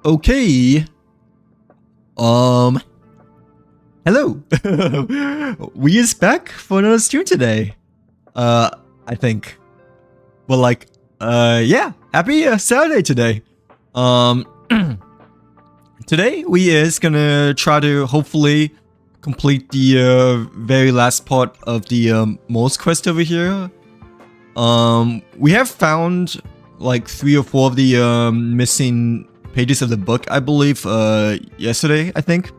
Okay, Um, Hello. We is back for another stream today. I think. Well, like, yeah, happy Saturday today. Today we is gonna try to hopefully complete the very last part of the most quest over here. We have found like 3 or 4 of the missing pages of the book, I believe, yesterday, I think.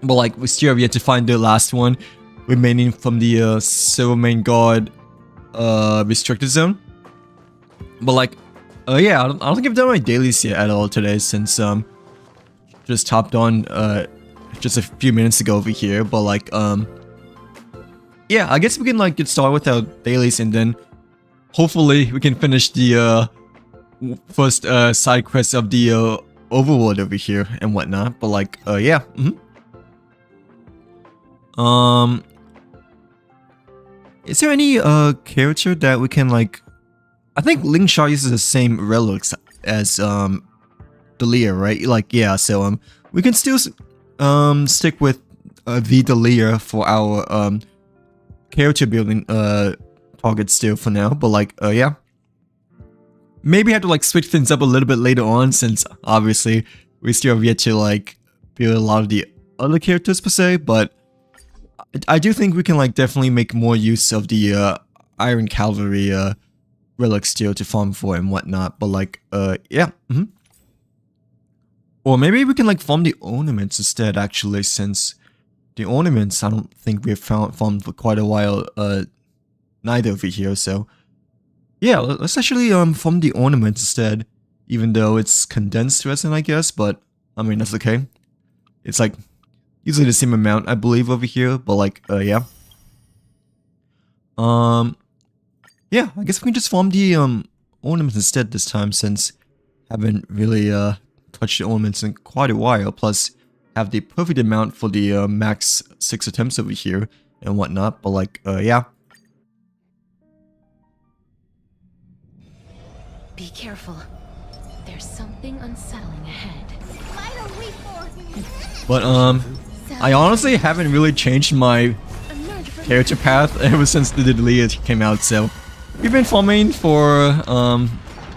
But like, we still have yet to find the last one remaining from the Silver Main God restricted zone. But like, yeah, I don't think I've done my dailies yet at all today since just hopped on just a few minutes ago over here. But like, yeah, I guess we can like get started with our dailies and then hopefully we can finish the first side quest of the overworld over here and whatnot. But like, yeah. Is there any character that we can like? I think Ling Sha uses the same relics as Delia, right? Like, yeah. So we can still stick with the Delia for our character building targets still for now. But like, yeah. Maybe have to like switch things up a little bit later on since obviously we still have yet to like build a lot of the other characters per se, but I do think we can like definitely make more use of the Iron Cavalry relics still to farm for and whatnot. But like, yeah. Or maybe we can like farm the ornaments instead actually, since the ornaments I don't think we have farmed for quite a while neither over here. So yeah, let's actually farm the ornaments instead, even though it's condensed resin, I guess. But I mean, that's okay. It's like usually the same amount, I believe, over here, but like, yeah. Yeah, I guess we can just farm the ornaments instead this time, since haven't really touched the ornaments in quite a while. Plus, have the perfect amount for the max 6 attempts over here and whatnot. But like, yeah. Be careful. There's something unsettling ahead. But I honestly haven't really changed my character path ever since the Delia came out, so we've been farming for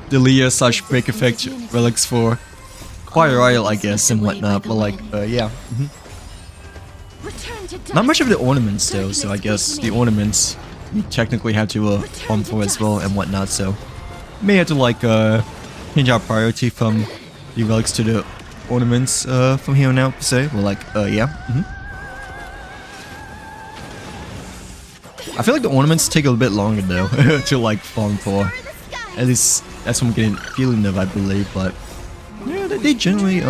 Delia / break effect relics for quite a while, I guess, and whatnot. But like, yeah. Not much of the ornaments though, so I guess the ornaments we technically have to farm for as well and whatnot. So may have to like change our priority from the relics to the ornaments from here on out per se. Well, like, yeah. I feel like the ornaments take a little bit longer though to like farm for. At least that's what I'm getting feeling of, I believe. But yeah, they generally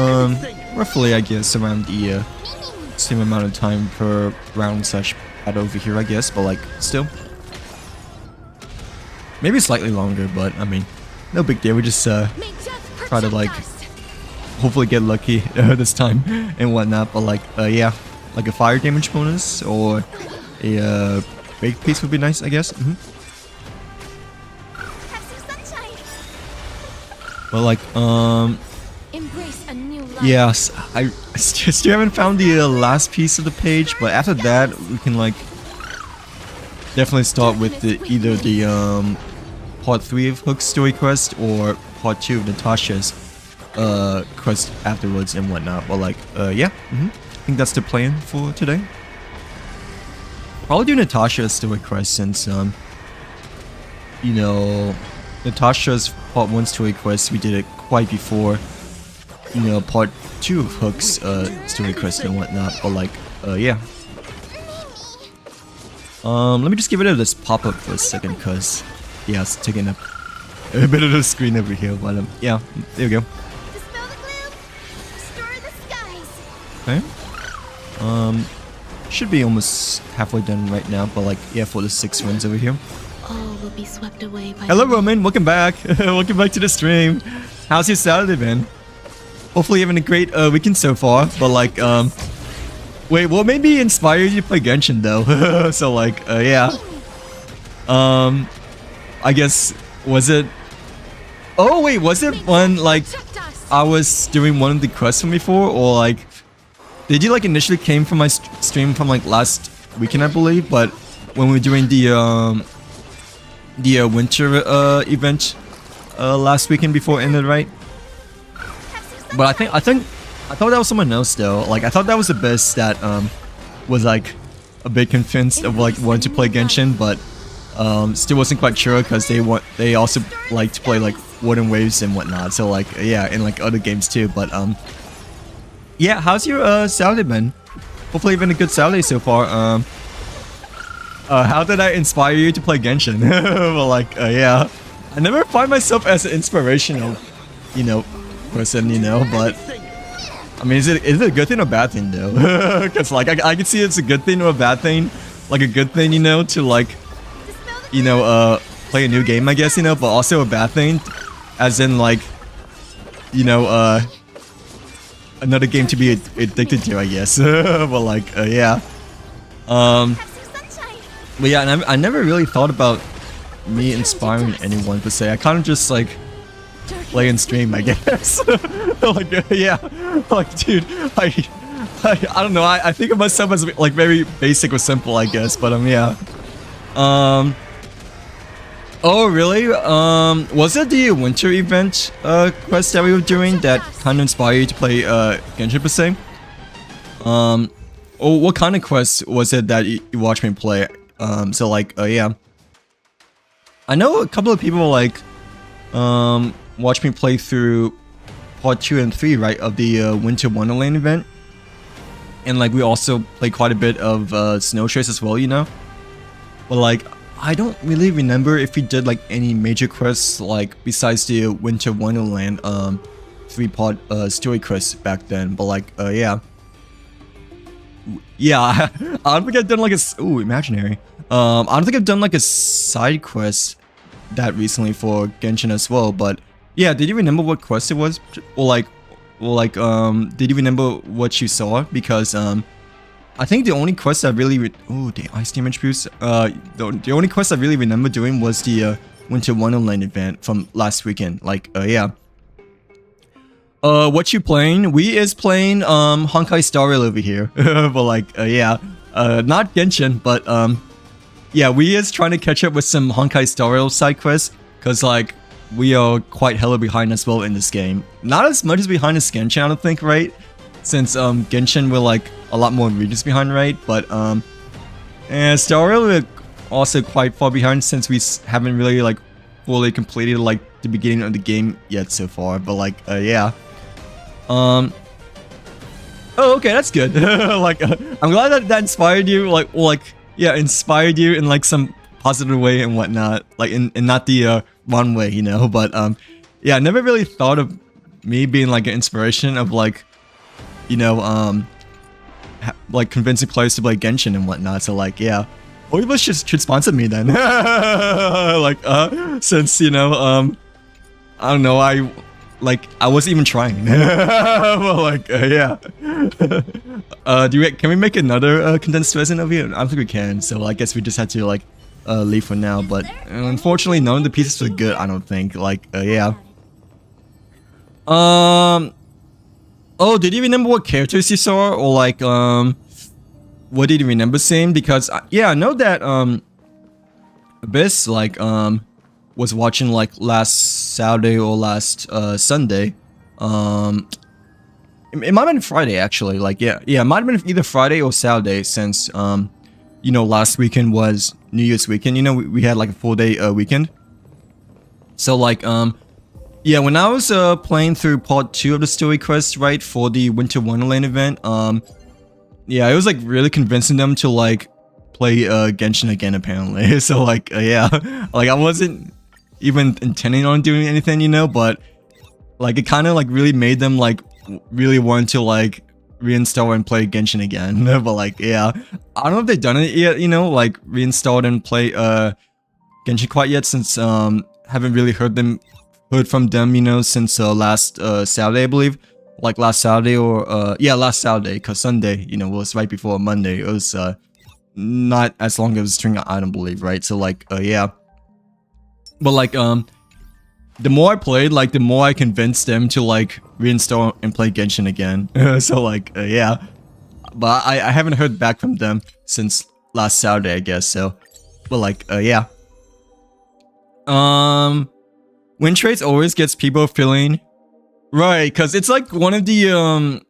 roughly, I guess, around the same amount of time per round / battle over here, I guess. But like, still, maybe slightly longer. But I mean, no big deal. We just try to like hopefully get lucky this time and whatnot. But like, yeah, like a fire damage bonus or a break piece would be nice, I guess. But like, yes, I still haven't found the last piece of the page. But after that, we can like definitely start with either the part 3 of Hook's story quest or part 2 of Natasha's quest afterwards and whatnot. But like, yeah, I think that's the plan for today. Probably do Natasha's story quest since you know, Natasha's part 1 story quest, we did it quite before, you know, part 2 of Hook's story quest and whatnot. But like, yeah. Let me just get rid of this pop-up for a second, cause yeah, it's taking up a bit of the screen over here. But yeah, there we go. Okay. Should be almost halfway done right now, but like, yeah, for the 6 runs over here. All will be swept away by Hello Roman, welcome back. Welcome back to the stream. How's your Saturday been? Hopefully having a great weekend so far. But like, wait, what maybe inspired you to play Genshin though? So like, yeah. I guess, was it? Oh wait, was it one like I was doing one of the quests from before, or like They did like initially came from my stream from like last weekend, I believe, but when we were doing the winter event last weekend before it ended, right? But I thought that was someone else though. Like I thought that was the best that was like a bit convinced of like wanting to play Genshin, but still wasn't quite sure because they also like to play like Warden Waves and whatnot. So like yeah, and like other games too. But yeah, how's your Saturday been? Hopefully you've been a good Saturday so far. How did I inspire you to play Genshin? Well, like yeah, I never find myself as an inspirational, you know, person, you know, but I mean, is it a good thing or a bad thing though? Because like I can see it's a good thing or a bad thing. Like a good thing, you know, to like, you know, play a new game, I guess, you know, but also a bad thing, as in like, you know, another game to be addicted to, I guess. But like yeah, but yeah, I never really thought about me inspiring anyone per se. I kind of just like play and stream, I guess. Like yeah, like dude, I don't know. I think of myself as like very basic or simple, I guess. But yeah. Oh really? Was it the winter event quest that we were doing that kind of inspired you to play Genshin per se? Oh, what kind of quest was it that you watched me play? So like yeah, I know a couple of people like watch me play through part 2 and 3, right, of the Winter Wonderland event, and like we also played quite a bit of Snow Chase as well, you know. But like I don't really remember if we did like any major quests like besides the Winter Wonderland 3-part story quest back then. But like yeah, I don't think I've done like a imaginary. I don't think I've done like a side quest that recently for Genshin as well. But yeah, did you remember what quest it was, or like did you remember what you saw? Because I think the only quest I really the ice damage boost. The only quest I really remember doing was the Winter Wonderland event from last weekend. Like yeah. What you playing? We is playing Honkai Star Rail over here. But like yeah, not Genshin, but yeah, we is trying to catch up with some Honkai Star Rail side quests, cause like we are quite hella behind as well in this game. Not as much as behind as Genshin, I don't think, right? Since Genshin we're like a lot more regions behind, right? But and Star Rail we're also quite far behind since we haven't really like fully completed like the beginning of the game yet so far. But like yeah. Oh, okay, that's good. Like, I'm glad that inspired you. Like, yeah, inspired you in like some positive way and whatnot. Like, in not the wrong way, you know. But yeah, I never really thought of me being like an inspiration of like, you know, like convincing players to play Genshin and whatnot. So like, yeah, Oibus should sponsor me then. Like, since you know, I don't know, I wasn't even trying. Well, like yeah. Can we make another condensed version of it? I don't think we can. So I guess we just had to like leave for now. But unfortunately, none of the pieces were good. I don't think. Like yeah. Oh, did you remember what characters you saw, or like what did you remember seeing? Because yeah, I know that Abyss like was watching like last Saturday or last Sunday. It might have been Friday actually. Like yeah, it might have been either Friday or Saturday, since you know, last weekend was New Year's weekend. You know, we had like a 4-day weekend. So like yeah, when I was playing through part 2 of the story quest, right, for the Winter Wonderland event, yeah, it was like really convincing them to like play Genshin again apparently. So like yeah, like I wasn't even intending on doing anything, you know, but like it kind of like really made them like really want to like reinstall and play Genshin again. But like yeah, I don't know if they've done it yet, you know, like reinstalled and play Genshin quite yet, since haven't really heard from them, you know, since last Saturday, I believe. Like last Saturday, or yeah, last Saturday, because Sunday, you know, was right before Monday. It was not as long as a string, I don't believe, right? So like yeah. But like the more I played, like the more I convinced them to like reinstall and play Genshin again. So like yeah, but I haven't heard back from them since last Saturday, I guess. So, but like, yeah. Win trades always gets people feeling right, cause it's like one of the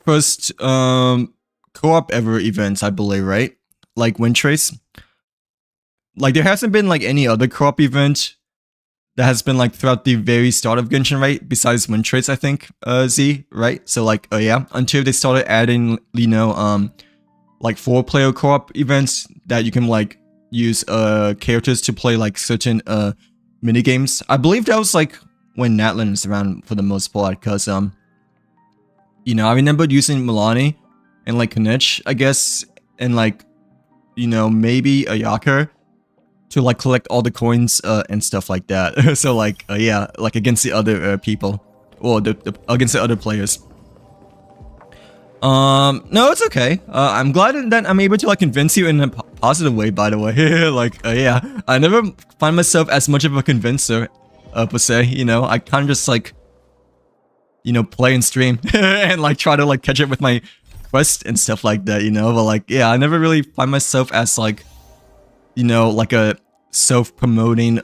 first co-op ever events, I believe, right? Like win trades. Like there hasn't been like any other co-op event that has been like throughout the very start of Genshin, right? Besides win trades, I think, Z, right? So like, yeah, until they started adding, you know, like 4-player co-op events that you can like use characters to play like certain mini games. I believe that was like when Natlan is around for the most part, because you know, I remember using Milani and like Kanich, I guess, and like, you know, maybe Ayaka to like collect all the coins and stuff like that. So like, yeah, like against the other people, or against the other players. No, it's okay. I'm glad that I'm able to like convince you in a positive way, by the way. Like, yeah, I never find myself as much of a convincer, per se, you know. I kind of just like, you know, play and stream and like try to like catch up with my quest and stuff like that, you know. But like, yeah, I never really find myself as like, you know, like a self-promoting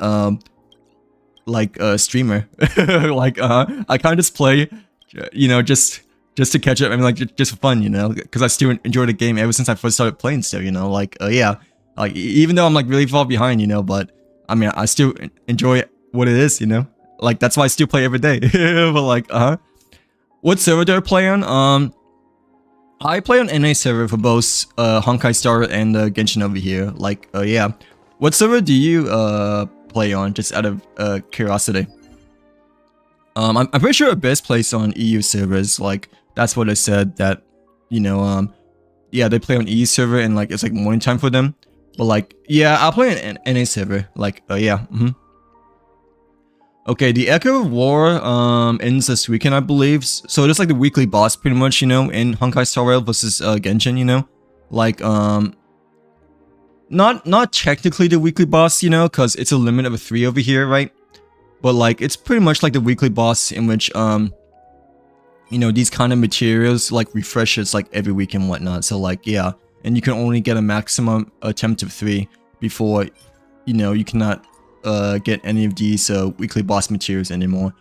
like a streamer. Like I kind of just play, you know, just to catch up. I mean, like just for fun, you know, because I still enjoy the game ever since I first started playing still, you know. Like yeah, like even though I'm like really far behind, you know, but I mean, I still enjoy what it is, you know. Like that's why I still play every day. But like what server do I play on? I play on NA server for both Honkai Star and Genshin over here. Like yeah, what server do you play on, just out of curiosity? I'm pretty sure Abyss plays on EU servers. Like that's what I said, that, you know, yeah, they play on EU server and like it's like morning time for them. But like, yeah, I'll play on NA server. Like yeah. Okay, the Echo of War ends this weekend, I believe. So it's like the weekly boss, pretty much, you know, in Honkai Star Rail versus Genshin, you know, like not technically the weekly boss, you know, because it's a limit of 3 over here, right? But like it's pretty much like the weekly boss in which you know, these kind of materials like refreshes like every week and whatnot. So like yeah, and you can only get a maximum attempt of 3 before, you know, you cannot get any of these weekly boss materials anymore.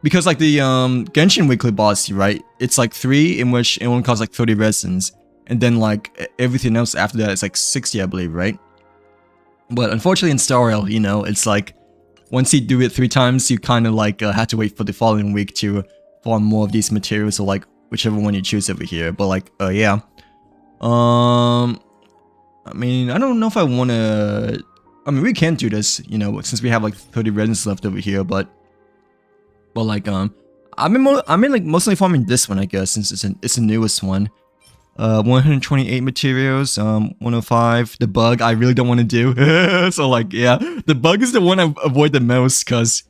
Because like the Genshin weekly boss, right? It's like 3 in which it only costs like 30 resins, and then like everything else after that is like 60, I believe, right? But unfortunately in Star Rail, you know, it's like once you do it 3 times, you kind of like have to wait for the following week to farm more of these materials, or like whichever one you choose over here. But like yeah, I mean, I don't know if I want to. I mean, we can do this, you know, since we have like 30 resins left over here, but like I'm like mostly farming this one, I guess, since it's the newest one. 128 materials, 105. The bug I really don't want to do. So like yeah, the bug is the one I avoid the most, cause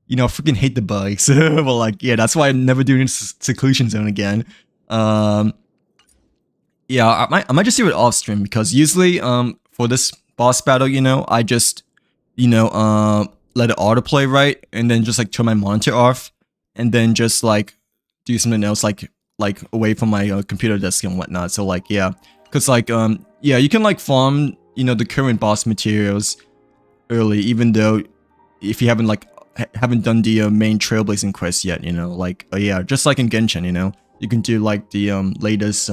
you know I freaking hate the bugs. But like yeah, that's why I never do seclusion zone again. Yeah, I might just do it off stream, because usually for this boss battle, you know, I just, you know, let it autoplay, right, and then just like turn my monitor off, and then just like do something else, like away from my computer desk and whatnot. So like yeah, because like yeah, you can like farm, you know, the current boss materials early, even though if you haven't like haven't done the main trailblazing quest yet, you know, like yeah, just like in Genshin, you know, you can do like the latest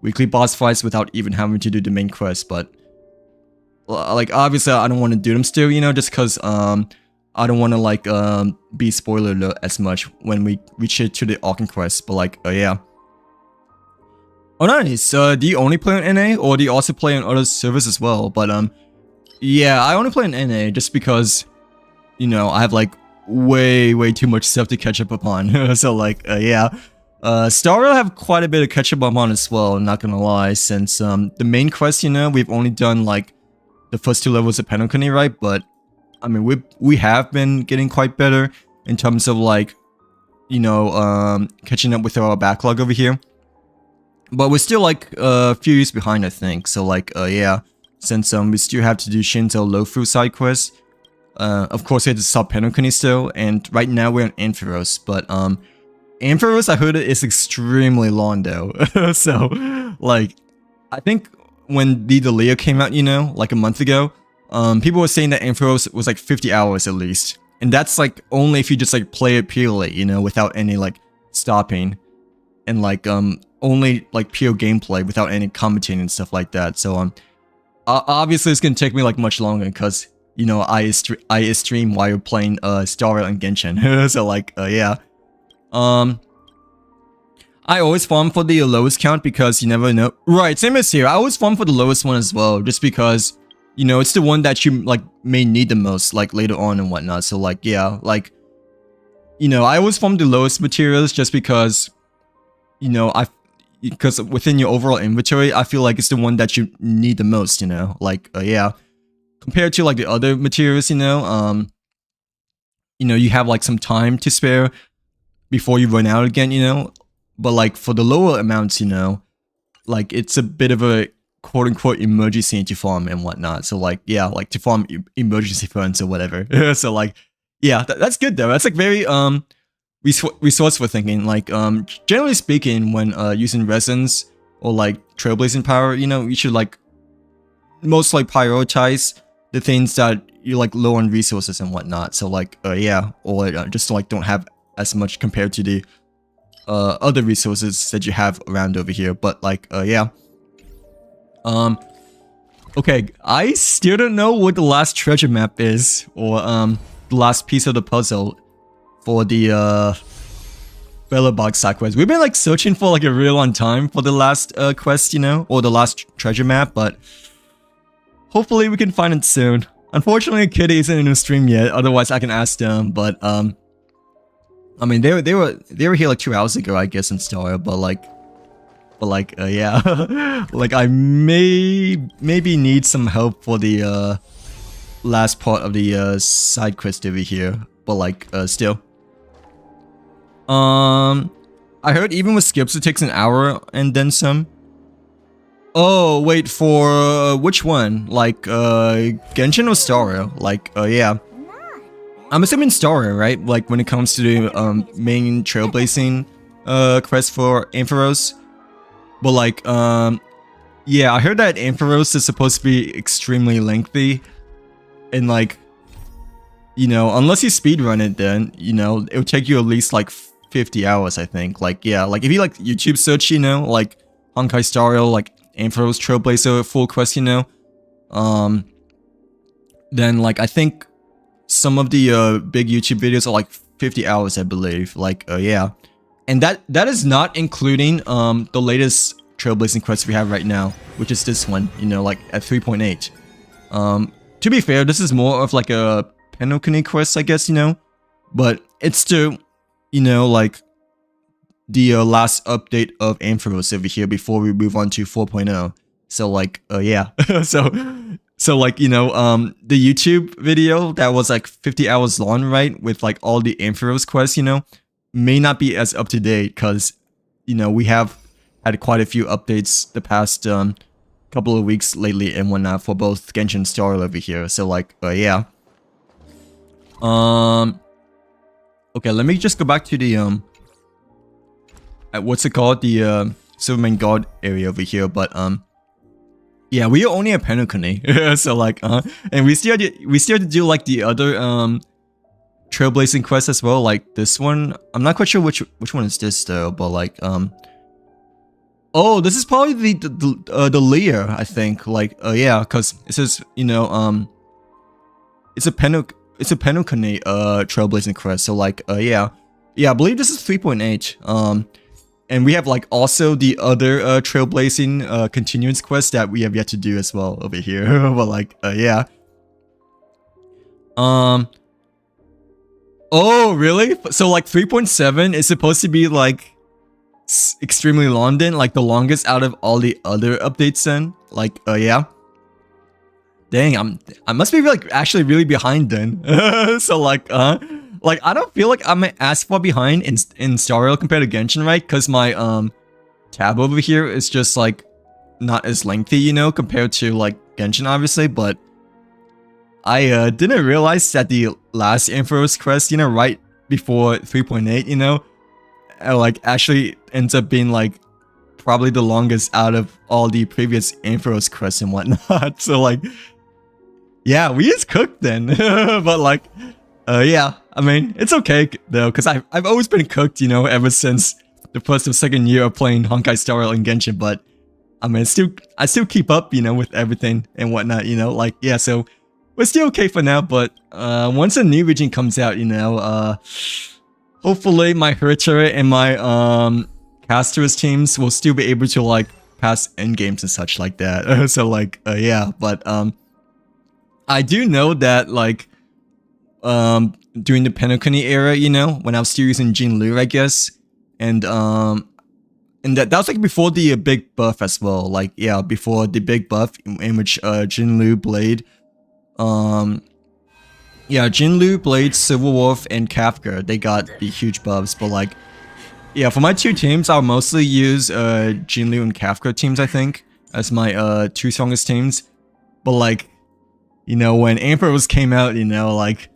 weekly boss fights without even having to do the main quest. But like obviously I don't want to do them still, you know, just because I don't want to like be spoiler alert as much when we reach it to the Archon quest. But like yeah. Oh nice. Do you only play on NA, or do you also play on other servers as well? But yeah, I only play on NA just because, you know, I have like way too much stuff to catch up upon. So like yeah. Star Rail have quite a bit of catch up on as well, not gonna lie, since the main quest, you know, we've only done like the first 2 levels of Penokuni, right? But I mean, we have been getting quite better in terms of like, you know, catching up with our backlog over here. But we're still like a few years behind, I think. So like yeah, since we still have to do Shinzo Lofu side quests. Of course we have to sub Penokuni still, and right now we're on Ampharos, but Ampharos, I heard it is extremely long though. So, like, I think when the Delia came out, you know, like a month ago, people were saying that Ampharos was like 50 hours at least. And that's like only if you just like play it purely, you know, without any like stopping. And like, only like pure gameplay without any commenting and stuff like that. So, obviously it's gonna take me like much longer because, you know, I stream while you're playing Star Rail and Genshin. So like, yeah. I always farm for the lowest count because you never know. Right, same as here. I always farm for the lowest one as well, just because, you know, it's the one that you like may need the most, like later on and whatnot. So like, yeah, like, you know, I always farm the lowest materials just because, you know, because within your overall inventory, I feel like it's the one that you need the most, you know, like, yeah, compared to like the other materials, you know, you have like some time to spare before you run out again, you know. But like for the lower amounts, you know, like it's a bit of a quote unquote emergency to farm and whatnot. So like, yeah, like to farm emergency funds or whatever. So like, yeah, that's good though. That's like very resourceful thinking. Like generally speaking, when using resins or like trailblazing power, you know, you should like most like prioritize the things that you're like low on resources and whatnot. So like, yeah, or just like don't have as much compared to the other resources that you have around over here. But like, yeah. Okay, I still don't know what the last treasure map is, or the last piece of the puzzle for the Bellerbog side quest. We've been like searching for like a real long time for the last quest, you know, or the last treasure map, but hopefully we can find it soon. Unfortunately, Kitty isn't in the stream yet, otherwise I can ask them, but I mean, they were here like 2 hours ago, I guess, in Star, but like, yeah, like I maybe need some help for the last part of the side quest over here, but like, still. I heard even with skips it takes an hour and then some. Oh wait, for which one? Like Genshin or Star? Like, yeah. I'm assuming Star, right? Like when it comes to the main trailblazing quest for Ampharos. But like, yeah, I heard that Ampharos is supposed to be extremely lengthy. And like, you know, unless you speedrun it, then, you know, it would take you at least like 50 hours, I think. Like, yeah, like if you like YouTube search, you know, like Honkai Star Rail, like Ampharos Trailblazer full quest, you know, then like I think some of the big YouTube videos are like 50 hours, I believe. Like, yeah. And that is not including the latest trailblazing quest we have right now, which is this one, you know, like at 3.8. To be fair, this is more of like a Penokuni quest, I guess, you know, but it's still, you know, like the last update of Ampharos over here before we move on to 4.0. So like, yeah. So like, you know, the YouTube video that was like 50 hours long, right, with like all the Ampharos quests, you know, may not be as up to date because, you know, we have had quite a few updates the past couple of weeks lately and whatnot for both Genshin and Star over here. So like, yeah. Okay, let me just go back to the what's it called, the Silverman God area over here. But yeah, we are only at Penokuni. So like, and we still have to do like the other trailblazing quest as well, like this one. I'm not quite sure which one is this though, but like, oh, this is probably the Lear, I think. Like, yeah, because it says, you know, it's a Penokuni trailblazing quest. So like, yeah, I believe this is 3.8. And we have like also the other trailblazing continuance quest that we have yet to do as well over here. But like, yeah. Oh, really? So like 3.7 is supposed to be like extremely long then, like the longest out of all the other updates then. Like, yeah. Dang, I must be like actually really behind then. So like, like I don't feel like I'm as far behind in Star Rail compared to Genshin, right? Because my tab over here is just like not as lengthy, you know, compared to like Genshin, obviously. But I didn't realize that the last Ampharos quest, you know, right before 3.8, you know, like actually ends up being like probably the longest out of all the previous Ampharos quests and whatnot. So like, yeah, we is cooked then. But like, yeah, I mean, it's okay though, because I've always been cooked, you know, ever since the first or second year of playing Honkai Star Rail and Genshin. But I mean, I still keep up, you know, with everything and whatnot, you know, like, yeah, so we're still okay for now. But once a new region comes out, you know, hopefully my Heriter and my Casters teams will still be able to like pass endgames and such like that. So like, yeah, but I do know that like during the Penacony era, you know, when I was still using Jinlu, I guess, and that was like before the big buff as well. Like, yeah, before the big buff in which Jinlu, Blade, yeah, Jinlu, Blade, Silver Wolf, and Kafka, they got the huge buffs. But like, yeah, for my two teams, I'll mostly use Jinlu and Kafka teams, I think, as my two strongest teams. But like, you know, when Ampharos came out, you know, like,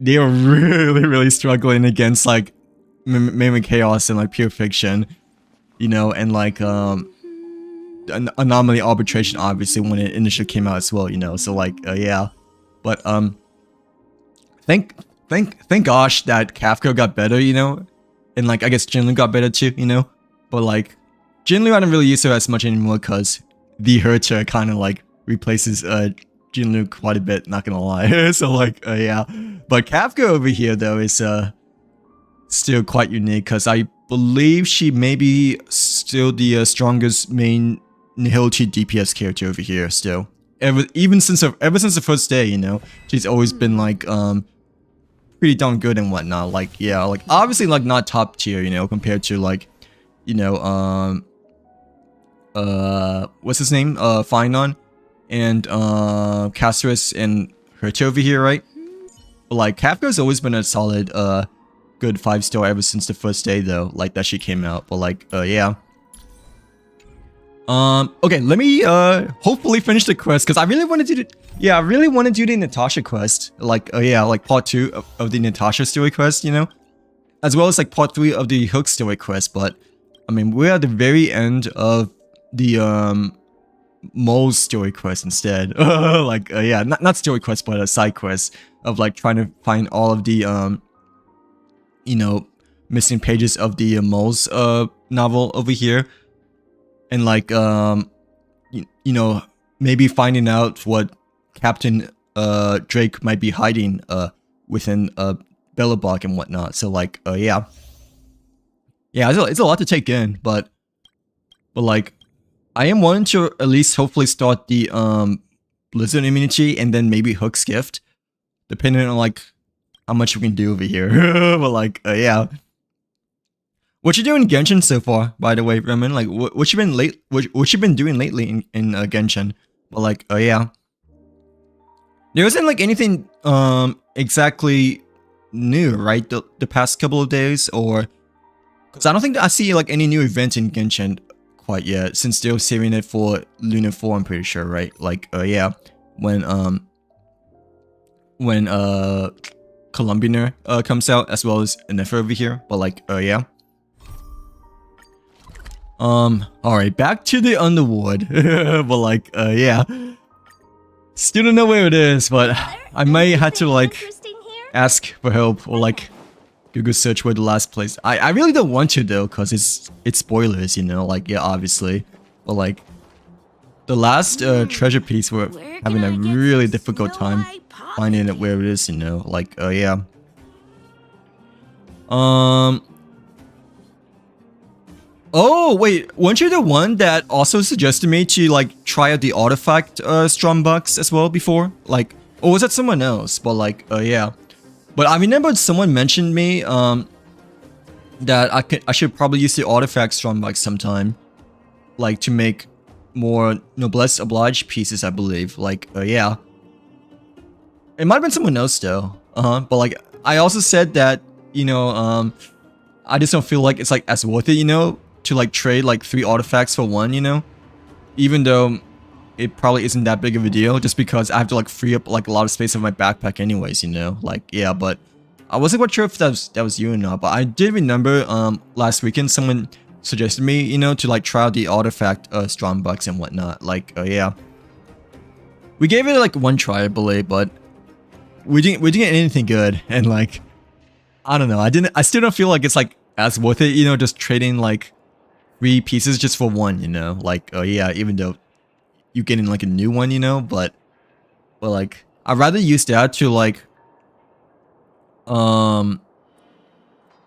they were really struggling against like Mimic Chaos and like Pure Fiction, you know, and like Anomaly Arbitration, obviously, when it initially came out as well, you know. So like, yeah, but thank gosh that Kafka got better, you know, and like I guess Jinlu got better too, you know. But like Jinlu, I don't really use her as much anymore because the Heriter kind of like replaces Jinlu quite a bit, not gonna lie. So like, yeah, but Kafka over here though is still quite unique because I believe she may be still the strongest main Nihility DPS character over here still. Ever since the first day, you know, she's always been like pretty darn good and whatnot. Like, yeah, like obviously like not top tier, you know, compared to like, you know, what's his name, Finon and Castris and Herta over here, right? But like Kafka's always been a solid good 5-star ever since the first day though, like that she came out. But like, yeah. Okay, let me hopefully finish the quest because I really want to do I really want to do the Natasha quest. Like, yeah, like part 2 of the Natasha story quest, you know, as well as like part 3 of the Hook story quest. But I mean, we're at the very end of the Mole's story quest instead. Like, yeah, not story quest, but a side quest of like trying to find all of the you know, missing pages of the Mole's novel over here. And like, you know, maybe finding out what Captain Drake might be hiding within Belobog and whatnot. So like, yeah, it's a lot to take in, but like, I am wanting to at least hopefully start the Blizzard immunity and then maybe Hook's gift, depending on like how much we can do over here. But like, yeah. What you doing in Genshin so far, by the way, Roman? Like, what you been doing lately in Genshin? But like, yeah, there isn't like anything exactly new, right? The past couple of days, or because I don't think that I see like any new event in Genshin quite yet, since they're saving it for Lunar 4, I'm pretty sure, right? Like, yeah, when Columbianer comes out, as well as Nefer over here. But like, yeah. Alright, back to the Underworld. But like, yeah. Still don't know where it is, but I may have to like ask for help or like Google search where the last place. I really don't want to though, cause it's spoilers, you know, like, yeah, obviously. But like, the last treasure piece, we're having a really difficult time finding it where it is, you know, like, yeah. Oh, wait, weren't you the one that also suggested me to, like, try out the artifact Strombucks as well before? Like, or was that someone else? But, like, yeah. But I remember someone mentioned me, that I should probably use the artifact Strombucks sometime. Like, to make more Noblesse Oblige pieces, I believe. Like, yeah. It might have been someone else, though. But, like, I also said that, you know, I just don't feel like it's, like, as worth it, you know? To like trade like 3 artifacts for 1, you know, even though it probably isn't that big of a deal, just because I have to like free up like a lot of space in my backpack anyways, you know, like, yeah. But I wasn't quite sure if that was you or not, but I did remember last weekend someone suggested me, you know, to like try out the artifact strong bucks and whatnot. Like yeah. We gave it like one try, I believe, but we didn't get anything good, and like I don't know, I still don't feel like it's like as worth it, you know, just trading like 3 pieces just for 1, you know, like yeah, even though you getting like a new one, you know, but like I'd rather use that to like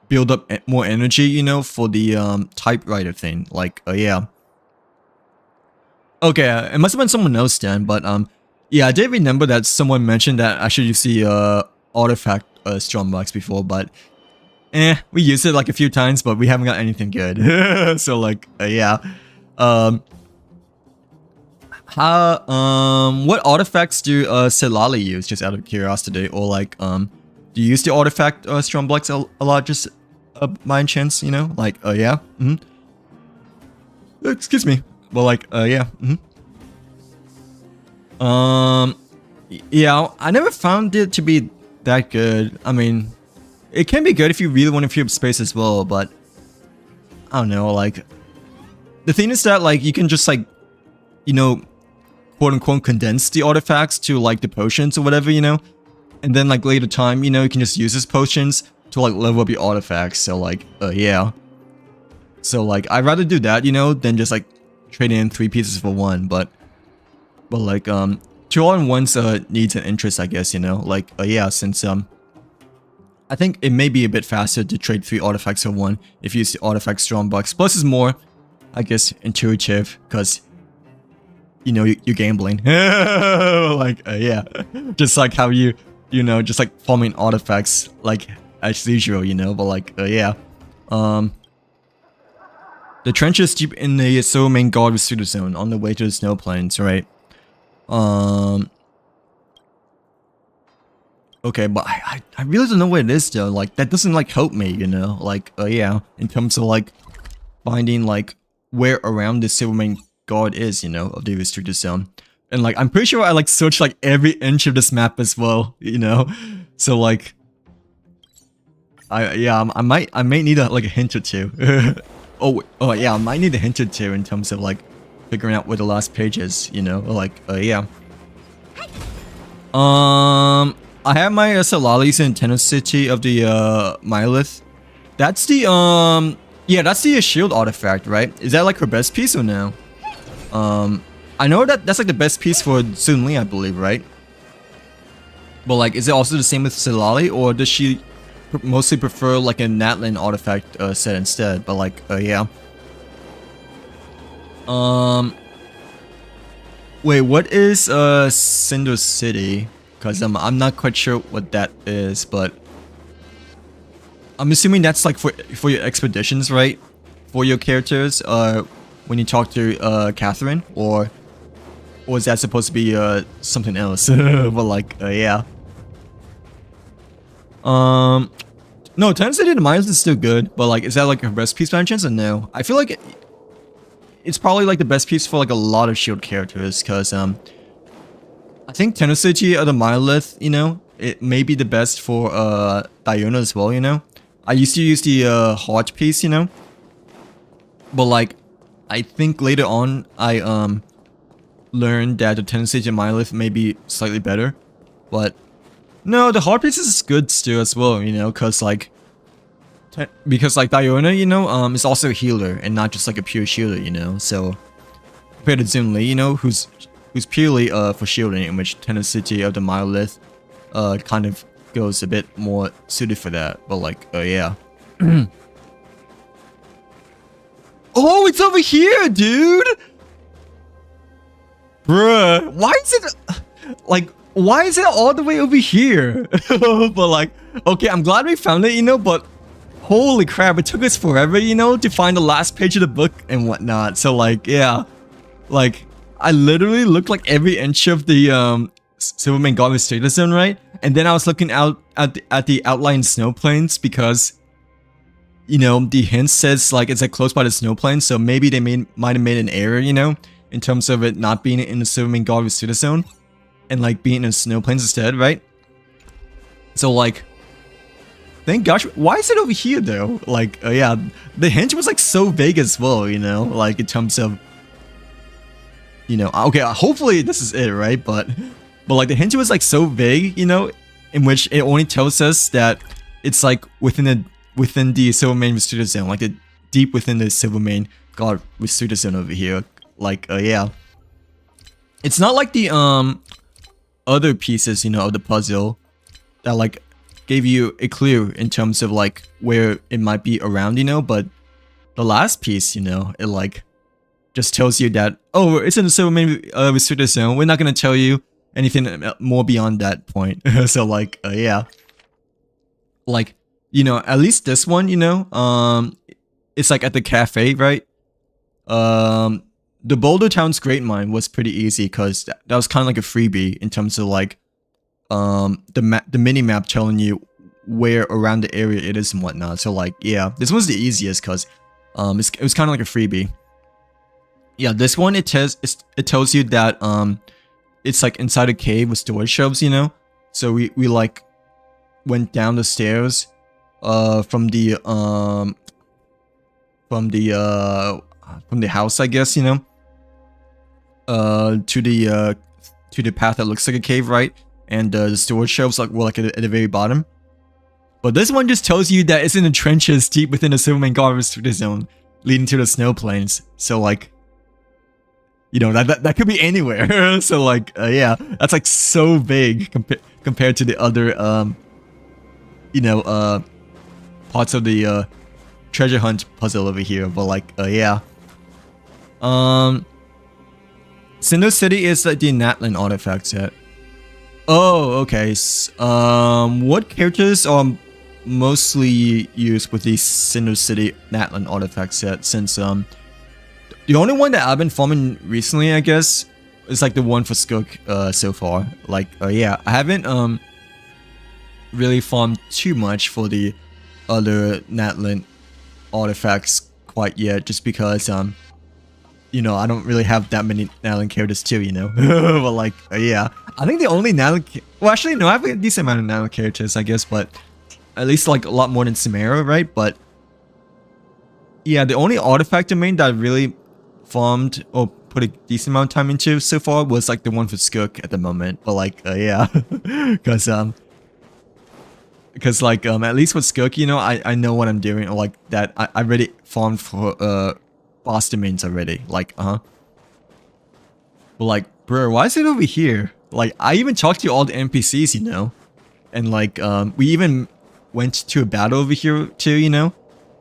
build up more energy, you know, for the typewriter thing. Like yeah. Okay, it must have been someone else then, but yeah, I did remember that someone mentioned that I should use the artifact strong box before, but we used it like a few times, but we haven't got anything good. So like yeah. What artifacts do Selali use, just out of curiosity, or like do you use the artifact strong blocks a lot, just by chance, you know, like yeah. Excuse me. Well, like yeah. Yeah, I never found it to be that good. I mean, it can be good if you really want to free up space as well, but I don't know, like the thing is that like you can just like, you know, quote unquote condense the artifacts to like the potions or whatever, you know, and then like later time, you know, you can just use these potions to like level up your artifacts. So like yeah, so like I'd rather do that, you know, than just like trading in 3 pieces for 1. But like 2 all-in-ones needs an interest, I guess, you know, like yeah, since I think it may be a bit faster to trade 3 artifacts for 1 if you use the artifact strong box. Plus it's more, I guess, intuitive, because you know, you're gambling. Like yeah, just like how you know, just like farming artifacts like as usual, you know. But like yeah, the trench is deep in the Silver Main Guard Pseudo Zone on the way to the snow plains, right? Okay, but I really don't know what it is though. Like that doesn't like help me, you know. Like yeah, in terms of like finding like where around the Silver Main Guard is, you know, of the restricted zone. And like I'm pretty sure I like searched like every inch of this map as well, you know. So like I may need like a hint or two. oh yeah, I might need a hint or two in terms of like figuring out where the last page is, you know. Like yeah. I have my Solalis in Tenno City of the Mylith. That's the yeah, that's the shield artifact, right? Is that like her best piece or no? I know that that's like the best piece for Sun Li, I believe, right? But like, is it also the same with Selali, or does she mostly prefer like a Natlin artifact set instead? But like, yeah. Wait, what is Cinder City? Because I'm not quite sure what that is, but I'm assuming that's like for your expeditions, right? For your characters, when you talk to Catherine, or is that supposed to be something else? But like, yeah. No, Tenno City the Mines is still good, but like, is that like her best piece by any chance or no? I feel like it's probably like the best piece for like a lot of shield characters, because I think Tenno City of the Mylith, you know, it may be the best for Diona as well, you know. I used to use the heart piece, you know, but like I think later on I learned that the Tenno City of Mylith may be slightly better, but no, the heart piece is good still as well, you know, because like Diona, you know, is also a healer and not just like a pure shielder, you know. So compared to Xun Li, you know, who's purely for shielding, in which Tenno City of the Mylith kind of goes a bit more suited for that. But like, yeah. Oh, it's over here, dude! Bruh, why is it like, why is it all the way over here? But like, okay, I'm glad we found it, you know, but holy crap, it took us forever, you know, to find the last page of the book and whatnot. So like, yeah, like I literally looked like every inch of the Silver Main Guard status zone, right? And then I was looking out at the outlying snow plains, because you know the hint says like it's like close by the snow plains, so maybe they might have made an error, you know, in terms of it not being in the Silver Main Guard status zone and like being in the snow plains instead, right? So like, thank gosh. Why is it over here though? Like, yeah, the hint was like so vague as well, you know, like in terms of, you know, okay, hopefully this is it, right? But like the hint was like so vague, you know, in which it only tells us that it's like within the Silvermane Restricted Zone, like the deep within the Silvermane God Restricted Zone over here. Like, yeah, it's not like the other pieces, you know, of the puzzle that like gave you a clue in terms of like where it might be around, you know, but the last piece, you know, it like just tells you that, oh, it's in the Silvermane Restricted Zone. We're not gonna tell you anything more beyond that point. So like, yeah, like, you know, at least this one, you know, it's like at the cafe, right? The Boulder Town's Great Mine was pretty easy because that was kind of like a freebie in terms of like the mini map telling you where around the area it is and whatnot. So like, yeah, this was the easiest because it was kind of like a freebie. Yeah, this one it tells you that it's like inside a cave with storage shelves, you know. So we like went down the stairs from the house, I guess, you know, to the path that looks like a cave, right? And the storage shelves were like at the very bottom. But this one just tells you that it's in the trenches deep within the Silvermane God Restricted Zone, leading to the snow plains. So like, you know, that could be anywhere. So like, yeah, that's like so vague compared to the other you know, parts of the treasure hunt puzzle over here. But like, yeah. Cinder City is like the Natlan artifact set. Oh, okay. What characters are mostly used with the Cinder City Natlan artifact set? Since the only one that I've been farming recently, I guess, is like the one for Skook so far. Like, yeah, I haven't really farmed too much for the other Natlan artifacts quite yet, just because you know, I don't really have that many Natlan characters too, you know. But like, yeah, I think the only Natlan, well, actually no, I have a decent amount of Natlan characters, I guess, but at least like a lot more than Samara, right? But yeah, the only artifact domain that I really farmed or put a decent amount of time into so far was like the one for Skook at the moment. But like, yeah, because like at least with Skook, you know, I know what I'm doing, or like that I already farmed for boss domains already. Like, but like, bro, why is it over here? Like, I even talked to all the NPCs, you know, and like we even went to a battle over here too, you know,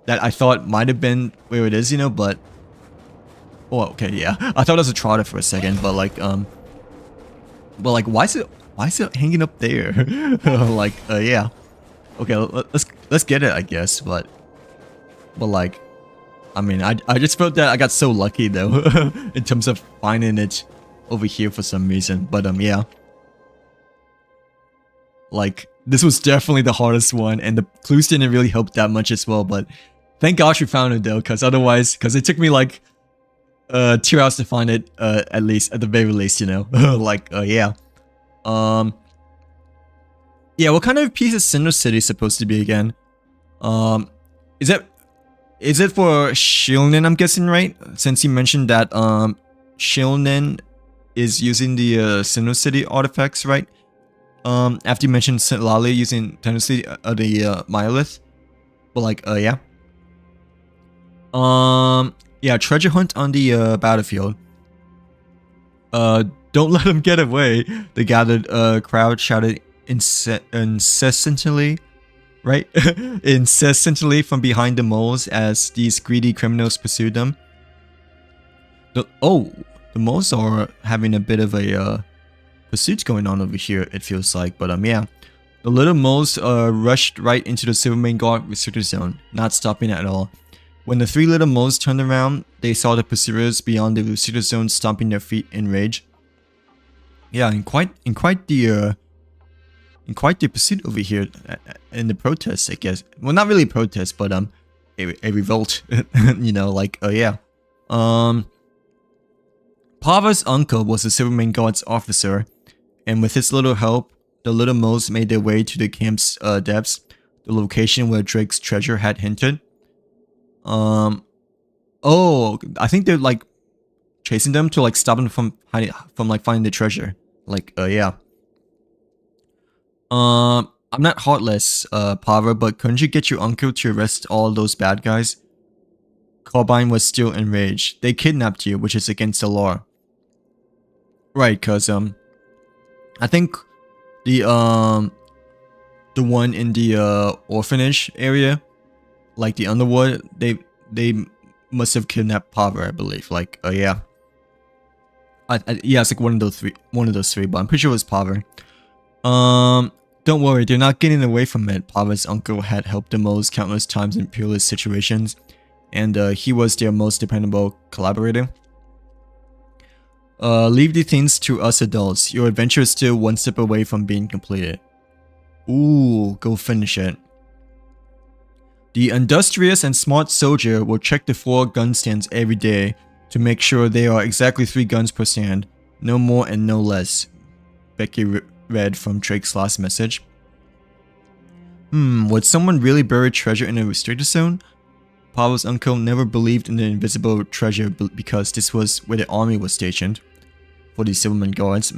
that I thought might have been where it is, you know, but oh, okay, yeah, I thought it was a trotter for a second, but like why is it hanging up there? Like, yeah, okay, let's get it, I guess, but like, I mean, I just felt that I got so lucky though in terms of finding it over here for some reason. But yeah, like, this was definitely the hardest one, and the clues didn't really help that much as well. But thank gosh we found it though, because it took me like 2 hours to find it, at the very least, you know. Like, yeah, yeah. What kind of piece is Cinder City supposed to be again? Is it for Shilnen, I'm guessing, right? Since you mentioned that Shilnen is using the Cinder City artifacts, right? After you mentioned Lale using Tennessee, the Myolith. But like, yeah. Yeah, treasure hunt on the battlefield. Don't let them get away. The gathered crowd shouted incessantly. Right? Incessantly from behind the moles as these greedy criminals pursued them. The moles are having a bit of a pursuit going on over here, it feels like. But yeah, the little moles rushed right into the Silvermane God Restricted Zone, not stopping at all. When the 3 little moles turned around, they saw the pursuers beyond the Restricted Zone stomping their feet in rage. Yeah, in quite the pursuit over here, in the protest, I guess. Well, not really a protest, but a revolt. You know, like, yeah. Pava's uncle was the Silvermane God's officer, and with his little help, the little moles made their way to the camp's depths. the location where Drake's treasure had hinted. Oh, I think they're like chasing them to like stop them from like finding the treasure. Like, yeah. I'm not heartless, Pava, but couldn't you get your uncle to arrest all those bad guys? Carbine was still enraged. They kidnapped you, which is against the law. Right, cause I think the one in the orphanage area, like the Underwood, they must have kidnapped Pava, I believe. Like, yeah. Yeah, it's like one of those three, but I'm pretty sure it was Pava. Don't worry, they're not getting away from it. Pava's uncle had helped the most countless times in peerless situations, and he was their most dependable collaborator. Leave the things to us adults. Your adventure is still one step away from being completed. Ooh, go finish it. The industrious and smart soldier will check the 4 gun stands every day to make sure there are exactly 3 guns per stand, no more and no less. Becky read from Drake's last message. Would someone really bury treasure in a restricted zone? Pava's uncle never believed in the invisible treasure because this was where the army was stationed. For the Silverman guards.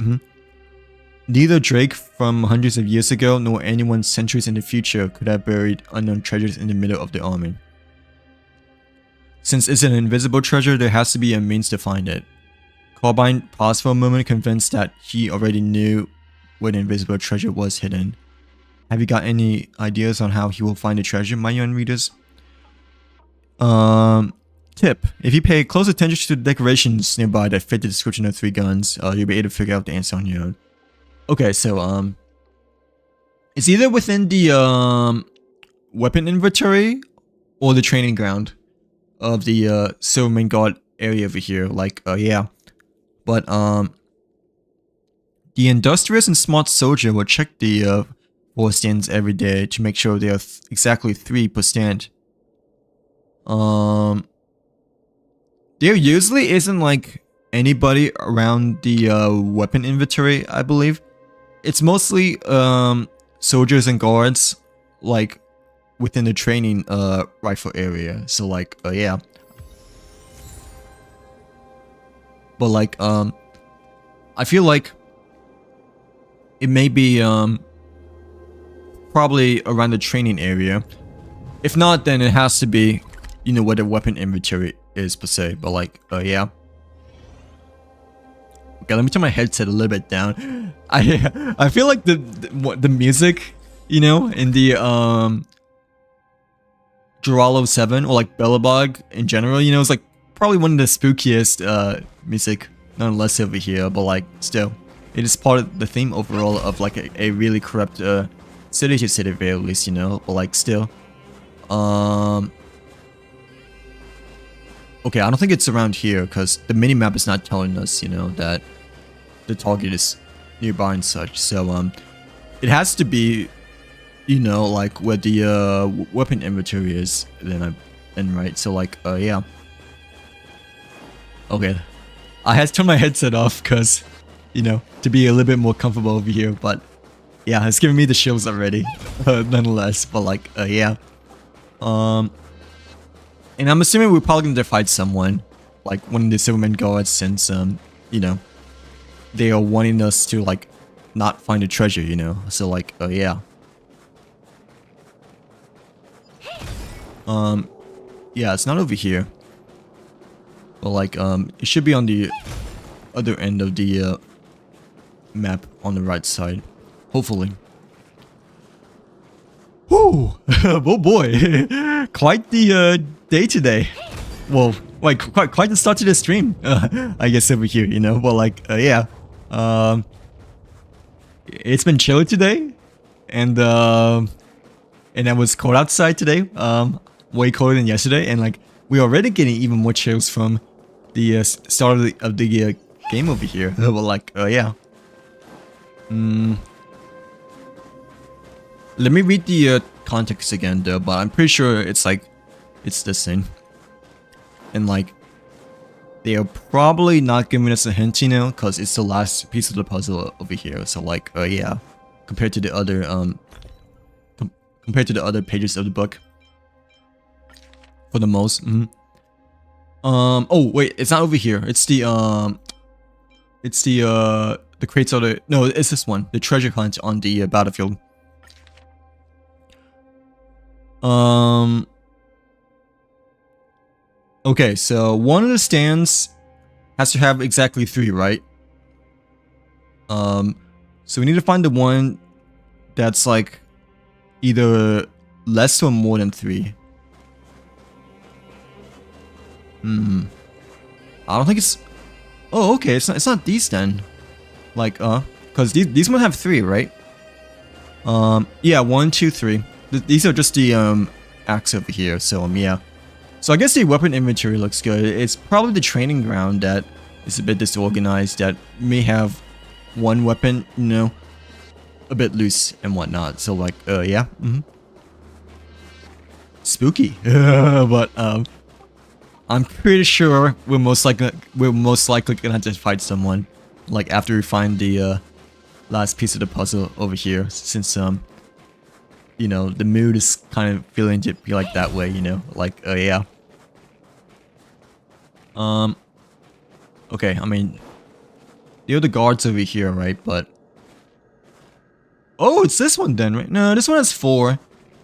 Neither Drake from hundreds of years ago nor anyone centuries in the future could have buried unknown treasures in the middle of the army. Since it's an invisible treasure, there has to be a means to find it. Carbine paused for a moment, convinced that he already knew where the invisible treasure was hidden. Have you got any ideas on how he will find the treasure, my young readers? Tip. If you pay close attention to the decorations nearby that fit the description of 3 guns, you'll be able to figure out the answer on your own. Okay, so, it's either within the, weapon inventory or the training ground of the, Silverman Guard area over here. Like, yeah. But, the industrious and smart soldier will check the, 4 stands every day to make sure there are exactly 3 per stand. There usually isn't like anybody around the weapon inventory, I believe. It's mostly soldiers and guards like within the training rifle area. So like yeah. But like I feel like it may be probably around the training area. If not, then it has to be, you know, where the weapon inventory is per se. But like, yeah. Okay, let me turn my headset a little bit down. I feel like the music, you know, in the Gerallo 7 or like Bellabog in general, you know, it's like probably one of the spookiest music nonetheless over here. But like, still, it is part of the theme overall of like a really corrupt city to city, very least, you know. But like, still, okay, I don't think it's around here because the minimap is not telling us, you know, that the target is nearby and such. So, it has to be, you know, like where the weapon inventory is. Then right. So like, yeah. Okay, I had to turn my headset off because, you know, to be a little bit more comfortable over here. But yeah, it's giving me the chills already, nonetheless. But like, yeah. And I'm assuming we're probably gonna fight someone, like one of the Silverman guards, since you know, they are wanting us to like not find the treasure, you know. So like, yeah. Yeah, it's not over here. But like, it should be on the other end of the map on the right side, hopefully. Whew! Oh boy, quite the day today. Well, like quite the start to the stream. I guess over here, you know. But like, yeah. It's been chilly today, and it was cold outside today. Way colder than yesterday, and like we're already getting even more chills from the start of the game over here. But like, yeah. Let me read the context again though, but I'm pretty sure it's like, it's this thing. And like, they are probably not giving us a hint, you know, because it's the last piece of the puzzle over here. So like, yeah, compared to the other compared to the other pages of the book. For the most. Oh wait, it's not over here. It's the crates of the, no, it's this one, the treasure hunt on the battlefield. Okay, so one of the stands has to have exactly 3, right? So we need to find the one that's like either less or more than 3. I don't think it's, oh okay, it's not these then. Like because these ones have 3, right? Yeah, 1, 2, 3. These are just the axe over here, so yeah. So I guess the weapon inventory looks good. It's probably the training ground that is a bit disorganized, that may have one weapon, you know, a bit loose and whatnot. So like, yeah. Spooky. But I'm pretty sure we're most likely gonna have to fight someone, like after we find the last piece of the puzzle over here, since you know, the mood is kind of feeling to be like that way, you know, like yeah. Okay, I mean, the other guards over here, right? But oh, it's this one then, right? No, this one has 4.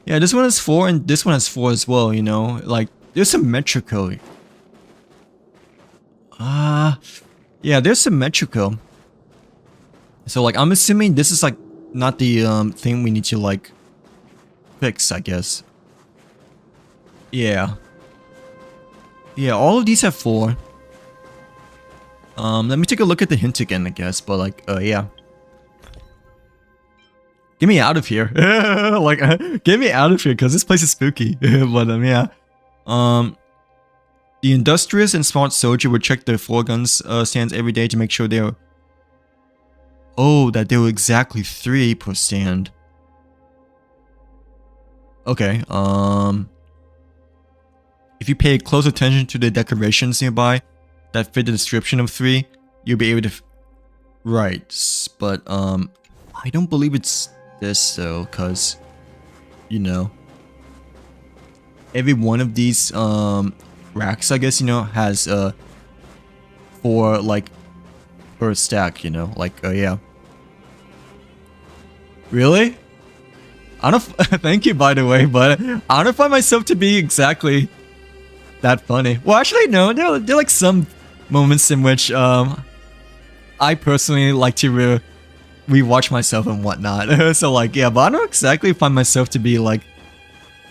Yeah, this one has 4, and this one has 4 as well. You know, like there's symmetrical. Yeah, there's symmetrical. So like, I'm assuming this is like not the thing we need to like fix, I guess. Yeah. Yeah, all of these have 4. Let me take a look at the hint again, I guess, but like, yeah. Get me out of here. Like, get me out of here, because this place is spooky. But, yeah. The industrious and smart soldier would check their 4 guns stands every day to make sure they're... Oh, that there were exactly 3 per stand. Okay, if you pay close attention to the decorations nearby that fit the description of 3, you'll be able to... Right, but, I don't believe it's this, though, because, you know, every one of these, racks, I guess, you know, has, 4, like, per stack, you know, like, yeah. Really? I don't... Thank you, by the way, but I don't find myself to be exactly that funny. Well, actually, no, there are like some moments in which I personally like to rewatch myself and whatnot. So like, yeah, but I don't exactly find myself to be like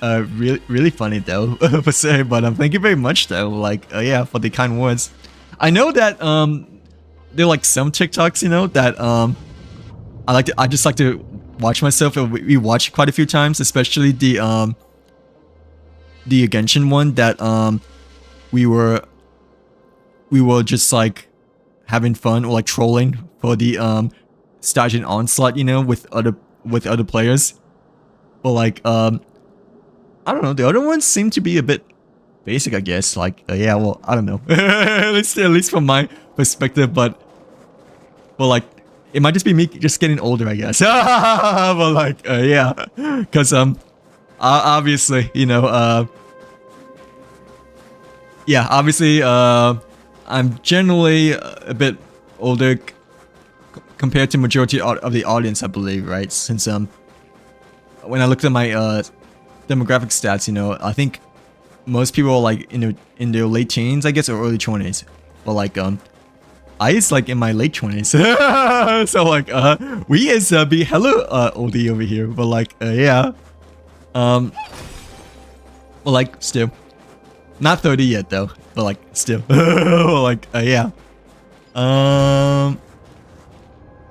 really funny though, per se. But thank you very much though, like yeah, for the kind words. I know that there are like some TikToks, you know, that I just like to watch myself and rewatch quite a few times, especially the Genshin one that we were just like having fun or like trolling for the Station Onslaught, you know, with other players. But like I don't know, the other ones seem to be a bit basic, I guess. Like yeah, well, I don't know. at least from my perspective, but like it might just be me just getting older, I guess. But like yeah, because obviously, you know, yeah, obviously, I'm generally a bit older compared to majority of the audience, I believe, right? Since when I looked at my demographic stats, you know, I think most people are like in their late teens, I guess, or early 20s. But like I is like in my late 20s. So like we is be hella oldie over here, but like yeah. Well, like still not 30 yet though, but like still like yeah.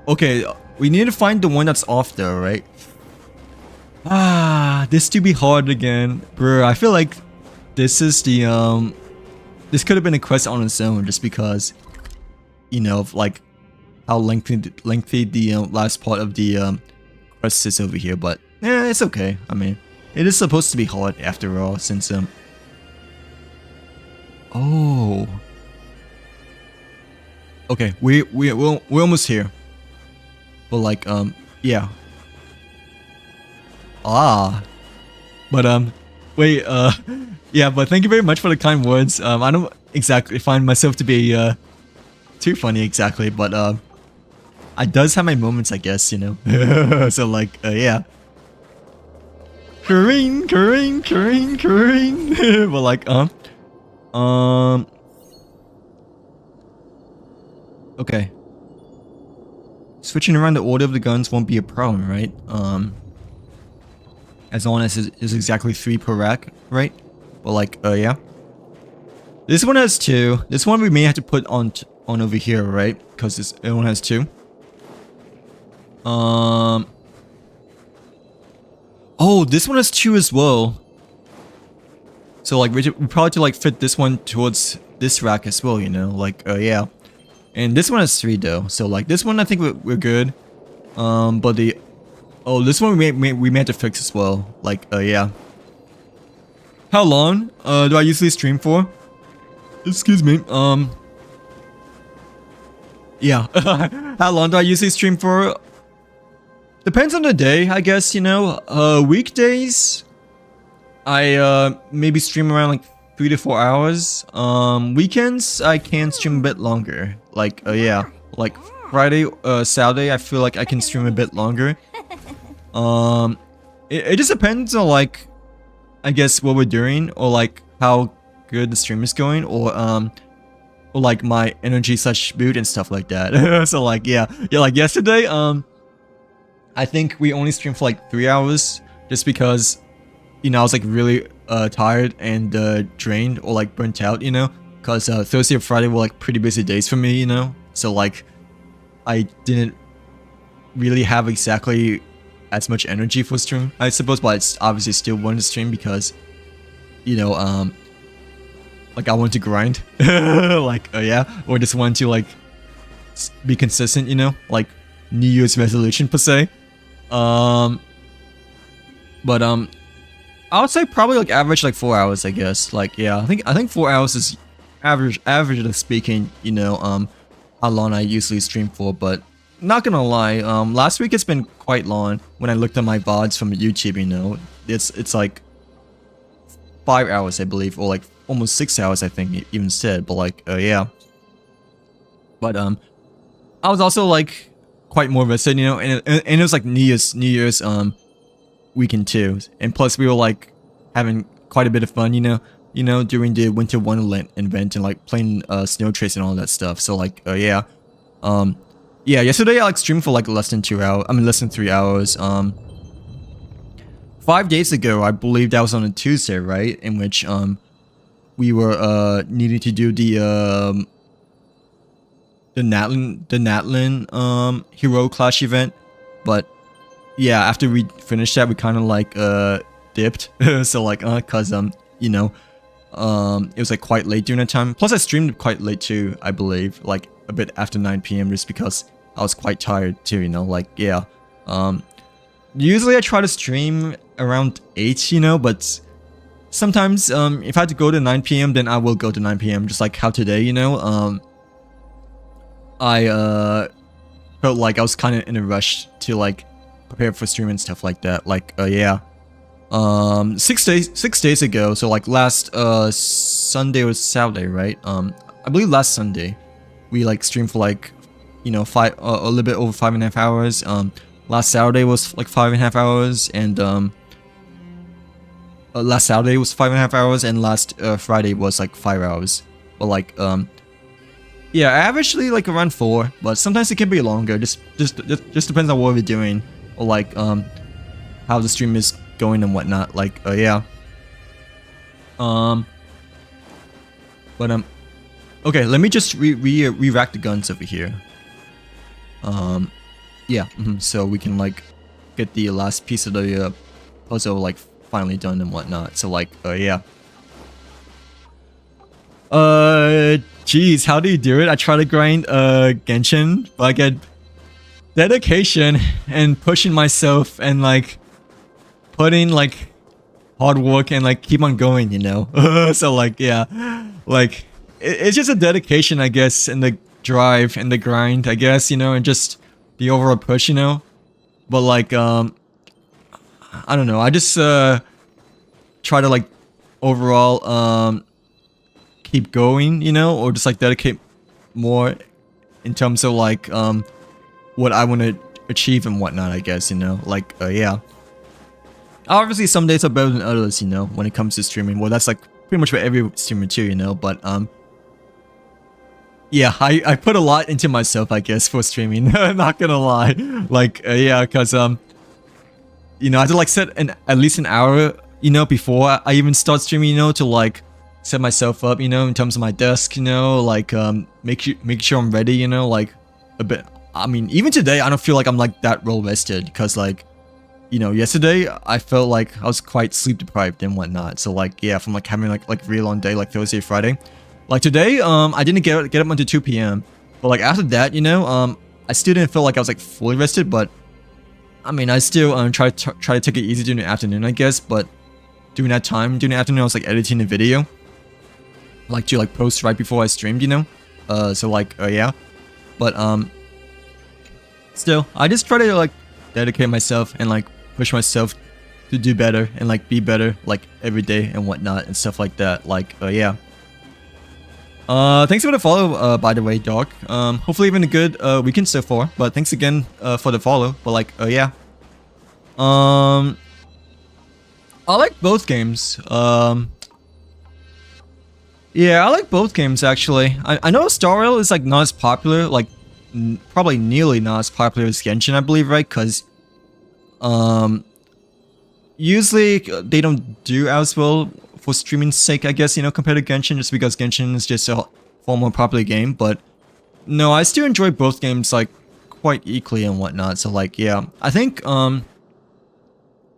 Okay, we need to find the one that's off there, right? This to be hard again, bro. I feel like this is the this could have been a quest on its own, just because, you know, of like how lengthy the last part of the quest is over here. But yeah, it's okay. I mean, it is supposed to be hard after all, since oh, okay, we're almost here. But like yeah. But wait, yeah, but thank you very much for the kind words. I don't exactly find myself to be too funny exactly, but I does have my moments, I guess, you know. So like, yeah. Kareen. But like, okay. Switching around the order of the guns won't be a problem, right? As long as it's exactly 3 per rack, right? But like, yeah. This one has 2. This one we may have to put on over here, right? Because this one has 2. Oh, this one has 2 as well. So like, we probably to like fit this one towards this rack as well, you know? Like, yeah. And this one has 3 though. So like, this one I think we're good. But the this one we may have to fix as well. Like, yeah. How long do I usually stream for? Excuse me. Yeah. How long do I usually stream for? Depends on the day, I guess, you know. Weekdays, I maybe stream around like 3 to 4 hours. Weekends, I can stream a bit longer. Like, yeah. Like Friday, Saturday, I feel like I can stream a bit longer. It just depends on like, I guess what we're doing, or like how good the stream is going, or like my energy / mood and stuff like that. So like, yeah, like yesterday, I think we only streamed for like 3 hours, just because, you know, I was like really tired and drained or like burnt out, you know, because Thursday or Friday were like pretty busy days for me, you know. So like, I didn't really have exactly as much energy for stream, I suppose, but it's obviously still wanted to stream because, you know, like I want to grind, like, yeah, or just want to like be consistent, you know, like New Year's resolution per se. But I would say probably like average like 4 hours, I guess. Like, yeah, I think 4 hours is average speaking, you know, how long I usually stream for. But not gonna lie, last week it's been quite long. When I looked at my VODs from YouTube, you know, it's like 5 hours, I believe, or like almost 6 hours, I think, even said. But like, yeah. But I was also like quite more rested, you know, and it was like New Year's weekend too, and plus we were like having quite a bit of fun, you know, during the Winter Wonderland event and like playing Snow Trace and all that stuff. So like, yeah. Yeah, yesterday I like streamed for like less than 2 hours. I mean, less than 3 hours. 5 days ago, I believe that was on a Tuesday, right? In which we were needing to do the Natlin Hero Clash event, but yeah, after we finished that, we kind of like dipped. So like, cause you know, it was like quite late during that time. Plus, I streamed quite late too, I believe, like a bit after 9 p.m. just because I was quite tired too, you know, like, yeah. Usually I try to stream around 8, you know, but sometimes if I had to go to 9 p.m. then I will go to 9 p.m. just like how today, you know. I felt like I was kind of in a rush to like prepare for stream and stuff like that. Like, yeah. 6 days ago, so like last Sunday or Saturday, right? I believe last Sunday we like streamed for like, you know, a little bit over 5.5 hours. Last Saturday was like 5.5 hours, and last Saturday was 5.5 hours, and last Friday was like 5 hours. But like, yeah, averagely like around 4, but sometimes it can be longer. Just depends on what we're doing, or like how the stream is going and whatnot. Like, yeah. But okay, let me just re-rack the guns over here. Yeah. So we can like get the last piece of the puzzle like finally done and whatnot. So like, yeah. Geez, how do you do it? I try to grind Genshin, but I get dedication and pushing myself and like putting like hard work and like keep on going, you know. So like, yeah, like it's just a dedication, I guess, and the drive and the grind, I guess, you know, and just the overall push, you know. But like, I don't know, I just try to like overall keep going, you know, or just like dedicate more in terms of like what I want to achieve and whatnot, I guess, you know, like yeah. Obviously some days are better than others, you know, when it comes to streaming. Well, that's like pretty much for every streamer too, you know, but yeah, I put a lot into myself, I guess, for streaming. Not gonna lie, like yeah, cause you know, I had to like set at least an hour, you know, before I even start streaming, you know, to like set myself up, you know, in terms of my desk, you know, like make sure I'm ready, you know, like a bit. I mean, even today, I don't feel like I'm like that well rested because like, you know, yesterday I felt like I was quite sleep deprived and whatnot. So like, yeah, from like having like real long day, like Thursday, Friday. Like today, I didn't get up until 2 p.m. But like after that, you know, I still didn't feel like I was like fully rested. But I mean, I still try to take it easy during the afternoon, I guess. But during that time, during the afternoon, I was like editing the video, like to like post right before I streamed, you know. So like, yeah. But still, I just try to like dedicate myself and like push myself to do better and like be better like every day and whatnot and stuff like that. Like, yeah. Thanks for the follow, by the way, dog. Hopefully having a good weekend so far. But thanks again for the follow. But like, yeah. I like both games. Yeah, I like both games actually. I know Star Rail is like not as popular, like probably nearly not as popular as Genshin, I believe, right? Because usually they don't do as well for streaming's sake, I guess, you know, compared to Genshin, just because Genshin is just a far more popular game. But no, I still enjoy both games like quite equally and whatnot. So like, yeah, I think when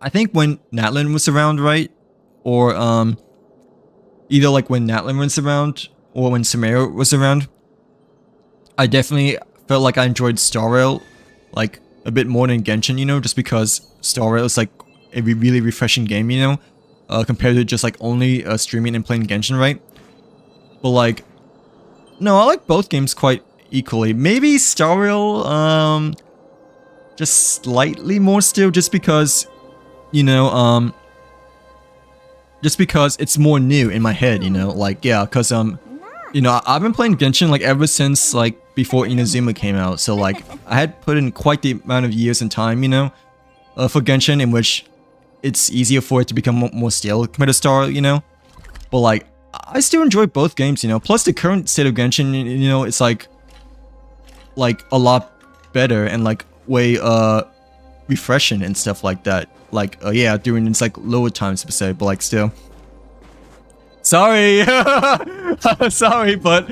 Natlin was around, right, or either like when Natlin was around or when Samara was around, I definitely felt like I enjoyed Star Rail like a bit more than Genshin, you know, just because Star Rail is like a really refreshing game, you know, compared to just like only streaming and playing Genshin, right? But like, no, I like both games quite equally. Maybe Star Rail, just slightly more still, just because, you know, just because it's more new in my head, you know, like, yeah, because you know, I've been playing Genshin like ever since like before Inazuma came out, so like I had put in quite the amount of years and time, you know, for Genshin, in which it's easier for it to become more stale compared to Star, you know. But like, I still enjoy both games, you know. Plus the current state of Genshin, you know, it's like a lot better and like way refreshing and stuff like that. Like yeah, during its like lower times per se, but like still. Sorry, sorry, but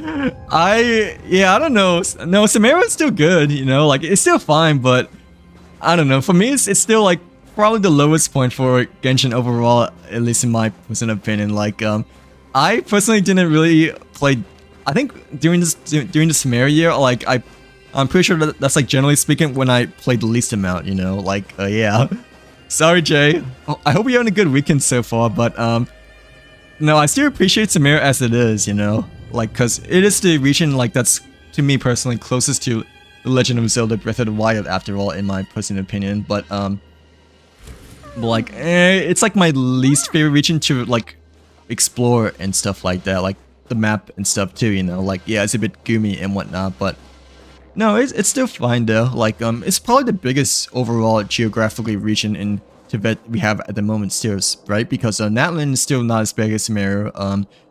I don't know. No, Samara's still good, you know. Like it's still fine, but I don't know. For me, it's still like probably the lowest point for Genshin overall, at least in my personal opinion. Like I personally didn't really play. I think during the Samara year, like I'm pretty sure that's like generally speaking when I played the least amount, you know. Like yeah. Sorry, Jay. I hope you're having a good weekend so far, but no, I still appreciate Samara as it is, you know, like, cause it is the region like that's to me personally closest to The Legend of Zelda Breath of the Wild, after all, in my personal opinion. But like, it's like my least favorite region to like explore and stuff like that, like the map and stuff too, you know. Like yeah, it's a bit gloomy and whatnot, but no, it's still fine though. Like it's probably the biggest overall geographically region in Tibet we have at the moment still, right? Because Natlin is still not as big as Samara.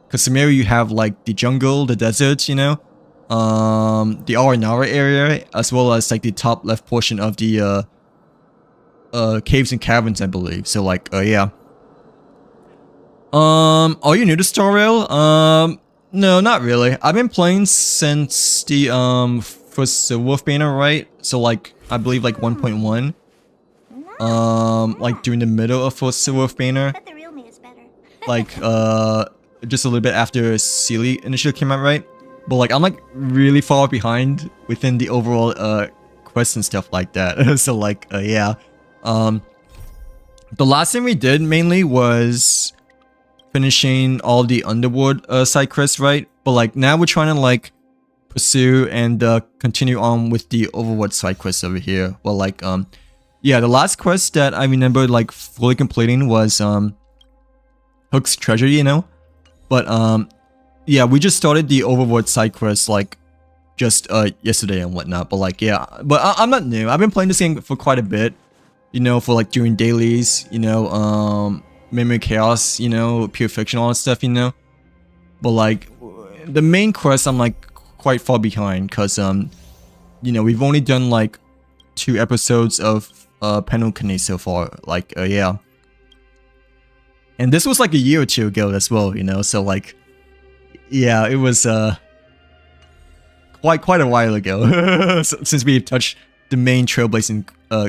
Because Samara you have like the jungle, the desert, you know, the Aranara area, as well as like the top left portion of the caves and caverns, I believe. So like yeah. Are you new to Star Rail? No, not really. I've been playing since the first Wolf Banner, right? So like I believe like 1.1. Like during the middle of first Wolf Banner. But the real me is better. Like just a little bit after Sealy initially came out, right? But like I'm like really far behind within the overall quests and stuff like that. So like yeah. The last thing we did mainly was finishing all the Underworld side quests, right? But like now we're trying to like pursue and continue on with the Overworld side quests over here. Well, like yeah, the last quest that I remember like fully completing was Hook's treasure, you know. But yeah, we just started the Overworld side quest like just yesterday and whatnot. But like yeah, but I'm not new. I've been playing this game for quite a bit, you know, for like doing dailies, you know, Memory Chaos, you know, Pure Fiction, all that stuff, you know. But like the main quest, I'm like quite far behind because you know, we've only done like 2 episodes of Penultimate so far. Like yeah. And this was like a year or 2 ago as well, you know, so like, yeah, it was quite a while ago since we touched the main trailblazing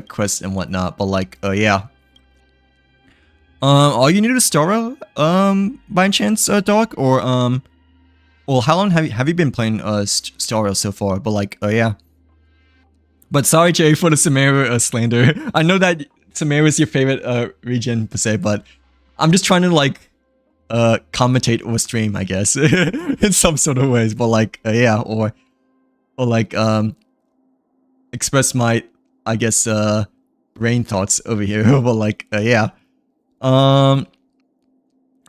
quest and whatnot. But like, yeah, are you new to Star by any chance, Doc? Or well, how long have you been playing Star so far? But like, yeah. But sorry, Jay, for the Samara slander. I know that Samara is your favorite region per se, but I'm just trying to like commentate or stream, I guess, in some sort of ways. But like yeah, or like express my, I guess, brain thoughts over here. But like yeah, no,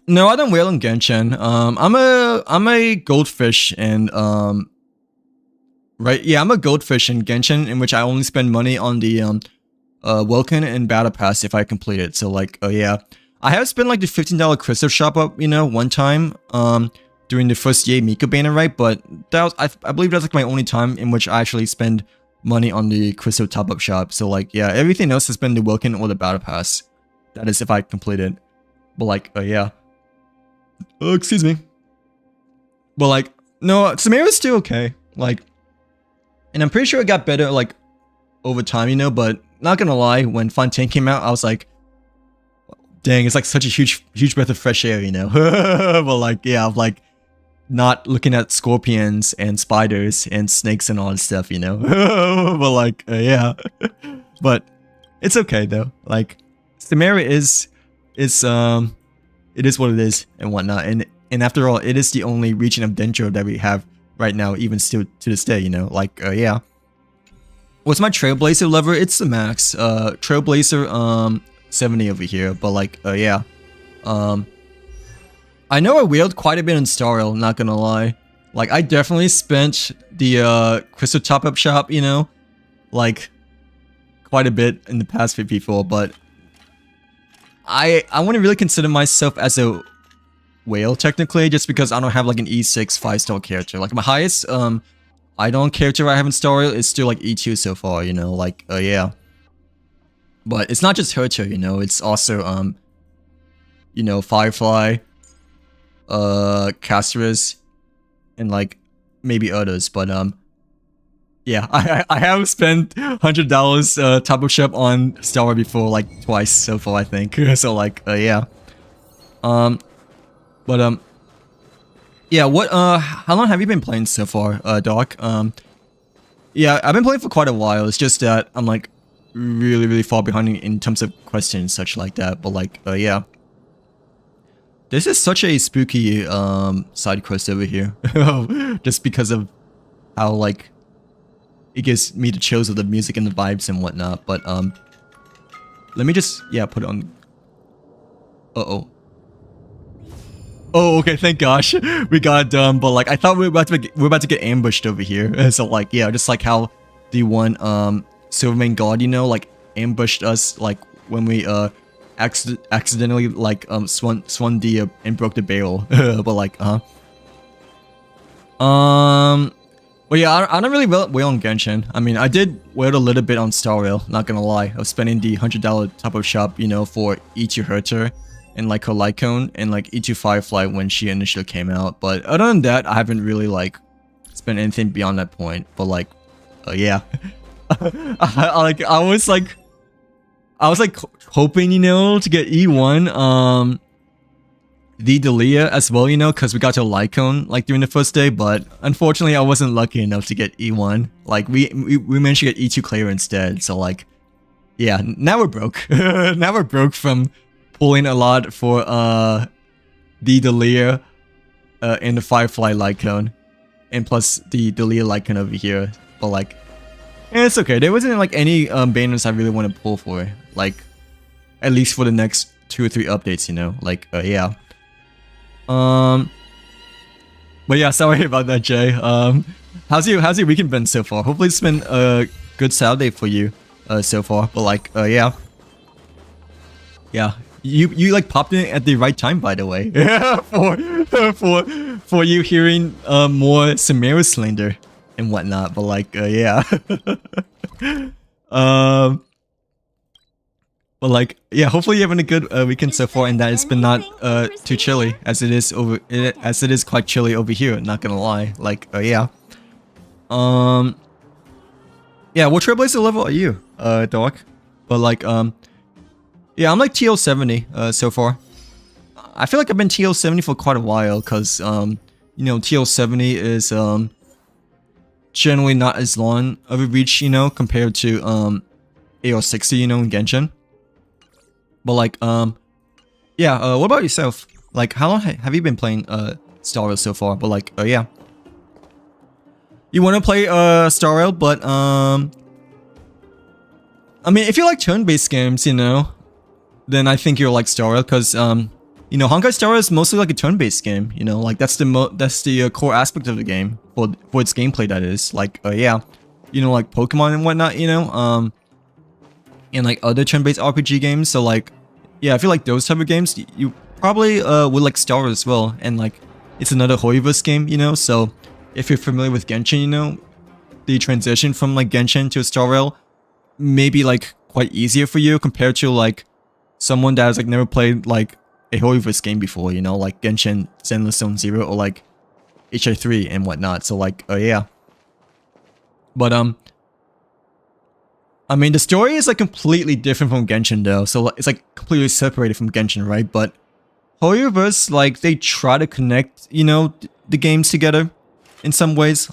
I don't whale in Genshin. I'm a goldfish and right, yeah, I'm a goldfish in Genshin, in which I only spend money on the Welkin and Battle Pass if I complete it. So like yeah. I have spent like the $15 crystal shop up, you know, one time, during the first Yay Miko banner, right? But that was, I believe that's like my only time in which I actually spend money on the crystal top up shop. So like, yeah, everything else has been the Wilkin or the Battle Pass. That is if I complete it. But like, yeah. Oh, excuse me. But like, no, Samara's still okay. Like, and I'm pretty sure it got better like over time, you know, but not gonna lie, when Fontaine came out, I was like, dang, it's like such a huge breath of fresh air, you know. But like, yeah, I'm like not looking at scorpions and spiders and snakes and all that stuff, you know. But like, yeah. But it's okay though. Like, Samara it is what it is and whatnot. And after all, it is the only region of Dendro that we have right now, even still to this day, you know. Like, yeah. What's my Trailblazer lever? It's the max. Trailblazer 70 over here, but like yeah, I know I wheeled quite a bit in Starl, not gonna lie. Like I definitely spent the crystal top up shop, you know, like quite a bit in the past 54, but I wouldn't really consider myself as a whale technically, just because I don't have like an E6 5-star character. Like my highest Idon character I have in Starl is still like E2 so far, you know, like yeah. But it's not just Herta, you know, it's also, you know, Firefly, Casterus, and like, maybe others, but, yeah, I have spent $100 top up shop on Star Wars before, like, twice so far, I think, so like, yeah. But, yeah, what, how long have you been playing so far, Doc? Yeah, I've been playing for quite a while, it's just that I'm like, really far behind in terms of questions and such like that, but like yeah, this is such a spooky side quest over here. Just because of how like it gives me the chills of the music and the vibes and whatnot. But let me just put it on. Oh, okay, thank gosh we got it done. But like I thought we were about to get ambushed over here. So like yeah, just like how the one Silvermane God, you know, like ambushed us like when we accidentally like swung the and broke the barrel. But like well yeah, I don't really whale on Genshin. I mean, I did whale a little bit on Star Rail, not gonna lie. I was spending the $100 top up shop, you know, for E2 Herta and like her Lycone and like E2 Firefly when she initially came out. But other than that, I haven't really like spent anything beyond that point. But like yeah. I was like hoping, you know, to get E1 the Delia as well, you know, because we got to Lycone like during the first day, but unfortunately I wasn't lucky enough to get E1. Like we managed to get E2 Claire instead. So like yeah, now we're broke. Now we're broke from pulling a lot for the Delia and the Firefly Lycone, and plus the Delia Lycone over here. But like it's okay. There wasn't like any banners I really want to pull for, like at least for the next 2 or 3 updates, you know. Like yeah. But yeah, sorry about that, Jay. How's your weekend been so far? Hopefully it's been a good Saturday for you, so far. But like, yeah. Yeah. You like popped in at the right time, by the way. for you hearing more Samara slander and whatnot. But like, yeah. But like, yeah, hopefully you're having a good weekend so far, and that it's been not too chilly as it is quite chilly over here. Not gonna lie, like, yeah. Yeah, what Trailblazer level are you, Doc? But like, yeah, I'm like TL 70 so far. I feel like I've been TL 70 for quite a while, cause you know, TL 70 is generally not as long of a reach, you know, compared to AR 60, you know, in Genshin. But like, yeah, what about yourself? Like, how long have you been playing Star Rail so far? But like, yeah, you want to play Star Rail, but I mean, if you like turn-based games, you know, then I think you'll like Star Rail, because you know, Honkai Star Rail is mostly like a turn-based game. You know, like that's the core aspect of the game for its gameplay. That is like, yeah, you know, like Pokemon and whatnot. You know, and like other turn-based RPG games. So like, yeah, I feel like those type of games you probably would like Star Rail as well. And like, it's another Hoyoverse game, you know. So if you're familiar with Genshin, you know, the transition from like Genshin to Star Rail may be like quite easier for you compared to like someone that has like never played like a Hoyoverse game before, you know, like Genshin, Zenless Zone Zero, or like HI3 and whatnot. So like, yeah. But I mean, the story is like completely different from Genshin though, so it's like completely separated from Genshin, right? But Hoyoverse, like, they try to connect, you know, the games together in some ways,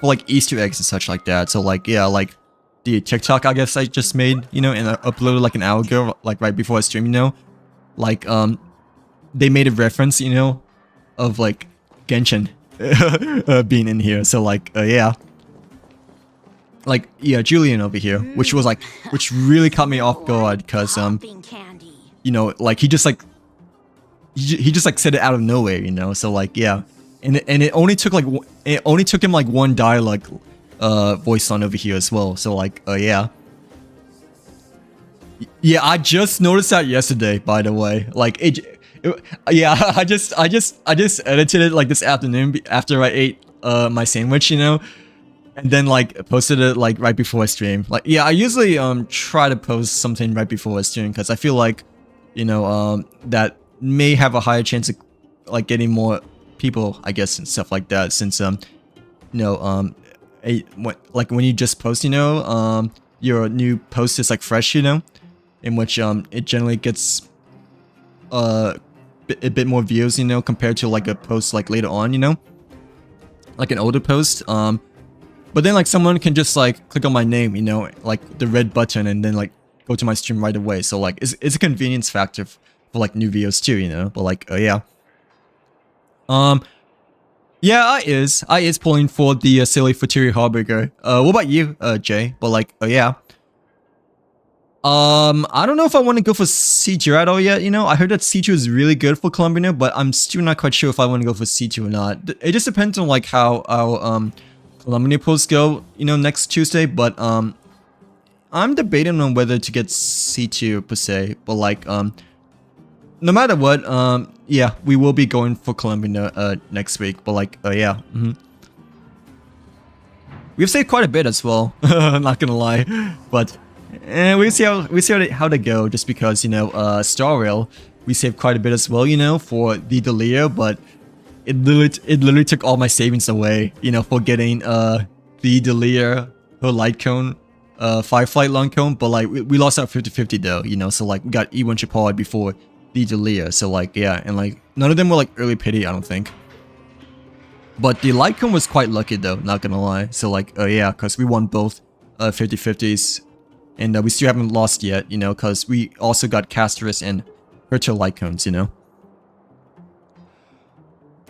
for like Easter eggs and such like that. So like, yeah, like the TikTok I guess I just made, you know, and I uploaded like an hour ago, like right before I stream, you know, like they made a reference, you know, of like Genshin being in here. So like, yeah. Like, yeah, Julian over here, which really caught me off guard, because you know, like he just like said it out of nowhere, you know. So like, yeah, and it only took him like one dialogue voice on over here as well. So like, yeah, I just noticed that yesterday, by the way. Like yeah, I just edited it like this afternoon after I ate my sandwich, you know. And then like posted it like right before I stream. Like, yeah, I usually try to post something right before I stream, because I feel like, you know, that may have a higher chance of like getting more people, I guess, and stuff like that. Since you know, like when you just post, you know, your new post is like fresh, you know, in which it generally gets a bit more views, you know, compared to like a post like later on, you know, like an older post. But then like someone can just like click on my name, you know, like the red button, and then like go to my stream right away. So like it's a convenience factor for like new videos too, you know. But like, yeah. Yeah, I is pulling for the silly Futuri Harbinger. What about you, Jay? But like, yeah. I don't know if I want to go for C2 at all yet, you know. I heard that C2 is really good for Columbia, but I'm still not quite sure if I want to go for C2 or not. It just depends on like how our Columbia posts go, you know, next Tuesday. But I'm debating on whether to get C2 per se. But like, no matter what, yeah, we will be going for Columbia next week. But like, yeah, we've saved quite a bit as well. Not gonna lie, but we see how they go. Just because, you know, Star Rail, we saved quite a bit as well, you know, for the Delia, but it literally took all my savings away, you know, for getting the Delia, her light cone, Fireflight long cone. But like we lost out 50-50 though, you know. So like we got E1 Chapard before the Delia. So like, yeah, and like none of them were like early pity, I don't think. But the light cone was quite lucky though, not gonna lie. So like, yeah, because we won both 50-50s, and we still haven't lost yet, you know, because we also got Casterus and Virtual light cones, you know.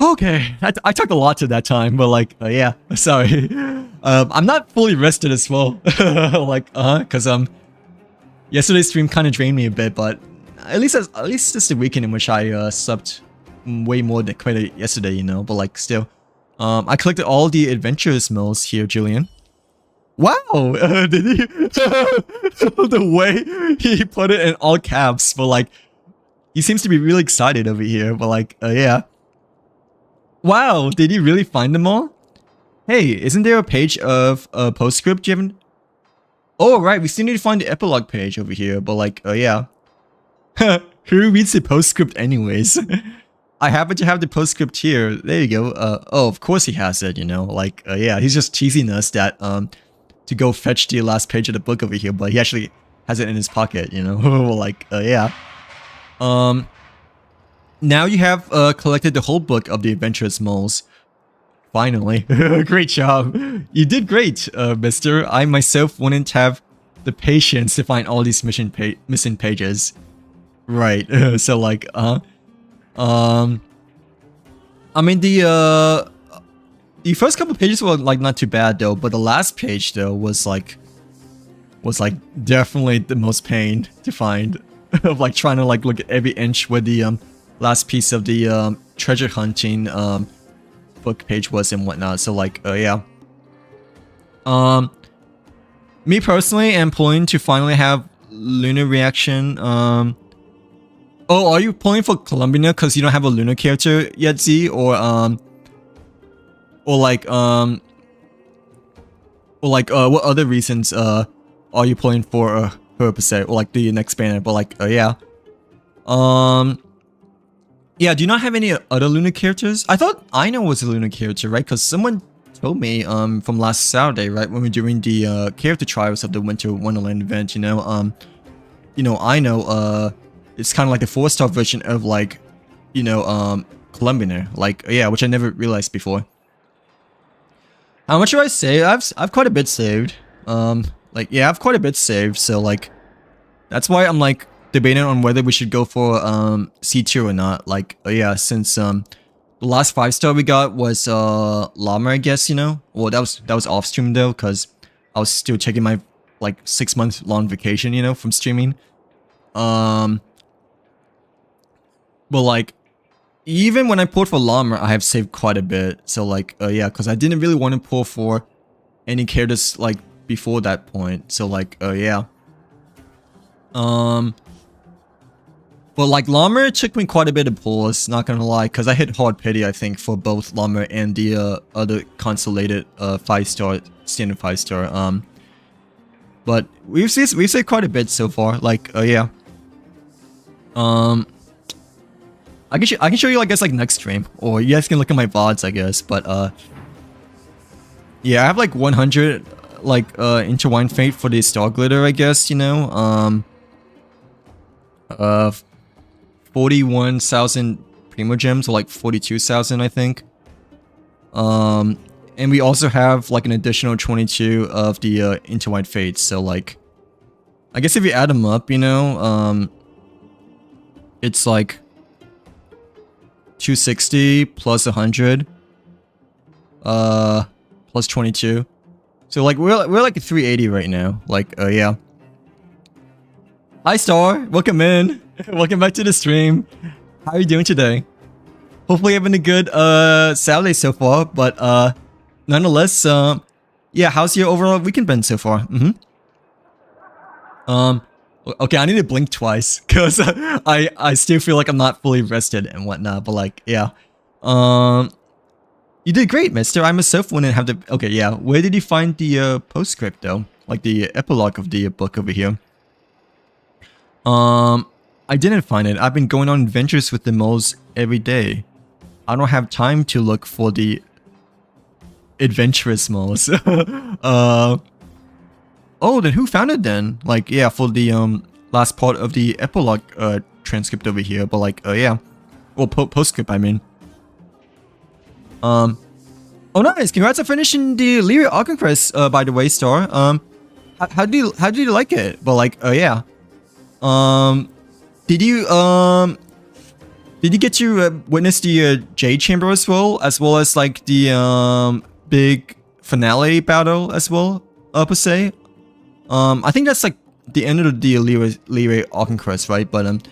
Okay, I talked a lot to that time, but like, yeah, sorry. I'm not fully rested as well. Like, because yesterday's stream kind of drained me a bit, but at least it's the weekend in which I slept way more than completed yesterday, you know, but like still. I collected all the adventurous modes here, Julian. Wow, did he? The way he put it in all caps, but like, he seems to be really excited over here, but like, yeah. Wow, did he really find them all? Hey, isn't there a page of postscript you haven't? Oh, right, we still need to find the epilogue page over here, but like, yeah. Who reads the postscript anyways? I happen to have the postscript here. There you go. Oh, of course he has it, you know, like, yeah, he's just teasing us that, to go fetch the last page of the book over here, but he actually has it in his pocket, you know, like, yeah. Now you have, collected the whole book of the adventurous moles. Finally. Great job. You did great, mister. I myself wouldn't have the patience to find all these missing pages. Right. So like, I mean, the first couple pages were like not too bad though, but the last page though was like definitely the most pain to find. Of like trying to like look at every inch where the last piece of the treasure hunting book page was and whatnot. So like, yeah. Me personally am pulling to finally have Lunar reaction. Oh, are you pulling for Columbina because you don't have a Lunar character yet, Z? Or what other reasons are you pulling for her per se, or like the next banner? But like, yeah. Yeah, do you not have any other Lunar characters? I thought Aino was a Lunar character, right? Because someone told me from last Saturday, right, when we were doing the character trials of the Winter Wonderland event, you know, Aino, it's kind of like the 4-star version of like, you know, Columbina, like, yeah, which I never realized before. How much do I say? I've quite a bit saved. Like, yeah, I've quite a bit saved, so like, that's why I'm like debating on whether we should go for C2 or not. Like, yeah, since the last 5-star we got was Llama, I guess, you know. Well, that was off stream though, because I was still taking my like 6-month-long vacation, you know, from streaming. But like, even when I pulled for Llama, I have saved quite a bit. So like, yeah, because I didn't really want to pull for any characters like before that point. So like, yeah. But like Llama took me quite a bit of pulls, not gonna lie, because I hit hard pity, I think, for both Llama and the other consolated 5-star, standard 5-star. But we've saved quite a bit so far. Like, yeah. I can show you, I guess, like next stream, or you guys can look at my VODs, I guess. But yeah, I have like 100 like intertwined fate for the star glitter, I guess, you know. 41,000 primo gems, or like 42,000, I think. And we also have like an additional 22 of the intertwined fates. So like, I guess if you add them up, you know, it's like 260 plus 100, plus 22. So like we're like 380 right now. Like, yeah. Hi Star, welcome in. Welcome back to the stream. How are you doing today? Hopefully having a good Saturday so far, but nonetheless, yeah, how's your overall weekend been so far? Okay, I need to blink twice because I still feel like I'm not fully rested and whatnot, but like, yeah. You did great, mister. I myself wouldn't have the... Okay, yeah. Where did you find the postscript though? Like the epilogue of the book over here. I didn't find it. I've been going on adventures with the moles every day. I don't have time to look for the adventurous moles. Oh, then who found it then? Like, yeah, for the last part of the epilogue transcript over here. But like, yeah. Well, postscript, I mean. Oh, nice! Congrats on finishing the Lyric Archonquest, by the way, Star. How do you like it? But like, yeah. Did you get to witness the Jade Chamber as well as like the big finale battle as well, per se? I think that's like the end of the Lyric Archonquest, right? But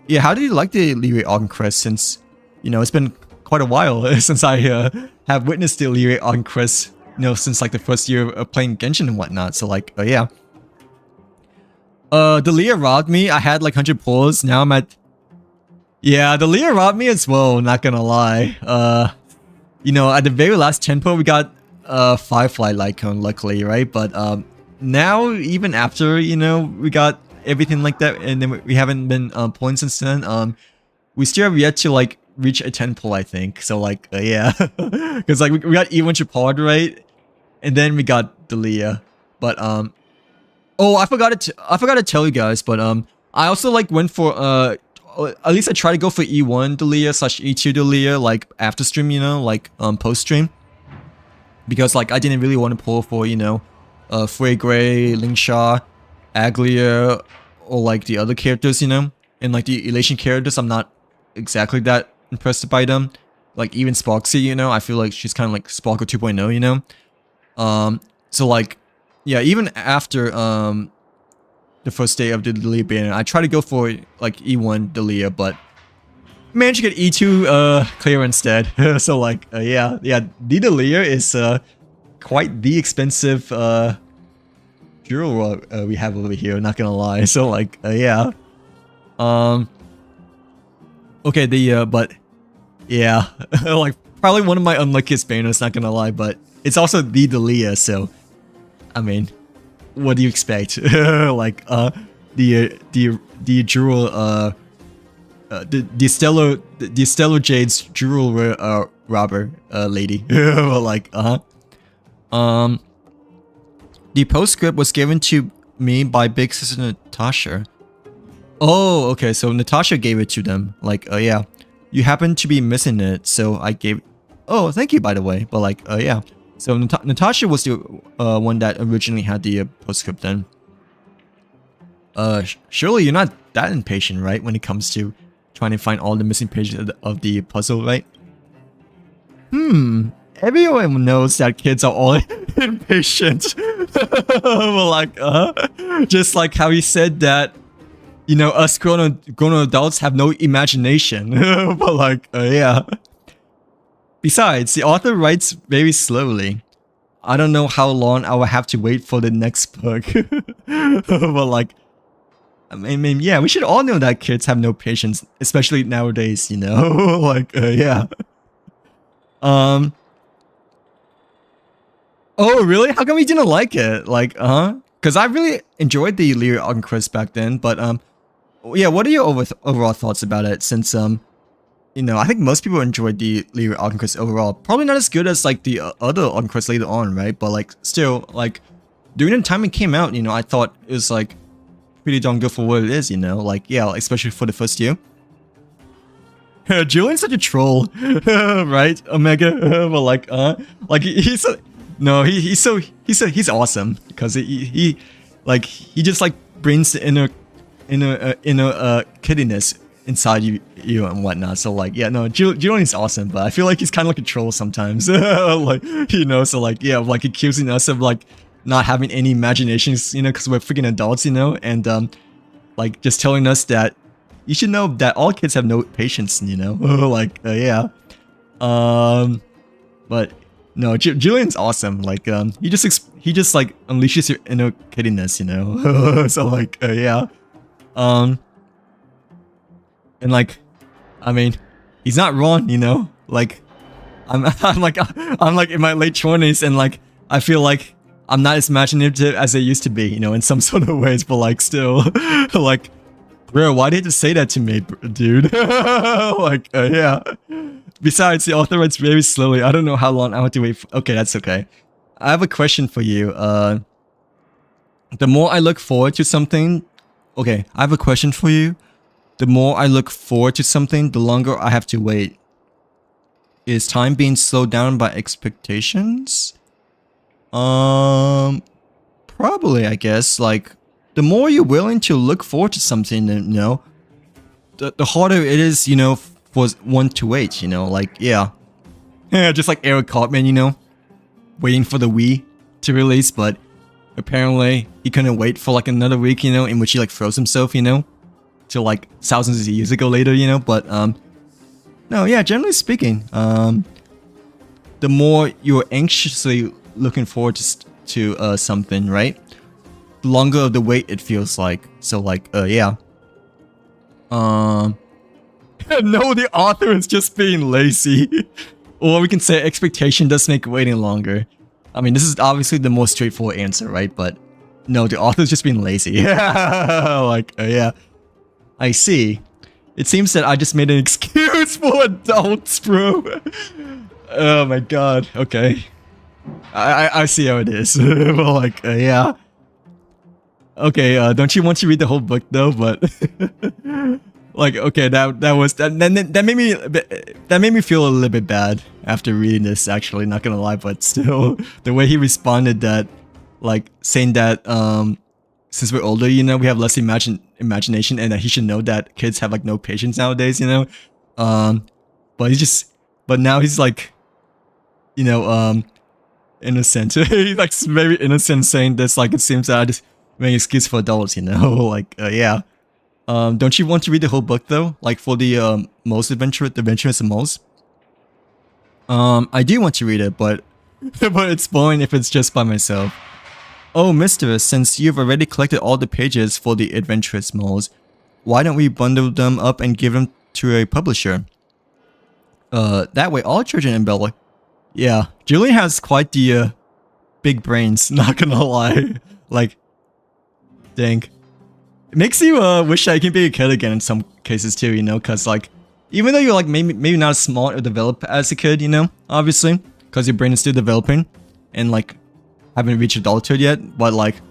yeah, how did you like the Lyric Archonquest since you know, it's been quite a while since I have witnessed the Lyria Conquest, you know, since like the first year of playing Genshin and whatnot. So like, yeah. The Lyria robbed me. I had like 100 pulls. Now I'm at... Yeah, the Lyria robbed me as well, not gonna lie. You know, at the very last 10 pull, we got Firefly Lycone, luckily, right? But now, even after, you know, we got everything like that, and then we haven't been pulling since then, we still have yet to like reach a 10 pull, I think. So like, yeah. Because like, we got E1 Chapard, right? And then we got Delia. But, oh, I forgot to tell you guys, but, I also like went for, at least I try to go for E1 Delia / E2 Delia, like after stream, you know, like post stream, because like I didn't really want to pull for, you know, Frey Gray, Lingsha, Aglia, or like the other characters, you know, and like the Elation characters, I'm not exactly that impressed by them. Like even Sparksy, you know, I feel like she's kind of like Sparkle 2.0, you know. So like, yeah, even after the first day of the Delia banner, I try to go for like E1 Delia, but managed to get E2 clear instead. So like, yeah, the Delia is quite the expensive jewel we have over here, not gonna lie. So like, yeah. Okay, but yeah, like probably one of my unluckiest banners, not gonna lie, but it's also the Delia, so I mean, what do you expect? Like the jewel the Stellar Jade's jewel robber lady. Like the postscript was given to me by Big Sister Natasha. Oh, okay, so Natasha gave it to them. Like, yeah, you happen to be missing it, so I gave... Oh, thank you, by the way. But like, yeah. So Natasha was the one that originally had the postscript then. Surely you're not that impatient, right? When it comes to trying to find all the missing pages of the puzzle, right? Everyone knows that kids are all impatient. Well, like, just like how he said that, you know, us grown adults have no imagination. But like, yeah. Besides, the author writes very slowly. I don't know how long I will have to wait for the next book. But like, I mean, yeah, we should all know that kids have no patience, especially nowadays, you know? Like, yeah. Oh, really? How come we didn't like it? Like, because I really enjoyed the Lyria Conquest back then, but, yeah, what are your overall thoughts about it? Since, you know, I think most people enjoyed the Lyria Conquest overall. Probably not as good as, like, the other Conquest later on, right? But, like, still, like, during the time it came out, you know, I thought it was, like, pretty darn good for what it is, you know? Like, yeah, especially for the first year. Julian's such a troll, right, Omega? But, like, he's a... No, he's awesome, because he just, like, brings the inner kiddiness inside you and whatnot. So like, yeah, no, Julian is awesome, but I feel like he's kind of like a troll sometimes. Like, you know, so like, yeah, like accusing us of like not having any imaginations, you know, because we're freaking adults, you know, and like just telling us that you should know that all kids have no patience, you know. Like, yeah, but no, Julian's awesome. Like, he just like unleashes your inner kiddiness, you know. So like, yeah. And like, I mean, he's not wrong, you know. Like, I'm like in my late 20s, and like, I feel like I'm not as imaginative as I used to be, you know, in some sort of ways. But like, still, like, bro, why did you say that to me, dude? Like, yeah. Besides, the author writes very slowly. I don't know how long I have to wait for. Okay, that's okay. I have a question for you. The more I look forward to something, okay, I have a question for you. The more I look forward to something, the longer I have to wait. Is time being slowed down by expectations? Probably, I guess. Like, the more you're willing to look forward to something, you know, the harder it is, you know, for one to wait, you know, like, yeah. Yeah, just like Eric Cartman, you know, waiting for the Wii to release, but apparently he couldn't wait for like another week, you know, in which he like froze himself, you know, till like thousands of years ago later, you know. But no, No, yeah, generally speaking, the more you're anxiously looking forward to something, right? The longer the wait it feels like. So like, yeah. No, the author is just being lazy. Or we can say expectation does make waiting longer. I mean, this is obviously the most straightforward answer, right? But no, the author is just being lazy. Like, yeah. I see. It seems that I just made an excuse for adults, bro. Oh my god. Okay. I see how it is. Well, like, yeah. Okay, don't you want to read the whole book though? But like, okay, that made me feel a little bit bad after reading this. Actually, not gonna lie, but still, the way he responded, that like saying that since we're older, you know, we have less imagination, and that he should know that kids have like no patience nowadays, you know. But now he's like, you know, innocent. He's like very innocent, saying this like it seems that I just make an excuse for adults, you know. Like, yeah. Don't you want to read the whole book though? Like for the most adventurous most. I do want to read it, but but it's boring if it's just by myself. Oh, mister, since you've already collected all the pages for the adventurous moles, why don't we bundle them up and give them to a publisher? That way all children in Bella. Yeah, Julian has quite the big brains, not gonna lie. Like, dang. It makes you wish I can be a kid again in some cases too, you know, cause like, even though you're like maybe not as smart or developed as a kid, you know, obviously, cause your brain is still developing, and like, haven't reached adulthood yet, but like,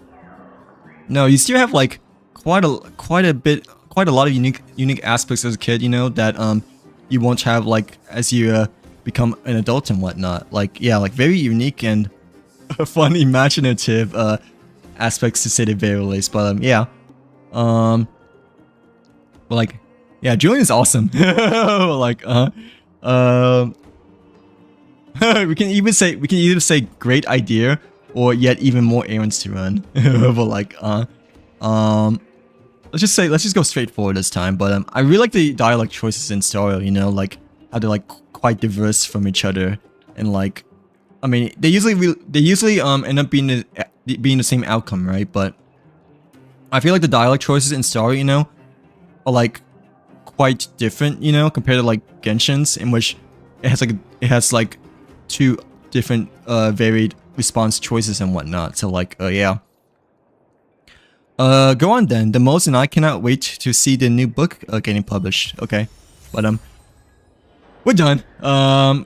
no, you still have like quite a lot of unique aspects as a kid, you know, that you won't have like as you become an adult and whatnot. Like, yeah, like very unique and fun, imaginative aspects to say the very least. But yeah, but like, yeah, Julian is awesome. Like, we can either say great idea, or yet even more errands to run. But like, let's just go straight forward this time. But I really like the dialogue choices in Story, you know, like how they're like quite diverse from each other, and like, I mean, they usually end up being the same outcome, right? But I feel like the dialogue choices in Story, you know, are like quite different, you know, compared to like Genshin's, in which it has like two different varied response choices and whatnot. So like, yeah. Go on then. The most and I cannot wait to see the new book getting published. Okay, but we're done.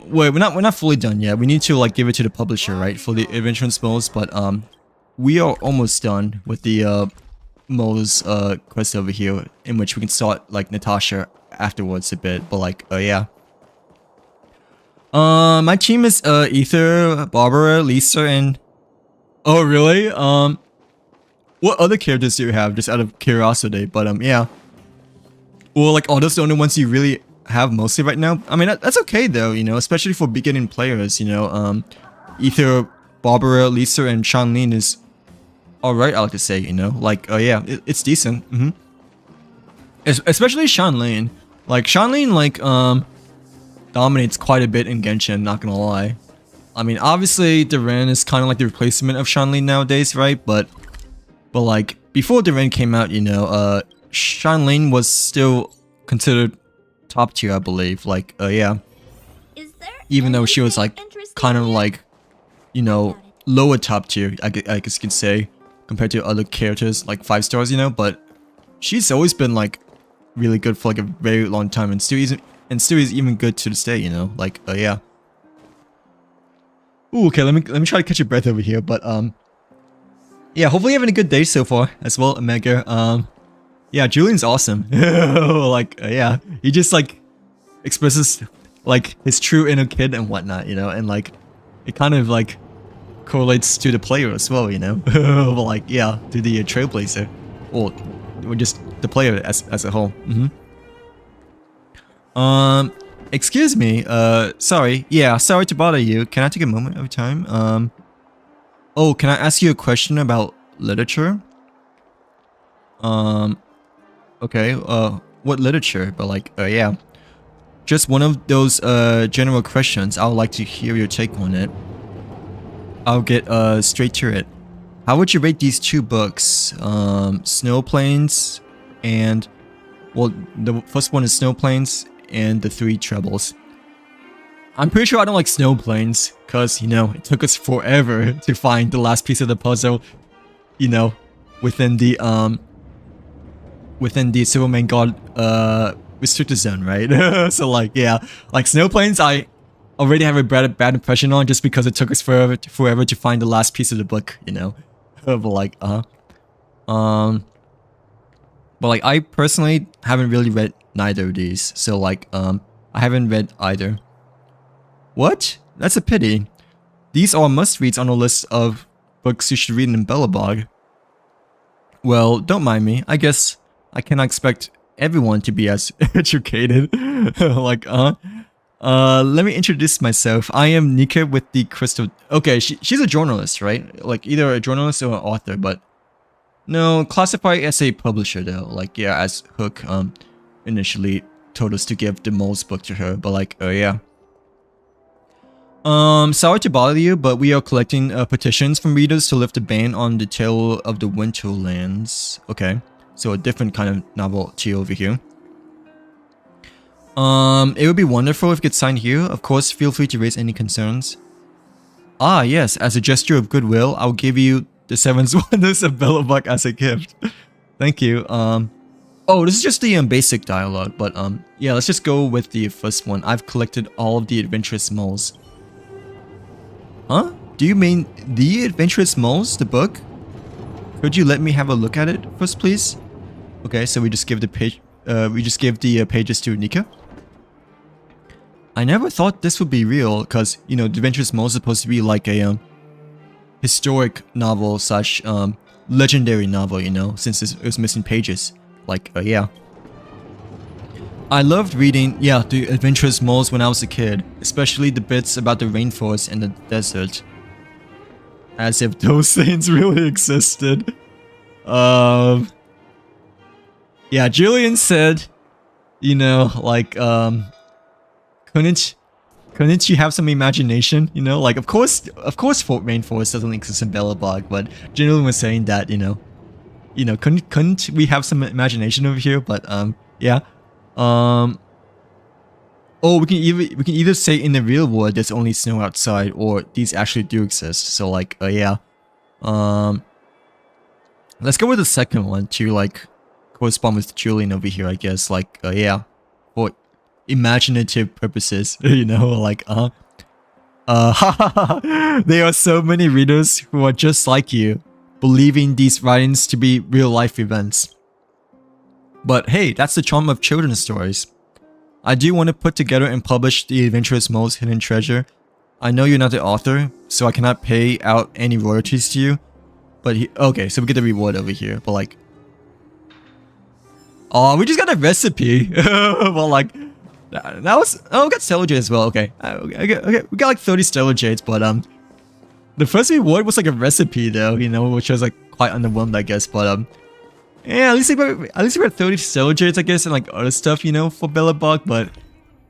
Wait, we're not fully done yet. We need to like give it to the publisher, right, for the adventurous moles. But we are almost done with the moles quest over here, in which we can start like Natasha afterwards a bit. But like, yeah. My team is Ether, Barbara, Lisa, and oh really? What other characters do you have, just out of curiosity? But yeah. Well, like, are those the only ones you really have mostly right now? I mean, that's okay though, you know, especially for beginning players, you know. Ether, Barbara, Lisa, and Shanlin is alright, I like to say, you know. Like, yeah, it's decent. Especially Shanlin. Like, Shanlin, like, dominates quite a bit in Genshin, not gonna lie. I mean, obviously, Duran is kind of like the replacement of Shanlin nowadays, right? But like, before Duran came out, you know, Shanlin was still considered top tier, I believe. Like, yeah. Even though she was like, kind of like, you know, lower top tier, I guess you could say, compared to other characters, like 5 stars, you know? But she's always been like, really good for like a very long time, and still is even good to this day, you know? Like, yeah. Ooh, okay, let me try to catch your breath over here, but yeah, hopefully you're having a good day so far as well, Omega. Yeah, Julian's awesome. Like, yeah, he just like expresses like his true inner kid and whatnot, you know, and like it kind of like correlates to the player as well, you know. But like, yeah, to the trailblazer, or just the player as a whole. Excuse me, sorry. Yeah, sorry to bother you. Can I take a moment of your time? Oh, can I ask you a question about literature? Okay, what literature? But like, yeah. just one of those general questions. I would like to hear your take on it. I'll get straight to it. How would you rate these two books? Snow Plains and... Well, the first one is Snow Plains and the Three Trebles. I'm pretty sure I don't like Snow Plains because, you know, it took us forever to find the last piece of the puzzle, you know, within the Silvermane God restricted zone, right? So like, yeah, like Snow Plains I already have a bad impression on just because it took us forever to find the last piece of the book, you know. But like, but like I personally haven't really read neither of these, so like I haven't read either. What? That's a pity. These are must-reads on a list of books you should read in Belobog. Well, don't mind me. I guess I cannot expect everyone to be as educated. Like, let me introduce myself. I am Nika with the Crystal... Okay, she's a journalist, right? Like, either a journalist or an author, but... No, classified as a publisher though. Like, yeah, as Hook, initially told us to give the Mole's book to her, but like, yeah. Sorry to bother you, but we are collecting petitions from readers to lift a ban on the Tale of the Winterlands. Okay, so a different kind of novelty over here. It would be wonderful if you could sign here. Of course, feel free to raise any concerns. Ah, yes, as a gesture of goodwill, I'll give you the 7 Wonders of Belobog as a gift. Thank you. Oh, this is just the basic dialogue, but yeah, let's just go with the first one. I've collected all of the adventurous moles. Huh? Do you mean The Adventurous Moles, the book? Could you let me have a look at it first, please? Okay, so we just give the page, pages to Nika. I never thought this would be real, cause you know, The Adventurous Moles is supposed to be like a historic novel slash legendary novel, you know, since it was missing pages. Like, yeah. I loved reading, yeah, The Adventurous Moles when I was a kid, especially the bits about the rainforest and the desert. As if those things really existed. Yeah, Julian said, you know, like, couldn't you have some imagination, you know? Like, of course, rainforest doesn't exist in Belobog, but Julian was saying that, you know, couldn't we have some imagination over here? But, yeah. Oh, we can either say in the real world there's only snow outside, or these actually do exist. So like, yeah. Let's go with the second one to like correspond with Julian over here, I guess. Like, yeah, for imaginative purposes, you know, like, there are so many readers who are just like you, believing these writings to be real life events. But hey, that's the charm of children's stories. I do want to put together and publish The Adventurous Mole's Hidden Treasure. I know you're not the author, so I cannot pay out any royalties to you. But okay, so we get the reward over here, but like... Oh, we just got a recipe! Well, like... That was... Oh, we got stellar jade as well, okay. Okay, we got like 30 stellar jades, but the first reward was like a recipe though, you know, which was like quite underwhelmed, I guess, but yeah, at least we got 30 stellar jades, I guess, and like other stuff, you know, for Belobog, but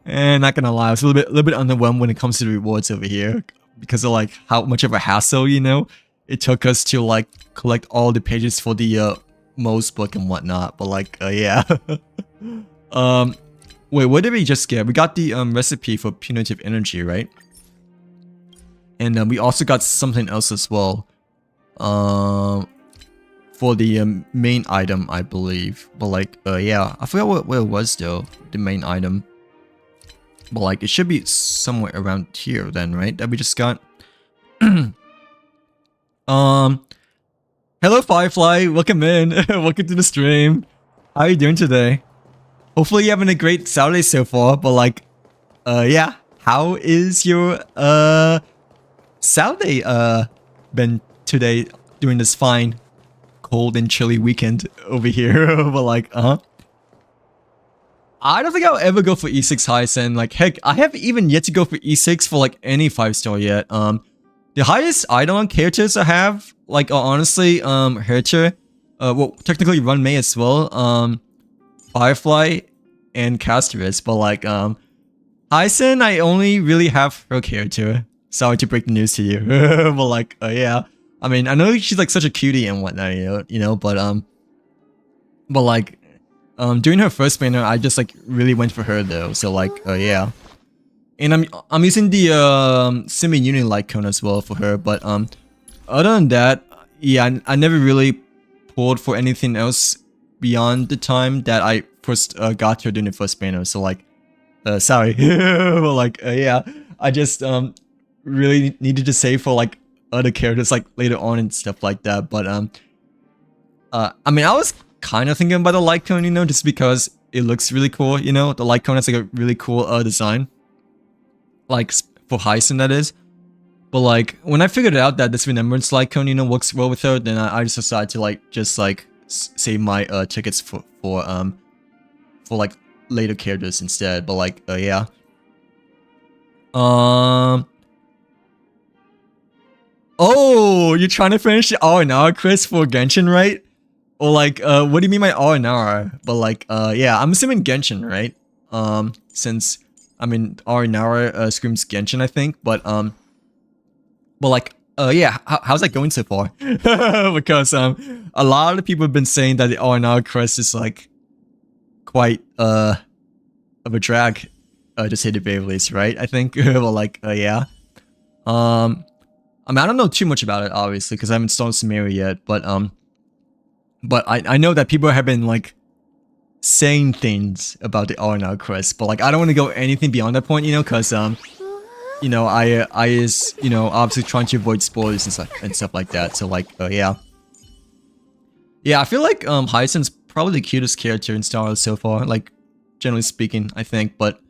not gonna lie, I was a little bit underwhelmed when it comes to the rewards over here because of like how much of a hassle, you know, it took us to like collect all the pages for the Mo's book and whatnot. But like, yeah. Wait, what did we just get? We got the recipe for punitive energy, right? And we also got something else as well. For the main item, I believe. But like, yeah, I forgot what it was though, the main item. But like, it should be somewhere around here then, right? That we just got. Hello Firefly, welcome in. Welcome to the stream. How are you doing today? Hopefully you're having a great Saturday so far, but like, yeah, how is your Saturday been today during this fine cold and chilly weekend over here? But like, I don't think I'll ever go for E6 highest, and like, heck, I haven't even yet to go for E6 for like any 5-star yet. The highest Eidolon characters I have, like, are honestly, Hercher, well, technically Runmei as well, Firefly, and Casterus, but like, Hyson, I only really have her character. Sorry to break the news to you, but like, yeah. I mean, I know she's like such a cutie and whatnot, but like, during her first banner, I just like really went for her though. So like, yeah. And I'm using the semi-uni light cone as well for her, but other than that, yeah, I never really pulled for anything else beyond the time that I first got her during the first banner. So like, sorry, but like, yeah, I just really needed to save for like other characters like later on and stuff like that. But I mean, I was kind of thinking about the light cone, just because it looks really cool. The light cone has like a really cool design, like for Hyson that is. But like when I figured out that this remembrance light cone, works well with her, then I just decided to like just like save my tickets for like later characters instead. But like, yeah. Oh, you're trying to finish the R&R quest for Genshin, right? Or like, what do you mean by R&R? But like, yeah, I'm assuming Genshin, right? Since I mean R&R screams Genshin, I think. But like, yeah, how's that going so far? Because a lot of people have been saying that the R&R quest is like quite of a drag, to say the very least, right? I think. Well, like, yeah. I mean, I don't know too much about it, obviously, because I haven't installed Sumeria yet, but I know that people have been like saying things about the R&R quest, but like I don't want to go anything beyond that point, because I is obviously trying to avoid spoilers and stuff like that. So like, yeah, I feel like Hyson's probably the cutest character in Star Wars so far, like generally speaking, I think. But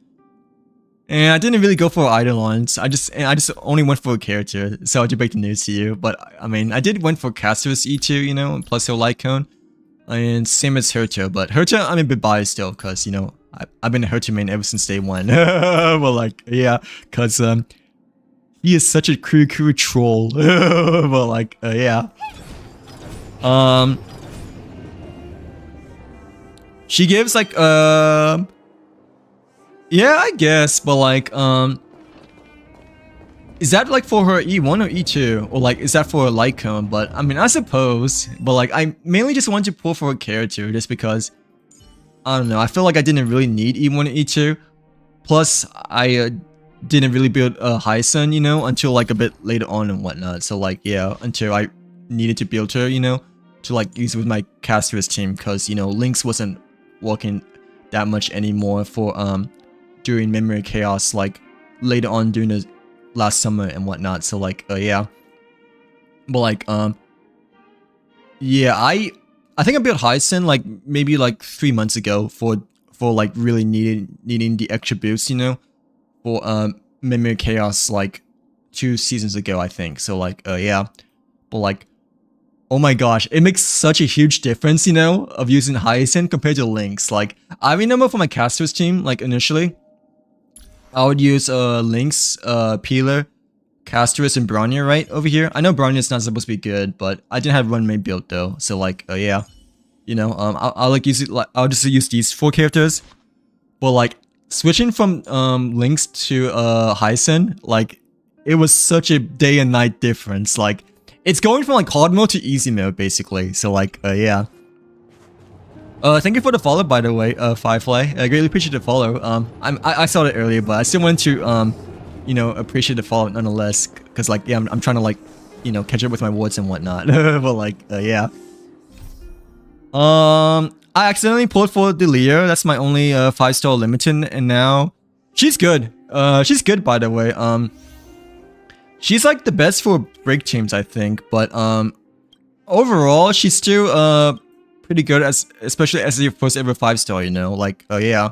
and I didn't really go for Eidolons. I just only went for a character, so I to break the news to you. But I mean, I did went for Casterus E2, plus her light cone, and same as Herta. But Herta, I'm a bit biased still, cause I've been a Herta main ever since day one. Well, like, yeah, cause he is such a cool troll. Well, like, yeah. She gives like yeah, I guess, but like, is that like for her E1 or E2? Or like, is that for a light cone? But I mean, I suppose, but like, I mainly just want to pull for a character just because, I don't know, I feel like I didn't really need E1 or E2. Plus, I didn't really build a Hyson, until like a bit later on and whatnot. So like, yeah, until I needed to build her, to like use with my Casterus team, because, Lynx wasn't working that much anymore for, during Memory Chaos, like later on during the last summer and whatnot. So like, yeah, but like, yeah, I think I built Hyson like maybe like 3 months ago for like really needing the extra boost, for Memory Chaos like 2 seasons ago, I think. So like, yeah, but like, oh my gosh, it makes such a huge difference, of using Hyson compared to Lynx. Like, I remember for my Caster's team, like initially, I would use Lynx, Peeler, Casterus, and Bronnier right over here. I know Bronnier's not supposed to be good, but I didn't have run main build though. So like, yeah, I'll like use it. Like, I'll just use these 4 characters. But like switching from Lynx to Hyson, like it was such a day and night difference. Like it's going from like hard mode to easy mode basically. So like, yeah. Thank you for the follow, by the way, Firefly. I greatly appreciate the follow. I saw it earlier, but I still want to, appreciate the follow nonetheless. Cause like, yeah, I'm trying to like, catch up with my wards and whatnot. But like, yeah. I accidentally pulled for Delia. That's my only 5-star limited, and now she's good. She's good, by the way. She's like the best for break teams, I think. But overall, she's still pretty good, especially as your first ever 5-star, like, yeah.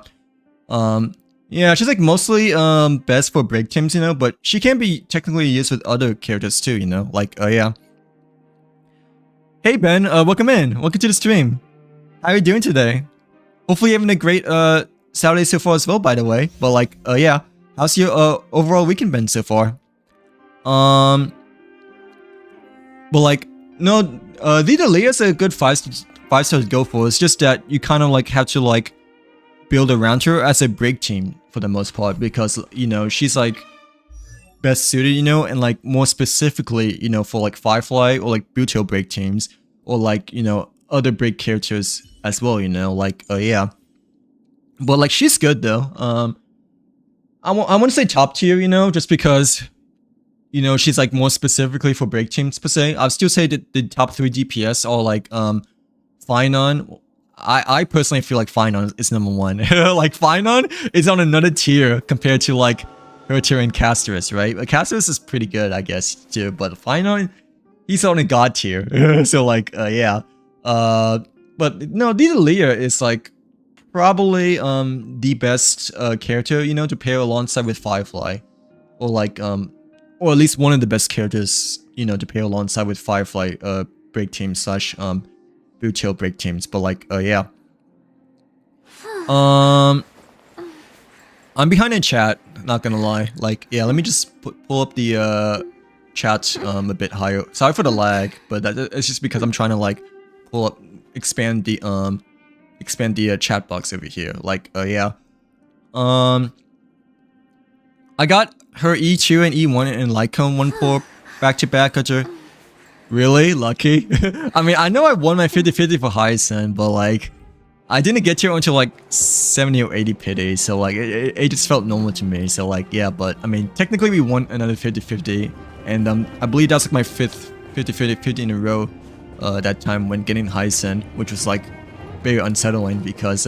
Yeah, she's like mostly best for break teams, but she can be technically used with other characters too, like, yeah. Hey Ben, welcome in. Welcome to the stream. How are you doing today? Hopefully you're having a great Saturday so far as well, by the way. But like, yeah, how's your overall weekend been so far? But like, no, the Delia's a good 5-star to go for. It's just that you kind of like have to like build around her as a break team for the most part, because, you know, she's like best suited, you know, and like more specifically, you know, for like Firefly or like Buto break teams, or like, you know, other break characters as well, you know, like, yeah. But like, she's good though. I want to say top tier, you know, just because, you know, she's like more specifically for break teams per se. I'll still say that the top 3 DPS are like, Finon. I personally feel like Finon is number 1. Like, Finon is on another tier compared to like Herter and Casterus, right? Like, Casterus is pretty good, I guess, too, but Finon, he's on a god tier. So like, yeah. But no, Leah is like probably the best character, you know, to pair alongside with Firefly, or like or at least one of the best characters, you know, to pair alongside with Firefly break teams slash Buto break teams. But like, yeah. I'm behind in chat, not gonna lie. Like, yeah, let me just pull up the chat a bit higher. Sorry for the lag, but it's just because I'm trying to like expand the chat box over here. Like, yeah. I got her E2 and E1 and Lycone 1 pour back to back. Really lucky. I mean, I know I won my 50-50 for Hyacinth, but like, I didn't get to until like 70 or 80 pity, so like it just felt normal to me. So like, yeah, but I mean, technically we won another 50-50, and I believe that's like my 5th 50-50 in a row that time when getting Hyacinth, which was like very unsettling because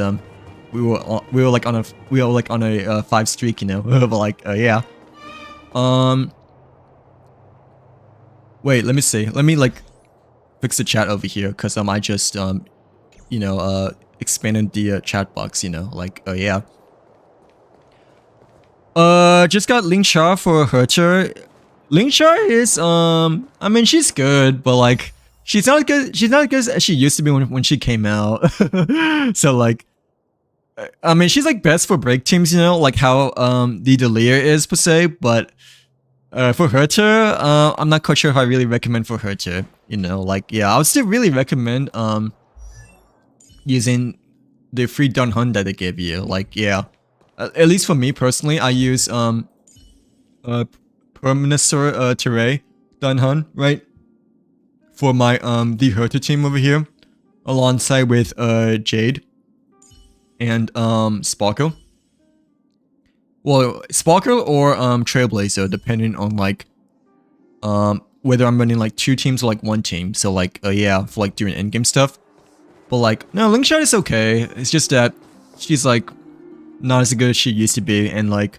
we were like on a 5 streak, you know. But like, yeah. Wait, let me see. Let me like fix the chat over here, because I just you know, expanded the chat box, you know, like, yeah. Just got Ling Char for Herter. Ling Char is I mean, she's good, but like, she's not as good as she used to be when she came out. So like, I mean, she's like best for break teams, you know, like how the Delia is per se, but for Herter, I'm not quite sure if I really recommend for Herter, you know, like, yeah, I would still really recommend using the free Dun Hun that they give you. Like, yeah, at least for me personally, I use Permanasur Teray Dun Hun, right, for my the Herter team over here, alongside with Jade and Sparkle. Well, Sparkle or Trailblazer, depending on like whether I'm running like 2 teams or like 1 team. So like, yeah, for like doing endgame stuff. But like, no, Lingshot is okay. It's just that she's like not as good as she used to be, and like,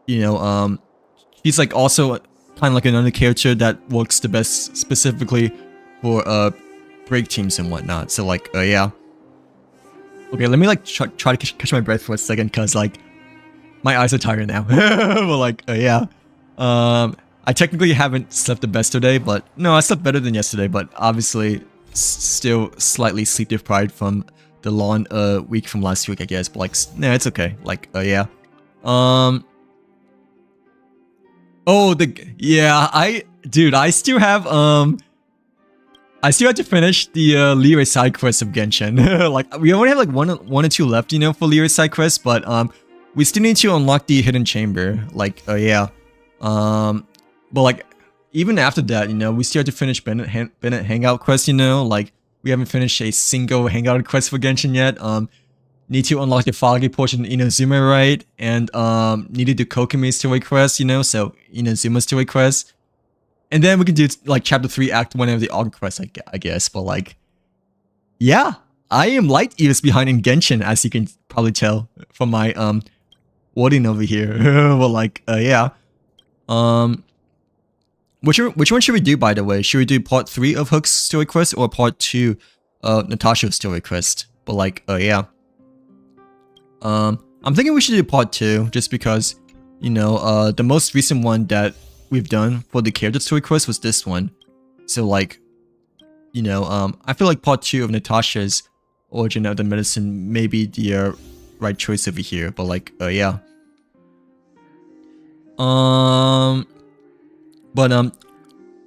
you know, she's like also kind of like another character that works the best specifically for break teams and whatnot. So like, yeah. Okay, let me like try to catch my breath for a second, cause like my eyes are tired now. But like, yeah. I technically haven't slept the best today, but no, I slept better than yesterday. But obviously, still slightly sleep deprived from the long week from last week, I guess. But like, no, it's okay. Like, yeah. Oh, yeah. I still have to finish the Leroy side quest of Genshin. Like, we only have like one or 2 left, you know, for Leroy side quest, but we still need to unlock the hidden chamber. Like, yeah. But like, even after that, you know, we still have to finish Bennett hangout quest, you know, like, we haven't finished a single hangout quest for Genshin yet. Need to unlock the foggy portion in Inazuma, right? And needed to Kokomi story quest, you know, so Inazuma story quest. And then we can do like chapter 3 act 1 of the Aug quest, I guess. But like, yeah, I am light years behind in Genshin, as you can probably tell from my wording over here. But like, yeah. Which one should we do, by the way? Should we do part 3 of Hook's story quest or part 2 of Natasha's story quest? But like, yeah. I'm thinking we should do part 2, just because, you know, the most recent one that we've done for the character story quest was this one. So like, you know, I feel like part 2 of Natasha's origin of the medicine may be the right choice over here. But like, yeah.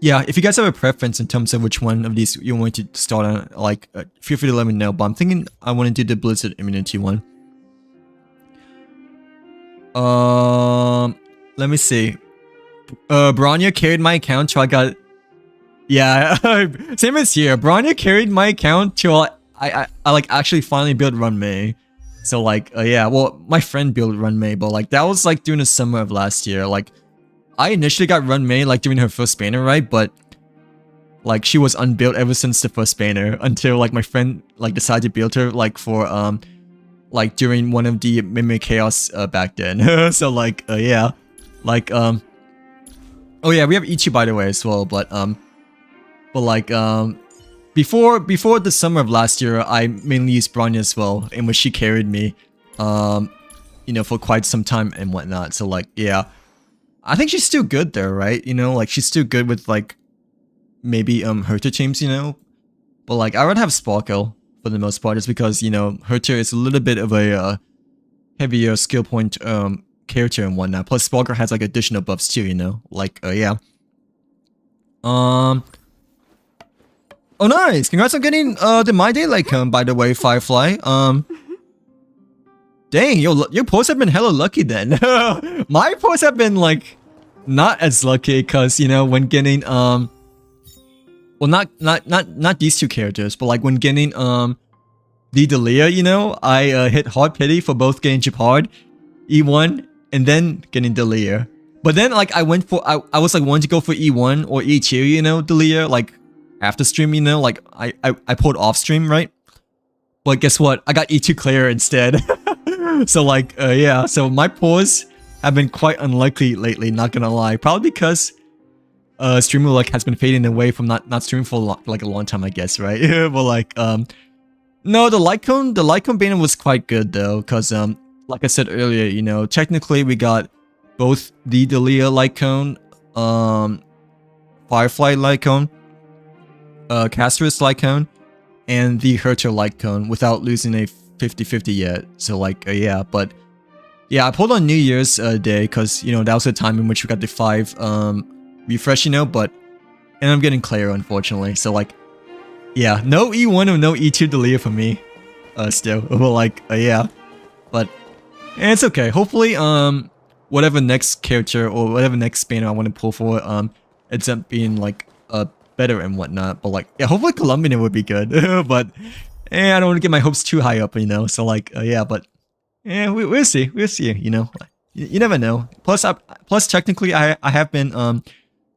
Yeah, if you guys have a preference in terms of which one of these you want to start on, like, feel free to let me know. But I'm thinking I want to do the Blizzard immunity one. Let me see. Bronya carried my account till I got. Yeah, same as here. Bronya carried my account till I like actually finally built Run May. So like, yeah, well, my friend built Run May, but like that was like during the summer of last year. Like, I initially got Run May like during her first banner, right? But like she was unbuilt ever since the first banner until like my friend like decided to build her like for like during one of the Mimic Chaos back then. So like, yeah, like oh yeah, we have Ichi by the way as well, but like before the summer of last year, I mainly used Bronya as well, in which she carried me, you know, for quite some time and whatnot. So like, yeah, I think she's still good there, right? You know, like she's still good with like maybe Herta teams, you know, but like I would have Sparkle for the most part, just because, you know, Herta is a little bit of a heavier skill point character and whatnot. Plus Sparkle has like additional buffs too, you know, like yeah. Oh nice! Congrats on getting the My Day Lycon, by the way, Firefly. Dang, your posts have been hella lucky then. My posts have been like not as lucky, cause you know when getting well not these two characters, but like when getting the Delia, you know, I hit hard pity for both getting Japard, E1, and then getting Delia. But then like I went for I was like wanting to go for E1 or E2, you know, Delia, like after stream, you know, like I pulled off stream, right? But guess what? I got E2 clear instead. So like yeah, so my pulls have been quite unlikely lately, not gonna lie. Probably because streamer luck has been fading away from not streaming for like a long time, I guess, right? But like no, the Lycon banner was quite good though, cause like I said earlier, you know, technically we got both the Delia Lycon, Firefly Lycon, Casterus Lycon, and the Herta Lycon without losing a 50-50 yet. So like yeah, but yeah, I pulled on New Year's Day because, you know, that was the time in which we got the 5 refresh, you know, but and I'm getting Claire unfortunately. So like yeah, no E1 or no E2 Delia for me still. Well like yeah, but it's okay. Hopefully whatever next character or whatever next banner I want to pull for ends up being like better and whatnot. But like yeah, hopefully Colombian would be good. But I don't want to get my hopes too high up, you know. So like yeah, but yeah, we'll see, you know. You never know. Plus technically I have been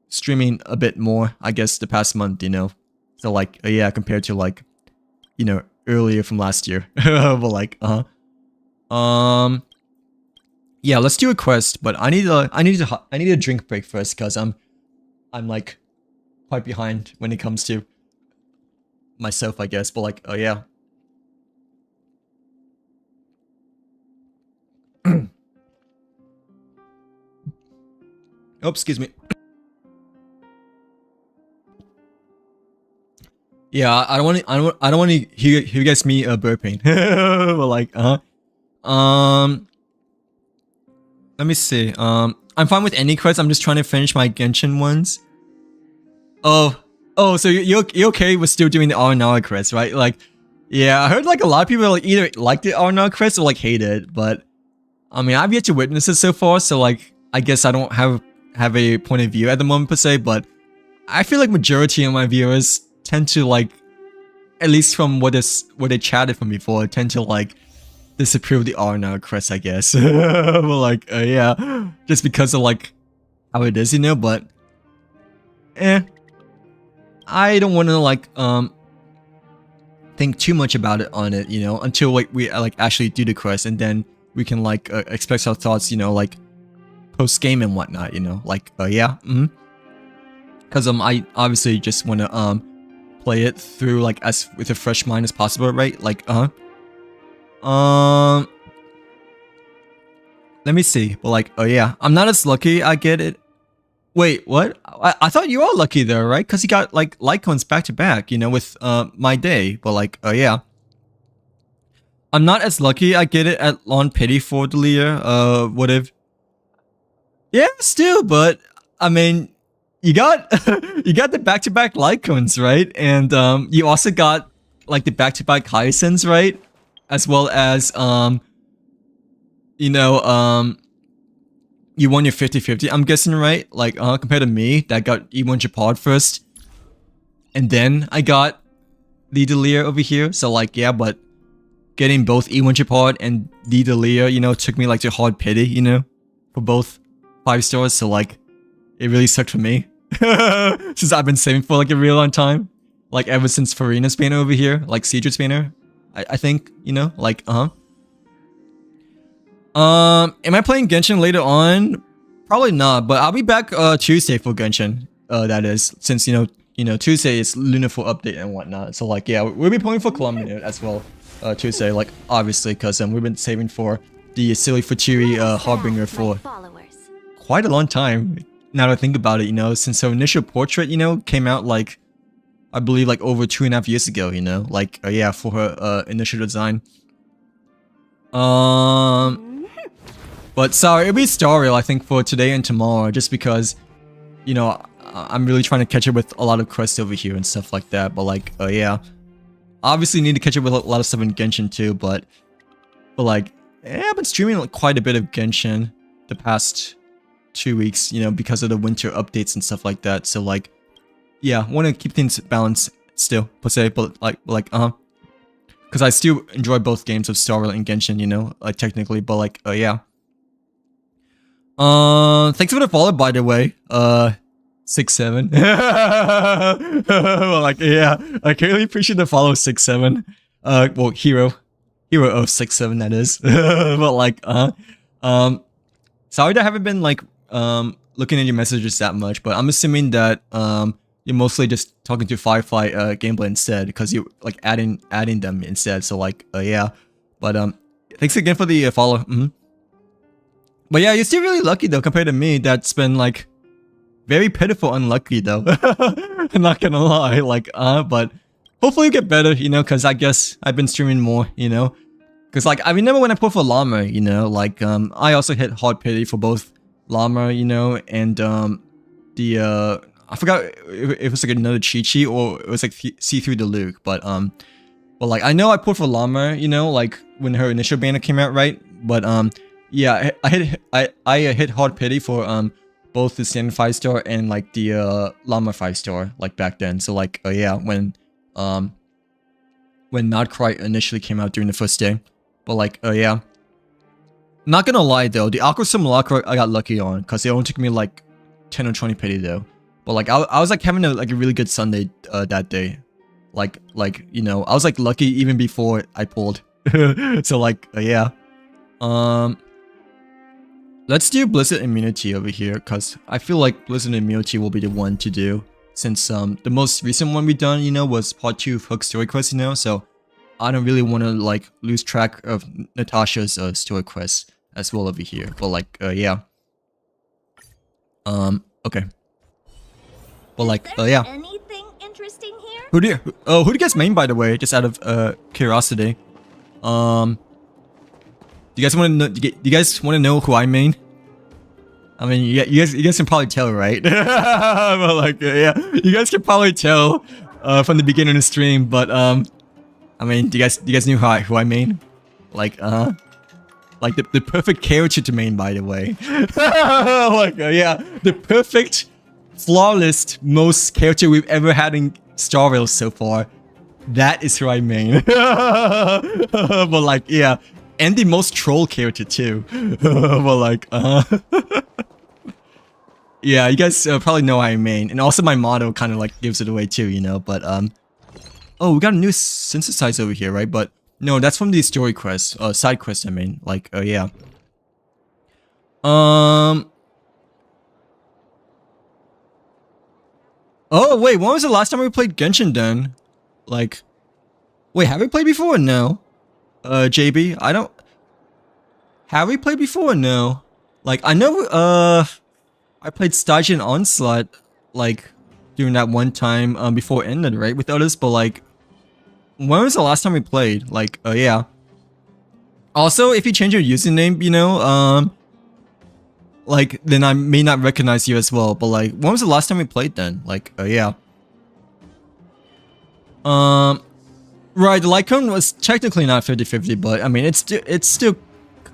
streaming a bit more, I guess, the past month, you know. So like yeah, compared to like, you know, earlier from last year. But like yeah, let's do a quest, but I need a drink break first because I'm like quite behind when it comes to myself, I guess. But like oh yeah. Oh, excuse me. Yeah, I don't want to hear you guys me burping. But like let me see. I'm fine with any quests. I'm just trying to finish my Genshin ones. Oh, so you're okay with still doing the R&R quests, right? Like, yeah, I heard like a lot of people like either like the R&R quests or like hate it, but I mean, I've yet to witness it so far, so like, I guess I don't have a point of view at the moment per se, but I feel like majority of my viewers tend to like, at least from what they chatted from before, tend to like disapprove the R&R quests, I guess. But like, yeah, just because of like how it is, you know. But I don't want to like think too much about it you know, until like we like actually do the quest, and then we can like express our thoughts, you know, like post game and whatnot, you know, like yeah, because I obviously just want to play it through like as with a fresh mind as possible, right? Like let me see. But like oh yeah, I'm not as lucky, I get it. Wait, what? I thought you are lucky there, right? Because you got like Lycons back to back, you know, with My Day. But like oh yeah, I'm not as lucky, I get it, at Lawn Pity for Delia. What if? Yeah, still, but I mean, you got the back-to-back Lycons, right? And you also got like the back-to-back Hyacins, right? As well as you know you won your 50-50, I'm guessing, right? Like, compared to me, that got E1 Japod first. And then I got the Delia over here. So, like, yeah, but getting both E1 Japod and the Delia, you know, took me, like, to hard pity, you know, for both 5 stars. So, like, it really sucked for me. Since I've been saving for, like, a real long time. Like, ever since Farina's banner over here. Like, Cedric's banner, I think, you know, like, am I playing Genshin later on? Probably not, but I'll be back Tuesday for Genshin. That is, since you know Tuesday is Lunar Full update and whatnot. So like, yeah, we'll be playing for Columbia as well. Tuesday, like obviously, because we've been saving for the silly Futuri Harbinger for quite a long time. Now that I think about it, you know, since her initial portrait, you know, came out like, I believe like over 2.5 years ago. You know, like yeah, for her initial design. But sorry, it'll be Starreal, I think, for today and tomorrow, just because, you know, I'm really trying to catch up with a lot of quests over here and stuff like that. But like, yeah, obviously need to catch up with a lot of stuff in Genshin too. But like, yeah, I've been streaming like quite a bit of Genshin the past 2 weeks, you know, because of the winter updates and stuff like that. So like, yeah, want to keep things balanced still, per se, but because I still enjoy both games of Starreal and Genshin, you know, like technically, but like, yeah. Thanks for the follow, by the way. 6-7. Well, like, yeah, I really appreciate the follow, 6-7. Well, hero of 6-7, that is. But like, sorry that I haven't been like, looking at your messages that much, but I'm assuming that, you're mostly just talking to Firefly, gameplay instead, because you're like adding them instead. So like, yeah, but thanks again for the follow. But yeah, you're still really lucky though, compared to me. That's been like very pitiful unlucky though. I'm not gonna lie, like, but hopefully you get better, you know, because I guess I've been streaming more, you know, because like I remember when I put for Llama, you know, like I also hit hard pity for both Llama, you know, and the I forgot if it was like another Chi-Chi or it was like see through the Luke, but like I know I put for Llama, you know, like when her initial banner came out, right? But yeah, I hit hard pity for both the standard 5-star and like the Llama 5-star like back then. So like yeah, when Not Quite initially came out during the first day. But like yeah, not gonna lie though, the Aqua Simulacra I got lucky on because it only took me like 10 or 20 pity though. But like I was like having a really good Sunday that day. Like you know, I was like lucky even before I pulled. So like yeah. Let's do Blizzard Immunity over here, because I feel like Blizzard Immunity will be the one to do, since the most recent one we done, you know, was part 2 of Hook's story quest, you know, so I don't really want to like lose track of Natasha's story quest as well over here, but like yeah. Okay. Well, like yeah. Anything interesting here? Who do you guys main, by the way, just out of curiosity? Do you guys want to know? Do you guys want to know who I main? I mean, you guys can probably tell, right? But like, yeah, you guys can probably tell from the beginning of the stream. But I mean, do you guys knew who I main? Like, like the perfect character to main, by the way. Like, yeah, the perfect, flawless, most character we've ever had in Starreal so far. That is who I main. But like, yeah. And the most troll character too. Well, like, yeah, you guys probably know I main, and also my motto kind of like gives it away too, you know. But oh, we got a new synthesizer over here, right? But no, that's from the story quest, side quest. I mean, like, yeah. Oh wait, when was the last time we played Genshin then? Like, wait, have we played before? No. JB, I don't... Have we played before or no? Like, I know, I played Stygian Onslaught, like, during that one time, before it ended, right? With others, but like... When was the last time we played? Like, yeah. Also, if you change your username, you know, like, then I may not recognize you as well, but like, when was the last time we played then? Like, yeah. Right, the Lycone was technically not 50-50, but I mean, it's still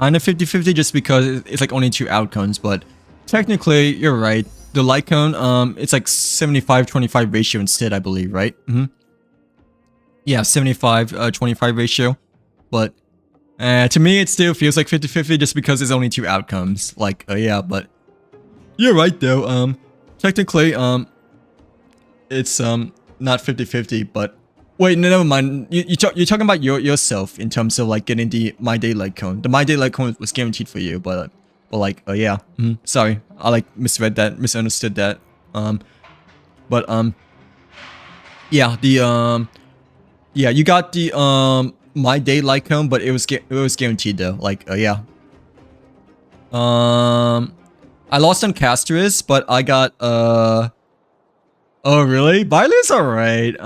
kind of 50-50 just because it's like only 2 outcomes, but technically you're right. The light cone, it's like 75-25 ratio instead, I believe, right? Yeah, 75-25 ratio. But to me, it still feels like 50-50 just because it's only 2 outcomes. Like, yeah, but you're right though. Technically, it's not 50-50, but wait, no, never mind. You're talking about yourself in terms of like getting the My Day light cone. The My Day light cone was guaranteed for you, but like, yeah. Sorry, I like misunderstood that. Yeah, yeah, you got the My Day light cone, but it was guaranteed though. Like, yeah. I lost on Castris, but I got oh really? Bailu's alright.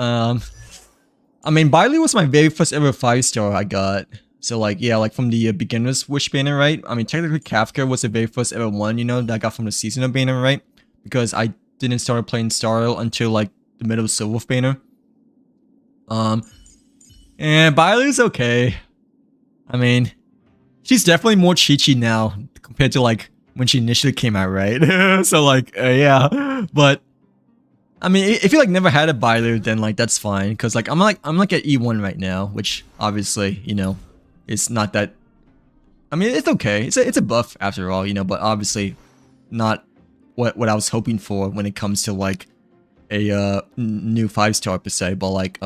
I mean, Bailu was my very first ever 5-star I got. So like, yeah, like from the beginner's wish banner, right? I mean, technically Kafka was the very first ever one, you know, that I got from the seasonal banner, right? Because I didn't start playing Starro until like the middle of Silverwolf banner. And Bailu's okay. I mean, she's definitely more Chi-Chi now compared to like when she initially came out, right? So like, yeah, but I mean, if you like never had a Bailu, then like that's fine, because like I'm like at E1 right now, which obviously, you know, it's not that. I mean, it's okay. It's a buff after all, you know, but obviously not what I was hoping for when it comes to like a new 5-star per se. But like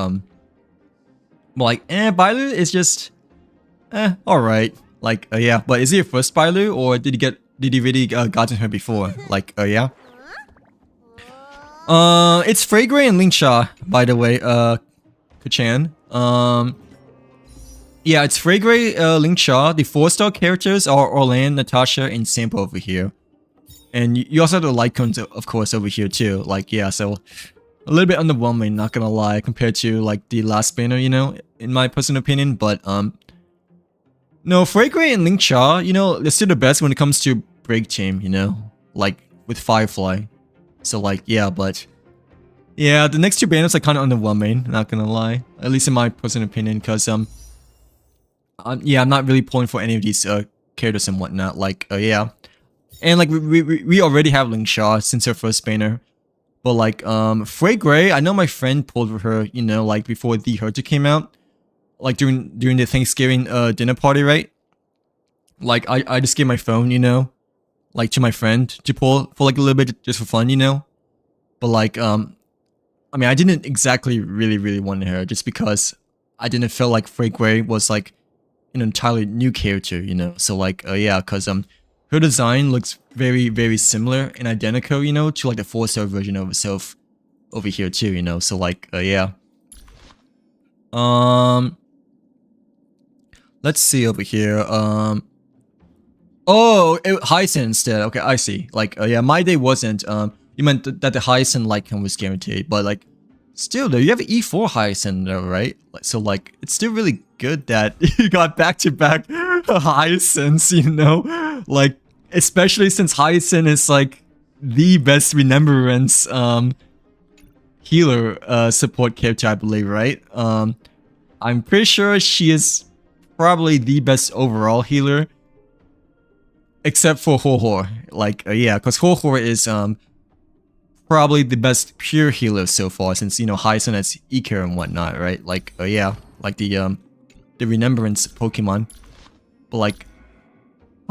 Bailu is just all right. Like yeah, but is he your first Bailu, or did he really gotten her before? Like yeah. It's Fragray and Linksha, by the way, Kachan. Yeah, it's Fragray, Linksha. The 4-star characters are Orlan, Natasha, and Sampo over here. And you also have the light cones, of course, over here too. Like, yeah, so a little bit underwhelming, not gonna lie, compared to like the last banner, you know, in my personal opinion. But no, Fragray and Linksha, you know, they're still the best when it comes to break team, you know, like with Firefly. So like, yeah, but yeah, the next 2 banners are kind of underwhelming, not gonna lie, at least in my personal opinion, because yeah, I'm not really pulling for any of these characters and whatnot. Like, yeah, and like we already have Linksha since her first banner, but like Fragray, I know my friend pulled for her, you know, like before the Herta came out, like during the Thanksgiving dinner party, right? Like I just gave my phone, you know, like to my friend to pull for like a little bit just for fun, you know. But like I mean, I didn't exactly really want her just because I didn't feel like Fragray was like an entirely new character, you know. So like yeah, cuz her design looks very similar and identical, you know, to like the 4-star version of herself over here too, you know. So like yeah. Let's see over here. Oh, Hyacin instead. Okay, I see. Like, yeah, My Day wasn't. You meant that the Hyacin Lycan was guaranteed, but like, still though, you have E4 Hyacin though, right? Like, so like, it's still really good that you got back-to-back Hyacins, you know? Like, especially since Hyacin is like the best remembrance healer support character, I believe, right? I'm pretty sure she is probably the best overall healer. Except for Horhor, like, yeah, because Horhor is, probably the best pure healer so far, since, you know, Hyacin has Ikar and whatnot, right? Like, yeah, like the Remembrance Pokemon. But, like,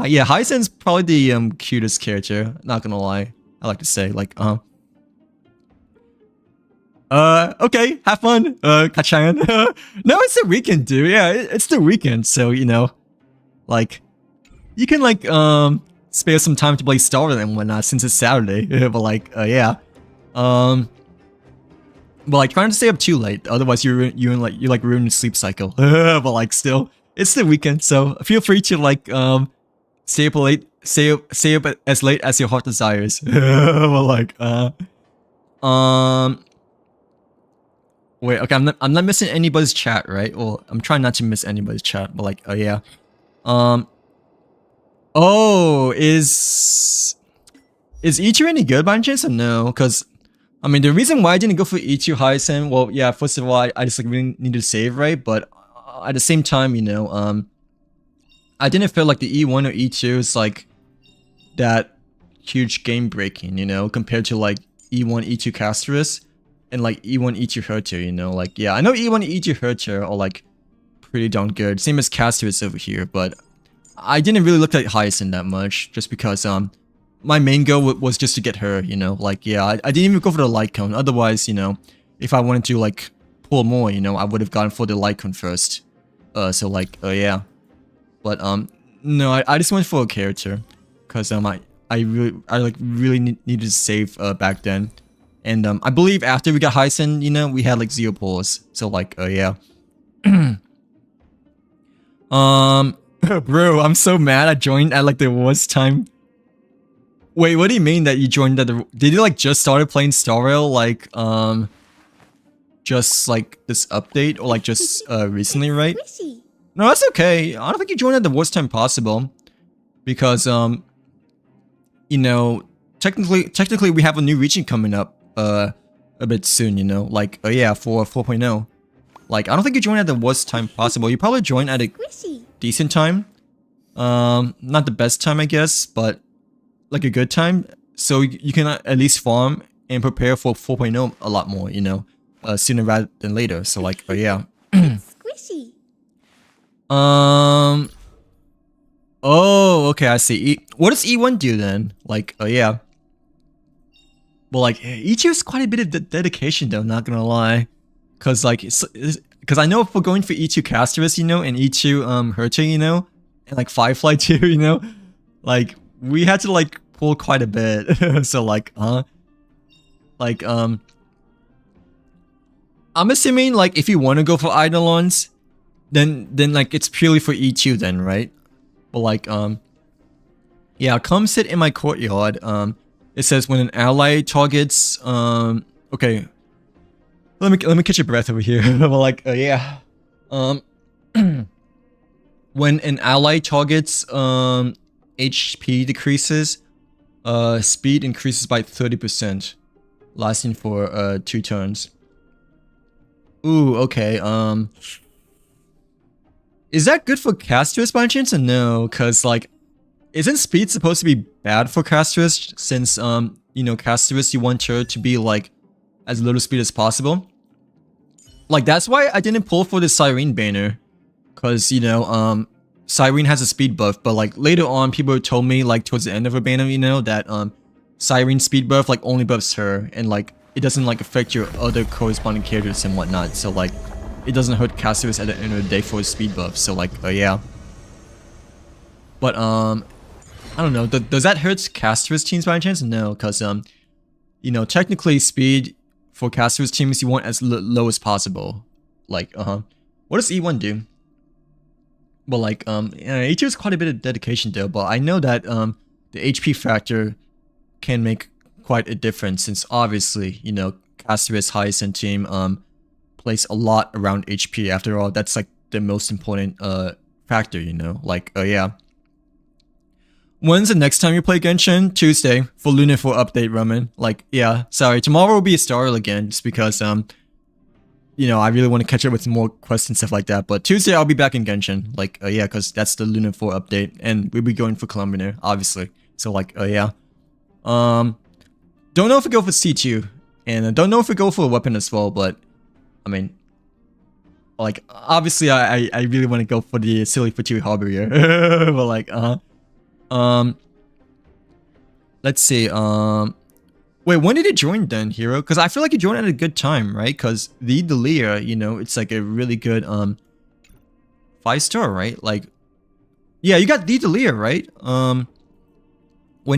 yeah, Hyacin's probably the, cutest character, not gonna lie, I like to say, like, okay, have fun, Kachan. No, it's the weekend, dude, yeah, it's the weekend, so, you know, like, you can like spare some time to play Star and whatnot since it's Saturday. But like yeah, but like trying to stay up too late, otherwise you like ruin your sleep cycle. But like still, it's the weekend, so feel free to like stay up as late as your heart desires. But like wait, okay, I'm not missing anybody's chat, right? Well, I'm trying not to miss anybody's chat, but like yeah, oh, is Ichigo any good by any chance or no? Because, I mean, the reason why I didn't go for Ichigo Hyacin, well, yeah, first of all, I just like really needed to save, right? But at the same time, you know, I didn't feel like the E1 or E2 is like that huge game breaking, you know, compared to like E1, E2 Casterus and like E1, E2 Herter, you know, like yeah, I know E1, E2 Herter are like pretty darn good, same as Casterus over here, but I didn't really look at Hyacinth that much, just because my main goal was just to get her, you know, like yeah, I didn't even go for the light cone. Otherwise, you know, if I wanted to like pull more, you know, I would have gone for the light cone first. So like yeah, but no, I just went for a character, cause I really needed to save back then, and I believe after we got Hyacinth, you know, we had like 0 pulls, so like yeah. Bro, I'm so mad I joined at like the worst time. Wait, what do you mean that you joined at the... Did you like just started playing Star Rail like just like this update or like just recently, right? Squishy. No, that's okay. I don't think you joined at the worst time possible, because you know, technically we have a new region coming up a bit soon, you know, like yeah, for 4.0. Like I don't think you joined at the worst time possible. You probably joined at a Squishy. decent time. Not the best time, I guess, but like a good time, so you can at least farm and prepare for 4.0 a lot more, you know, sooner rather than later. So like yeah. Squishy. Oh, okay, I see. What does E1 do then? Like yeah. Well, like E2 is quite a bit of dedication though, not gonna lie. Cause like, cause I know if we're going for E2 Casterus, you know, and E2 Herter, you know, and like Firefly too, you know, like we had to like pull quite a bit. So like, like I'm assuming like if you want to go for Eidolons, then like it's purely for E2 then, right? But like yeah, come sit in my courtyard. It says when an ally targets okay. Let me catch your breath over here. But like yeah. When an ally targets HP decreases, speed increases by 30%, lasting for 2 turns. Ooh, okay. Is that good for Casterus by chance or no? Cause like, isn't speed supposed to be bad for Casterus, since you know, Casterus, you want her to be like as little speed as possible? Like that's why I didn't pull for the Cyrene banner, cause you know Cyrene has a speed buff, but like later on people told me like towards the end of her banner, you know, that Cyrene speed buff like only buffs her, and like it doesn't like affect your other corresponding characters and whatnot. So like it doesn't hurt Casterus at the end of the day for his speed buff. So like yeah. But I don't know. Does that hurt Casterus teams by any chance? No, cause you know, technically speed for Casterus teams you want as low as possible. Like what does E1 do? Well, like E2 is quite a bit of dedication though, but I know that the HP factor can make quite a difference, since obviously, you know, Casterus Hyacinth team plays a lot around HP. After all, that's like the most important factor, you know. Like yeah. When's the next time you play Genshin? Tuesday for Lunar 4 update, Roman. Like yeah, sorry, tomorrow will be a Star Rail again, just because you know, I really want to catch up with more quests and stuff like that. But Tuesday I'll be back in Genshin. Like yeah, because that's the Lunar 4 update, and we'll be going for Columnar, obviously. So like yeah. Don't know if we go for C2, and don't know if we go for a weapon as well, but I mean, like obviously I really want to go for the Silly Fatui Harbor here. But like let's see, wait, when did you join then, Hero? Because I feel like you joined at a good time, right? Because the Delia, you know, it's like a really good 5-star, right? Like yeah, you got the Delia, right? When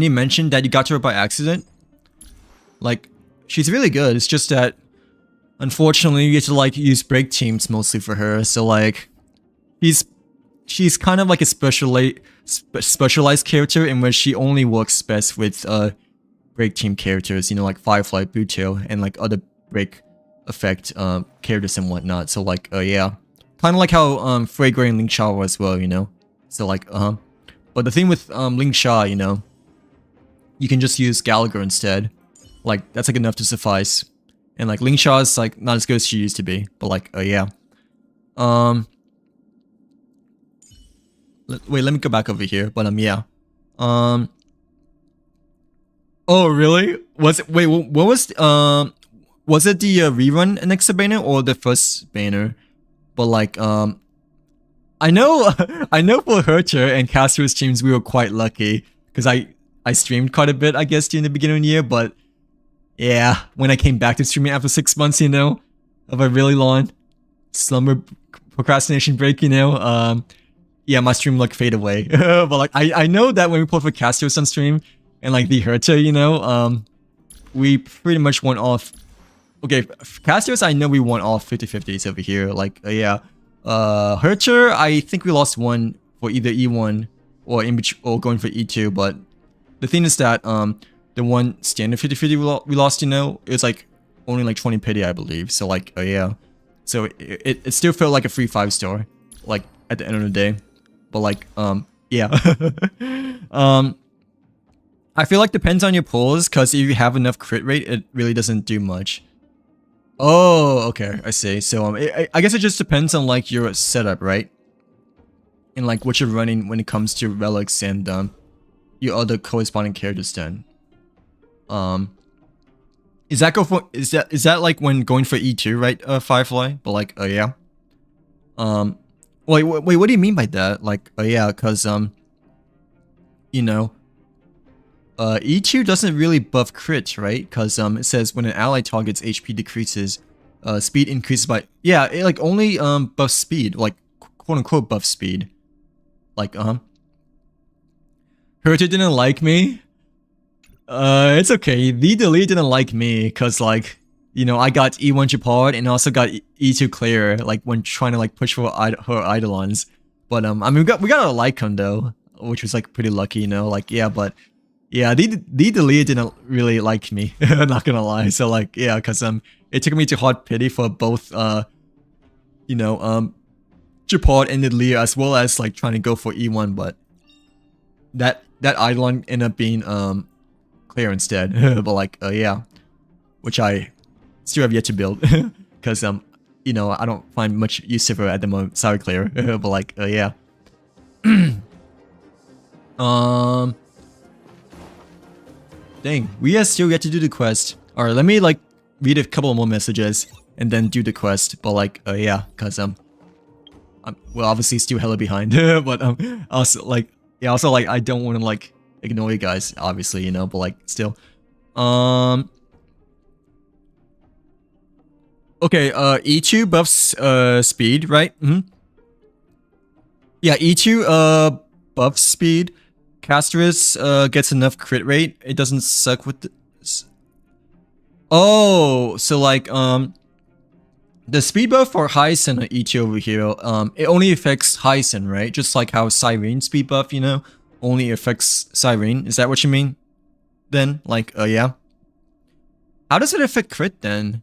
you mentioned that you got to her by accident, like she's really good. It's just that unfortunately you get to like use break teams mostly for her. So like she's kind of like a specialized character in which she only works best with break team characters, you know, like Firefly, Bootail, and like other break effect characters and whatnot. So like yeah, kind of like how Fragrant and Ling Sha were as well, you know. So like but the thing with Ling Sha, you know, you can just use Gallagher instead. Like that's like enough to suffice. And like Ling Sha is like not as good as she used to be, but like yeah. Wait, let me go back over here. But yeah. Oh really? Was it? Wait, what was it the rerun next banner or the first banner? But like I know I know for Hercher and Castro streams we were quite lucky because I streamed quite a bit I guess during the beginning of the year, but yeah, when I came back to streaming after 6 months, you know, of a really long slumber procrastination break, you know, yeah, my stream like fade away. But like I know that when we played for Castos on stream and like the Herta, you know, we pretty much won off. Okay, Castos, I know we won all 50-50s over here. Like yeah, Hercher, I think we lost one for either E1 or or going for E2. But the thing is that the one standard 50-50 we lost, you know, it was like only like 20 pity, I believe. So like yeah, so it still felt like a free 5-star, like at the end of the day. But like yeah. I feel like depends on your pulls, because if you have enough crit rate, it really doesn't do much. Oh, okay, I see. So I guess it just depends on like your setup, right? And like what you're running when it comes to relics and your other corresponding characters then. Is that like when going for E2, right, Firefly? But like yeah. Wait, what do you mean by that? Like yeah, because you know, E2 doesn't really buff crit, right? Because it says when an ally targets HP decreases, speed increases by, yeah, it like only buffs speed, like quote unquote buff speed. Like Herta didn't like me. It's okay. The delete didn't like me because like, you know, I got E1 Japard and also got E2 Claire like when trying to like push for her Eidolons. But I mean we got a Lycon though, which was like pretty lucky, you know, like yeah, but yeah, the delete didn't really like me, not gonna lie. So like yeah, because it took me to hard pity for both you know, Japard and Nidalee, as well as like trying to go for E1, but that Eidolon ended up being Claire instead. But like yeah, which I still have yet to build because you know, I don't find much use for it at the moment. Sorry, Claire. But like yeah. Dang, we are still yet to do the quest. Alright, let me like read a couple more messages and then do the quest. But like yeah, cause I'm well obviously still hella behind. But also like yeah, also like I don't want to like ignore you guys, obviously, you know, but like still. Okay, E2 buffs speed, right? Yeah, E2 buffs speed. Castris gets enough crit rate. It doesn't suck with the... Oh, so like the speed buff for Hyacin on E2 over here, it only affects Hyacin, right? Just like how Cyrene speed buff, you know, only affects Cyrene. Is that what you mean? Then, like, yeah. How does it affect crit then?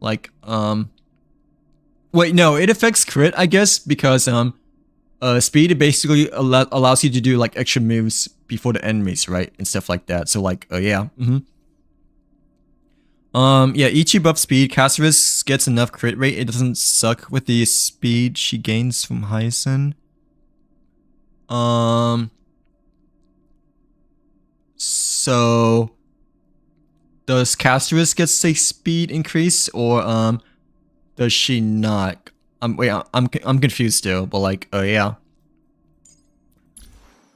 Like, wait, no, it affects crit, I guess, because speed basically allows you to do like extra moves before the enemies, right, and stuff like that. So like, yeah, yeah, Ichi buff speed. Castris gets enough crit rate. It doesn't suck with the speed she gains from Hyacin. So does Castris get a speed increase or does she not? Wait, I'm confused still, but like, yeah.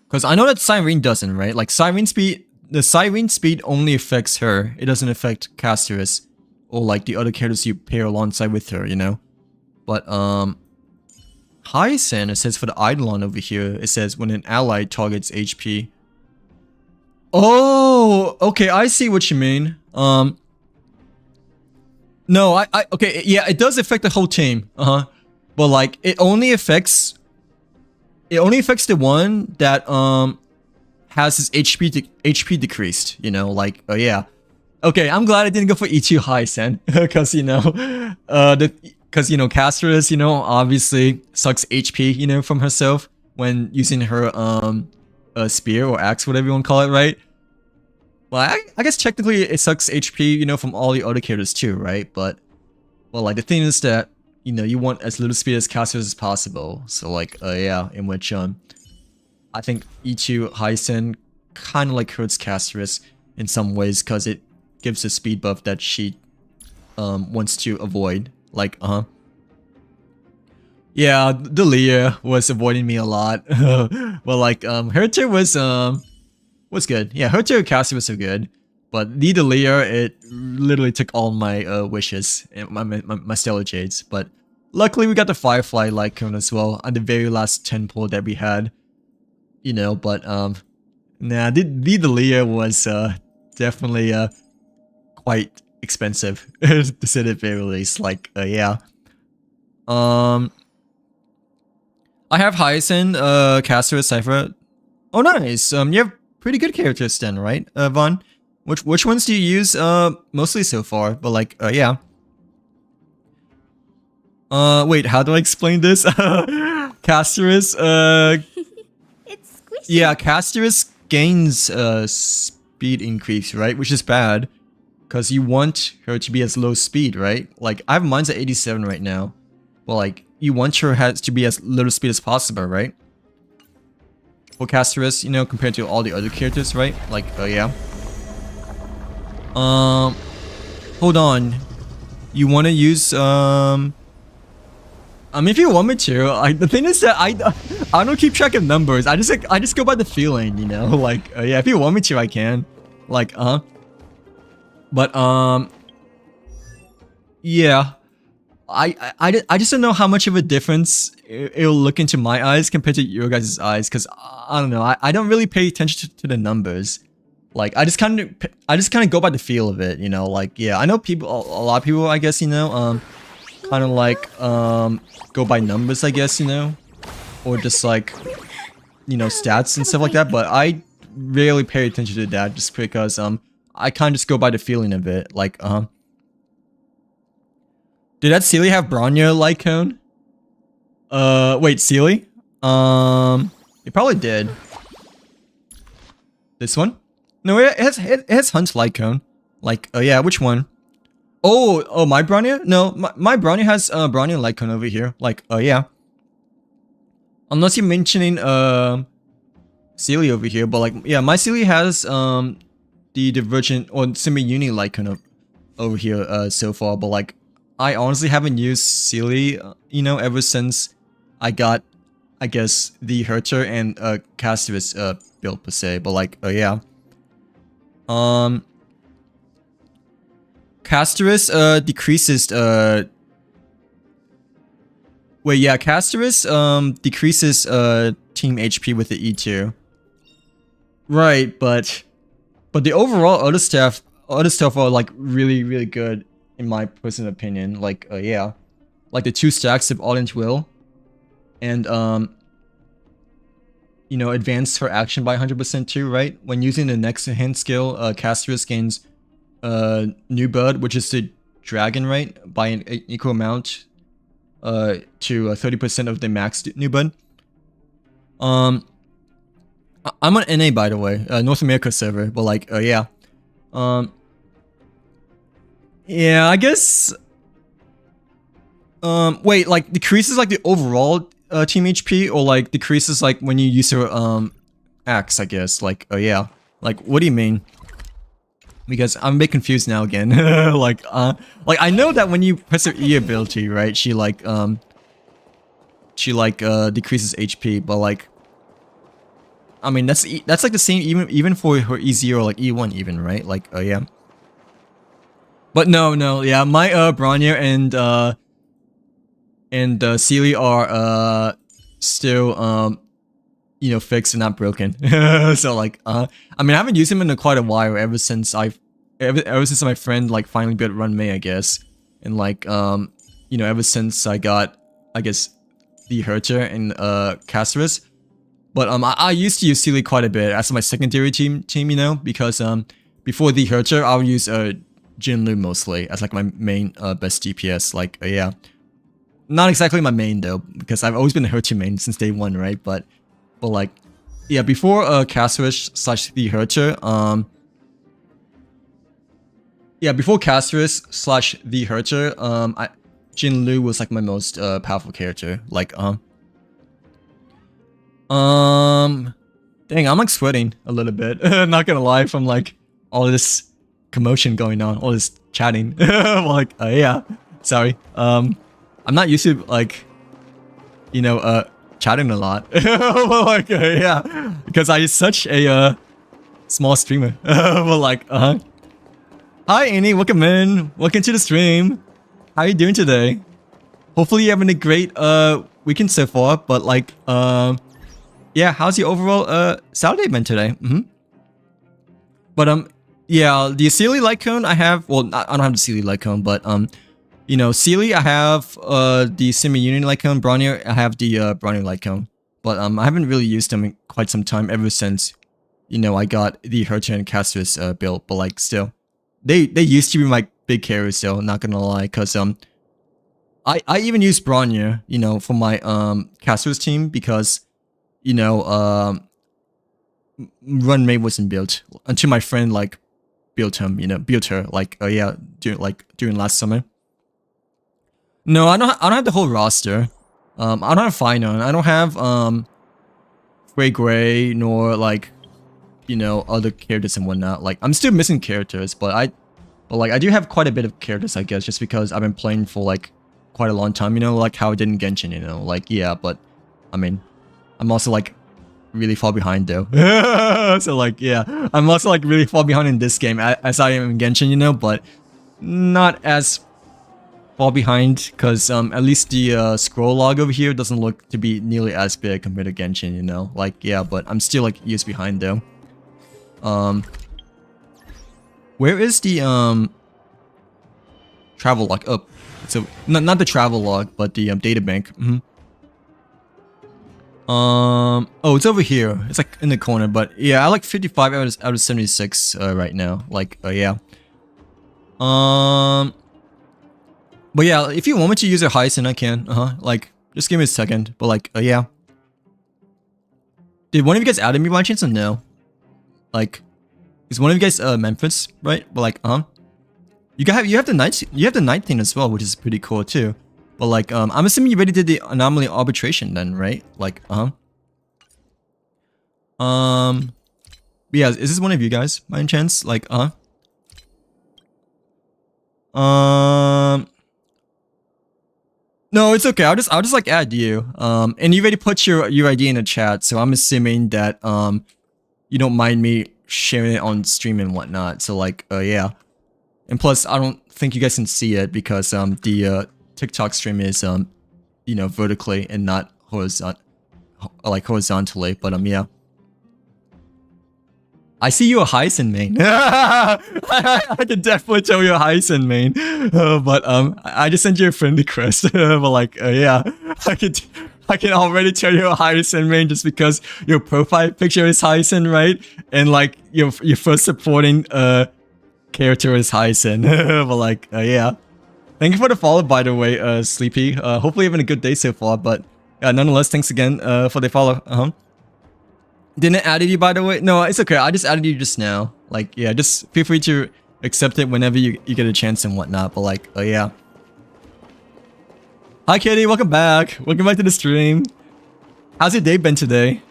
Because I know that Cyrene doesn't, right? Like Cyrene speed, the Cyrene speed only affects her. It doesn't affect Castris or like the other characters you pair alongside with her, you know? But Hyacin, it says for the Eidolon over here, it says when an ally targets HP. Oh, okay, I see what you mean. No, okay, yeah, it does affect the whole team. But like it only affects the one that has his HP decreased, you know, like yeah. Okay, I'm glad I didn't go for E2 Hyacin because you know because you know Castris, you know, obviously sucks HP, you know, from herself when using her spear or axe, whatever you want to call it, right? Well, I guess technically it sucks HP, you know, from all the other characters too, right? But well, like the thing is that you know, you want as little speed as casters as possible. So like, yeah, in which I think E2 Hyacin kind of like hurts casters in some ways because it gives a speed buff that she wants to avoid. Like, yeah, the Leah was avoiding me a lot. But like, her two was good. Yeah, her two casters are good. But the Leah, it literally took all my wishes and my Stellar Jades. But luckily we got the Firefly Light Cone as well on the very last 10 pull that we had. You know, but nah, the Leah was definitely quite expensive to say the very least. Like, yeah. I have Hyacin, Caster, Cypher. Oh, nice. You have pretty good characters then, right, Vaughn? Which ones do you use mostly so far? But like, yeah. Wait, how do I explain this? Casterus, It's squishy. yeah, Casterus gains speed increase, right? Which is bad. Because you want her to be as low speed, right? Like, I have mine's at 87 right now. But like, you want her to be as little speed as possible, right? For Casterus, you know, compared to all the other characters, right? Like, yeah. Hold on. You want to use, I mean, if you want me to, the thing is that I don't keep track of numbers. I just go by the feeling, you know? Like, yeah, if you want me to, I can. Like, but, yeah. I just don't know how much of a difference it'll look into my eyes compared to your guys' eyes, because I don't know, I don't really pay attention to the numbers. Like, I just kind of go by the feel of it, you know. Like, yeah, I know people, a lot of people, I guess, you know, kind of like go by numbers, I guess, you know, or just like, you know, stats and stuff like that. But I rarely pay attention to that, just because I kind of just go by the feeling of it. Like, did that Sealy have Bronya Light Cone? Wait, Sealy? It probably did. This one? No, it has Hunt's Light Cone. Like, yeah, which one? Oh, my Bronya? No, my Bronya has Bronya Light Cone over here. Like, yeah. Unless you're mentioning Sealy over here, but like, yeah, my Sealy has the Divergent or Semi-Uni Light Cone over here so far, but like, I honestly haven't used Sealy, you know, ever since I got, I guess, the Herter and Casterus build per se. But like, yeah. Casterus decreases wait, yeah, Casterus decreases team HP with the E2. Right, but the overall other stuff are like really good in my personal opinion. Like, yeah, like the 2 stacks of Ardent Will, and you know, advance her action by 100% too, right? When using the next hand skill, Casterus gains New Bird, which is the dragon, right, by an equal amount to 30% of the max New Bird. I'm on NA, by the way, North America server, but like, yeah. Yeah, I guess. Wait, like decreases like the overall team HP, or like decreases like when you use your axe, I guess. Like, yeah. Like, what do you mean? Because I'm a bit confused now again. like I know that when you press her E ability, right? She like decreases HP, but like, I mean that's like the same even for her E0 or like E1 even, right? Like, yeah. But no, yeah, my Bronya and Sealy are still you know, fixed and not broken. So like, I mean, I haven't used him in quite a while, ever since my friend like finally built Run May, I guess, and like you know, ever since I got, I guess, the Herter and Casterus. But I used to use Sealy quite a bit as my secondary team, you know, because before the Herter I would use Jinlu mostly as like my main best DPS. Like, yeah, not exactly my main though, because I've always been a Herter main since day one, right? But like, yeah, before Casterus / the Herter, yeah, before Casterus / the Herter, Jinlu was like my most powerful character. Like dang, I'm like sweating a little bit. Not gonna lie, from like all this commotion going on, all this chatting. Like yeah, sorry. I'm not used to like, you know, chatting a lot. Like yeah, because I'm such a small streamer. Well, like hi Annie, welcome in. Welcome to the stream. How are you doing today? Hopefully you're having a great weekend so far. But like yeah, how's your overall Saturday been today? But yeah, the Sealy light cone I have, well, I don't have the Sealy light cone, but you know, Sealy I have the semi-union light cone, Bronnier I have the Bronnier light cone. But I haven't really used them in quite some time ever since, you know, I got the Herta and Castris built. But like still, they used to be my big carriers still, not gonna lie, cause I even use Bronnier, you know, for my Castris team because, you know, Run May wasn't built until my friend like built him, you know, built her like yeah, during last summer. No, I don't have the whole roster. I don't have Finon. I don't have Grey Gray nor like, you know, other characters and whatnot. Like I'm still missing characters, but I do have quite a bit of characters, I guess, just because I've been playing for like quite a long time, you know, like how I did in Genshin, you know, like yeah, but I mean, I'm also like really far behind though. So like yeah, I'm also like really far behind in this game as I am in Genshin, you know, but not as far behind because at least the scroll log over here doesn't look to be nearly as big compared to Genshin, you know, like yeah, but I'm still like years behind though. Where is the travel log? Oh, so not the travel log, but the data bank. Oh, it's over here. It's like in the corner, but yeah, I like 55 out of 76 right now. Like yeah. But yeah, if you want me to use a Hyacinth, I can. Like just give me a second. But like yeah. Did one of you guys add me by chance or no? Like, is one of you guys Memphis, right? But like you have the night thing as well, which is pretty cool too. But like I'm assuming you already did the anomaly arbitration then, right? Like yeah, is this one of you guys by any chance? Like no, it's okay. I'll just like add you. And you already put your ID in the chat, so I'm assuming that you don't mind me sharing it on stream and whatnot. So like yeah. And plus I don't think you guys can see it because the TikTok stream is you know, vertically and not horizontally, but yeah. I see you a Hyacinth main. I can definitely tell you're a Hyacinth main. But I just sent you a friend request. But like yeah, I can already tell you're a Hyacinth main just because your profile picture is Hyacinth, right? And like your first supporting character is Hyacinth. But like yeah. Thank you for the follow, by the way, Sleepy. Hopefully you're having a good day so far, but nonetheless, thanks again for the follow. Didn't add you, by the way? No, it's okay. I just added you just now. Like, yeah, just feel free to accept it whenever you get a chance and whatnot, but like, yeah. Hi, Katie. Welcome back. Welcome back to the stream. How's your day been today?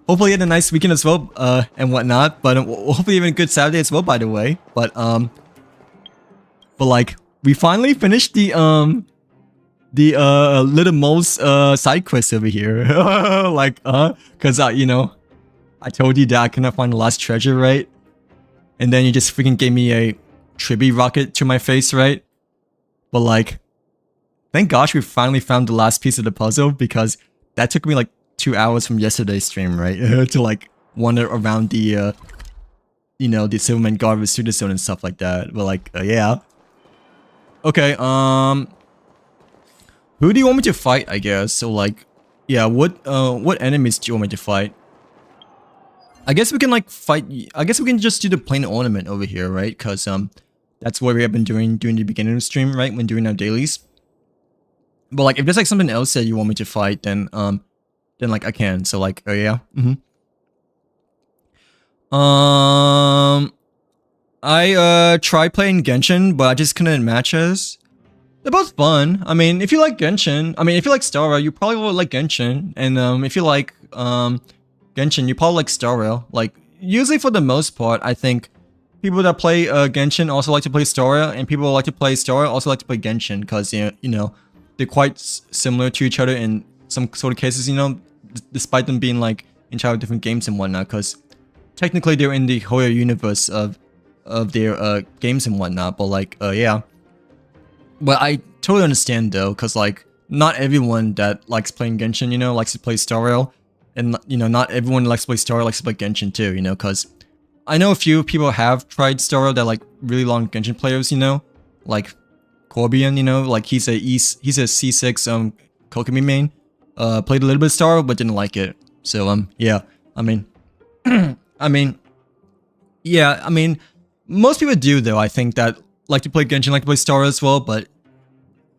Hopefully you had a nice weekend as well, and whatnot, but hopefully you had a good Saturday as well, by the way. But like, we finally finished the Little Mole's side quest over here. Like cause you know, I told you that I couldn't find the last treasure, right? And then you just freaking gave me a tribute rocket to my face, right? But like, thank gosh we finally found the last piece of the puzzle, because that took me like 2 hours from yesterday's stream, right? To like wander around the you know, the Silverman Guard with Student Zone and stuff like that. But like yeah. Okay, who do you want me to fight, I guess? So like, yeah, what enemies do you want me to fight? I guess we can like fight, I guess we can just do the plain ornament over here, right? Cause that's what we have been doing during the beginning of the stream, right? When doing our dailies. But like, if there's like something else that you want me to fight, then like I can. So like, oh yeah. I tried playing Genshin, but I just couldn't match us. They're both fun. I mean, if you like Genshin, I mean, if you like Star Rail, you probably will like Genshin. And if you like Genshin, you probably like Star Rail. Like, usually for the most part, I think people that play Genshin also like to play Star Rail, and people who like to play Star Rail also like to play Genshin, because, you know, they're quite similar to each other in some sort of cases, you know, despite them being like entirely different games and whatnot, because technically they're in the Hoya universe of their games and whatnot, but like, yeah. But I totally understand though, because like, not everyone that likes playing Genshin, you know, likes to play Star Rail. And, you know, not everyone likes to play Star Rail likes to play Genshin too, you know, because I know a few people have tried Star Rail that like really long Genshin players, you know, like Corbian, you know, like he's a C6 Kokomi main. Played a little bit of Star Rail, but didn't like it. So yeah, I mean, yeah, I mean, most people do though. I think that like to play Genshin, like to play Star Rail as well, but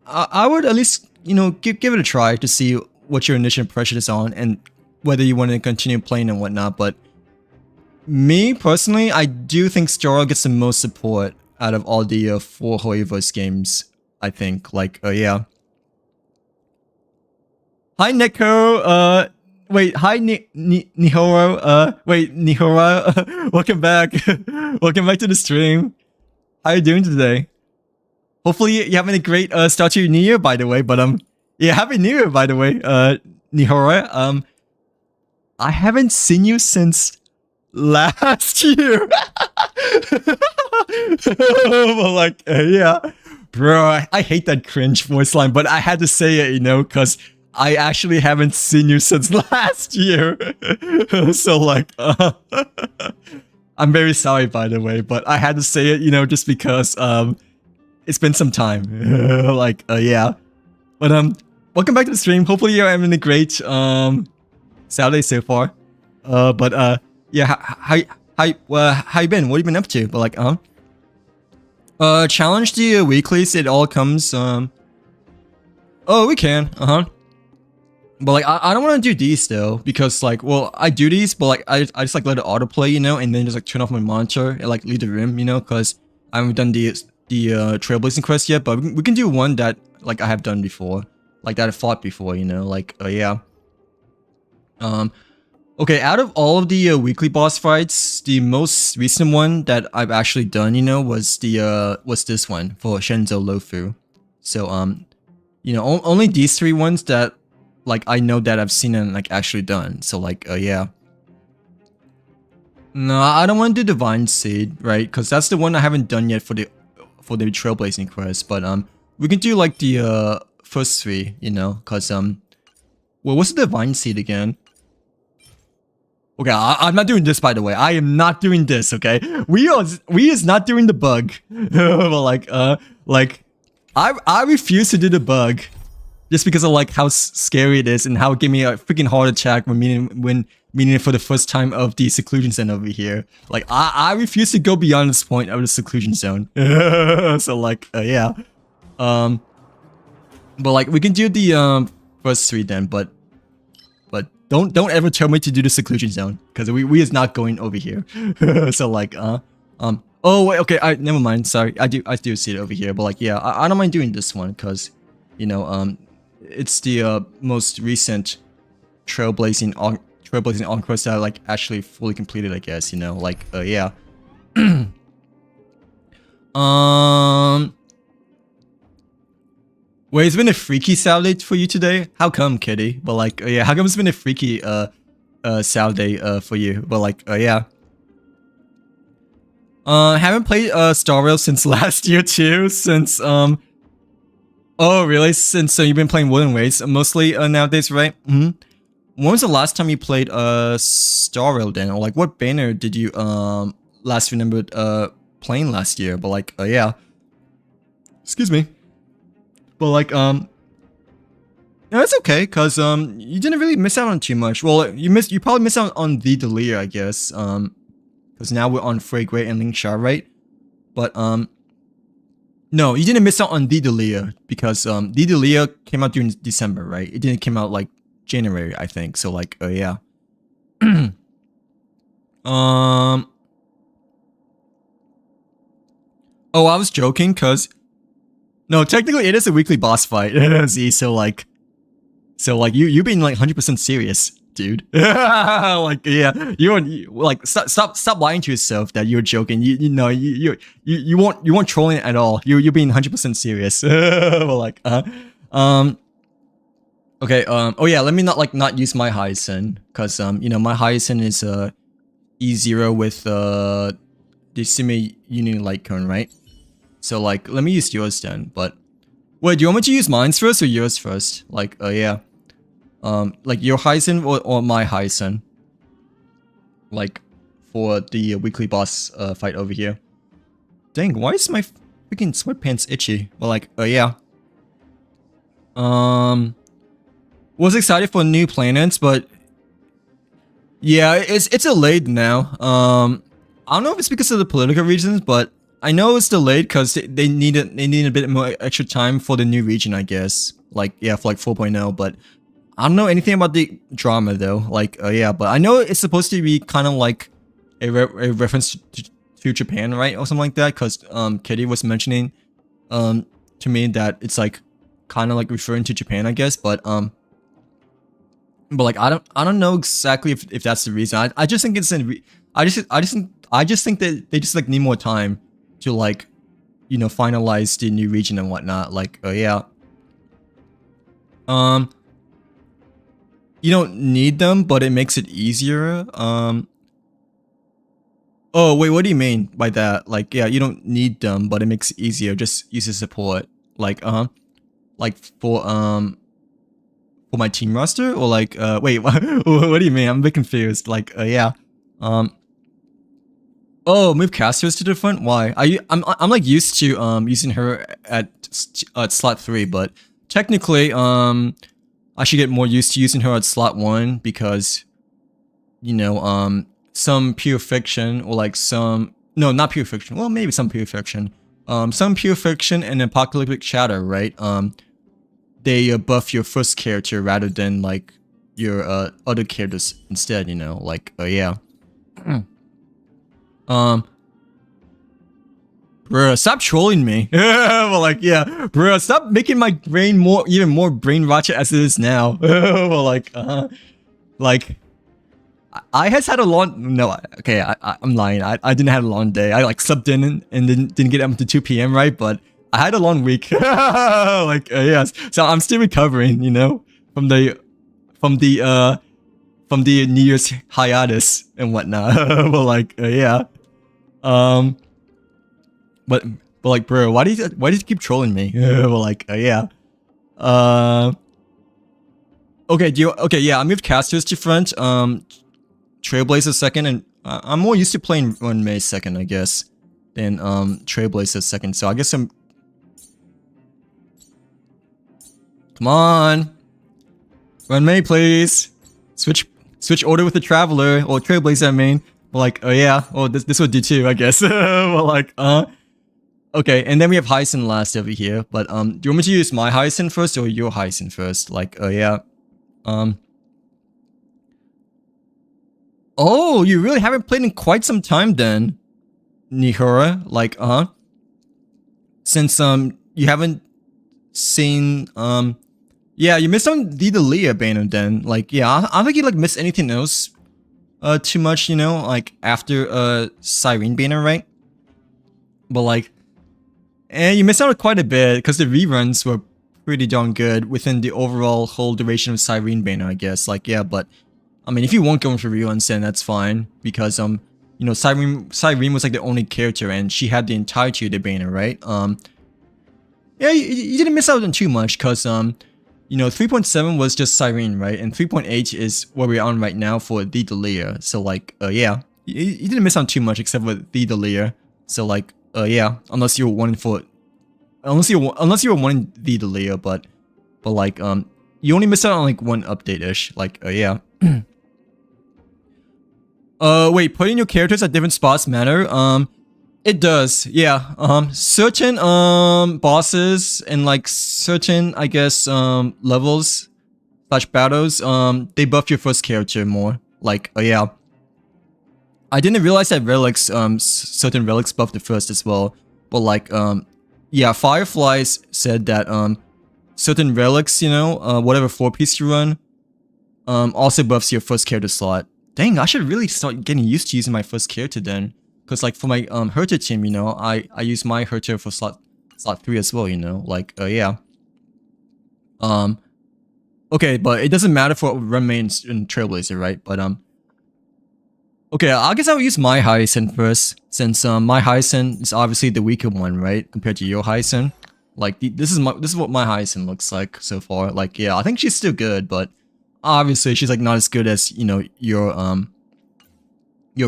I would at least, you know, give it a try to see what your initial impression is on and whether you want to continue playing and whatnot. But me personally, I do think Star Rail gets the most support out of all the 4 Hoyoverse games. I think, like, yeah. Hi Neko. Wait. Hi Nihoro. Wait, Nihora. Welcome back. Welcome back to the stream. How are you doing today? Hopefully you're having a great start to your new year, by the way. But yeah, happy new year, by the way. Nihora. I haven't seen you since last year. Well, like, yeah, bro, I hate that cringe voice line, but I had to say it, you know, because I actually haven't seen you since last year. So like, I'm very sorry, by the way, but I had to say it, you know, just because it's been some time. Like, yeah. But welcome back to the stream. Hopefully you're having a great Saturday so far. But yeah, how you been? What have you been up to? But like, challenge the weeklies. It all comes. Oh, we can. But like, I don't want to do these though, because like, well, I do these, but like, I just like let it autoplay, you know, and then just like turn off my monitor and like leave the room, you know, because I haven't done the trailblazing quest yet. But we can do one that like I have done before, like that I fought before, you know, like, yeah. Okay, out of all of the weekly boss fights, the most recent one that I've actually done, you know, was this one for Shenzo Lofu. So you know, only these 3 ones that like I know that I've seen and like actually done. So like, yeah. No, I don't want to do Divine Seed, right? Because that's the one I haven't done yet for the trailblazing quest. But we can do like the first 3, you know, because well, what's the Divine Seed again? Okay, I'm not doing this, by the way. I am not doing this, okay? We is not doing the bug. Well, like, I refuse to do the bug. Just because of, like, how scary it is and how it gave me a freaking heart attack when meeting it for the first time of the seclusion zone over here. Like, I refuse to go beyond this point of the seclusion zone. So, like, yeah. But, like, we can do the, first 3 then, but don't ever tell me to do the seclusion zone, because we is not going over here. So like, oh wait, okay, never mind. Sorry, I do see it over here, but like, yeah, I don't mind doing this one, because, you know, it's the most recent trailblazing quest that I like actually fully completed, I guess, you know, like, yeah. Wait, it's been a freaky Saturday for you today? How come, Kitty? But like, yeah, how come it's been a freaky Saturday for you? But like, yeah. Haven't played Star Rail since last year too. Since oh really? Since you've been playing Wooden Ways mostly nowadays, right? When was the last time you played Star Rail then? Or like, what banner did you last remembered playing last year? But like, yeah. Excuse me. But like, no, it's okay, cause you didn't really miss out on too much. Well, you probably missed out on the Delia, I guess. Cause now we're on Fragway and Lingsha, right? But no, you didn't miss out on the Delia, because the Delia came out during December, right? It didn't come out like January, I think. So like, yeah. Oh, I was joking, cause No, technically it is a weekly boss fight. See, so like you being like 100% serious, dude. Like yeah, like stop lying to yourself that you're joking. You won't trolling at all. You're being 100% serious. Like okay, oh yeah, let me not use my Hyacinth, cause my Hyacinth is E0 with the semi-union light cone, right? So like let me use yours then. But wait, do you want me to use mine first or yours first? Like yeah. Like your Hyacinth or my Hyacinth? Like for the weekly boss fight over here. Dang, why is my freaking sweatpants itchy? Well, like yeah. Was excited for new planets, but yeah, it's delayed now. I don't know if it's because of the political reasons, but I know it's delayed because they need a bit more extra time for the new region, I guess. Like yeah, for like 4.0, but I don't know anything about the drama though. Like yeah, but I know it's supposed to be kind of like a reference to Japan, right, or something like that. Because Kitty was mentioning to me that it's like kind of like referring to Japan, I guess. But like I don't know exactly if that's the reason. I just think it's I just think that they just like need more time to like finalize the new region and whatnot. Like yeah. You don't need them, but it makes it easier. Oh wait, what do you mean by that? Like yeah, you don't need them, but it makes it easier. Just use the support. Like like for my team roster, or like wait, what do you mean? I'm a bit confused. Like yeah. Oh, move casters to the front? Why? I'm like used to using her at slot 3, but technically I should get more used to using her at slot 1 because some pure fiction or like some not pure fiction. Well, maybe some pure fiction. Some pure fiction and apocalyptic shadow, right? They buff your first character rather than like your other characters instead, like yeah. Bruh, stop trolling me. Well, like, yeah, bruh, stop making my brain even more brain rotted as it is now. Well, like, I has had a long, no, okay, I'm lying. I didn't have a long day. I like slept in and didn't get up until 2 p.m. right? But I had a long week. Like, yes. So I'm still recovering, from the New Year's hiatus and whatnot. Well, like, yeah. But like, bro, why do you keep trolling me? Well, like, yeah. Okay, yeah, I moved casters to front. Trailblazer second, and I'm more used to playing Run May second, I guess, than Trailblazer second. So I guess I'm. Come on, Run May, please. Switch order with the Traveler or Trailblazer. I mean, well, like, oh yeah, well this would do too, I guess. Well, like, okay, and then we have Hyacinth last over here. But do you want me to use my Hyacinth first or your Hyacinth first? Like, oh yeah, Oh, you really haven't played in quite some time then, Nihura. Like, since you haven't seen yeah, you missed on the Leah banner then. Like, yeah, I don't think you like missed anything else too much, like after Cyrene banner, right? But like, you missed out quite a bit because the reruns were pretty darn good within the overall whole duration of Cyrene banner, I guess. Like, yeah, but I mean, if you won't go for reruns, then that's fine because Cyrene was like the only character and she had the entirety of the banner, right? Yeah, you didn't miss out on too much because 3.7 was just Cyrene, right? And 3.8 is where we're on right now for the Delia. So like, yeah, you didn't miss out too much except for the Delia. So like, yeah, unless you were wanting the Delia, but like, you only missed out on like one update-ish. Like, yeah. Wait, putting your characters at different spots matter? It does, yeah. Certain bosses and like certain, I guess, levels / battles, they buff your first character more. Like, yeah. I didn't realize that relics, certain relics buff the first as well. But like, yeah, Fireflies said that certain relics, you know, whatever 4-piece you run, also buffs your first character slot. Dang, I should really start getting used to using my first character then. Cause like for my Herter team, you know, I use my Herter for slot 3 as well, you know, like yeah. Okay, but it doesn't matter for run main in Trailblazer, right? But okay, I guess I'll use my Hyacinth first, since my Hyacinth is obviously the weaker one, right? Compared to your Hyacinth. Like this is what my Hyacinth looks like so far. Like yeah, I think she's still good, but obviously she's like not as good as, you know, your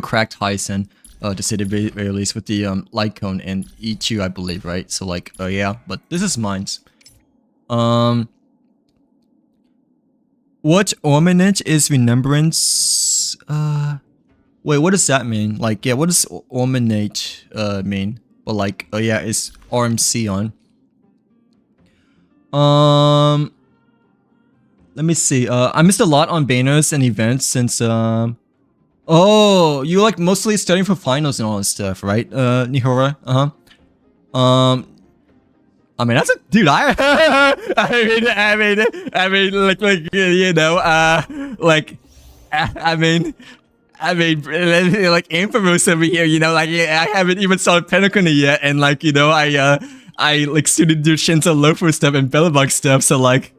cracked Hyacinth, to say the very least, with the light cone and E2, I believe, right? So like yeah, but this is mine. What ornament is remembrance? Wait, what does that mean? Like, yeah, what does ornament mean? But like, yeah, it's RMC on. Let me see. I missed a lot on banners and events since oh, you like mostly studying for finals and all this stuff, right? Nihora? I mean, that's a dude. I mean, like you know, like like Infamous over here. You know, like I haven't even started Pentacon yet, and like you know, I like student do Shinzo Loafer stuff and Bellabug stuff. So like,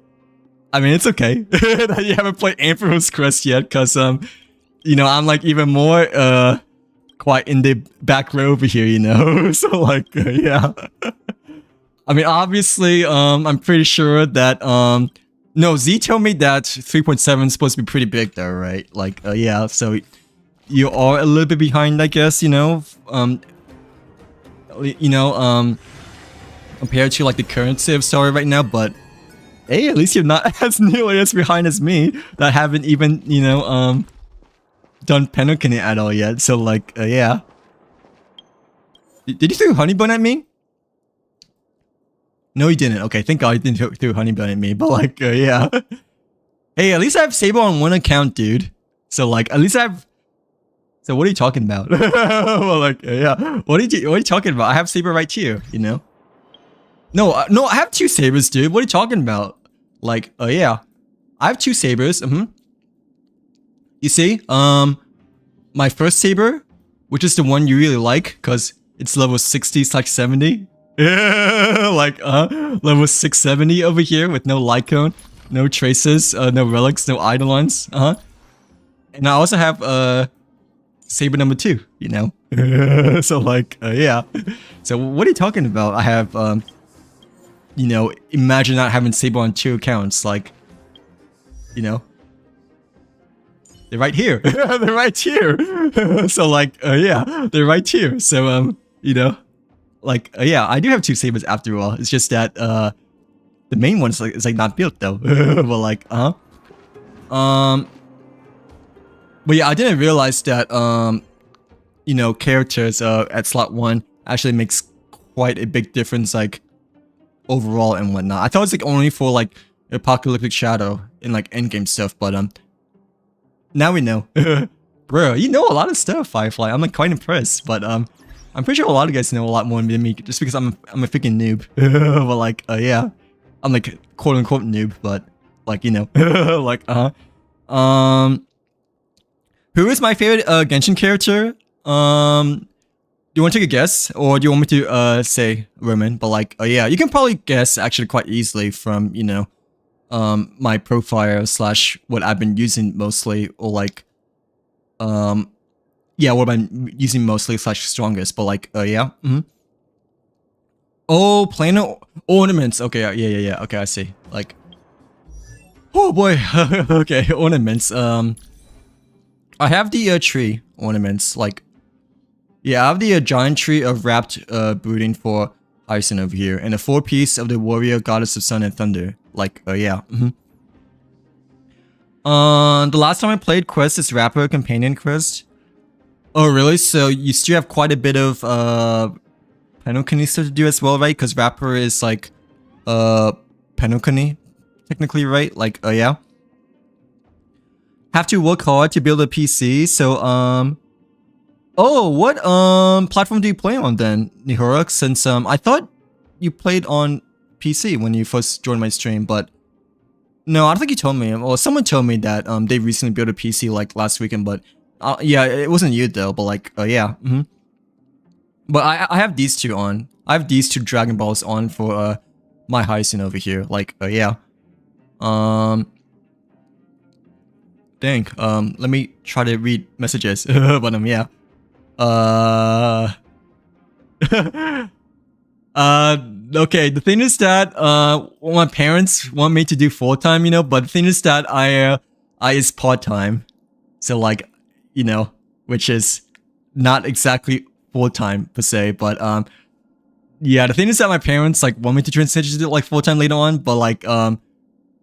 I mean, it's okay that you haven't played Infamous Crest yet, cause you know, I'm like even more quite in the back row over here. You know, so like yeah. I mean, obviously, I'm pretty sure that, no, Z told me that 3.7 is supposed to be pretty big though, right? Like, yeah, so you are a little bit behind, I guess, you know, compared to like the current save story right now, but hey, at least you're not as nearly as behind as me that haven't even, you know, done Pentacon at all yet, so like, yeah. Did you throw Honeybun at me? No, he didn't. Okay, thank God he didn't throw Honeybun at me. But like, yeah. Hey, at least I have Saber on one account, dude. So like, at least I have. So what are you talking about? Well, like, yeah. What are you talking about? I have Saber right here. You know. No, no, I have 2 Sabers, dude. What are you talking about? Like, yeah, I have 2 Sabers. You see, my first Saber, which is the one you really like, cause it's level 60/70. Yeah, like level 670 over here with no light cone, no traces, no relics, no eidolons, and I also have Saber number 2, you know. So like yeah. So what are you talking about? I have you know, imagine not having Saber on 2 accounts, like, you know. They're right here. They're right here. So like yeah, they're right here. So you know. Like, yeah, I do have 2 Sabers after all. It's just that, the main one is like not built though. But like, but yeah, I didn't realize that, you know, characters, at slot 1 actually makes quite a big difference, like, overall and whatnot. I thought it was like only for like Apocalyptic Shadow and like endgame stuff, but, now we know. Bro, you know a lot of stuff, Firefly. I'm like quite impressed, but, I'm pretty sure a lot of guys know a lot more than me just because I'm a freaking noob. But like, yeah. I'm like quote unquote noob, but like, you know, like, who is my favorite Genshin character? Do you want to take a guess, or do you want me to say Roman? But like, yeah, you can probably guess actually quite easily from, you know, my profile / what I've been using mostly, or like, yeah, what I'm using mostly / strongest, but like, yeah. Oh, planar ornaments. Okay, yeah. Okay, I see. Like, oh boy. Okay, ornaments. I have the tree ornaments. Like, yeah, I have the giant tree of wrapped brooding for Hyacinth over here, and a 4-piece of the warrior goddess of sun and thunder. Like, yeah. The last time I played quest is Rapper Companion Quest. Oh, really? So you still have quite a bit of Penokuni stuff to do as well, right? Because Rapper is like Penokuni, technically, right? Like, yeah. Have to work hard to build a PC. So oh, what platform do you play on then, Nihora? Since I thought you played on PC when you first joined my stream, but no, I don't think you told me. Well, someone told me that they recently built a PC like last weekend, but yeah, it wasn't you though. But like, yeah. But I have these two on. I have these two Dragon Balls on for my Hyacin over here. Like, yeah. Dang. Let me try to read messages. But yeah. Okay, the thing is that my parents want me to do full-time, you know, but the thing is that I is part-time. So like, you know, which is not exactly full-time per se, but yeah, the thing is that my parents like want me to transition to like full-time later on, but like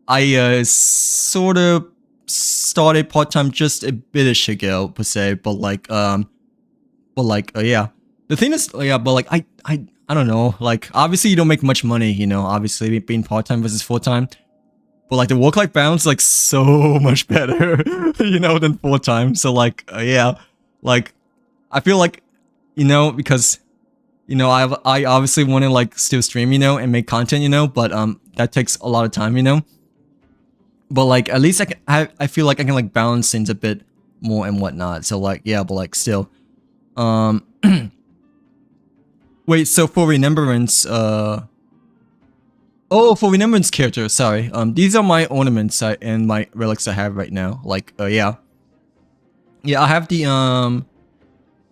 I sort of started part-time just a bit ago per se, but like yeah. The thing is, yeah, but like I don't know, like obviously you don't make much money, you know, obviously being part-time versus full-time, but like the work-life balance is like so much better, you know, than full-time. So like yeah, like I feel like, you know, because you know I obviously want to like still stream, you know, and make content, you know, but that takes a lot of time, you know. But like at least I feel like I can like balance things a bit more and whatnot. So like yeah, but like still wait, so for remembrance, for remembrance character, sorry. These are my ornaments and my relics I have right now. Like, yeah. Yeah, I have the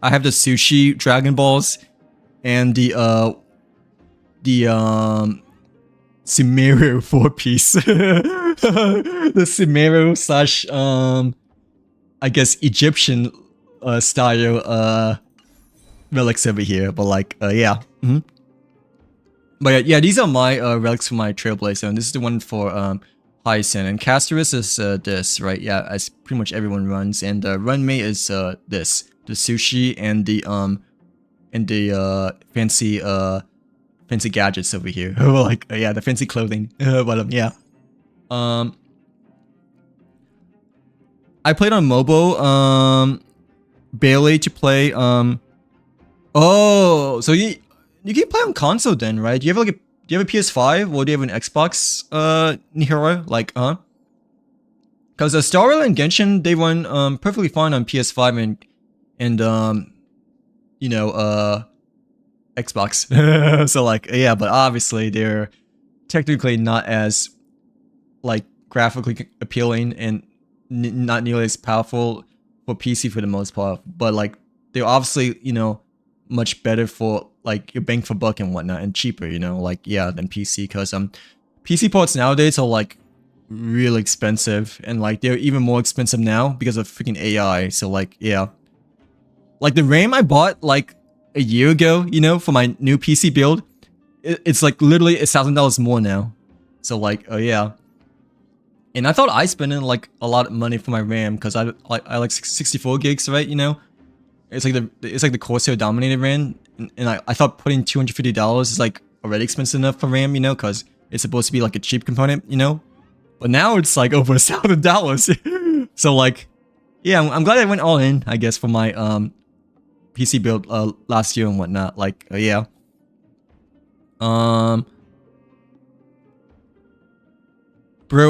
sushi Dragon Balls and the Sumeru 4-piece. The Sumeru slash, I guess Egyptian, style, relics over here, but like yeah. But yeah, these are my relics for my Trailblazer, and this is the one for Hyacin, and Castorus is this, right? Yeah, as pretty much everyone runs, and Runmate is this, the sushi and the fancy fancy gadgets over here. Like yeah, the fancy clothing. But yeah. I played on mobile barely to play oh, so you can play on console then, right? Do you have like do you have a PS5 or do you have an Xbox, Nihiro? Like, because Star Rail and Genshin, they run perfectly fine on PS5 and you know Xbox. So like yeah, but obviously they're technically not as like graphically appealing and not nearly as powerful for PC for the most part. But like they're obviously, you know, much better for like your bang for buck and whatnot, and cheaper, you know, like yeah, than PC, because PC ports nowadays are like really expensive, and like they're even more expensive now because of freaking AI. So like yeah, like the RAM I bought like a year ago, you know, for my new PC build, it's like literally $1,000 more now. So like yeah, and I thought I spent like a lot of money for my RAM because I like 64 gigs, right? You know. It's like the Corsair Dominator RAM, and I thought putting $250 is like already expensive enough for RAM, you know, because it's supposed to be like a cheap component, you know. But now it's like over $1,000. So like, yeah, I'm glad I went all in, I guess, for my PC build last year and whatnot. Like, yeah. Bro,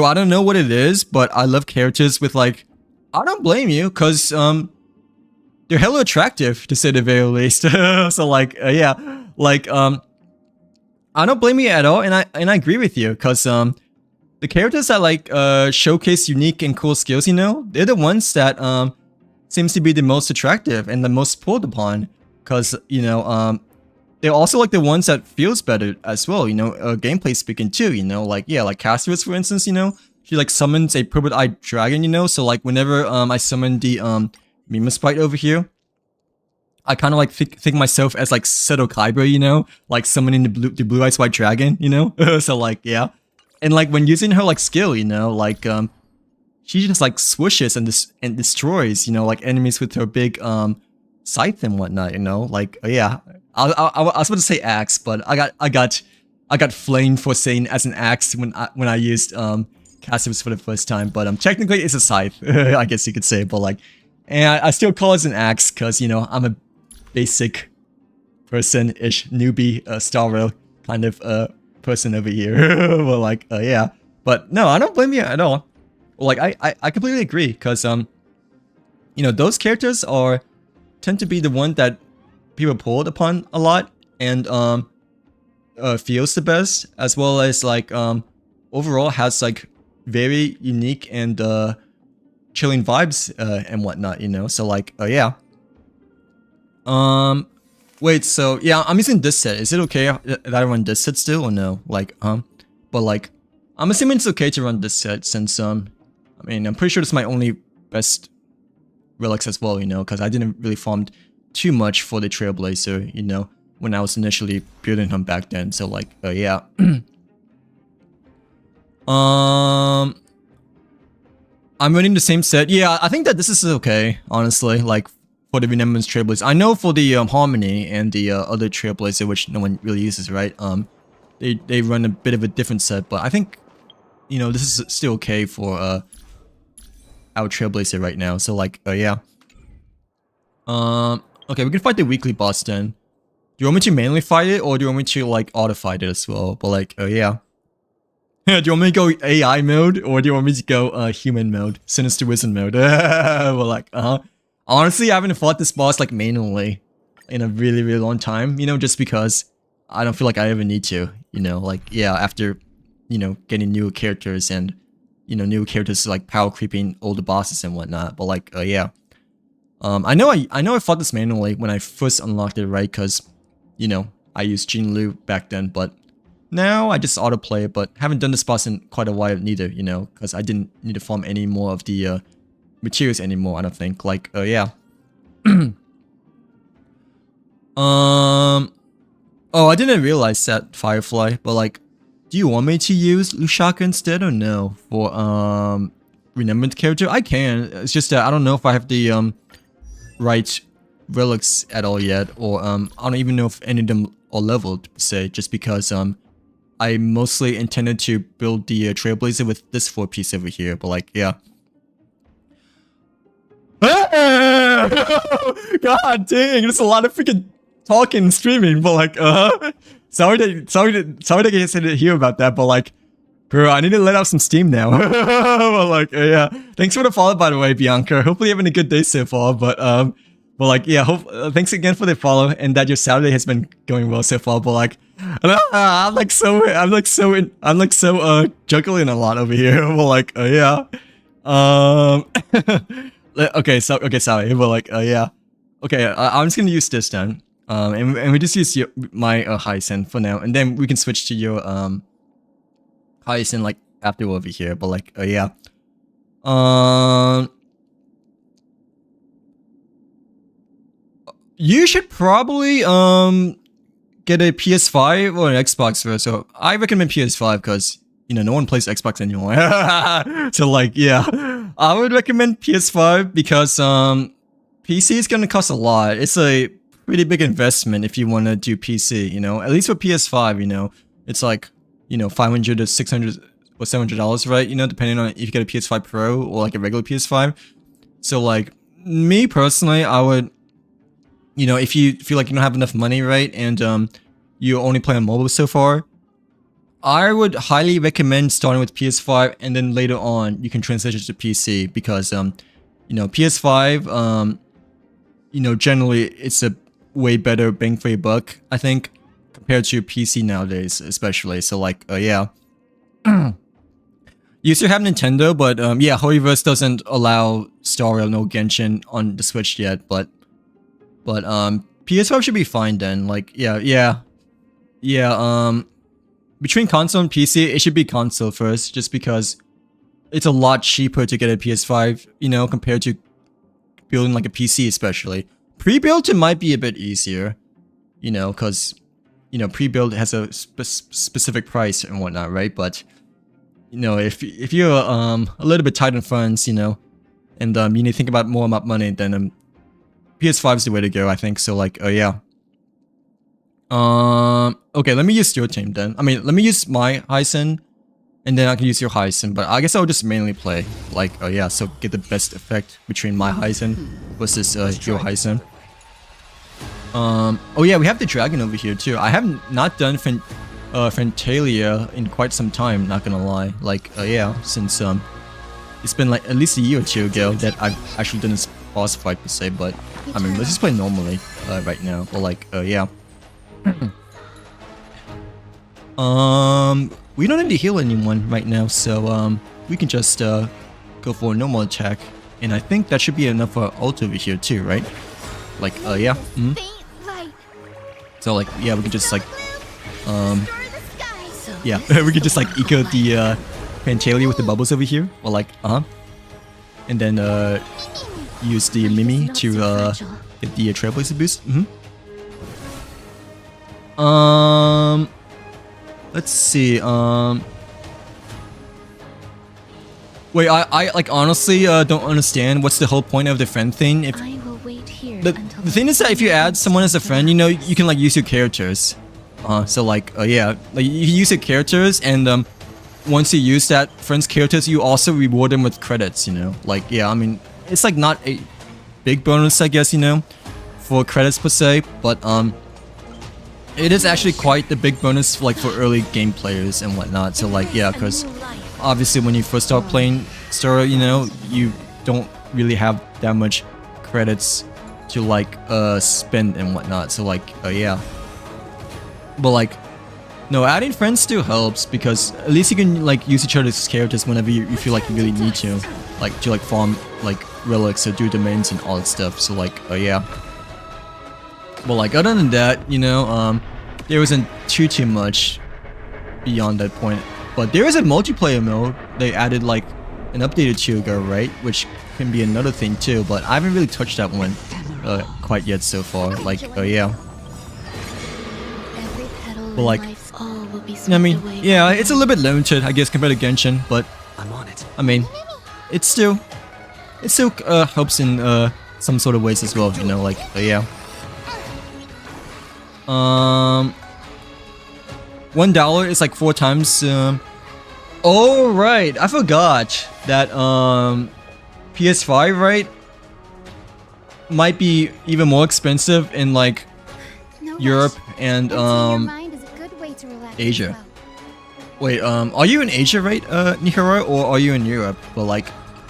I don't know what it is, but I love characters with like, I don't blame you, cause they're hella attractive, to say the very least. So like yeah, like I don't blame you at all, and I agree with you, cause the characters that like showcase unique and cool skills, you know, they're the ones that seems to be the most attractive and the most pulled upon, cause you know they're also like the ones that feels better as well, you know, gameplay speaking too, you know, like yeah, like Castorus for instance, you know, she like summons a purple-eyed dragon, you know, so like whenever I summon the Mima sprite over here, I kind of like think myself as like Seto Kaiba, you know, like summoning the blue eyes white dragon, you know. So like yeah, and like when using her like skill, you know, like she just like swooshes and destroys, you know, like enemies with her big scythe and whatnot, you know, like yeah. I was about to say axe, but I got flamed for saying as an axe when I used Castorus for the first time, but technically it's a scythe, I guess you could say, but like. And I still call it an axe because, you know, I'm a basic person-ish newbie Star Rail kind of person over here. Well, like, yeah. But no, I don't blame you at all. Like, I completely agree, because you know, those characters tend to be the one that people pulled upon a lot, and feels the best, as well as like overall has like very unique and chilling vibes and whatnot, you know. So like, yeah. Wait, so yeah, I'm using this set. Is it okay that I run this set still or no? Like, but like, I'm assuming it's okay to run this set since I mean, I'm pretty sure it's my only best relics as well, you know, because I didn't really farm too much for the Trailblazer, you know, when I was initially building him back then. So like, yeah. I'm running the same set. Yeah, I think that this is okay, honestly, like for the Remembrance Trailblazer. I know for the Harmony and the other Trailblazer, which no one really uses, right? They run a bit of a different set, but I think, you know, this is still okay for our Trailblazer right now. So like, yeah. Okay, we can fight the weekly boss then. Do you want me to manually fight it, or do you want me to like auto fight it as well? But like, yeah. Do you want me to go AI mode, or do you want me to go human mode, Sinister Wizard mode? Well, like, honestly, I haven't fought this boss like manually in a really, really long time. You know, just because I don't feel like I ever need to. You know, like, yeah, after, you know, getting new characters and, you know, new characters like power creeping older bosses and whatnot. But like, yeah. I know I fought this manually when I first unlocked it, right? Because, you know, I used Jin Liu back then, but now I just autoplay it, but haven't done this boss in quite a while neither, you know, because I didn't need to farm any more of the materials anymore, I don't think. Like, yeah. Oh, I didn't realize that, Firefly, but like, do you want me to use Lushaka instead or no? For Remembrance character? I can. It's just that I don't know if I have the right relics at all yet, or I don't even know if any of them are leveled, say, just because I mostly intended to build the Trailblazer with this 4-piece over here, but like, yeah. God dang, there's a lot of freaking talking and streaming, but like, sorry that you said to hear about that, but like, bro, I need to let out some steam now. But like, yeah. Thanks for the follow, by the way, Bianca. Hopefully you're having a good day so far, but like, yeah, thanks again for the follow, and that your Saturday has been going well so far, but like, I'm so juggling a lot over here, but like, yeah. Okay, sorry, but like, yeah. Okay, I'm just gonna use this then. And we just use my Hyacin for now, and then we can switch to your Hyacin like after over here. But like, yeah. You should probably get a PS5 or an Xbox first. So I recommend PS5 because, you know, no one plays Xbox anymore. So like, yeah, I would recommend PS5 because PC is gonna cost a lot. It's a pretty big investment if you want to do PC, you know. At least for PS5, you know, it's like, you know, $500 to $600 or $700, right? You know, depending on if you get a PS5 Pro or like a regular PS5. So like, me personally, I would, you know, if you feel like you don't have enough money, right, and you only play on mobile so far, I would highly recommend starting with PS5, and then later on you can transition to PC, because you know, PS5, you know, generally it's a way better bang for your buck, I think, compared to PC nowadays, especially. So like, yeah. You still have Nintendo, but yeah, Hoyoverse doesn't allow Star Rail no Genshin on the Switch yet, but PS5 should be fine then. Like, yeah. Between console and PC, it should be console first, just because it's a lot cheaper to get a PS5, you know, compared to building like a PC, especially. Pre-built, it might be a bit easier, you know, because, you know, pre-built has a specific price and whatnot, right? But, you know, if you're a little bit tight on funds, you know, and you need to think about more about money, then PS5 is the way to go, I think. So like, yeah. Okay, let me use your team then. I mean, let me use my Hyacin, and then I can use your Hyacin, but I guess I'll just mainly play, like, yeah, so get the best effect between my Hyacin versus your Hyacin. Oh yeah, we have the dragon over here too. I have not done Fentalia in quite some time, not gonna lie. Like, yeah, since it's been like at least a year or two ago that I've actually done this boss fight per se, but I mean, let's just play normally right now. But like, yeah. We don't need to heal anyone right now, so we can just go for a normal attack, and I think that should be enough for ult over here too, right? Like, yeah. Faint light. So like, yeah, we can just like, Restore the sky. yeah, we can just like eco the Fentalia with the bubbles over here, or like, and then use the Mimi Not to so fragile. get the Trailblazer boost. Let's see. Wait, I like honestly don't understand what's the whole point of the friend thing. If I will wait here the until thing is that if you add someone as a friend, you know, you can like use your characters. So like, yeah, like you use your characters, and once you use that friend's characters, you also reward them with credits. You know, like yeah, I mean, it's like not a big bonus, I guess, you know, for credits per se, but it is actually quite the big bonus like for early game players and whatnot. So like yeah, because obviously when you first start playing Star, you know, you don't really have that much credits to like spend and whatnot. So like yeah, but like no, adding friends still helps because at least you can like use each other's characters whenever you feel like you really need to like farm like relics or do domains and all that stuff. So like yeah. But like other than that, you know, there wasn't too much beyond that point. But there is a multiplayer mode they added like an updated 2 ago, right? Which can be another thing too. But I haven't really touched that one quite yet so far. Like yeah. every petal But like, in life, all will be I swept mean, away. yeah, it's a little bit limited, I guess, compared to Genshin. But I'm on it. I mean, it still helps in some sort of ways as well. You know, like yeah. $1 is like 4 times. Oh right, I forgot that PS5 right might be even more expensive in like No Europe rush. and Emptying your mind is a good way to relax as Asia. well. Wait, are you in Asia, right, Nikara, or are you in Europe? But like,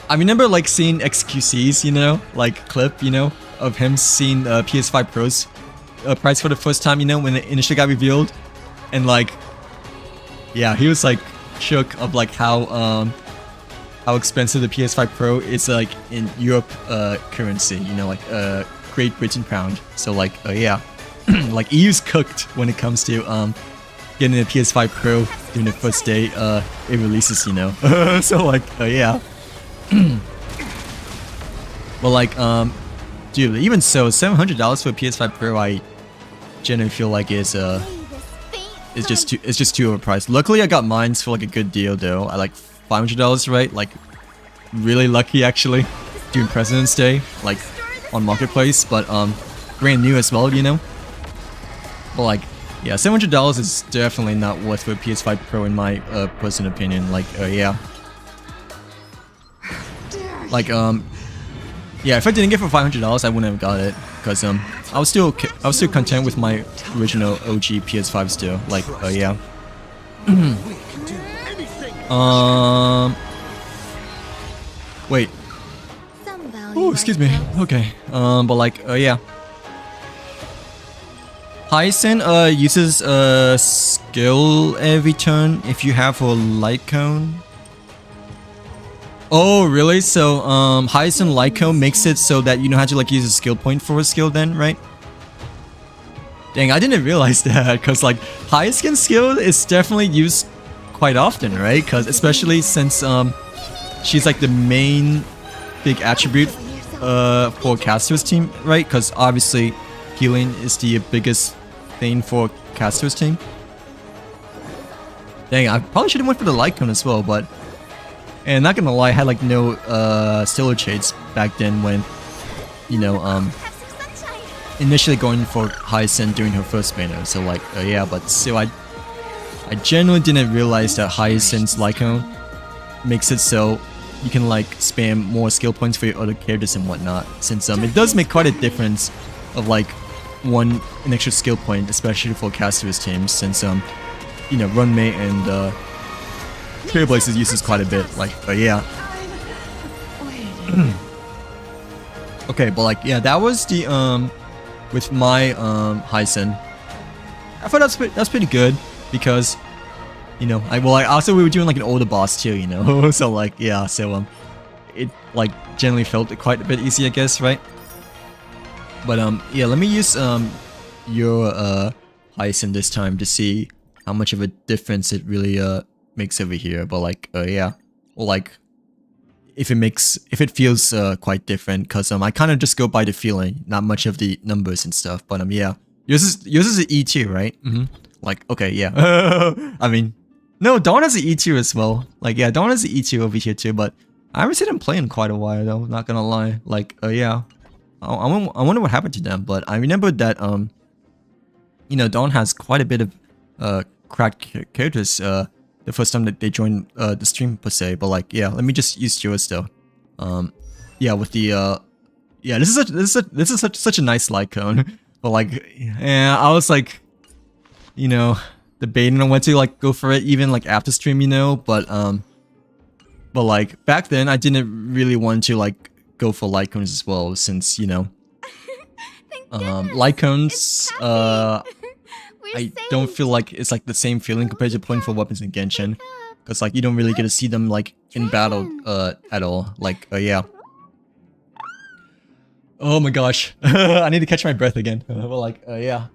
I remember like seeing XQC's, you know, like clip, you know, of him seeing PS5 Pro's price for the first time, you know, when it initially got revealed, and like, yeah, he was like shook of like how expensive the PS5 Pro is like in Europe currency, you know, like Great Britain pound. So like, yeah, like EU's cooked when it comes to getting a PS5 Pro during the first day it releases, you know. So like, yeah. Well, like, dude, even so, $700 for a PS5 Pro, I generally feel like is just too overpriced. Luckily, I got mine for like a good deal though. I like $500, right? Like, really lucky actually, during President's Day, like on Marketplace, but brand new as well, you know. But like, yeah, $700 is definitely not worth for a PS5 Pro in my personal opinion. Like, yeah. Like, yeah, if I didn't get it for $500, I wouldn't have got it, cause I was still content with my original OG PS5 still. Like, yeah. Wait. Some value Oh, excuse me. like those. Okay. But like, yeah. Hyacinth uses a skill every turn if you have a light cone. Oh, really? So, Hyacinth light cone makes it so that you don't have to like use a skill point for a skill then, right? Dang, I didn't realize that, because like, Hyacinth skill is definitely used quite often, right? Because especially since she's like the main big attribute for Caster's team, right? Because obviously healing is the biggest thing for Caster's team. Dang, I probably should have went for the light cone as well, but and not gonna lie, I had like no Stellar Shades back then when, you know, Have some sunshine. initially going for Hyacinth during her first banner. So like, yeah, but still, I genuinely didn't realize that Hyacinth's Lycone makes it so you can like spam more skill points for your other characters and whatnot. Since it does make quite a difference of like an extra skill point, especially for Caster's team. Since you know, Runmate and Trailblazers uses quite a bit. Like, yeah. Okay, but like, yeah, that was the with my Hyson. I thought that's pretty good because, you know, I also we were doing like an older boss too, you know. So like, yeah, so it like generally felt quite a bit easy, I guess, right? But yeah, let me use your Hyson this time to see how much of a difference it really makes over here. But like, yeah, or like if it feels quite different, because I kind of just go by the feeling, not much of the numbers and stuff. But yeah, yours is an E2, right? Like, okay, yeah. I mean, no, Dawn has an E2 as well. Like, yeah, Dawn has an E2 over here too. But I haven't seen them play in quite a while though. Not gonna lie. Like, yeah, I wonder what happened to them. But I remember that you know, Dawn has quite a bit of cracked characters. The first time that they joined the stream per se, but like, yeah, let me just use yours though. Yeah, with the yeah, this is such a nice light cone. But like, yeah, I was like, you know, debating on when to like go for it, even like after stream, you know. But like back then, I didn't really want to like go for light cones as well, since, you know, light cones I don't feel like it's like the same feeling compared to playing for weapons in Genshin, because like you don't really get to see them like in battle at all. Like, yeah. Oh my gosh, I need to catch my breath again. But like, yeah.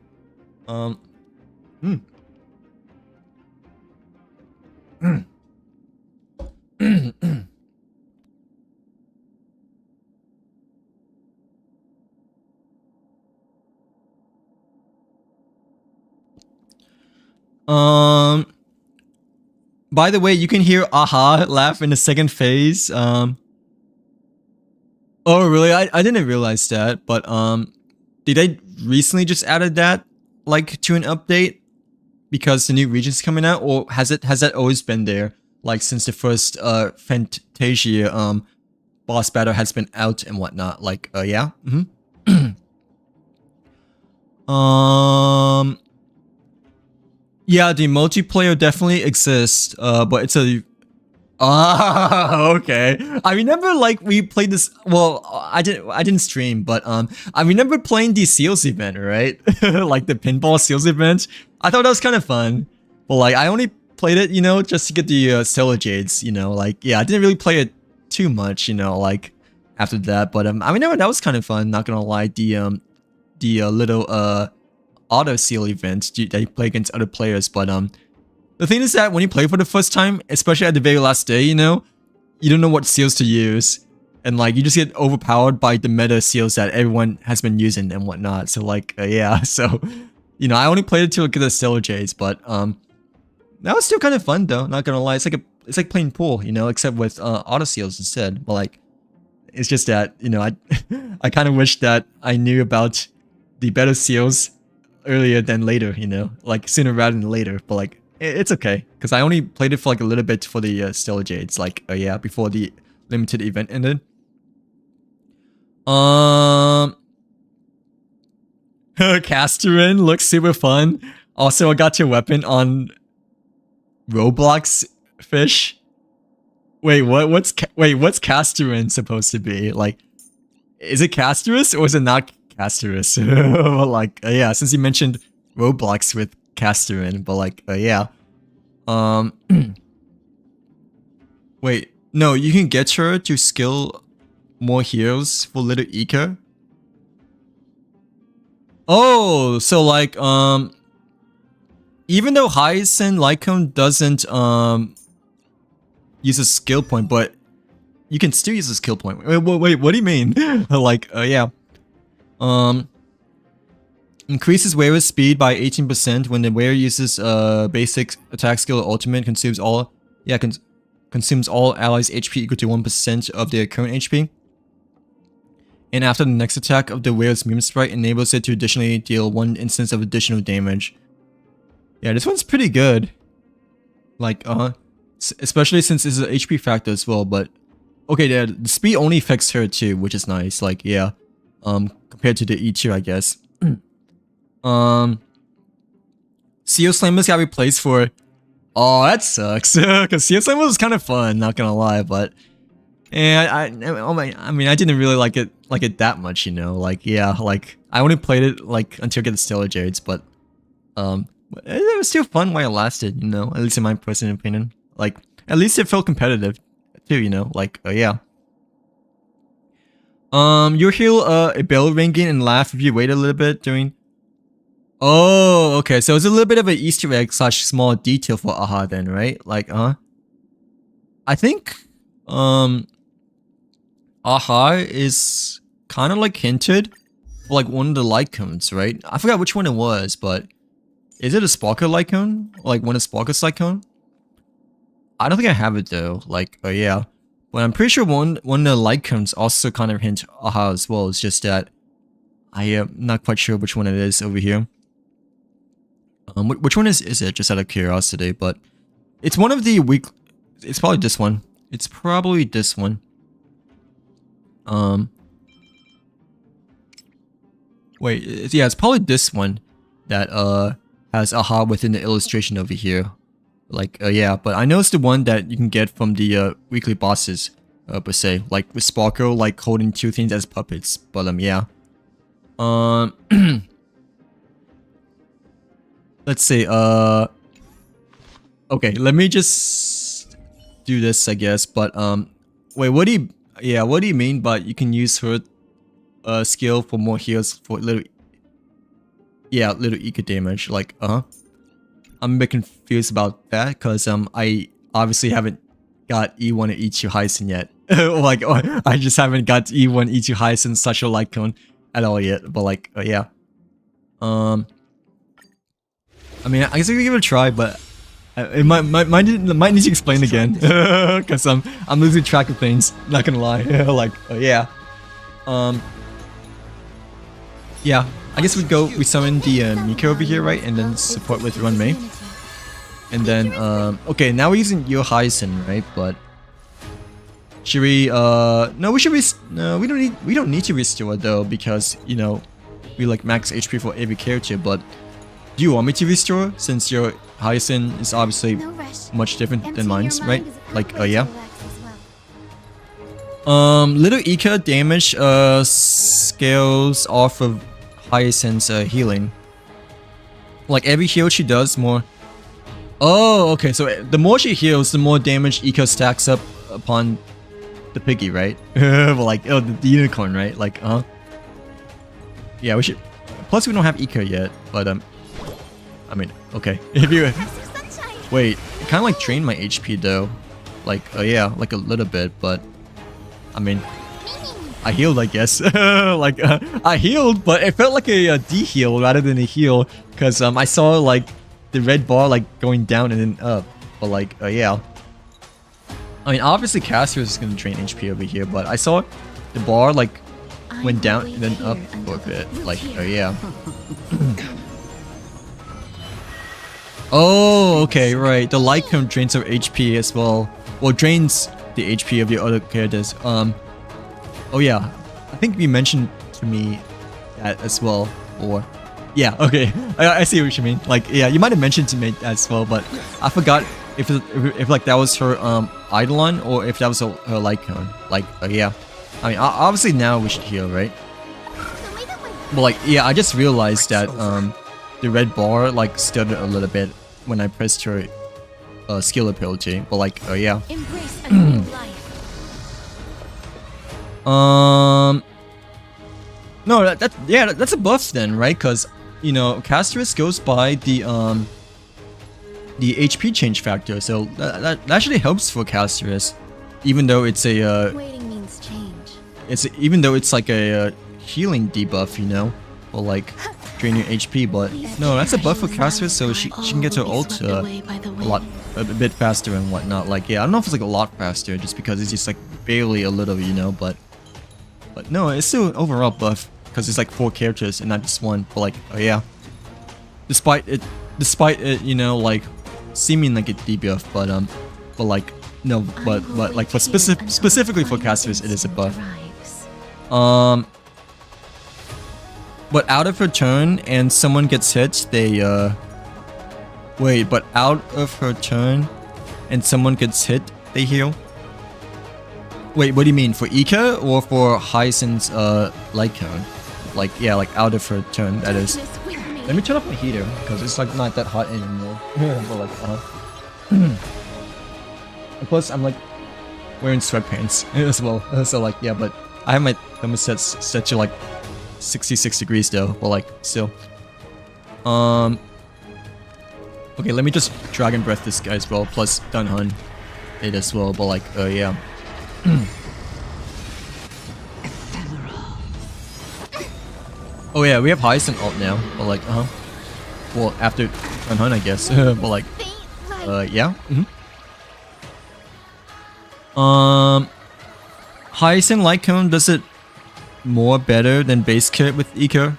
By the way, you can hear Aha laugh in the second phase. Oh really? I didn't realize that, but did they recently just added that like to an update because the new region's coming out, or has that always been there, like since the first Fantasia boss battle has been out and whatnot? Like, yeah. Yeah, the multiplayer definitely exists, but it's a... okay. I remember like we played this, well, I didn't stream, but I remember playing the Seals event, right? Like the pinball Seals event. I thought that was kind of fun. But like I only played it, you know, just to get the Stellar Jades, you know, like, yeah, I didn't really play it too much, you know, like after that. But I remember that was kind of fun, not gonna lie. The little auto seal events that you play against other players. But the thing is that when you play for the first time, especially at the very last day, you know, you don't know what seals to use, and like you just get overpowered by the meta seals that everyone has been using and whatnot. So like, yeah, so you know, I only played it to get the Stellar Jades, but that was still kind of fun though, not gonna lie. It's like playing pool, you know, except with auto seals instead. But like, it's just that, you know, I kind of wish that I knew about the better seals earlier than later, you know, like sooner rather than later. But like, it's okay, because I only played it for like a little bit for the Stellar Jades, like, yeah, before the limited event ended. Castorin looks super fun. Also, I got your weapon on Roblox fish. Wait, what's Castorin supposed to be? Like, is it Castorus or is it not Castorus? Like, yeah, since you mentioned Roblox with Castorin, but like, yeah. Wait, no, you can get her to skill more heroes for Little Ika. Oh, so like, even though Hyacinth Lycone doesn't use a skill point, but you can still use a skill point. Wait, what do you mean? Like, yeah. Increases wearer's speed by 18% when the wearer uses basic attack skill or ultimate. Consumes all consumes all allies' HP equal to 1% of their current HP. And after the next attack of the wearer's movement sprite, enables it to additionally deal 1 instance of additional damage. Yeah, this one's pretty good. Like, especially since this is an HP factor as well. But okay, the speed only affects her too, which is nice. Like, yeah, compared to the E2, I guess. Seal Slammers got replaced for Oh, that sucks. Cause CSM was kind of fun, not gonna lie, but and I mean, I didn't really like it that much, you know. Like, yeah, like I only played it like until I get the Stellar Jades, but it was still fun while it lasted, you know. At least in my personal opinion. Like, at least it felt competitive too, you know. Like, yeah. You'll hear a bell ringing and laugh if you wait a little bit during. Oh, okay. So it's a little bit of an Easter egg / small detail for Aha then, right? Like, I think Aha is kind of like hinted for like one of the light cones, right? I forgot which one it was, but is it a Sparker light cone? Or like one of Sparker's light cone? I don't think I have it though. Like, yeah. But I'm pretty sure one of the light cones also kind of hint Aha as well. It's just that I am not quite sure which one it is over here. Which one is it? Just out of curiosity, but it's one of the weak. It's probably this one. It's probably this one. Wait, yeah, it's probably this one that has Aha within the illustration over here. Like, yeah, but I know it's the one that you can get from the weekly bosses, per se. Like with Sparkle, like holding two things as puppets. But yeah. Let's see. Okay, let me just do this, I guess. But wait, what do you? Yeah, what do you mean by you can use her skill for more heals for little? Yeah, little eco damage. Like, I'm a bit confused about that because I obviously haven't got E1 and E2 Hyson yet. Like, I just haven't got E1, E2 Hyson such a light cone at all yet. But like, yeah. I mean, I guess we can give it a try, but it might need to explain again because I'm losing track of things. Not gonna lie. Like, yeah. Yeah. I guess we summon the Miko over here, right? And then support with Run Mei. And then okay, now we're using your Hyson, right? But should we no, we don't need to restore though, because you know we like max HP for every character. But do you want me to restore since your Hyson is obviously much different than mine's, right? Like, yeah. Little Ika damage scales off of Hyacinth's healing. Like every heal she does more. Oh, okay. So the more she heals, the more damage Ika stacks up upon the piggy, right? Like, oh, the unicorn, right? Like, yeah, we should. Plus, we don't have Ika yet, but I mean, okay. If you wait, it kind of like drained my HP though. Like, yeah, like a little bit, but I mean, I healed, I guess. Like, I healed, but it felt like a de-heal rather than a heal, because I saw like the red bar like going down and then up. But like, yeah. I mean, obviously Caster is gonna drain HP over here, but I saw the bar like went down and then up for a bit. Like, yeah. Oh, okay, right. The light cone drains her HP as well. Well, drains the HP of the other characters. Oh yeah, I think you mentioned to me that as well. Or, yeah, okay, I see what you mean. Like, yeah, you might have mentioned to me as well, but I forgot if like that was her Eidolon or if that was her light cone. Like, yeah. I mean, obviously now we should heal, right? But like, yeah, I just realized that the red bar like stuttered a little bit when I pressed her skill ability. But like, yeah. Embrace a new life. No, that's a buff then, right? Because you know, Casterus goes by the HP change factor, so that actually helps for Casterus, even though it's a Waiting means change. even though it's like a healing debuff, you know, or like drain your HP. But no, that's a buff for Casterus, so she can get her ult a bit faster and whatnot. Like, yeah, I don't know if it's like a lot faster, just because it's just like barely a little, you know, but no, it's still an overall buff because it's like 4 characters and not just one. But like, yeah, despite it, you know, like seeming like a debuff, but like no, but like for specifically for Casterus, it is a buff. But out of her turn and someone gets hit, they Wait, but out of her turn and someone gets hit, they heal? Wait, what do you mean? For Ika or for Hyacinth's light cone? Like, yeah, like out of her turn, that is. Let me turn off my heater, because it's like not that hot anymore. But like, of course, I'm like wearing sweatpants as well. So like, yeah, but I have my thermostat set to like 66 degrees though, but like, still. Okay, let me just Dragon Breath this guy as well, plus Dunhun it as well, but like, yeah. Oh yeah, we have Hyacinth ult now, but like, well, after Dunhun, I guess, but like, yeah. Hyacinth Light Cone, does it more better than base kit with Eco?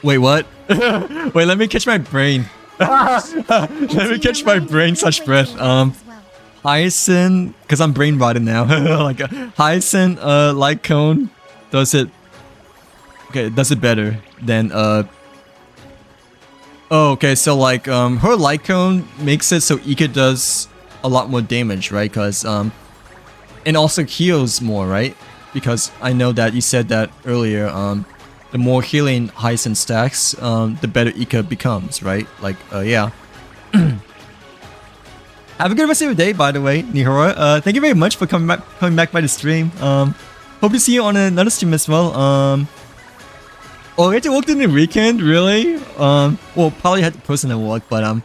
Wait, what? Wait, let me catch my brain. Let me catch my brain such breath. Hyacinth, because I'm brain rotted now. Like, Hyacinth Light Cone, does it... Okay, does it better than oh, okay, so like her Light Cone makes it so Ika does a lot more damage, right? Because and also heals more, right? Because I know that you said that earlier, the more healing Hyacinth stacks, the better Ika becomes, right? Like, yeah. Have a good rest of your day, by the way, Nihora. Thank you very much for coming back by the stream. Hope to see you on another stream as well. Oh, we had to work in the weekend, really? Well, probably had to personal work, but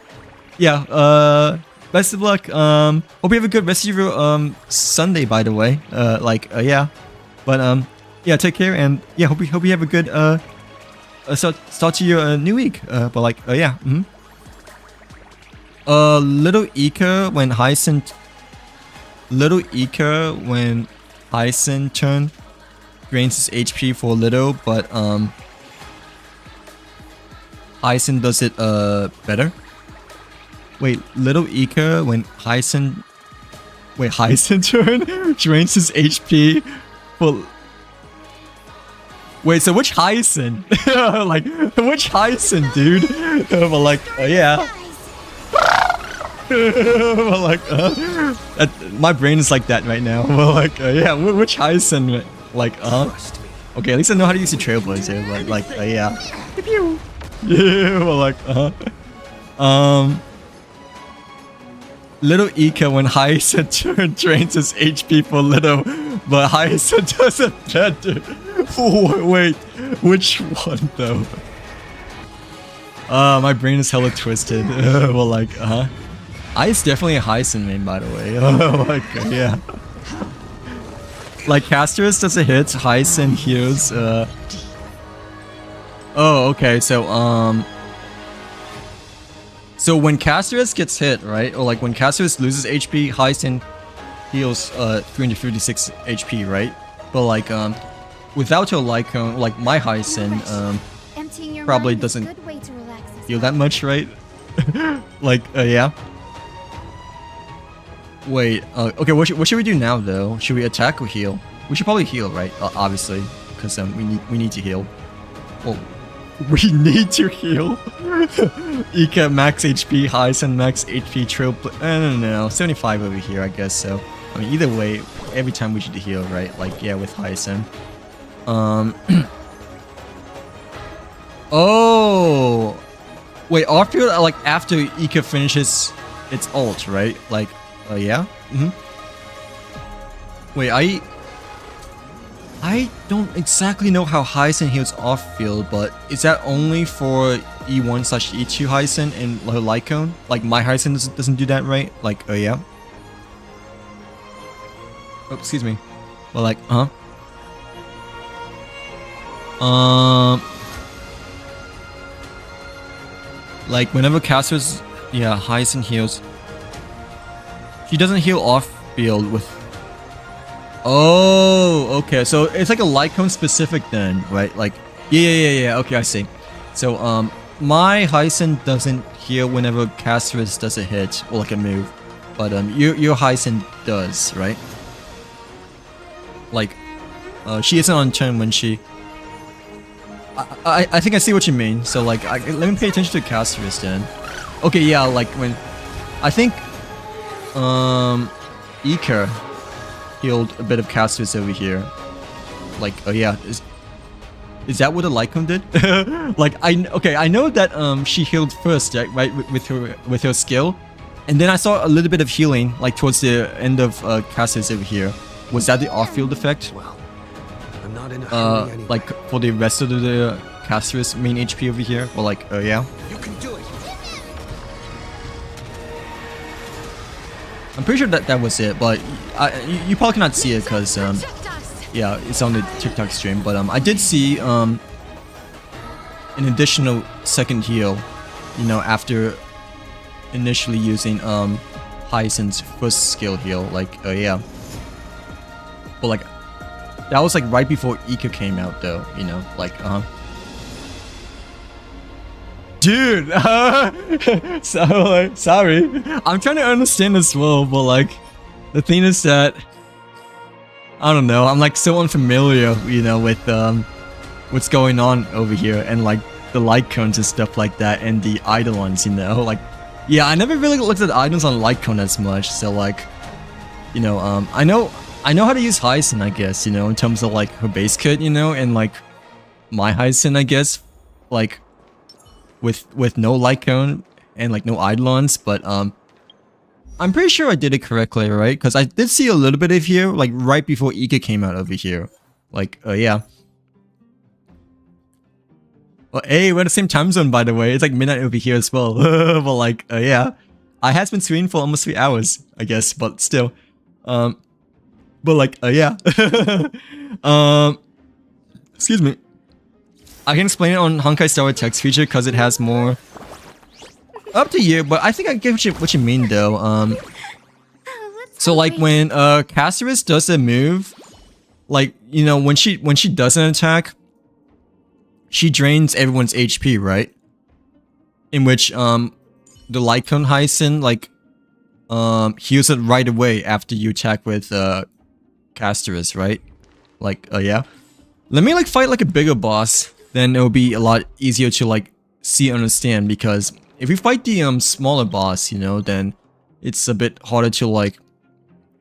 yeah. Best of luck. Hope you have a good rest of your Sunday, by the way. Like, yeah. But yeah, take care, and yeah, hope you have a good start to your new week. But like, yeah. Little Ika when Hyacinth turn drains his HP for a little, but Hyacinth does it better. Wait, little Ika when Hyacinth turn drains his HP for... Wait, so which Hyacinth? Like, which Hyacinth, dude? But like, yeah. Well, like, my brain is like that right now. Well, like, yeah, which Hyacinth? Like, okay, at least I know how to use the Trailblazer. Like, yeah. Yeah, well, like, little Ika when Hyacinth turn drains his HP for little, but Hyacinth does it better. Wait, which one though? My brain is hella twisted. Well, like, I's definitely a Hyacinth main, by the way. Like, yeah. Like, Casterus does a hit, Hyacinth heals, Oh, okay, so, so when Casterus gets hit, right? Or like when Casterus loses HP, Hyacinth heals 356 HP, right? But like without her Light Cone, like my Hyacinth probably doesn't heal that much, right? Like, yeah. Wait, okay, what should we do now though? Should we attack or heal? We should probably heal, right? Obviously, because we need to heal. Well, we need to heal. Ika max HP, Hyacinth max HP, Trail. I don't know, 75 over here, I guess. So, I mean, either way, every time we should heal, right? Like, yeah, with Hyacinth. Oh, wait, after like after Ika finishes its ult, right? Like, yeah. Wait, I don't exactly know how Hyacinth heals off-field, but is that only for E1/E2 Hyacinth and her Light Cone? Like, my Hyacinth doesn't do that, right? Like, yeah. Oh, excuse me. Well, like, like, whenever Caster's, yeah, Hyacinth heals, she doesn't heal off-field with... Oh, okay. So it's like a Light Cone specific then, right? Like, yeah. Okay, I see. So, my Hyacinth doesn't heal whenever Casterus does a hit or like a move, but your Hyacinth does, right? Like, she isn't on turn when she... I think I see what you mean. So like, let me pay attention to Casterus then. Okay, yeah, like when I think Ika healed a bit of Casterus over here. Like, oh yeah, is that what the Lycon did? Like, I know that she healed first, right, with her skill, and then I saw a little bit of healing like towards the end of Casterus over here. Was that the off-field effect? Well, I'm not in a hurry anyway. Like for the rest of the Casterus main HP over here? Or like, yeah. You can do it. I'm pretty sure that was it, but you probably cannot see it because yeah, it's on the TikTok stream. But I did see an additional second heal, you know, after initially using Hyacinth's first skill heal. Like, yeah. But like, that was like right before Ika came out though, you know, like, Dude, so like, sorry, I'm trying to understand as well, but like, the thing is that, I don't know, I'm like so unfamiliar, you know, with what's going on over here, and like the Lycons and stuff like that, and the Eidolons, you know, like, yeah, I never really looked at items on Lycon as much, so like, you know, I know how to use Hyacinth, I guess, you know, in terms of like her base kit, you know, and like my Hyacinth, I guess, like with no Lycon and like no Eidolons, but I'm pretty sure I did it correctly, right? Because I did see a little bit of here, like right before Ika came out over here. Like, yeah. Well, hey, we're in the same time zone, by the way. It's like midnight over here as well. But like, yeah. I has been streaming for almost 3 hours, I guess, but still. But like, yeah. Excuse me. I can explain it on Honkai Star text feature because it has more. Up to you, but I think I get what you mean though. So like when Casterus does a move, like, you know, when she does an attack, she drains everyone's HP, right? In which the Lycon Hyacinth like heals it right away after you attack with Casterus, right? Like, yeah. Let me like fight like a bigger boss, then it'll be a lot easier to like see and understand, because if we fight the smaller boss, you know, then it's a bit harder to like,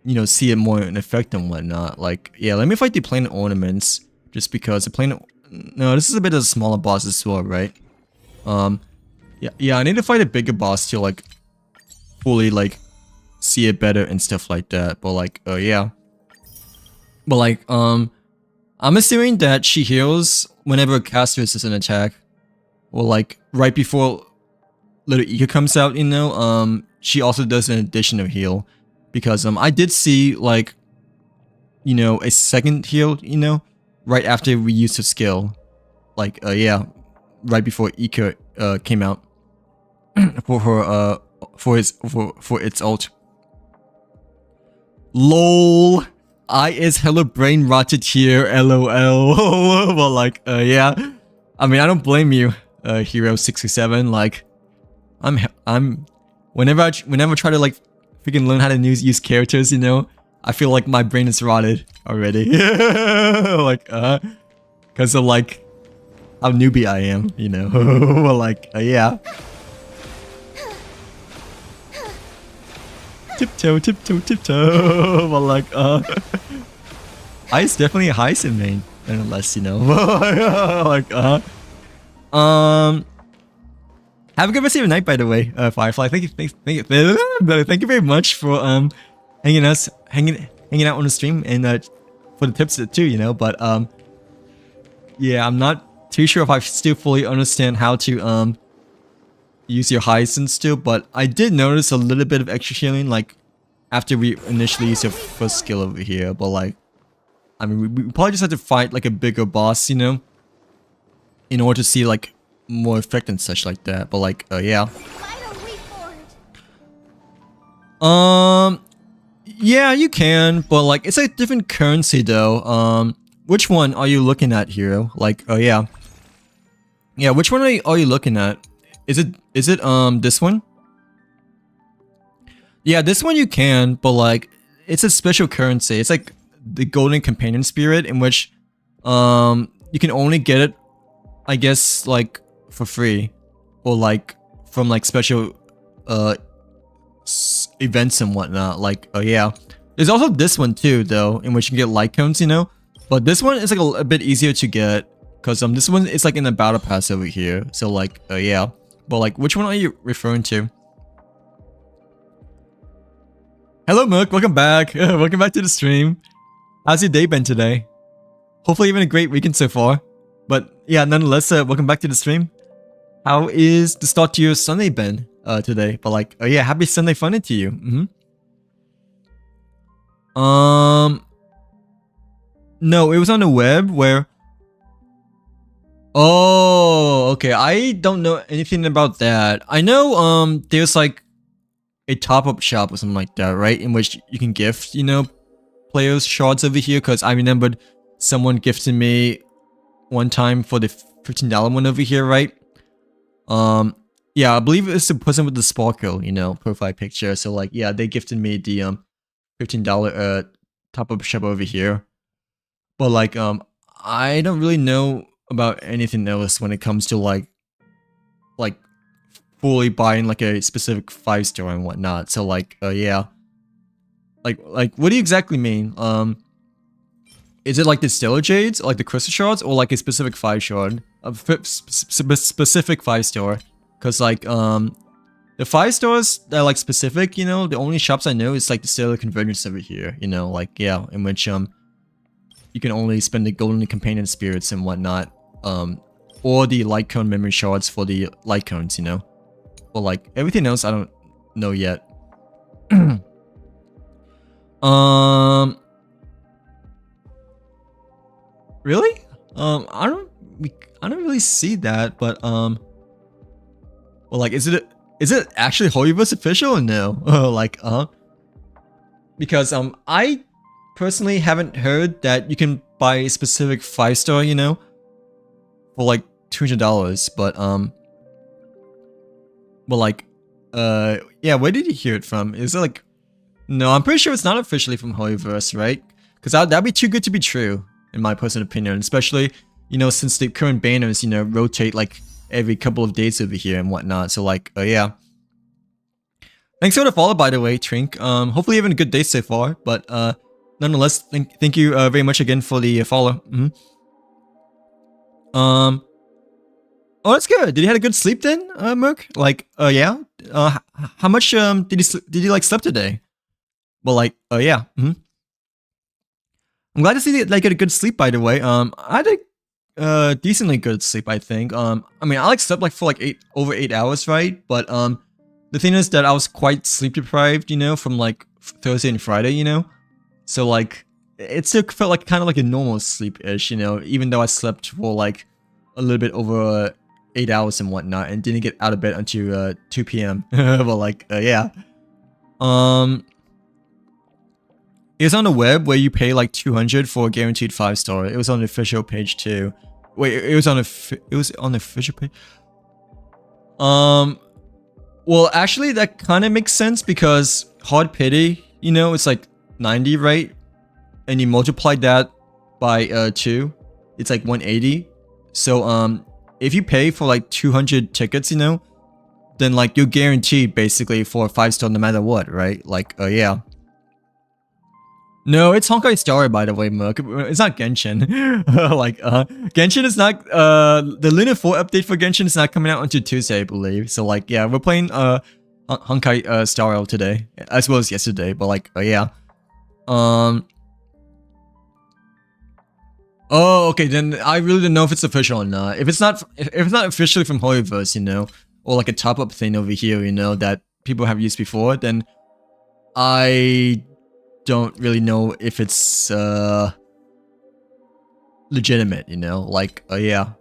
you know, see it more in effect and whatnot. Like, yeah, let me fight the planet ornaments, just because the planet. No, this is a bit of a smaller boss as well, right? Yeah, I need to fight a bigger boss to like fully like see it better and stuff like that. But like, yeah. But like, I'm assuming that she heals whenever Casterus does an attack, or like right before little Ika comes out, you know. She also does an additional heal, because I did see like, you know, a second heal, you know, right after we used her skill, like, yeah, right before Ika came out for her for its ult. LOL. I is hella brain rotted here, LOL. Well, like, yeah. I mean, I don't blame you, Hero 67. Like, I'm whenever I try to like freaking learn how to use characters, you know, I feel like my brain is rotted already. Like, because of like how newbie I am, you know. Well, like, yeah. Tiptoe, tiptoe, tiptoe. Well, like, Ice definitely a Hyacinth main, nonetheless, you know. Like, have a good rest of your night, by the way, Firefly. Thank you very much for hanging out on the stream, and for the tips too, you know. But yeah, I'm not too sure if I still fully understand how to use your Hyacinth still, but I did notice a little bit of extra healing like after we initially used your first skill over here. But like, I mean, we probably just have to fight like a bigger boss, you know, in order to see like more effect and such like that. But like, yeah. Yeah, you can, but like it's a different currency though. Which one are you looking at, Hero? Like, yeah. Yeah, which one are you looking at? Is it this one? Yeah, this one you can, but like it's a special currency. It's like the golden companion spirit, in which you can only get it I guess like for free, or like from like special events and whatnot. Like yeah, there's also this one too though, in which you can get light cones, you know. But this one is like a bit easier to get because this one is like in the battle pass over here. So like yeah, but like which one are you referring to? Hello Mook, welcome back. Welcome back to the stream. How's your day been today? Hopefully you've been a great weekend so far. But yeah, nonetheless, welcome back to the stream. How is the start to your Sunday been today? But like, yeah, happy Sunday funny to you. No, it was on the web where... Oh, okay. I don't know anything about that. I know there's like a top-up shop or something like that, right? In which you can gift, you know, players shards over here. Because I remembered someone gifted me one time for the $15 one over here, right? Yeah, I believe it's the person with the sparkle, you know, profile picture. So like, yeah, they gifted me the $15 top-up shop over here. But like, I don't really know about anything else when it comes to like fully buying like a specific 5-star and whatnot. So like, yeah, like what do you exactly mean? Is it like the stellar jades, like the crystal shards, or like a specific 5-star, specific 5-star? Because like the 5-stars that are like specific, you know, the only shops I know is like the stellar convergence over here, you know, like yeah, in which you can only spend the golden companion spirits and whatnot, or the light cone memory shards for the light cones, you know. But like everything else, I don't know yet. Really? I don't really see that, but well, like, is it actually Holyverse official or no? Like, because I personally haven't heard that you can buy a specific 5-star, you know, for like $200, but like, yeah, where did you hear it from? Is it like, no, I'm pretty sure it's not officially from Holyverse, right? Because that'd be too good to be true, in my personal opinion, especially, you know, since the current banners, you know, rotate like every couple of days over here and whatnot. So like, yeah. Thanks for the follow, by the way, Trink. Hopefully you're having a good day so far, but nonetheless, thank you very much again for the follow. Oh, that's good. Did you have a good sleep then, Merc? Like, yeah. How much did you like sleep today? Well, like, yeah. I'm glad to see that I get a good sleep, by the way. I had a decently good sleep, I think. I mean, I like slept like for like over 8 hours, right? But the thing is that I was quite sleep deprived, you know, from like Thursday and Friday, you know. So like, it still felt like kind of like a normal sleep-ish, you know, even though I slept for like a little bit over 8 hours and whatnot, and didn't get out of bed until 2 p.m. But like, yeah. It was on the web where you pay like 200 for a guaranteed 5-star. It was on the official page too. Wait, it was on the official page. Well, actually, that kind of makes sense because hard pity, you know, it's like 90, right? And you multiply that by 2, it's like 180. So if you pay for like 200 tickets, you know, then like you're guaranteed basically for a 5-star no matter what, right? Like, yeah. No, it's Honkai Star, by the way, Merc. It's not Genshin. Like, Genshin is not, the Lunar 4 update for Genshin is not coming out until Tuesday, I believe. So, like, yeah, we're playing, Honkai Star today, as well as yesterday, but, like, yeah. Oh, okay, then I really don't know if it's official or not. If it's not officially from Holyverse, you know, or like a top-up thing over here, you know, that people have used before, then I don't really know if it's legitimate, you know, like, yeah.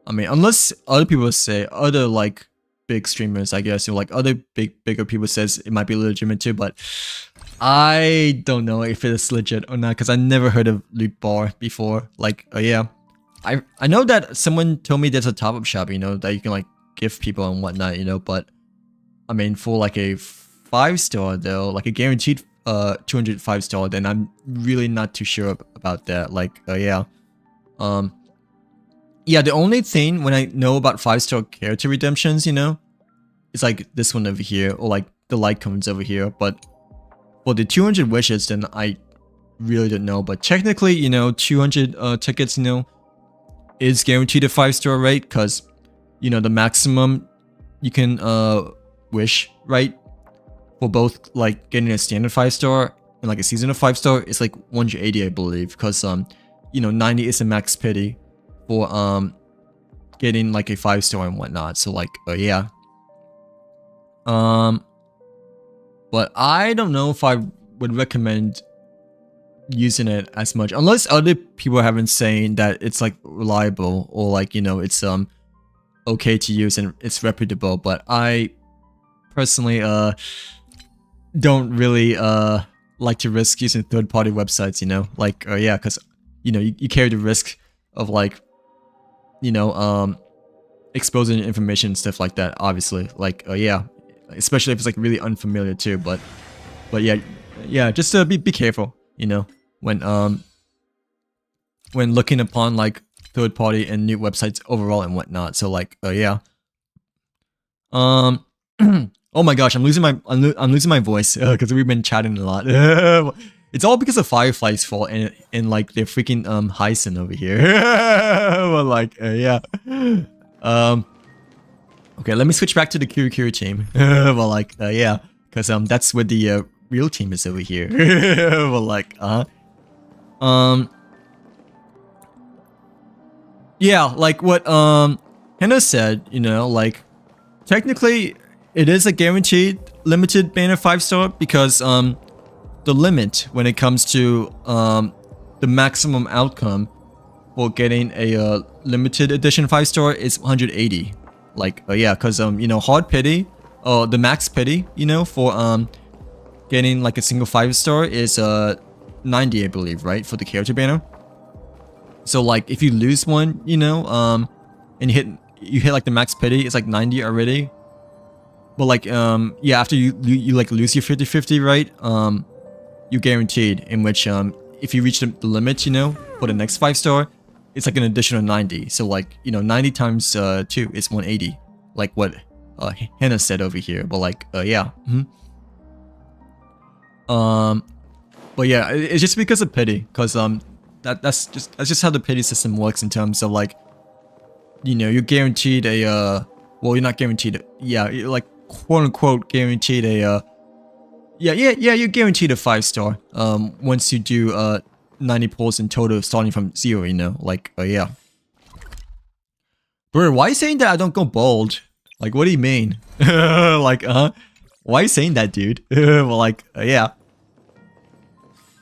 I mean, unless other people say, other like big streamers, I guess, you know, like other bigger people says it might be legitimate too, but I don't know if it's legit or not because I never heard of Loot Bar before. Like, yeah, I know that someone told me there's a top-up shop, you know, that you can like gift people and whatnot, you know, but I mean, for like a 5-star though, like a guaranteed 200 5-star, then I'm really not too sure about that. Like, yeah. yeah, the only thing when I know about 5-star character redemptions, you know, it's like this one over here, or like the light cones over here. But for the 200 wishes, then I really don't know. But technically, you know, 200 tickets, you know, is guaranteed a 5-star rate, because, you know, the maximum you can wish, right, for both like getting a standard 5-star and like a seasonal 5-star is like 180, I believe, because you know, 90 is the max pity for getting like a 5-star and whatnot. So like yeah. But I don't know if I would recommend using it as much, unless other people have been saying that it's like reliable, or like, you know, it's okay to use and it's reputable. But I personally don't really like to risk using third-party websites, you know, like yeah, because, you know, you carry the risk of like, you know, exposing information and stuff like that, obviously, like yeah, especially if it's like really unfamiliar too. But yeah, just be careful, you know, when looking upon like third-party and new websites overall and whatnot. So like yeah. Oh my gosh, I'm losing my voice because we've been chatting a lot. It's all because of Firefly's fault and like their freaking Hyson over here. But like yeah. Okay, let me switch back to the Kirikiri team. Well, like yeah, because that's where the real team is over here. Well, like yeah, like what Henna said, you know, like technically it is a guaranteed limited banner 5-star, because the limit when it comes to the maximum outcome for getting a limited edition 5-star is 180. Like yeah, because you know, hard pity, the max pity, you know, for getting like a single 5-star is 90, I believe, right, for the character banner. So like if you lose one, you know, and you hit like the max pity, it's like 90 already. But like yeah, after you like lose your 50/50, right, you guaranteed, in which if you reach the limit, you know, for the next 5-star, it's like an additional 90. So like, you know, 90 times 2 is 180, like what Hannah said over here. But like yeah. But yeah, it's just because of pity, because that's just how the pity system works, in terms of like, you know, you're guaranteed a well, you're not guaranteed, yeah, you're like quote unquote guaranteed a yeah, you're guaranteed a 5-star once you do 90 pulls in total, starting from 0, you know, like yeah. Bro, why are you saying that I don't go bold? Like, what do you mean? Like why are you saying that, dude? Well, like yeah,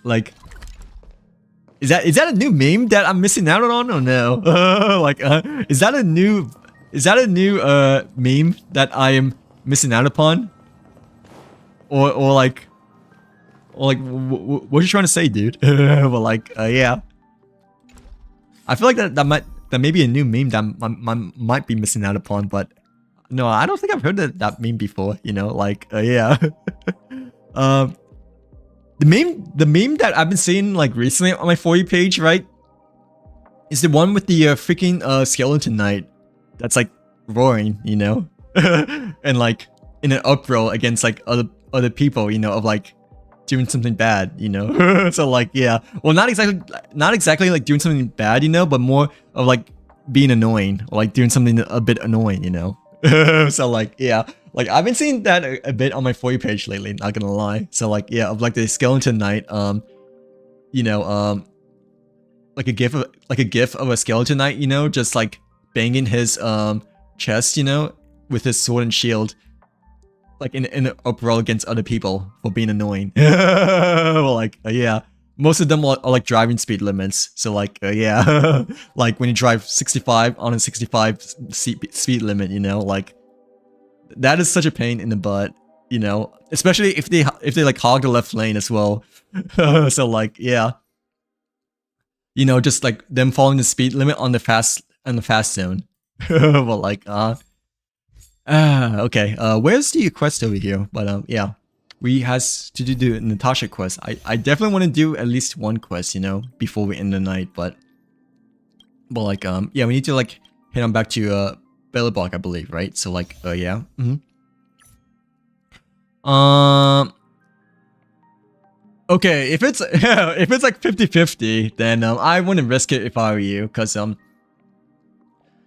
like is that a new meme that I'm missing out on, or no? Like is that a new meme that I am missing out upon, or like what are you trying to say, dude? Well, like yeah, I feel like that may be a new meme that I might be missing out upon. But no, I don't think I've heard that meme before, you know, like yeah. The meme that I've been seeing like recently on my For You page, right, is the one with the freaking skeleton knight that's like roaring, you know, and like in an uproar against like other people, you know, of like doing something bad, you know. So like yeah, well, not exactly like doing something bad, you know, but more of like being annoying, or like doing something a bit annoying, you know. So like yeah, like I've been seeing that a bit on my For You page lately, not gonna lie. So like yeah, of like the skeleton knight, you know, like a gif of a skeleton knight, you know, just like banging his chest, you know, with his sword and shield, like in an uproar against other people for being annoying. Well, like yeah, most of them are like driving speed limits. So like yeah, like when you drive 65 on a 65 speed limit, you know, like that is such a pain in the butt, you know, especially if they like hog the left lane as well. So like yeah, you know, just like them following the speed limit on the fast zone. Well, like okay, where's the quest over here? But yeah, we has to do the Natasha quest. I definitely want to do at least one quest, you know, before we end the night. But But like, yeah, we need to like head on back to Bellablock, I believe, right? So like, yeah. Okay, if it's if it's like 50-50, then I wouldn't risk it if I were you, because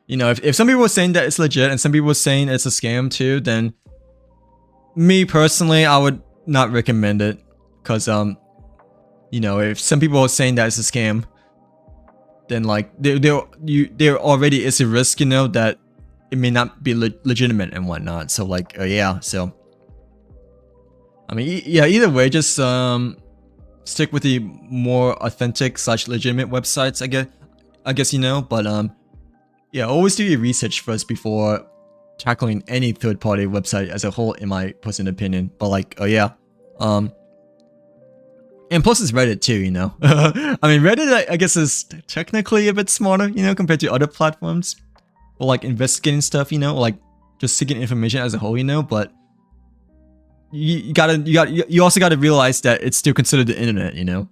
you know, if some people were saying that it's legit and some people were saying it's a scam too, then me personally, I would not recommend it, because you know, if some people are saying that it's a scam, then like there already is a risk, you know, that it may not be legitimate and whatnot. So like, yeah, so I mean, yeah, either way, just stick with the more authentic / legitimate websites, I guess, you know. But yeah, always do your research first before tackling any third-party website as a whole, in my personal opinion. But like, yeah, and plus it's Reddit too, you know. I mean, Reddit, I guess, is technically a bit smarter, you know, compared to other platforms, or like investigating stuff, you know, or like just seeking information as a whole, you know. But you also gotta realize that it's still considered the internet, you know.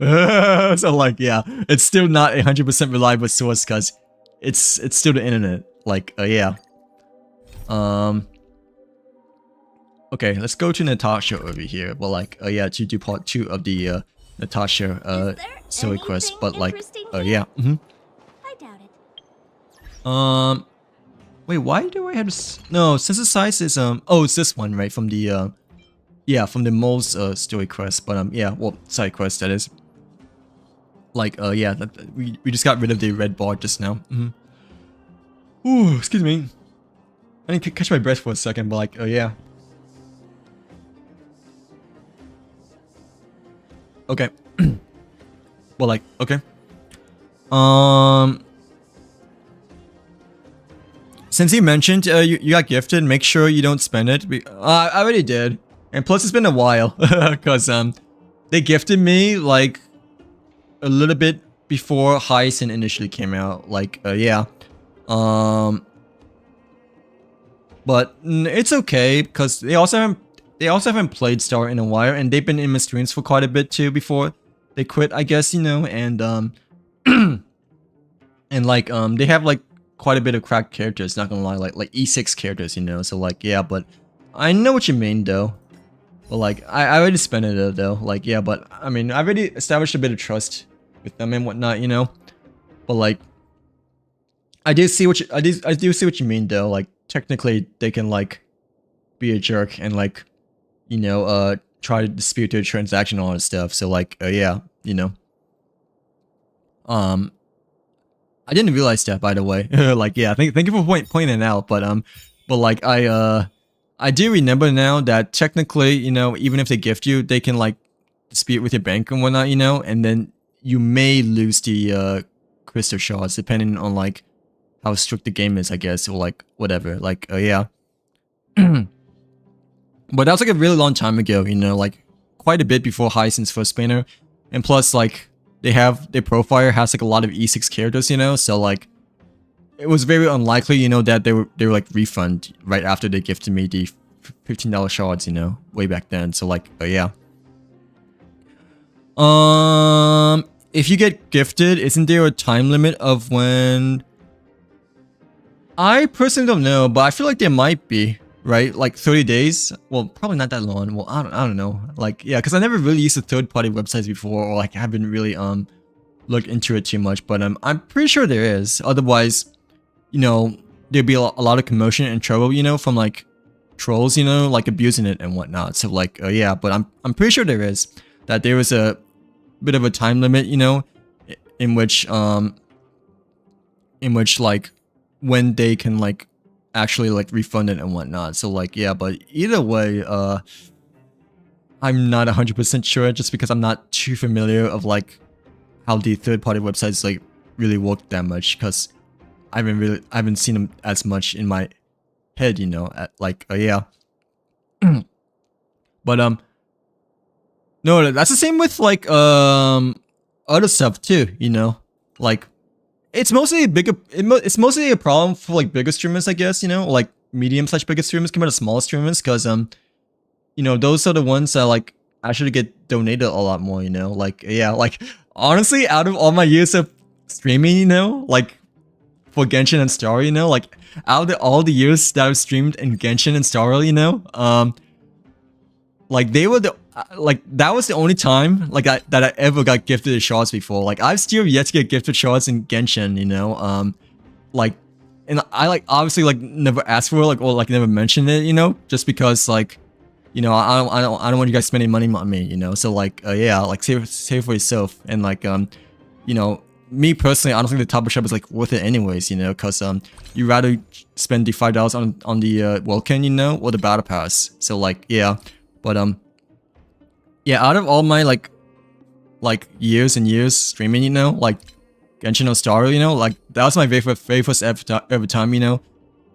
So like, yeah, it's still not 100% reliable source, because it's still the internet. Like, yeah. Okay, let's go to Natasha over here. Well, like, yeah, to do part 2 of the Natasha Sidequests, but like, yeah. I doubt it. Wait, why do I have no, since the size is oh, it's this one, right? From the yeah, from the most story quest, but yeah, well, side quest, that is. Like, yeah, we just got rid of the red bar just now. Ooh, excuse me. I need to catch my breath for a second, but like, yeah. Okay. Well, like, okay. Since you mentioned you got gifted, make sure you don't spend it. I already did. And plus, it's been a while, because they gifted me like a little bit before Hyacinth initially came out. Like, yeah, but it's okay, because they also haven't played Star in a while, and they've been in my streams for quite a bit too before they quit, I guess, you know. And and like they have like quite a bit of cracked characters. Not gonna lie, like E6 characters, you know. So like, yeah, but I know what you mean though. But like, I already spent it though. Like, yeah, but I mean, I already established a bit of trust with them and whatnot, you know. But like, I do see what you mean though. Like, technically, they can like be a jerk and like, you know, try to dispute their transaction and all that stuff. So like, yeah, you know. I didn't realize that, by the way. Like, yeah, thank you for pointing it out. But like, I do remember now that technically, you know, even if they gift you, they can like dispute with your bank and whatnot, you know, and then you may lose the crystal shards depending on like how strict the game is, I guess, or like whatever. Like, yeah. But that was like a really long time ago, you know, like quite a bit before Hyacinth's first banner, and plus like their profile has like a lot of E6 characters, you know, so like it was very unlikely, you know, that they were like refund right after they gifted me the $15 shards, you know, way back then. So like, yeah. If you get gifted, isn't there a time limit of when? I personally don't know, but I feel like there might be, right? Like 30 days. Well, probably not that long. Well, I don't know. Like, yeah, because I never really used the third-party websites before, or like haven't really looked into it too much. But I'm pretty sure there is. Otherwise, you know, there'd be a lot of commotion and trouble, you know, from like trolls, you know, like abusing it and whatnot. So like, yeah, but I'm pretty sure there is, that there was a bit of a time limit, you know, in which like when they can like actually like refund it and whatnot. So like, yeah, but either way, I'm not 100% sure, just because I'm not too familiar of like how the third-party websites like really work that much, because I haven't seen them as much in my head, you know, like, yeah. But no, that's the same with like other stuff too, you know. Like, it's mostly it's mostly a problem for like bigger streamers, I guess, you know, like medium/bigger streamers compared to smaller streamers, because you know, those are the ones that like actually get donated a lot more, you know. Like, yeah, like honestly, out of all my years of streaming, you know, like for Genshin and Star, you know, like out of all the years that I've streamed in Genshin and Star, you know, like they were the like that was the only time like that I ever got gifted shards before. Like I've still yet to get gifted shards in Genshin, you know, like, and I like obviously like never asked for it, like, or like never mentioned it, you know, just because like, you know, I don't want you guys spending money on me, you know. So like, yeah, like save for yourself, and like, you know, me personally, I don't think the top shop is like worth it anyways, you know, because you rather spend the $5 on the Welkin, you know, or the battle pass. So like, yeah, but yeah, out of all my like years and years streaming, you know, like Genshin no Star, you know, like that was my very first ever time, you know,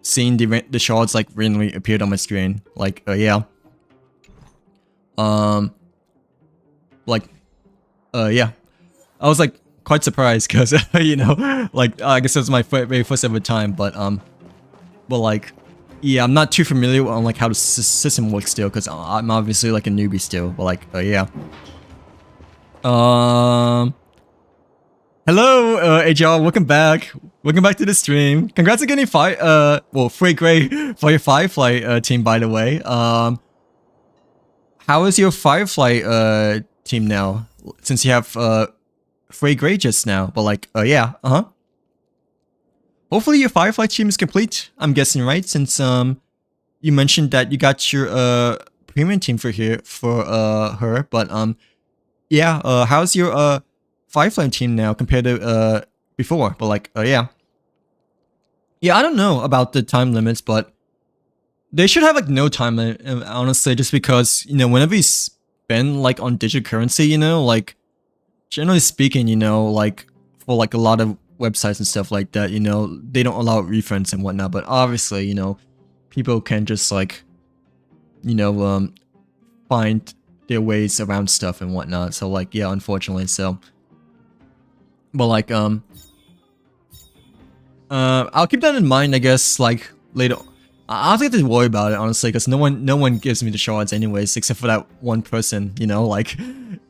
seeing the shards like randomly appeared on my screen. Like, yeah, like, yeah, I was like quite surprised because you know, like I guess it was my very first ever time, but like, yeah, I'm not too familiar on like how the system works still, because I'm obviously like a newbie still, but like, yeah. Hello, HR, welcome back. Welcome back to the stream. Congrats on getting free grade for your Firefly team, by the way. How is your Firefly team now? Since you have free grade just now, but like, yeah, hopefully your Firefly team is complete, I'm guessing, right? Since you mentioned that you got your premium team for her, but yeah, how's your Firefly team now compared to before? But like, yeah. Yeah, I don't know about the time limits, but they should have like no time limit, honestly, just because, you know, whenever you spend like on digital currency, you know, like generally speaking, you know, like for like a lot of websites and stuff like that, you know, they don't allow refunds and whatnot, but obviously, you know, people can just like, you know, find their ways around stuff and whatnot. So like, yeah, unfortunately, so. But like, I'll keep that in mind, I guess, like later. I don't have to worry about it, honestly, because no one gives me the shards anyways, except for that one person, you know, like,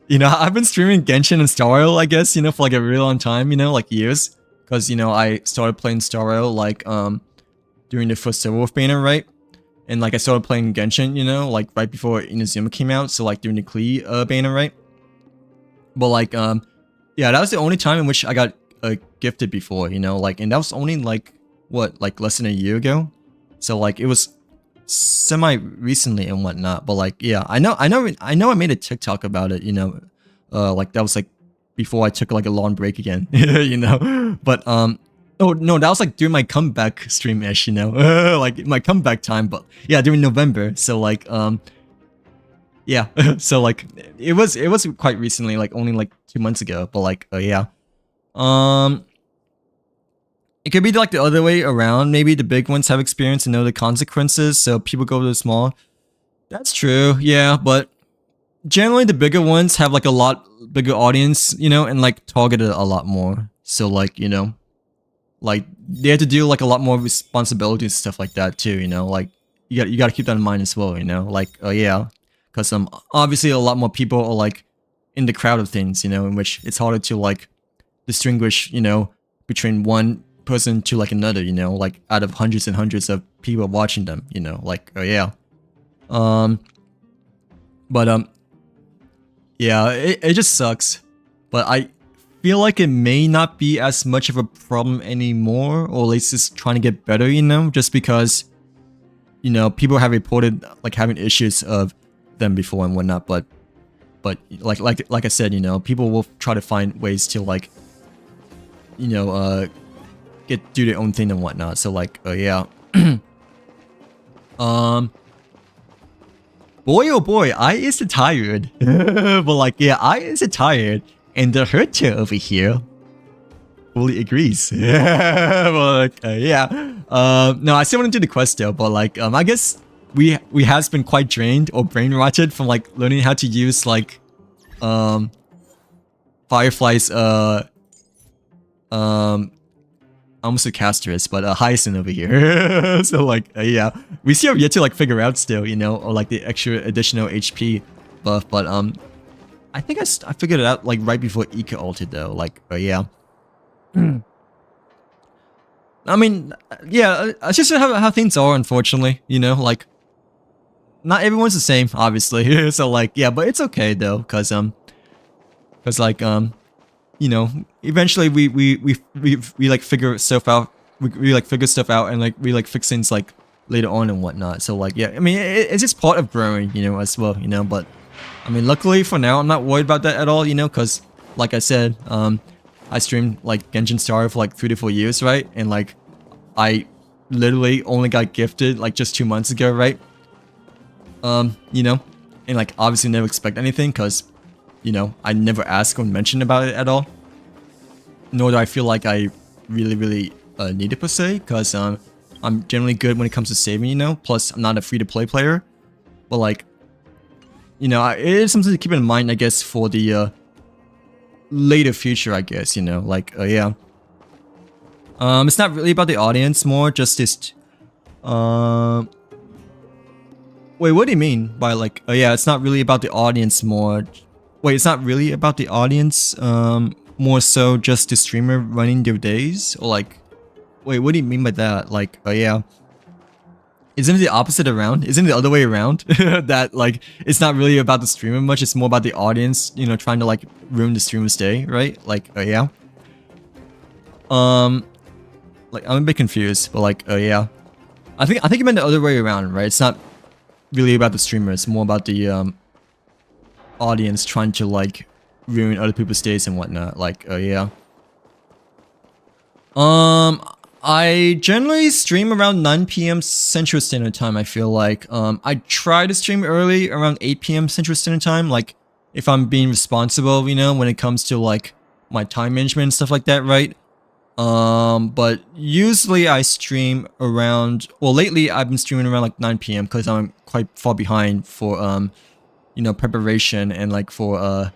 you know, I've been streaming Genshin and Star Rail, I guess, you know, for like a really long time, you know, like years, because, you know, I started playing Star Rail, like, during the first Silverwolf banner, right? And like, I started playing Genshin, you know, like, right before Inazuma came out, so like, during the Klee banner, right? But like, yeah, that was the only time in which I got gifted before, you know, like, and that was only like, what, like less than a year ago? So like, it was semi-recently and whatnot, but like, yeah, I know I made a TikTok about it, you know, like that was like before I took like a long break again, you know, but oh no, that was like during my comeback stream-ish, you know, like my comeback time, but yeah, during November, so like, yeah, so like, it was quite recently, like only like 2 months ago, but like, yeah, it could be like the other way around. Maybe the big ones have experience and know the consequences, so people go to the small. That's true, yeah, but generally the bigger ones have like a lot bigger audience, you know, and like targeted a lot more. So like, you know, like they have to do like a lot more responsibilities and stuff like that too, you know, like you got to keep that in mind as well, you know, like, yeah, because obviously a lot more people are like in the crowd of things, you know, in which it's harder to like distinguish, you know, between one person to like another, you know, like out of hundreds and hundreds of people watching them, you know, like, yeah, but yeah, it just sucks, but I feel like it may not be as much of a problem anymore, or at least it's trying to get better, you know, just because, you know, people have reported like having issues of them before and whatnot, but like I said, you know, people will try to find ways to like, you know, do their own thing and whatnot. So like, yeah, boy oh boy, I is tired, but like, yeah, I is tired, and the Herter over here fully agrees. Yeah, but like, yeah, no, I still want to do the quest though, but like, I guess we has been quite drained or brainwashed from like learning how to use like, Firefly's almost a Castress, but Hyacinth over here. So like, yeah, we still have yet to like figure out still, you know, or like the extra additional HP buff, but I think I figured it out like right before Ika ulted though, like, yeah. I mean, yeah, it's just how things are, unfortunately, you know, like, not everyone's the same, obviously, so, like, yeah, but it's okay, though, because like, you know, eventually we like, figure stuff out, we like, figure stuff out, and, like, we, like, fix things, like, later on and whatnot, so, like, yeah, I mean, it's just part of growing, you know, as well, you know, but, I mean, luckily, for now, I'm not worried about that at all, you know, because, like I said, I streamed, like, Genshin Star for, like, 3 to 4 years, right, and, like, I literally only got gifted, like, just 2 months ago, right, you know, and, like, obviously never expect anything, because, you know, I never ask or mention about it at all, nor do I feel like I really need it, per se, because, I'm generally good when it comes to saving, you know, plus, I'm not a free-to-play player, but, like, you know, it is something to keep in mind, I guess, for the, later future, I guess, you know, like, yeah. It's not really about the audience, more just this, wait, what do you mean by, like, yeah, it's not really about the audience more, wait, it's not really about the audience, more so just the streamer running their days, or, like, wait, what do you mean by that, like, yeah. Isn't it the opposite around? Isn't it the other way around? That, like, it's not really about the streamer much, it's more about the audience, you know, trying to, like, ruin the streamer's day, right? Like, yeah. Like, I'm a bit confused, but, like, yeah. I think you meant the other way around, right? It's not really about the streamer, it's more about the, audience trying to, like, ruin other people's days and whatnot, like, yeah. I generally stream around 9 PM Central Standard Time, I feel like. I try to stream early, around 8 PM Central Standard Time, like, if I'm being responsible, you know, when it comes to, like, my time management and stuff like that, right? But usually I stream around, well, lately I've been streaming around, like, 9 PM, because I'm quite far behind for, you know, preparation and, like, for,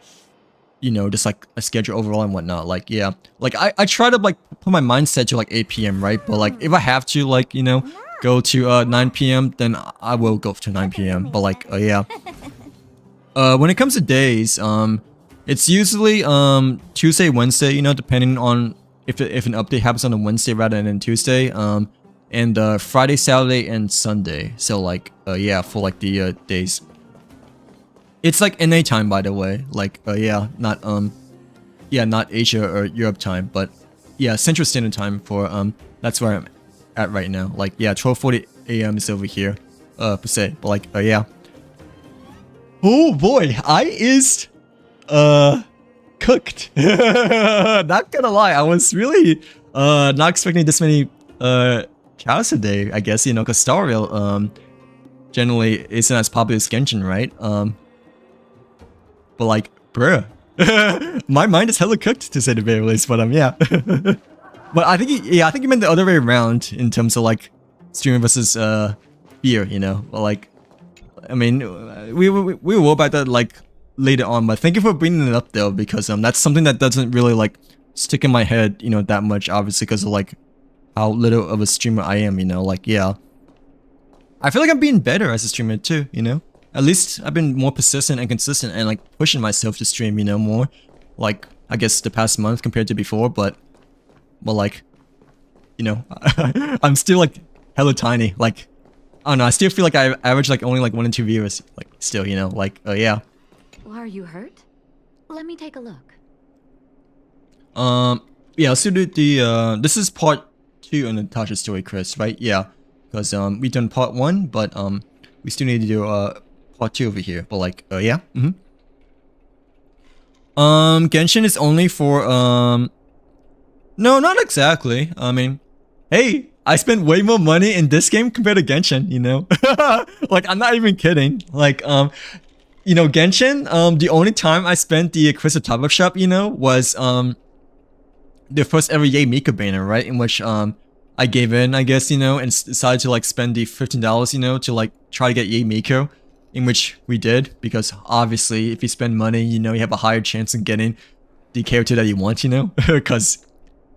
you know, just, like, a schedule overall and whatnot, like, yeah. Like, I try to, like, put my mindset to, like, 8 PM, right? But, like, if I have to, like, you know, go to, 9 PM, then I will go to 9 PM, but, like, yeah. When it comes to days, it's usually, Tuesday, Wednesday, you know, depending on if an update happens on a Wednesday rather than Tuesday, and, Friday, Saturday, and Sunday, so, like, yeah, for, like, the, days. It's like NA time, by the way, like, yeah, not, yeah, not Asia or Europe time, but, yeah, Central Standard Time for, that's where I'm at right now, like, yeah, 12:40 AM is over here, per se, but, like, yeah. Oh boy, I is, cooked. Not gonna lie, I was really, not expecting this many, cows today, I guess, you know, because Star Rail, generally isn't as popular as Genshin, right? But, like, bruh, my mind is hella cooked, to say the very least, but, yeah. But I think, I think you meant the other way around, in terms of, like, streamer versus, beer, you know, but, like, I mean, we will about that, like, later on, but thank you for bringing it up, though, because, that's something that doesn't really, like, stick in my head, you know, that much, obviously, because of, like, how little of a streamer I am, you know, like, yeah. I feel like I'm being better as a streamer, too, you know? At least I've been more persistent and consistent and, like, pushing myself to stream, you know, more. Like, I guess the past month compared to before, but like, you know, I'm still, like, hella tiny. Like, I don't know, I still feel like I average, like, only, like, 1 and 2 viewers. Like, still, you know, like, yeah. Are you hurt? Let me take a look. Yeah, let's do the, this is part 2 on Natasha's story, Chris, right? Yeah. Because, we've done part 1, but, we still need to do, part 2 over here, but, like, yeah, Genshin is only for, no, not exactly, I mean, hey, I spent way more money in this game compared to Genshin, you know, like, I'm not even kidding, like, you know, Genshin, the only time I spent the Crystal Top-Up Shop, you know, was, the first ever Yay Mika banner, right, in which, I gave in, I guess, you know, and decided to, like, spend the $15, you know, to, like, try to get Yay Miko, in which we did, because obviously, if you spend money, you know, you have a higher chance of getting the character that you want, you know, because,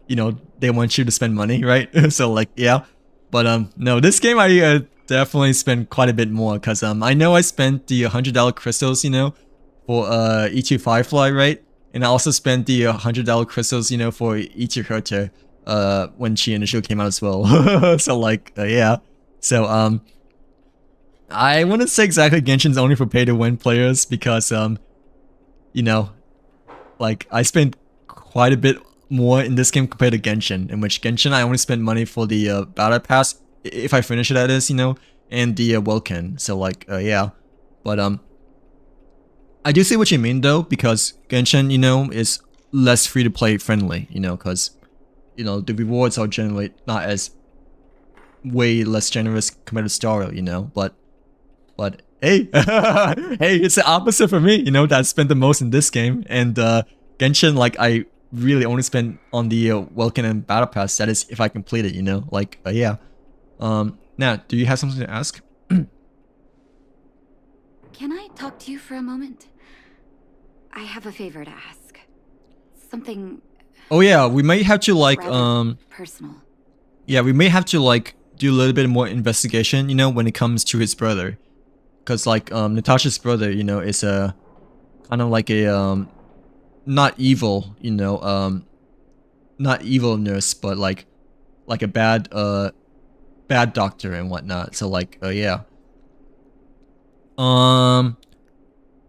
you know, they want you to spend money, right? So, like, yeah, but, no, this game, I, definitely spent quite a bit more, because, I know I spent the $100 crystals, you know, for, E2 Firefly, right? And I also spent the $100 crystals, you know, for E2 Herter, when she initially came out as well. So like yeah. So I wouldn't say exactly Genshin's only for pay to win players because you know, like I spent quite a bit more in this game compared to Genshin, in which Genshin I only spent money for the battle pass if I finish it, that is, you know, and the Welkin. So like yeah. But I do see what you mean though, because Genshin, you know, is less free to play friendly, you know, because you know the rewards are generally not as way less generous compared to Star, you know, but hey, hey, it's the opposite for me, you know, that I spent the most in this game, and Genshin, like I really only spent on the Welkin and Battle Pass, that is if I complete it, you know, like yeah. Now, do you have something to ask? Can I talk to you for a moment? I have a favor to ask. Something Oh yeah, we might have to like rather personal. yeah, we may have to like do a little bit more investigation, you know, when it comes to his brother. Cause like Natasha's brother, you know, is a kind of like a not evil, you know, not evil nurse, but like a bad bad doctor and whatnot. So like yeah.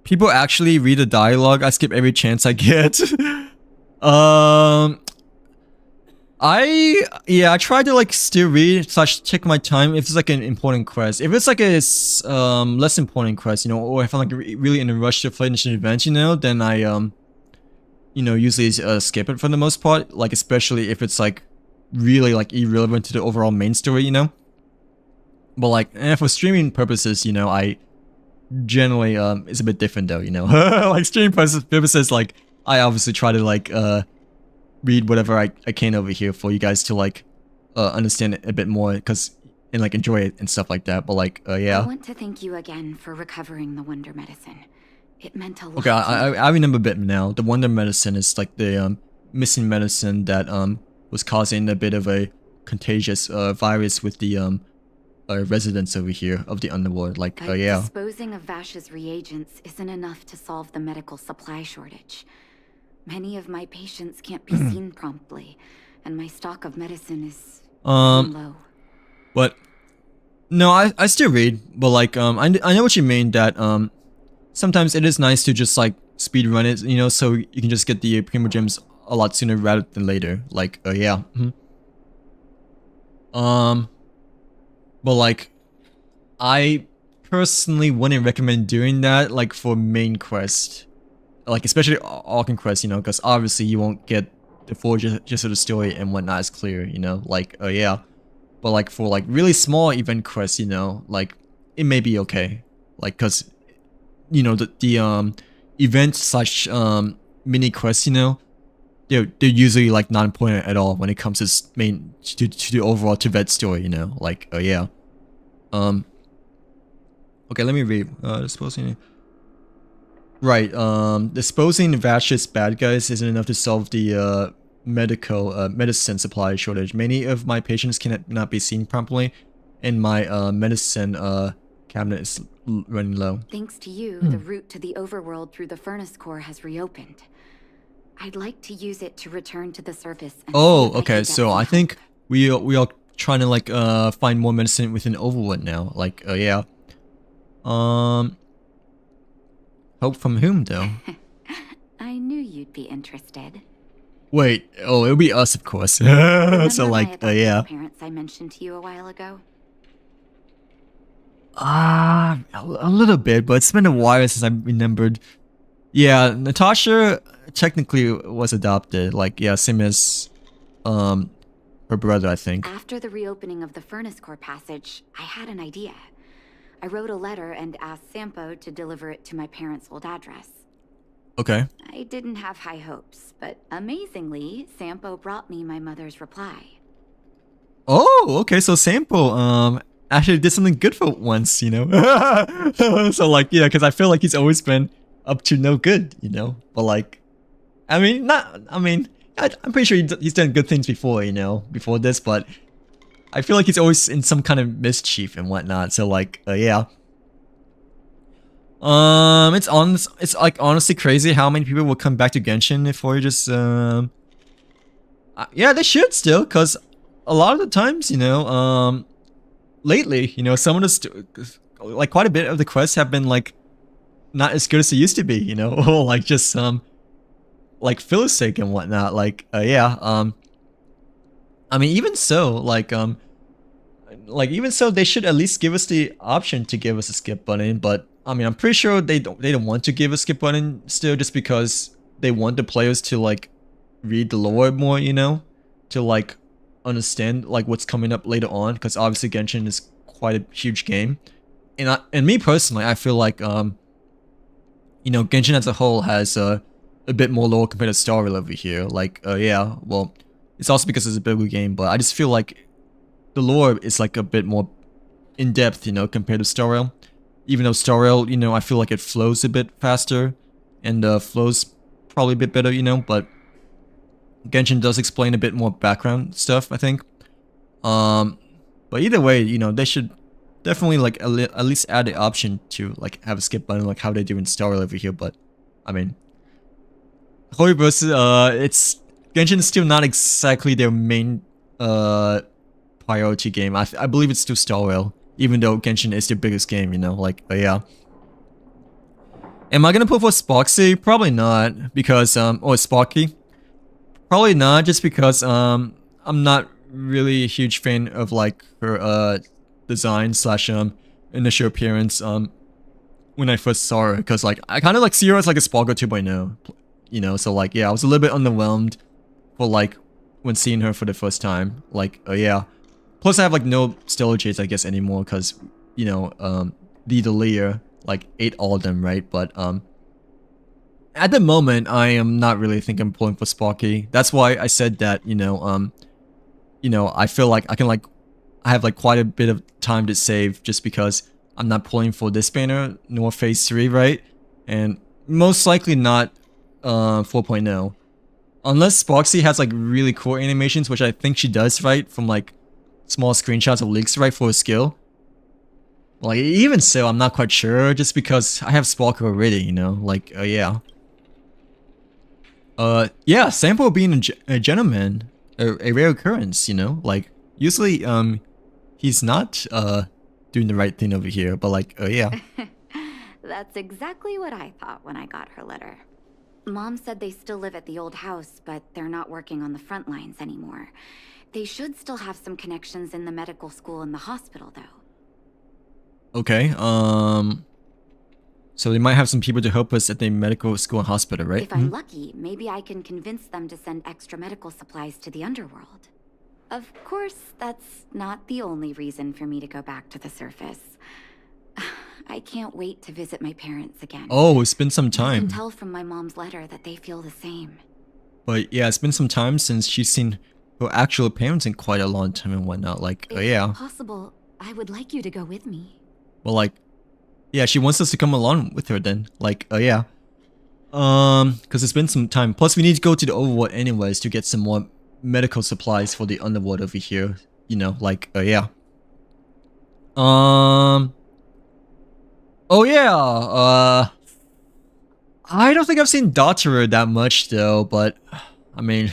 People actually read the dialogue. I skip every chance I get. I try to like still read / check my time if it's like an important quest. If it's like a less important quest, you know, or if I'm like really in a rush to finish an event, you know, then I you know, usually skip it for the most part. Like especially if it's like really like irrelevant to the overall main story, you know. But like for streaming purposes, you know, I generally it's a bit different though, you know. Like streaming purposes, like I obviously try to like read whatever I can over here for you guys to like understand it a bit more, because and like enjoy it and stuff like that. But like yeah. I want to thank you again for recovering the Wonder Medicine. It meant a lot. Okay, I remember a bit now. The Wonder Medicine is like the missing medicine that was causing a bit of a contagious virus with the residents over here of the underworld. Like yeah. Disposing of Vash's reagents isn't enough to solve the medical supply shortage. Many of my patients can't be seen promptly, and my stock of medicine is low. But no, I still read, but like I know what you mean, that sometimes it is nice to just like speed run it, you know, so you can just get the Primo Gems a lot sooner rather than later. Like yeah. But like I personally wouldn't recommend doing that like for main quest. Like especially Arkham Quest, you know, because obviously you won't get the full gist of the story and whatnot is clear, you know, like yeah. But like for like really small event quests, you know, like it may be okay, like because you know the event / mini quests, you know, they're usually like not important at all when it comes to main to the overall Tibet story, you know, like yeah. Okay, let me read. Disposing. Right, disposing Vash's bad guys isn't enough to solve the medicine supply shortage. Many of my patients cannot be seen promptly, and my medicine cabinet is running low. Thanks to you, the route to the Overworld through the Furnace Core has reopened. I'd like to use it to return to the surface. And oh, okay. So I think we are trying to like find more medicine within Overworld now. Like yeah. Help from whom though? I knew you'd be interested. Wait, oh, it'll be us, of course. So like yeah. Parents I mentioned to you a while ago. A little bit, but it's been a while since I remembered. Yeah, Natasha technically was adopted, like yeah, same as her brother, I think. After the reopening of the Furnace Core passage, I had an idea. I wrote a letter and asked Sampo to deliver it to my parents' old address. Okay. I didn't have high hopes, but amazingly, Sampo brought me my mother's reply. Oh, okay, so Sampo actually did something good for once, you know. So like yeah, because I feel like he's always been up to no good, you know. But like, I'm pretty sure he's done good things before, you know, before this, but I feel like he's always in some kind of mischief and whatnot. So like yeah. It's like honestly crazy how many people will come back to Genshin if we just I Yeah, they should still, because a lot of the times, lately, some of the like quite a bit of the quests have been like not as good as they used to be, or like just like filler sake and whatnot. Like yeah, I mean, even so, like even so, they should at least give us the option to give us a skip button. But I mean, I'm pretty sure they don't want to give a skip button still, just because they want the players to like read the lore more, to like understand like what's coming up later on. Because obviously Genshin is quite a huge game, and me personally, I feel like Genshin as a whole has a bit more lore compared to Star Rail over here. Like yeah, well, it's also because it's a bigger game, but I just feel like the lore is like a bit more in depth, compared to Star Rail. Even though Star Rail, I feel like it flows a bit faster and flows probably a bit better, but Genshin does explain a bit more background stuff, I think. But either way, they should definitely like at least add the option to like have a skip button, like how they do in Star Rail over here. But I mean, Hoyoverse, it's Genshin is still not exactly their main priority game. I believe it's still Star Rail, even though Genshin is their biggest game. Like yeah. Am I gonna put for Spoxy? Probably not, because or Sparky. Probably not, just because I'm not really a huge fan of like her design slash initial appearance when I first saw her, because like I kind of like see her as like a Sparkle 2.0, so like yeah, I was a little bit underwhelmed for like when seeing her for the first time. Like yeah, plus I have like no stellar jades I guess anymore, because the Lear like ate all of them, right? But at the moment, I am not really thinking I'm pulling for Sparky. That's why I said that, I feel like I have like quite a bit of time to save, just because I'm not pulling for this banner nor phase 3, right? And most likely not 4.0. Unless Sparksy has like really cool animations, which I think she does, right? From like small screenshots of leaks, right? For a skill. Like even so, I'm not quite sure, just because I have Sparker already, like yeah. Yeah, Sample being a gentleman, a rare occurrence, like usually he's not doing the right thing over here, but like yeah. That's exactly what I thought when I got her letter. Mom said they still live at the old house, but they're not working on the front lines anymore. They should still have some connections in the medical school and the hospital, though. Okay, so they might have some people to help us at the medical school and hospital, right? If I'm lucky, maybe I can convince them to send extra medical supplies to the underworld. Of course, that's not the only reason for me to go back to the surface. I can't wait to visit my parents again. Oh, it's been some time. I can tell from my mom's letter that they feel the same. But yeah, it's been some time since she's seen her actual parents in quite a long time and whatnot. Like, yeah. If possible, I would like you to go with me. Well, like, yeah, she wants us to come along with her then. Like, yeah. Because it's been some time. Plus, we need to go to the Overworld anyways to get some more medical supplies for the underworld over here. Like, yeah. Oh yeah, I don't think I've seen Daughterer that much though, but I mean,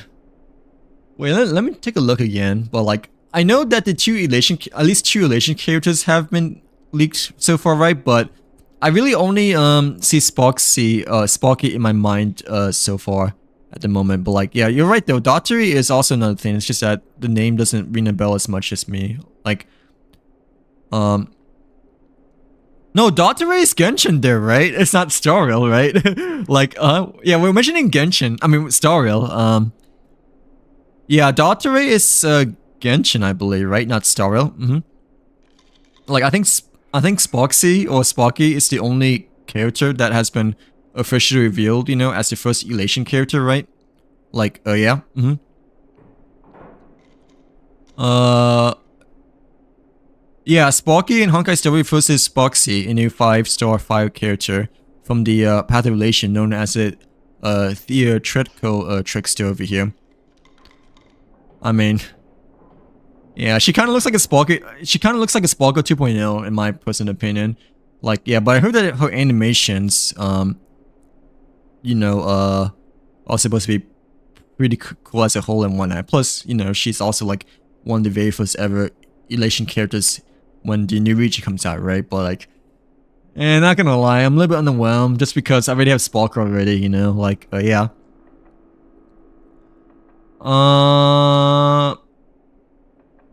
wait, let me take a look again. But like, I know that at least two elation characters have been leaked so far, right? But I really only see Sparky in my mind so far at the moment. But like, yeah, you're right though. Daughterer is also another thing. It's just that the name doesn't ring a bell as much as me. Like, no, Daughterer is Genshin there, right? It's not Star Rail, right? Like, yeah, we're mentioning Genshin. I mean, Star Rail. Yeah, Daughterer is Genshin, I believe, right? Not Star Rail. Like, I think Sparksy or Sparky is the only character that has been officially revealed, as the first elation character, right? Like, yeah. Yeah, Sparky in Honkai Story refers to Sparksy, a new 5-star fire character from the Path of Relation, known as a theatrical trickster over here. I mean, yeah, she kind of looks like a Sparky. She kind of looks like a Sparkle 2.0 in my personal opinion. Like, yeah, but I heard that her animations, are supposed to be pretty cool as a whole in one night. Plus, you know, she's also like one of the very first ever Elation characters when the new region comes out, right? But like, not gonna lie, I'm a little bit underwhelmed just because I already have Sparkle already, you know, like, yeah. Oh,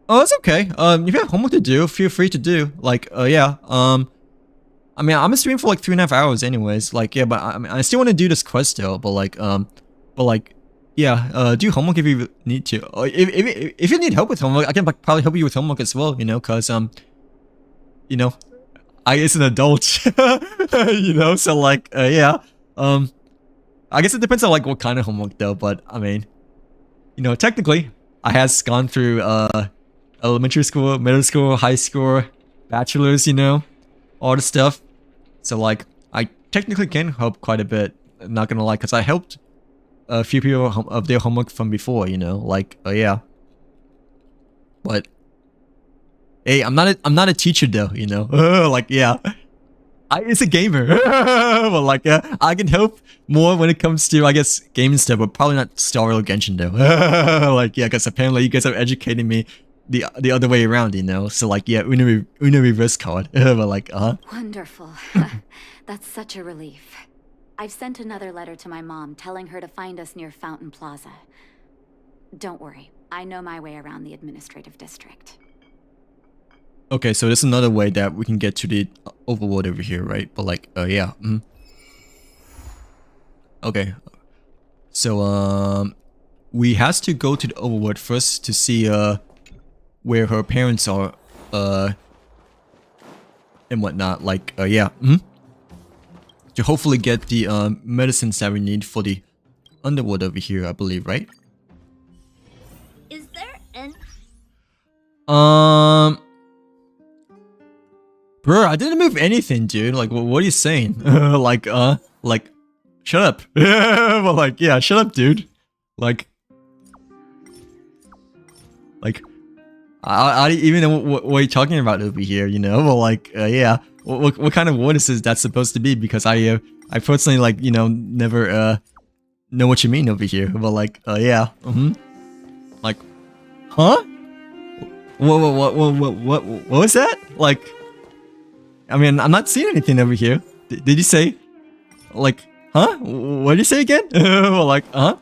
it's okay. If you have homework to do, feel free to do. Like, yeah. I mean, I'm streaming for like 3.5 hours anyways. Like, yeah, but I mean, I still want to do this quest though. But like, yeah. Do homework if you need to. If you need help with homework, I can like, probably help you with homework as well. You know, cause you know, I is an adult. You know, so like, yeah. I guess it depends on like what kind of homework though. But I mean, you know, technically, I has gone through elementary school, middle school, high school, bachelor's, you know, all the stuff. So like, I technically can help quite a bit. I'm not gonna lie, because I helped a few people of their homework from before, you know, like, yeah. But hey, I'm not a teacher though, you know. Like, yeah. It's a gamer. Well, like, yeah, I can help more when it comes to, I guess, gaming stuff, but probably not Star Rail Genshin though. Like, yeah, because apparently you guys are educating me the other way around, you know. So like, yeah, Uno reverse card. But like, Wonderful. That's such a relief. I've sent another letter to my mom telling her to find us near Fountain Plaza. Don't worry, I know my way around the administrative district. Okay, so there's another way that we can get to the overworld over here, right? But like, yeah. Okay. So, we has to go to the overworld first to see, where her parents are, and whatnot. Like, yeah. To hopefully get the, medicines that we need for the underworld over here, I believe, right? Is there an... Bro, I didn't move anything, dude. Like, what are you saying? Like, shut up. Well, like, yeah, shut up, dude. Like, I don't even know what you're talking about over here, you know? Well, like, yeah. What kind of word is that supposed to be? Because I personally, like, you know, never, know what you mean over here. But like, yeah. Like, huh? What was that? Like, I mean, I'm not seeing anything over here. Did you say, like, huh? What did you say again? Well, like, huh?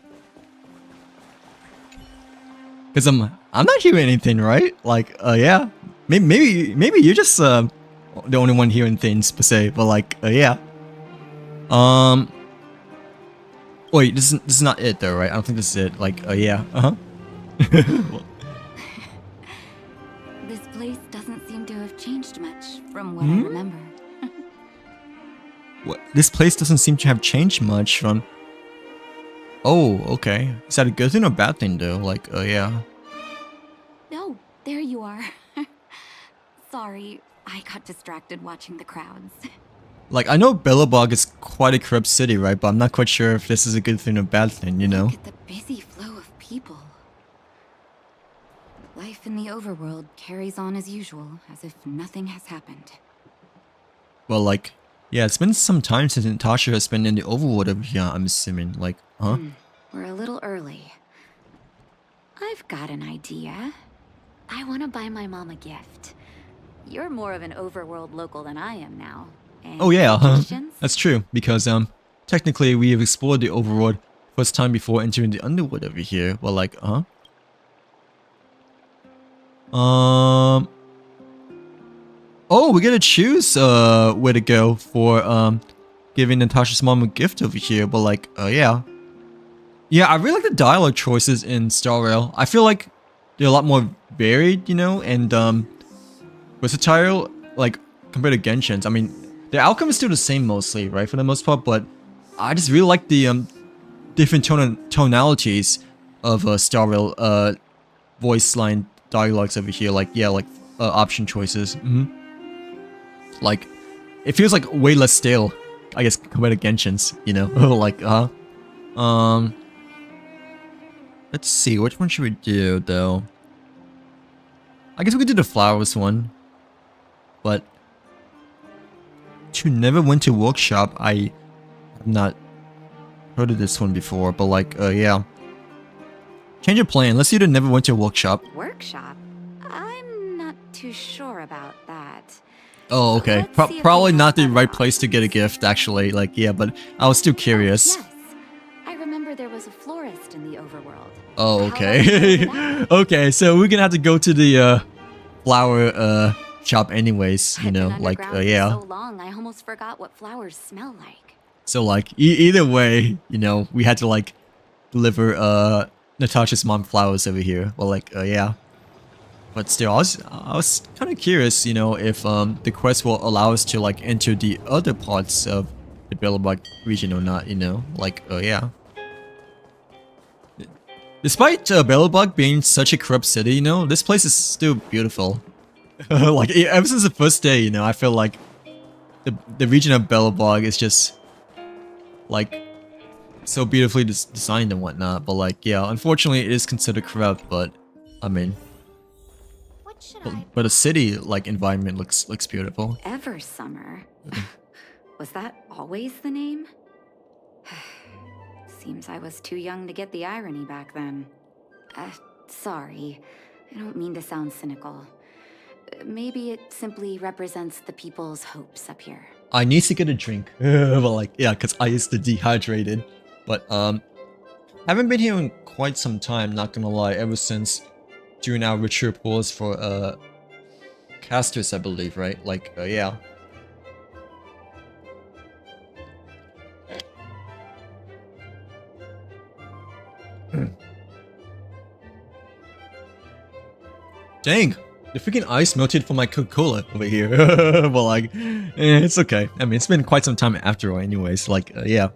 Because I'm not hearing anything, right? Like, yeah. Maybe you're just the only one hearing things per se. But like, yeah. Wait, this is not it though, right? I don't think this is it. Like, yeah. This place doesn't seem to have changed much from what I remember. What? This place doesn't seem to have changed much from... Oh, okay. Is that a good thing or bad thing though? Like, yeah. Oh, there you are. Sorry, I got distracted watching the crowds. Like, I know Bellabog is quite a corrupt city, right? But I'm not quite sure if this is a good thing or bad thing, you know? Look at the busy flow of people. Life in the overworld carries on as usual, as if nothing has happened. Well, like, yeah, it's been some time since Natasha has been in the overworld over here, I'm assuming. Like, huh? We're a little early. I've got an idea. I want to buy my mom a gift. You're more of an overworld local than I am now. And Oh yeah, suggestions? that's true. Because, technically we have explored the overworld first time before entering the underworld over here. Well, like, Oh, we gotta choose where to go for giving Natasha's mom a gift over here, but like, yeah. Yeah, I really like the dialogue choices in Star Rail. I feel like they're a lot more varied, you know, and versatile, like, compared to Genshin's. I mean, the outcome is still the same mostly, right, for the most part, but I just really like the different tonalities of Star Rail voice line dialogues over here, like, yeah, like, option choices. Like, it feels like way less stale, I guess, compared to Genshin's, you know? Like, let's see, which one should we do, though? I guess we could do the flowers one. But to never went to workshop, I have not heard of this one before, but like, yeah. Change of plan. Let's do the Neverwinter workshop. Workshop? I'm not too sure about that. Oh, okay. Let's see if Probably we not the have right other place to get a gift, actually. Like, yeah, but I was still curious. Yes. I remember there was a florist in the Overworld. Oh, How about okay. we go to that? Okay, so we're gonna have to go to the flower shop anyways, you I've know, been like underground yeah. for so long, I almost forgot what flowers smell like. So like either way, you know, we had to like deliver Natasha's mom flowers over here. Well, like yeah. But still, I was kind of curious, you know, if the quest will allow us to like enter the other parts of the Bellabog region or not, you know, like yeah. Despite Bellabog being such a corrupt city, you know, this place is still beautiful. Like ever since the first day, you know, I feel like the region of Bellabog is just like so beautifully designed and whatnot. But like, yeah, unfortunately, it is considered corrupt. But I mean, What should I? but a city like environment looks beautiful. Ever Summer. Was that always the name? Seems I was too young to get the irony back then. Sorry. I don't mean to sound cynical. Maybe it simply represents the people's hopes up here. I need to get a drink. Well, like, yeah, because I used to dehydrated. But haven't been here in quite some time, not gonna lie, ever since doing our ritual pause for casters, I believe, right? Like, yeah. Dang, the freaking ice melted from my Coca-Cola over here. Well, like, it's okay. I mean, it's been quite some time after all anyways, like, yeah.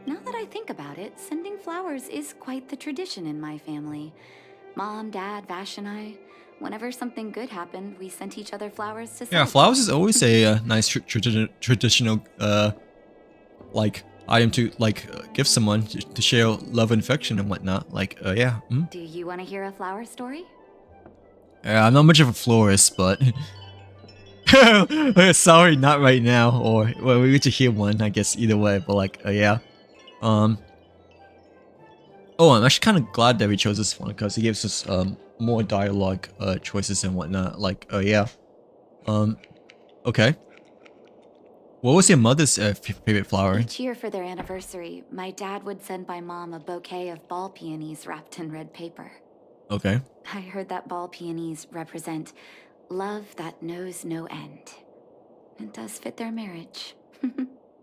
Now that I think about it, sending flowers is quite the tradition in my family. Mom, Dad, Vash, and I, whenever something good happened, we sent each other flowers to Yeah, celebrate. flowers is always a nice traditional, like, item to, like, give someone to share love and affection and whatnot. Like, yeah. Do you want to hear a flower story? Yeah, I'm not much of a florist, but... Sorry, not right now. Or, well, we get to hear one, I guess, either way. But, like, yeah. Oh, I'm actually kind of glad that we chose this one, because it gives us, more dialogue, choices and whatnot. Like, yeah. Okay. What was your mother's favorite flower? Each year for their anniversary, my dad would send my mom a bouquet of ball peonies wrapped in red paper. Okay. I heard that ball peonies represent love that knows no end. It does fit their marriage.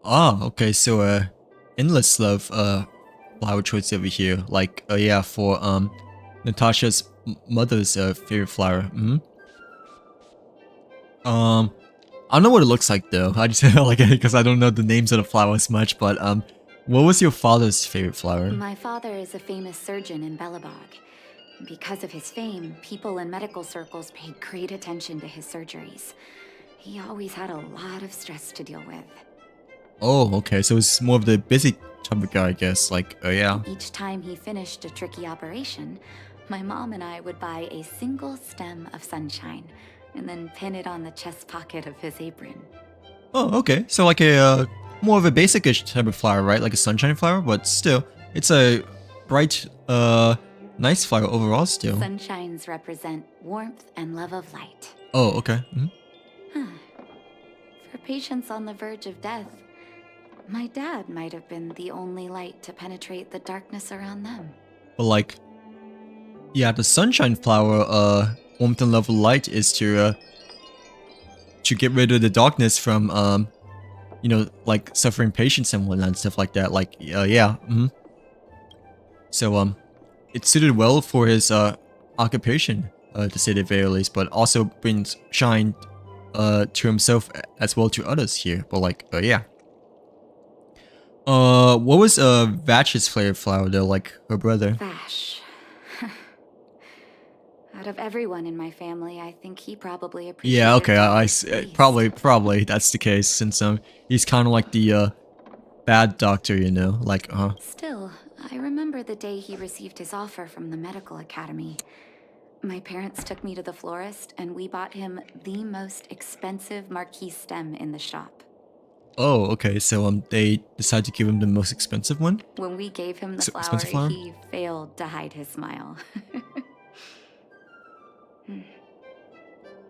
Ah, okay, so, endless love, flower choice over here. Like, yeah, for, Natasha's mother's, favorite flower. I don't know what it looks like though. I just like it because I don't know the names of the flowers much, but, what was your father's favorite flower? My father is a famous surgeon in Bellabog. Because of his fame, people in medical circles paid great attention to his surgeries. He always had a lot of stress to deal with. Oh, okay, so it's more of the busy type of guy, I guess. Like, yeah. Each time he finished a tricky operation, my mom and I would buy a single stem of sunshine and then pin it on the chest pocket of his apron. Oh, okay. So like a, more of a basic-ish type of flower, right? Like a sunshine flower, but still, it's a bright, nice flower overall still. Sunshines represent warmth and love of light. Oh, okay. For patients on the verge of death, my dad might have been the only light to penetrate the darkness around them. But like, yeah, the sunshine flower, warmth and love of light is to get rid of the darkness from, you know, like suffering patients and whatnot and stuff like that. Like, yeah. So, it suited well for his, occupation, to say the very least, but also brings shine, to himself as well to others here. But like, yeah. What was, Vash's favorite flower though, like her brother? Vash. Out of everyone in my family, I think he probably appreciated Yeah, okay, flowers least. probably that's the case, since, he's kind of like the, bad doctor, you know, like, Still, I remember the day he received his offer from the medical academy. My parents took me to the florist, and we bought him the most expensive marquise stem in the shop. Oh, okay. So they decided to give him the most expensive one. When we gave him the flower, Expensive flower. he failed to hide his smile.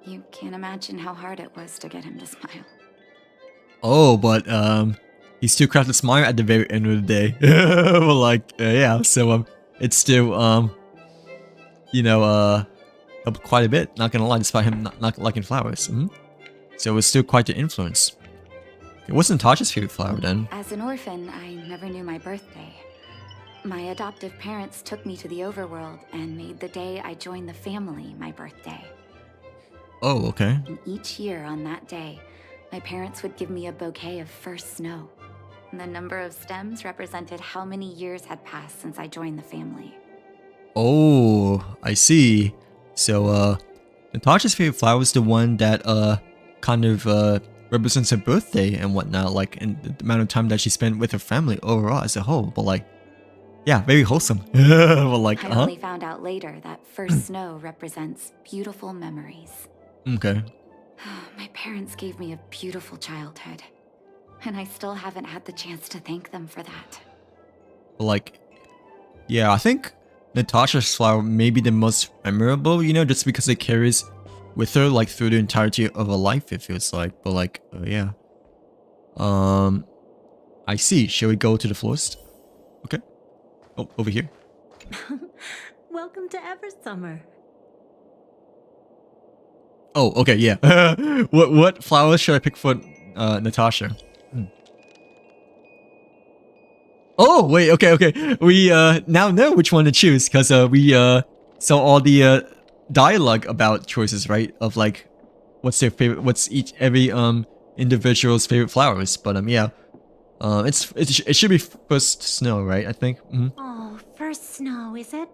You can't imagine how hard it was to get him to smile. Oh, but he still cracked a smile at the very end of the day. Well, like yeah. So it's still you know helped quite a bit. Not gonna lie, despite him not liking flowers. So it was still quite the influence. It wasn't Tasha's favorite flower then. As an orphan, I never knew my birthday. My adoptive parents took me to the Overworld and made the day I joined the family my birthday. Oh, okay. And each year on that day, my parents would give me a bouquet of first snow. And the number of stems represented how many years had passed since I joined the family. Oh, I see. So Natasha's favorite flower was the one that kind of represents her birthday and whatnot, like and the amount of time that she spent with her family overall as a whole. But like, yeah, very wholesome. But like, I only found out later that first snow represents beautiful memories. Okay. My parents gave me a beautiful childhood, and I still haven't had the chance to thank them for that. But like, yeah, I think Natasha's flower may be the most memorable, you know, just because it carries with her like through the entirety of her life, it feels like. But like, yeah. I see. Shall we go to the florist? Okay. Oh, over here. Welcome to Eversummer. Oh, okay, yeah. What flowers should I pick for Natasha? Oh, wait, okay. We now know which one to choose because we saw all the dialogue about choices, right? Of like what's their favorite, what's every individual's favorite flowers. But yeah, it should be first snow, right? I think. Oh, first snow, is it?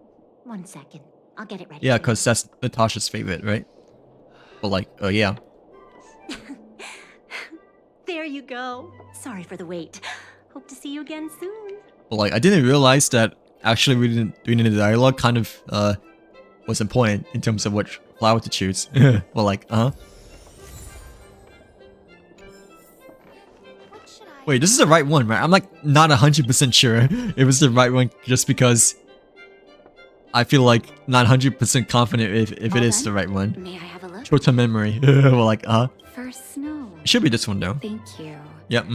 1 second. I'll get it ready. Yeah, for you. because that's Natasha's favorite, right? But like, yeah. There you go. Sorry for the wait. Hope to see you again soon. But like, I didn't realize that actually reading the dialogue kind of was important in terms of which flower to choose. Well, like, What should I wait, this is the right one, right? I'm like not 100% sure it was the right one just because I feel like not 100% confident if it Well is then, the right one. May I have a look? Short-term memory. Well, like, First snow. it should be this one though. Thank you. Yep.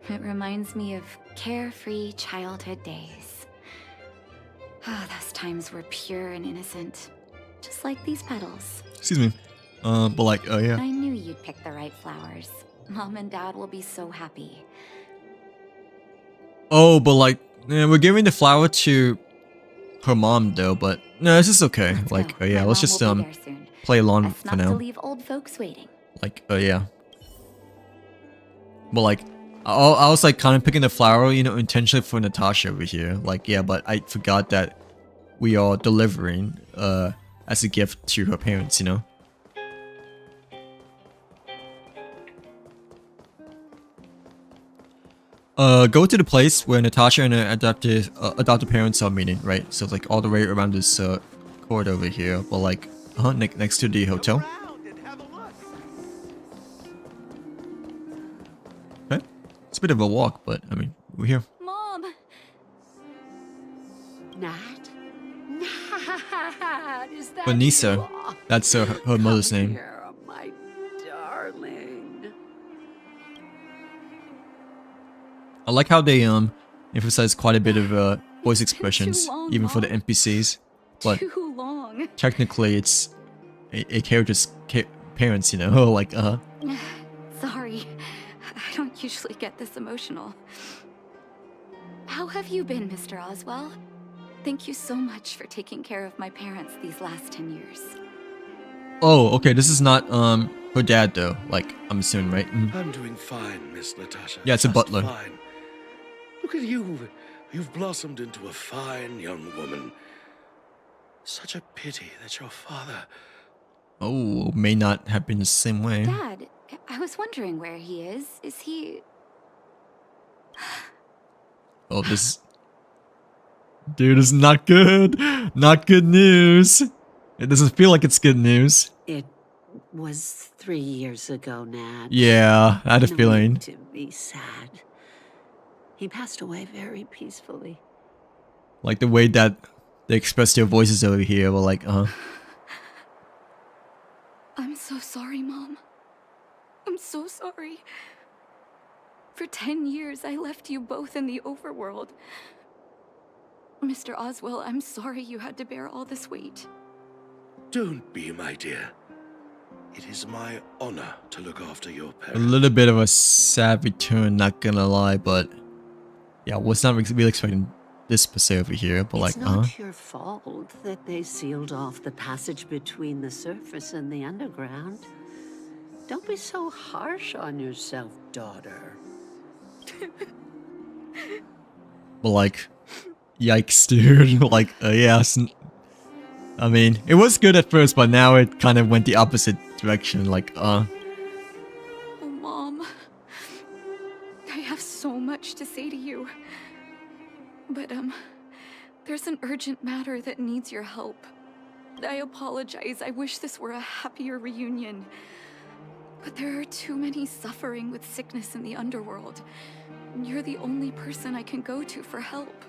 It reminds me of carefree childhood days. Those times were pure and innocent. Just like these petals. Excuse me. But like, yeah. I knew you'd pick the right flowers. Mom and Dad will be so happy. Oh, but like, yeah, we're giving the flower to her mom though. But no, this is okay. Let's Like, go. yeah, My let's mom just will be there soon. play along Best for not to now. leave old folks waiting. Like, yeah. But like, I was like kind of picking the flower, you know, intentionally for Natasha over here. Like, yeah, but I forgot that we are delivering as a gift to her parents, you know. Go to the place where Natasha and her adopted parents are meeting, right? So it's like all the way around this court over here, but like, next to the hotel. Okay, it's a bit of a walk, but I mean, we're here. Mom! Nat? Nat, is that Vanessa, you? that's her mother's Come name. here, my darling. I like how they emphasize quite a bit of voice expressions, long, even for the Mom. NPCs. But Too long. technically, it's a character's parents, you know. Like, Sorry. I don't usually get this emotional. How have you been, Mr. Oswell? Thank you so much for taking care of my parents these last 10 years. oh, okay. This is not her dad though. Like, I'm assuming, right? I'm doing fine, Miss Natasha. Yeah, it's a Just butler. Fine. Look at you. You've blossomed into a fine young woman. Such a pity that your father... Oh, may not have been the same way. Dad, I was wondering where he is. Is he... Oh, this. Dude, this is not good. Not good news. It doesn't feel like it's good news. It was 3 years ago, Nat. Yeah, I had a No feeling. need to be sad. He passed away very peacefully. Like the way that they express their voices over here were like, I'm so sorry, Mom. I'm so sorry. For 10 years, I left you both in the Overworld. Mr. Oswell, I'm sorry you had to bear all this weight. Don't be, my dear. It is my honor to look after your a parents. little bit of a sad return, not gonna lie, but yeah, I was not really expecting this per se over here, but like, It's not your fault that they sealed off the passage between the surface and the underground. Don't be so harsh on yourself, daughter. but like, yikes, dude. Like, yeah, I mean, it was good at first, but now it kind of went the opposite direction, like, Oh, Mom. I have so much to say to you. But, there's an urgent matter that needs your help. I apologize. I wish this were a happier reunion. But there are too many suffering with sickness in the underworld. You're the only person I can go to for help.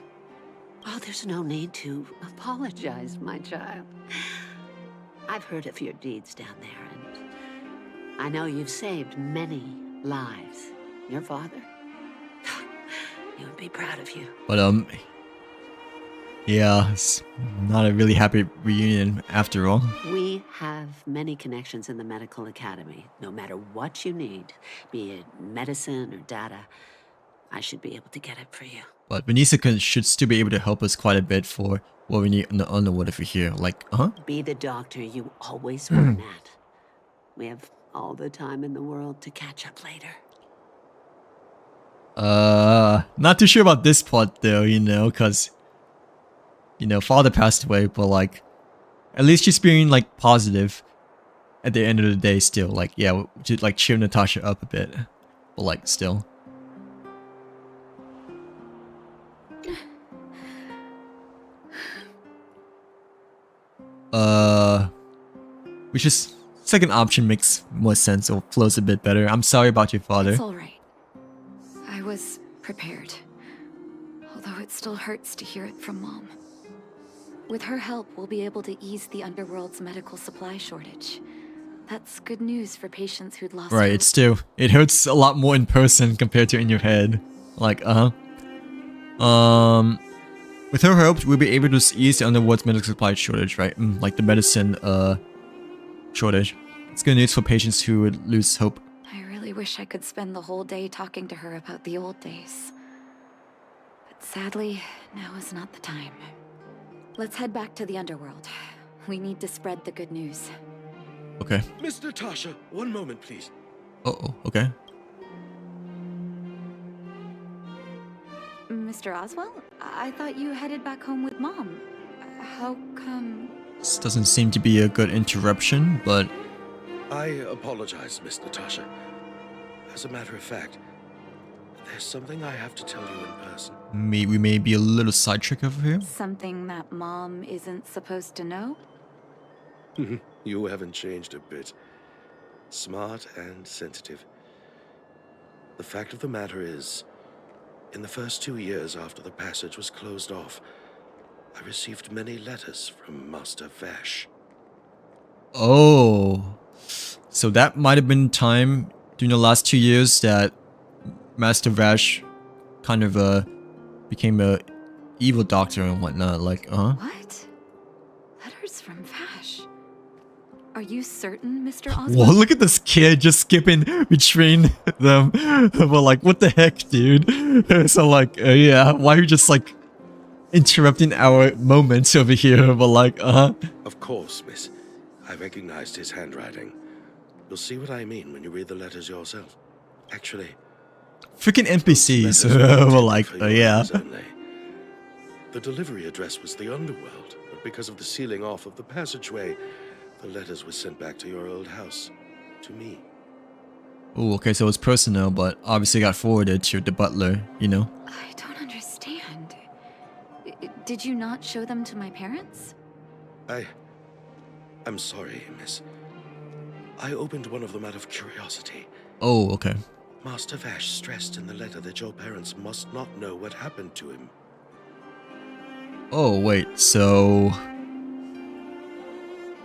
Oh, there's no need to apologize, my child. I've heard of your deeds down there, and I know you've saved many lives. Your father? He would be proud of you. but yeah, it's not a really happy reunion after all. We have many connections in the medical academy. No matter what you need, be it medicine or data, I should be able to get it for you. But Vanessa should still be able to help us quite a bit for what we need in the underworld over here. Like, Be the doctor you always were, Nat. We have all the time in the world to catch up later. Not too sure about this part though, you know, cause, you know, father passed away, but like, at least she's being like positive at the end of the day still. Like, yeah, to like cheer Natasha up a bit, but like still. Which is second option makes more sense or flows a bit better. I'm sorry about your father. It's all right. I was prepared. Although it still hurts to hear it from Mom. With her help, we'll be able to ease the underworld's medical supply shortage. That's good news for patients who'd lost Right, hope. it's still, it hurts a lot more in person compared to in your head. Like, with her help, we'll be able to ease the underworld's medical supply shortage, right? Like the medicine, shortage. It's good news for patients who would lose hope. I really wish I could spend the whole day talking to her about the old days. But sadly, now is not the time. Let's head back to the underworld. We need to spread the good news. Okay. Miss Natasha, one moment, please. Uh-oh, okay. Mr. Oswell? I thought you headed back home with Mom. How come... This doesn't seem to be a good interruption, but... I apologize, Miss Natasha. As a matter of fact, there's something I have to tell you in person. we may be a little sidetracked over here. Something that Mom isn't supposed to know? You haven't changed a bit. Smart and sensitive. The fact of the matter is, in the first 2 years after the passage was closed off, I received many letters from Master Vash. Oh. So that might have been time during the last 2 years that Master Vash kind of became a evil doctor and whatnot, like, What? Letters from Vash? Are you certain, Mr. Oswald? Whoa, look at this kid just skipping between them. But like, what the heck, dude? So like, yeah, why are you just like interrupting our moments over here? But like, Of course, miss. I recognized his handwriting. You'll see what I mean when you read the letters yourself. Actually, freaking NPCs. letters were Well, intended like, for your yeah. eyes only. The delivery address was the underworld, but because of the sealing off of the passageway, the letters were sent back to your old house. To me. Oh, okay, so it's personal, but obviously got forwarded to the butler, you know? I don't understand. Did you not show them to my parents? I'm sorry, miss. I opened one of them out of curiosity. Oh, okay. Master Vash stressed in the letter that your parents must not know what happened to him. Oh, wait, so...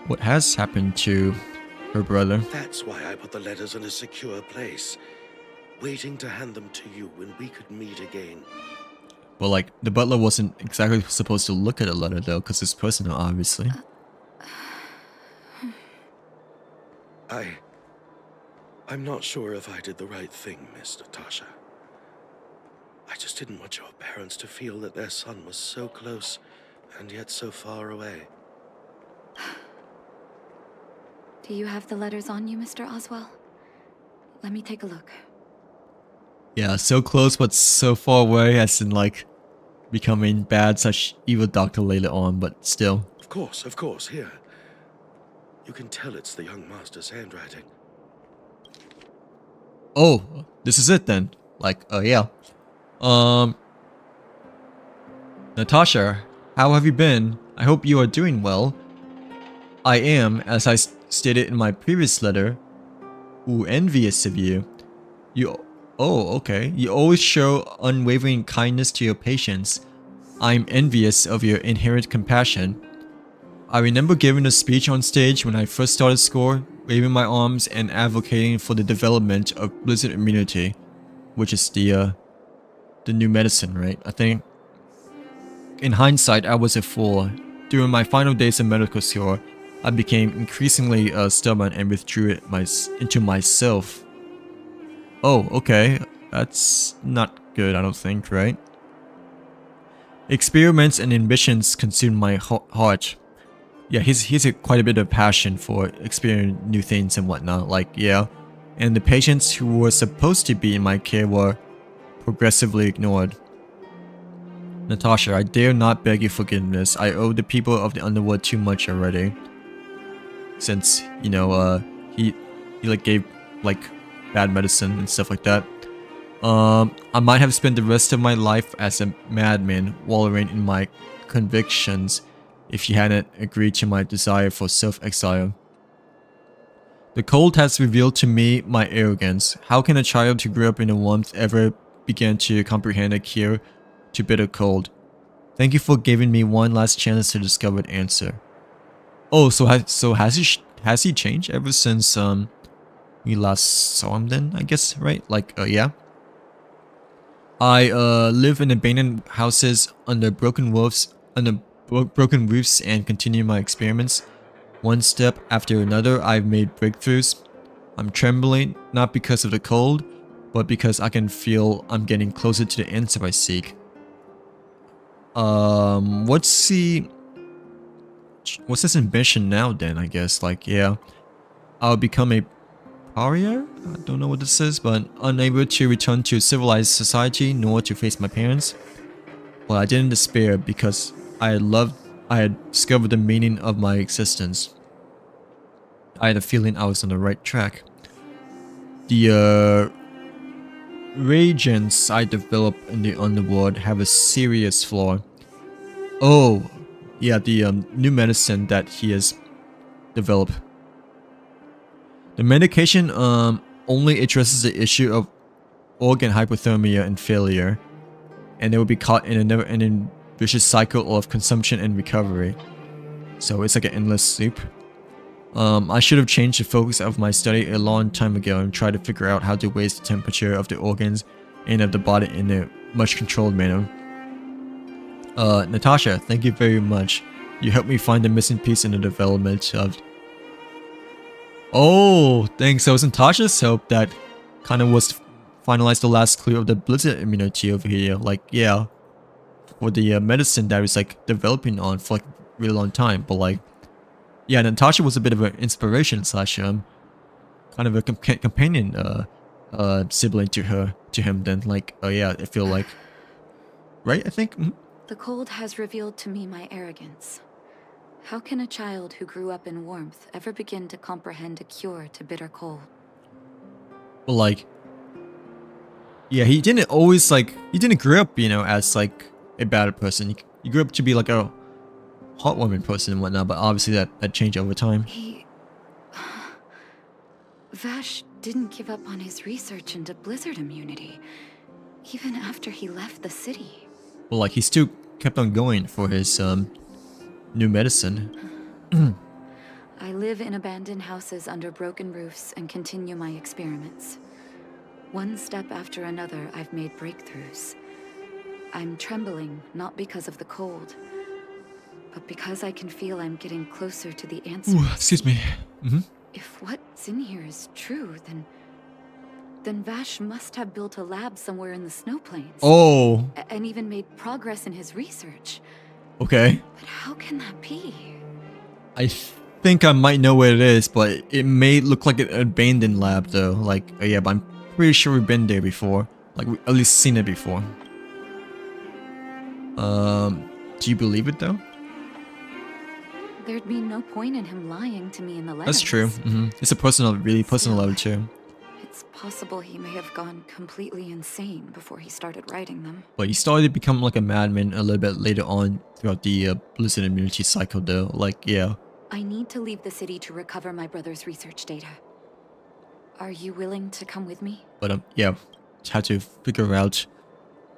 what has happened to her brother? That's why I put the letters in a secure place, waiting to hand them to you when we could meet again. Well, like, the butler wasn't exactly supposed to look at a letter, though, because it's personal, obviously. I'm not sure if I did the right thing, Miss Natasha. I just didn't want your parents to feel that their son was so close and yet so far away. Do you have the letters on you, Mr. Oswell? Let me take a look. Yeah, so close but so far away, as in, like, becoming bad such evil doctor later on, but still. Of course, here. You can tell it's the young master's handwriting. Oh, this is it then. Like, yeah. Natasha, how have you been? I hope you are doing well. I am, as I stated in my previous letter, envious of you. Oh, okay. You always show unwavering kindness to your patients. I'm envious of your inherent compassion. I remember giving a speech on stage when I first started SCORE, waving my arms and advocating for the development of blizzard immunity, which is the new medicine, right? I think. In hindsight, I was a fool. During my final days of medical school, I became increasingly stubborn and withdrew it into myself. Oh, okay. That's not good, I don't think, right? Experiments and ambitions consumed my heart. Yeah, he's quite a bit of passion for experiencing new things and whatnot, like, yeah. And the patients who were supposed to be in my care were progressively ignored. Natasha, I dare not beg your forgiveness. I owe the people of the underworld too much already. Since, you know, he like gave, like, bad medicine and stuff like that. I might have spent the rest of my life as a madman, wallowing in my convictions, if you hadn't agreed to my desire for self-exile. The cold has revealed to me my arrogance. How can a child who grew up in the warmth ever begin to comprehend a cure to bitter cold? Thank you for giving me one last chance to discover the answer. Oh, so has he changed ever since we last saw him then, I guess, right? Like, yeah. I live in abandoned houses under broken roofs and continue my experiments. One step after another, I've made breakthroughs. I'm trembling, not because of the cold, but because I can feel I'm getting closer to the answer I seek. What's his ambition now then, I guess? Like, yeah, I'll become a pariah? I don't know what this is, but unable to return to civilized society nor to face my parents. Well, I didn't despair because I had discovered the meaning of my existence. I had a feeling I was on the right track. The reagents I developed in the underworld have a serious flaw. Oh, yeah, the new medicine that he has developed. The medication only addresses the issue of organ hypothermia and failure, and they will be caught in a never-ending vicious cycle of consumption and recovery. So it's like an endless loop. I should have changed the focus of my study a long time ago and tried to figure out how to raise the temperature of the organs and of the body in a much controlled manner. Natasha, thank you very much. You helped me find the missing piece in the development of... Oh, thanks. So it was Natasha's help that kind of was finalized the last clue of the blizzard immunity over here. Like, yeah, for the medicine that was like developing on for like a really long time. But like, yeah, Natasha was a bit of an inspiration slash kind of a companion sibling to him. Then like, oh yeah, I feel like, right? I think. Mm-hmm. The cold has revealed to me my arrogance. How can a child who grew up in warmth ever begin to comprehend a cure to bitter cold? Well, like, yeah, he didn't grow up, you know, as like a bad person. He grew up to be like a heartwarming person and whatnot, but obviously that changed over time. Vash didn't give up on his research into blizzard immunity, even after he left the city. Well, like, he still kept on going for his, new medicine. I live in abandoned houses under broken roofs and continue my experiments. One step after another, I've made breakthroughs. I'm trembling, not because of the cold, but because I can feel I'm getting closer to the answer. Ooh, excuse me. If what's in here is true, then Vash must have built a lab somewhere in the snow plains. Oh, And even made progress in his research. okay. But how can that be? I think I might know where it is, but it may look like an abandoned lab though. Like, yeah, but I'm pretty sure we've been there before. Like, we at least seen it before. Do you believe it though? There'd be no point in him lying to me in the letters. That's true. It's a personal, really personal level too. It's possible he may have gone completely insane before he started writing them. But he started to become like a madman a little bit later on throughout the blizzard immunity cycle though. Like, yeah. I need to leave the city to recover my brother's research data. Are you willing to come with me? But yeah, just had to figure out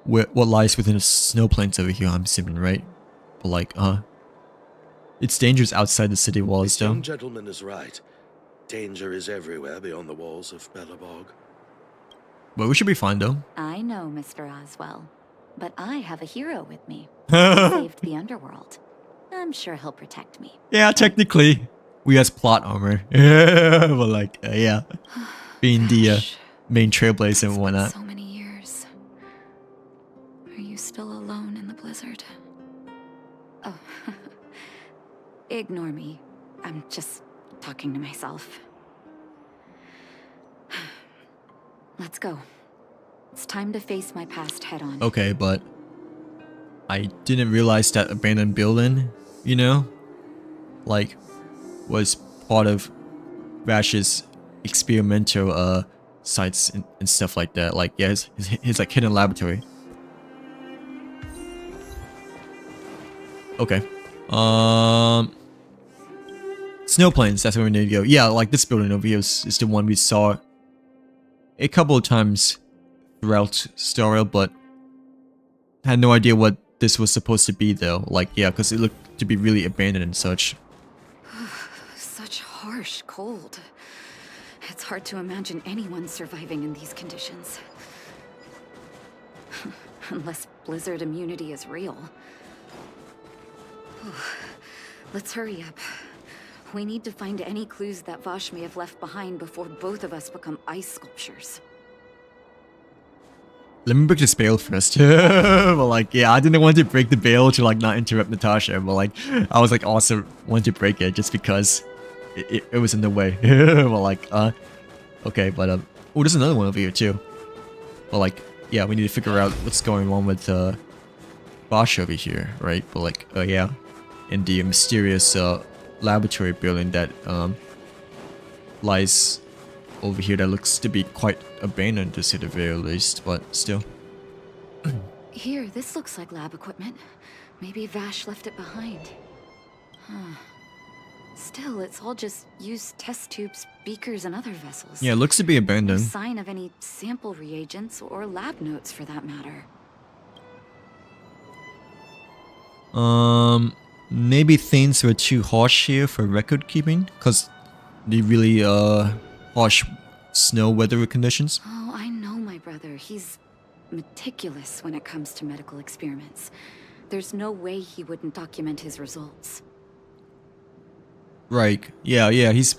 what lies within the snow plains over here, I'm assuming, right? But like, it's dangerous outside the city walls This though. young gentleman is right. Danger is everywhere beyond the walls of Belobog. But we should be fine though. I know, Mr. Oswell. But I have a hero with me. He saved the underworld. I'm sure he'll protect me. Yeah, technically, we has plot armor. But like, yeah, being the Gosh, main trailblazer it's and been whatnot. so many years. Are you still alone in the blizzard? Oh, ignore me. I'm just talking to myself. Let's go. It's time to face my past head on. Okay, but I didn't realize that abandoned building, you know, like, was part of Vash's experimental sites and stuff like that. Like, yeah, his like hidden laboratory. Okay. Snow plains, that's where we need to go. Yeah, like this building over here is the one we saw a couple of times throughout story, but had no idea what this was supposed to be though. Like, yeah, because it looked to be really abandoned and such. Such harsh cold. It's hard to imagine anyone surviving in these conditions. Unless blizzard immunity is real. Let's hurry up. We need to find any clues that Vash may have left behind before both of us become ice sculptures. Let me break this bale first. But like, yeah, I didn't want to break the bale to like not interrupt Natasha, but like, I was like also wanted to break it just because it was in the way. But like, okay, but oh, there's another one over here too. But like, yeah, we need to figure out what's going on with Vash over here, right? But like, yeah, in the mysterious laboratory building that lies over here that looks to be quite abandoned to say the very least, but still. Here, this looks like lab equipment. Maybe Vash left it behind. Huh. Still, it's all just used test tubes, beakers, and other vessels. Yeah, it looks to be No abandoned. sign of any sample reagents or lab notes for that matter. Maybe things were too harsh here for record keeping, cause the really harsh snow weather conditions. Oh, I know my brother. He's meticulous when it comes to medical experiments. There's no way he wouldn't document his results. Right. Yeah. He's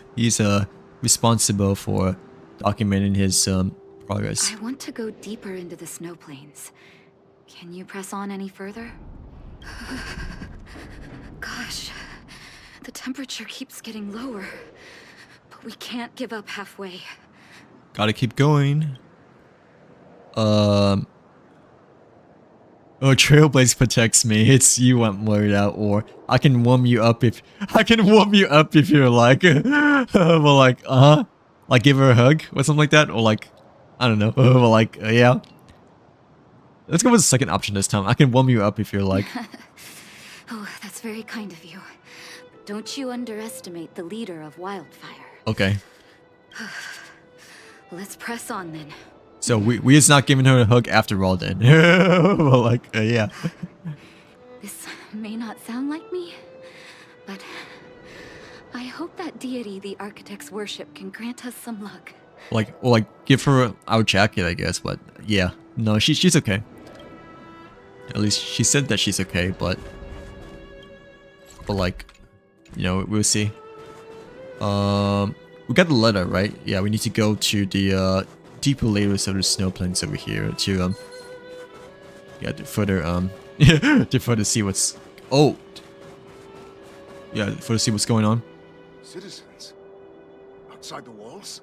responsible for documenting his progress. I want to go deeper into the snow plains. Can you press on any further? Gosh, the temperature keeps getting lower, but we can't give up halfway. Gotta keep going. Oh, Trailblaze protects me. It's you I'm worried out, or I can warm you up if you're like, well, like, like give her a hug or something like that, or like, I don't know, well, like, yeah. Let's go with the second option this time. I can warm you up if you're like. Oh, that's very kind of you. Don't you underestimate the leader of Wildfire. Okay. Let's press on then. So we just not giving her a hug after all then. Well, like, yeah. This may not sound like me, but I hope that deity the architects worship can grant us some luck. Like give her our jacket, I guess, but yeah. No, she's okay. At least she said that she's okay, but like, you know, we'll see. We got the letter, right? Yeah, we need to go to the deeper layers of the snow plains over here to yeah, to further to further see what's yeah, further see what's going on. Citizens? Outside the walls?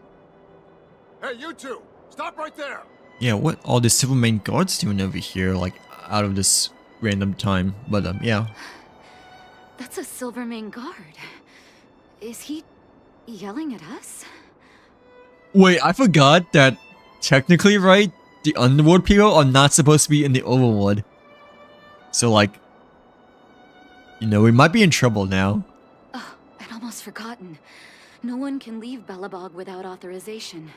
Hey, you two! Stop right there! Yeah, what all the Silvermane guards doing over here, like out of this random time? But yeah. That's a Silvermane guard. Is he yelling at us? Wait, I forgot that technically, right? The Underworld people are not supposed to be in the Overworld. So like, you know, we might be in trouble now. Oh, I'd almost forgotten. No one can leave Belobog without authorization.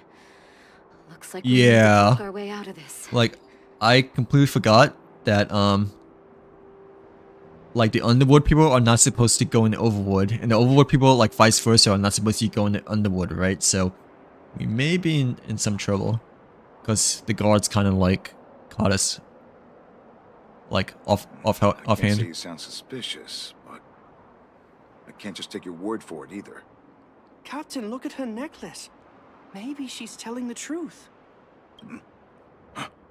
Looks like we need to talk our way out of this. Like, I completely forgot that like the Underworld people are not supposed to go in the Overworld, and the Overworld people, like vice versa, are not supposed to go in the Underworld, right? So we may be in some trouble, because the guards kind of like caught us like offhand. I can't say you sound suspicious, but I can't just take your word for it either. Captain, look at her necklace. Maybe she's telling the truth.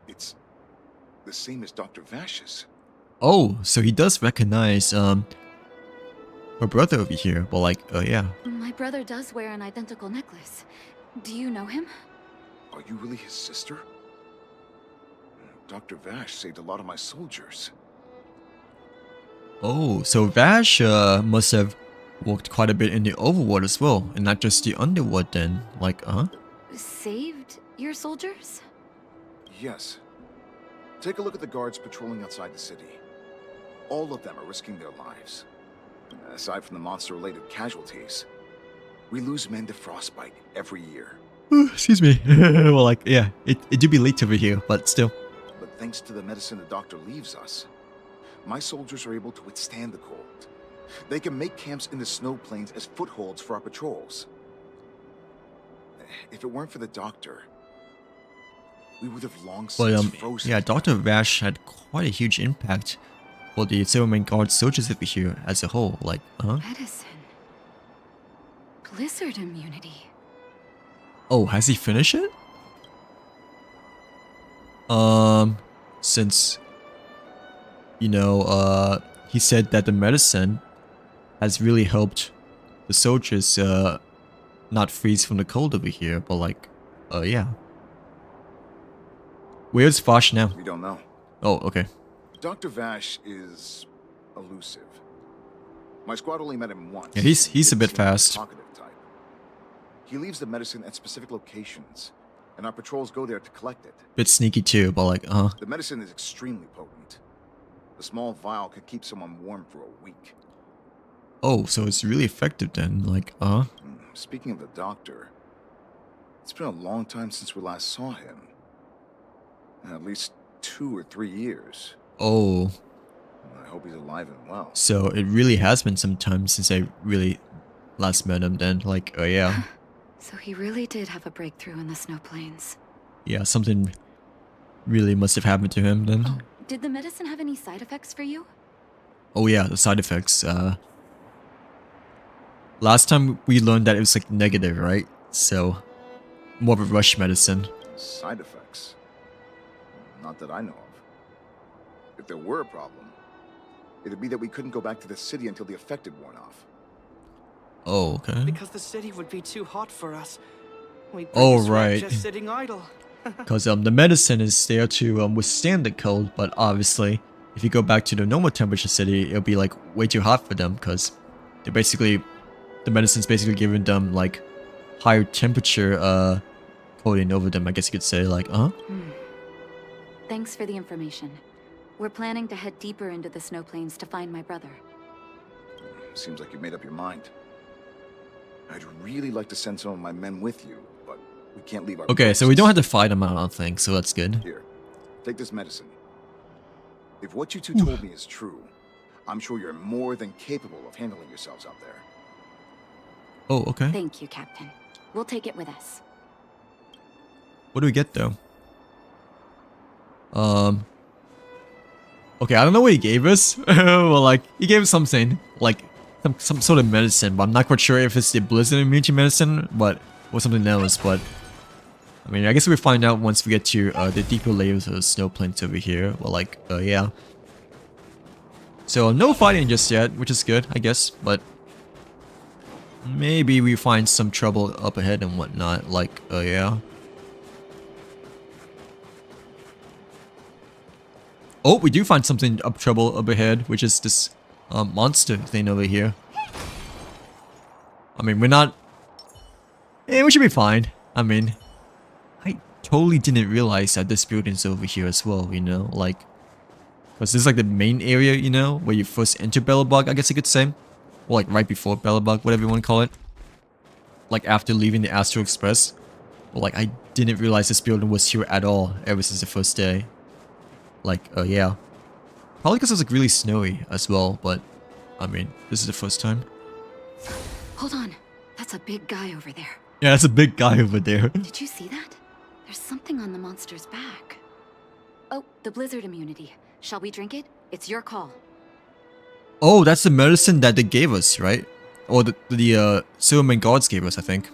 It's the same as Dr. Vash's. Oh, so he does recognize her brother over here. Well, like, yeah. My brother does wear an identical necklace. Do you know him? Are you really his sister? Dr. Vash saved a lot of my soldiers. Oh, so Vash must have worked quite a bit in the Overworld as well, and not just the Underworld then. Like, Saved your soldiers? Yes. Take a look at the guards patrolling outside the city. All of them are risking their lives. Aside from the monster-related casualties, we lose men to frostbite every year. Excuse me. Well, like, yeah, it do be late over here, but still. But thanks to the medicine the doctor leaves us, my soldiers are able to withstand the cold. They can make camps in the snow plains as footholds for our patrols. If it weren't for the doctor, we would have long since frozen. Yeah, Dr. Vash had quite a huge impact for the Silvermane Guard soldiers over here as a whole. Like, Medicine. Blizzard immunity. Oh, has he finished it? Since, you know, he said that the medicine has really helped the soldiers, not freeze from the cold over here, but like, yeah. Where's Vash now? We don't know. Oh, okay. Dr. Vash is elusive. My squad only met him once. Yeah, he's a bit fast. Talkative type. He leaves the medicine at specific locations, and our patrols go there to collect it. Bit sneaky too, but like, The medicine is extremely potent. A small vial could keep someone warm for a week. Oh, so it's really effective then, like, Speaking of the doctor, it's been a long time since we last saw him. At least 2 or 3 years. Oh. I hope he's alive and well. So it really has been some time since I really last met him then, like, yeah. So he really did have a breakthrough in the snow plains. Yeah, something really must have happened to him then. Oh, did the medicine have any side effects for you? Oh yeah, the side effects. Last time we learned that it was like negative, right? So, more of a rush medicine. Side effects? Not that I know of. If there were a problem, it'd be that we couldn't go back to the city until the effect had worn off. Oh, okay. Because the city would be too hot for us. We'd Oh, break a sweat right. just sitting idle. Because the medicine is there to withstand the cold, but obviously, if you go back to the normal temperature city, it'll be like way too hot for them because they're basically, the medicine's basically giving them like higher temperature coating over them, I guess you could say, like, Thanks for the information. We're planning to head deeper into the snow plains to find my brother. Seems like you've made up your mind. I'd really like to send some of my men with you, but We can't leave our Okay, so we don't have to fight him, I don't think, so that's good. Here, take this medicine. If what you two told me is true, I'm sure you're more than capable of handling yourselves out there. Oh, okay. Thank you, Captain. We'll take it with us. What do we get though? Okay, I don't know what he gave us. Well, like, he gave us something, like some sort of medicine, but I'm not quite sure if it's the blizzard immunity medicine, but or something else. But I mean, I guess we find out once we get to the deeper layers of the snow plains over here. Well, like, yeah. So no fighting just yet, which is good, I guess. But maybe we find some trouble up ahead and whatnot. Like, yeah. Oh, we do find something trouble up ahead, which is this monster thing over here. I mean, we're not... we should be fine. I mean, I totally didn't realize that this building's over here as well, you know? Like, because this is like the main area, you know? Where you first enter Belobog, I guess you could say. Or like right before Belobog, whatever you want to call it. Like after leaving the Astro Express. Well, like, I didn't realize this building was here at all ever since the first day. Like, yeah. Probably because it was like really snowy as well, but I mean, this is the first time. Hold on. That's a big guy over there. Yeah, that's a big guy over there. Did you see that? There's something on the monster's back. Oh, the blizzard immunity. Shall we drink it? It's your call. Oh, that's the medicine that they gave us, right? Or the Silverman Guards gave us, I think.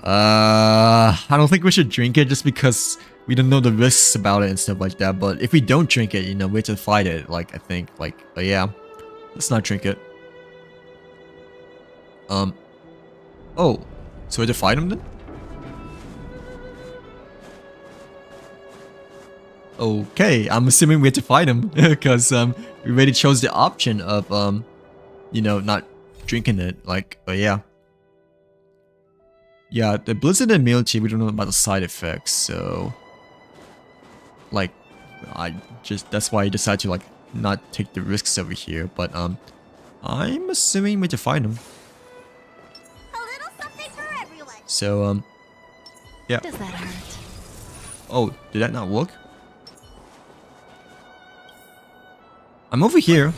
I don't think we should drink it just because we don't know the risks about it and stuff like that. But if we don't drink it, you know, we have to fight it. Like, I think, like, yeah. Let's not drink it. Oh. So we have to fight him then? Okay, I'm assuming we have to fight him. Because, we already chose the option of, you know, not drinking it. Like, yeah. Yeah, the blizzard immunity, we don't know about the side effects, so... Like, that's why I decided to, like, not take the risks over here, but, I'm assuming we have to fight him. A little something for everyone. So, yeah. Does that hurt? Oh, did that not work? I'm over here.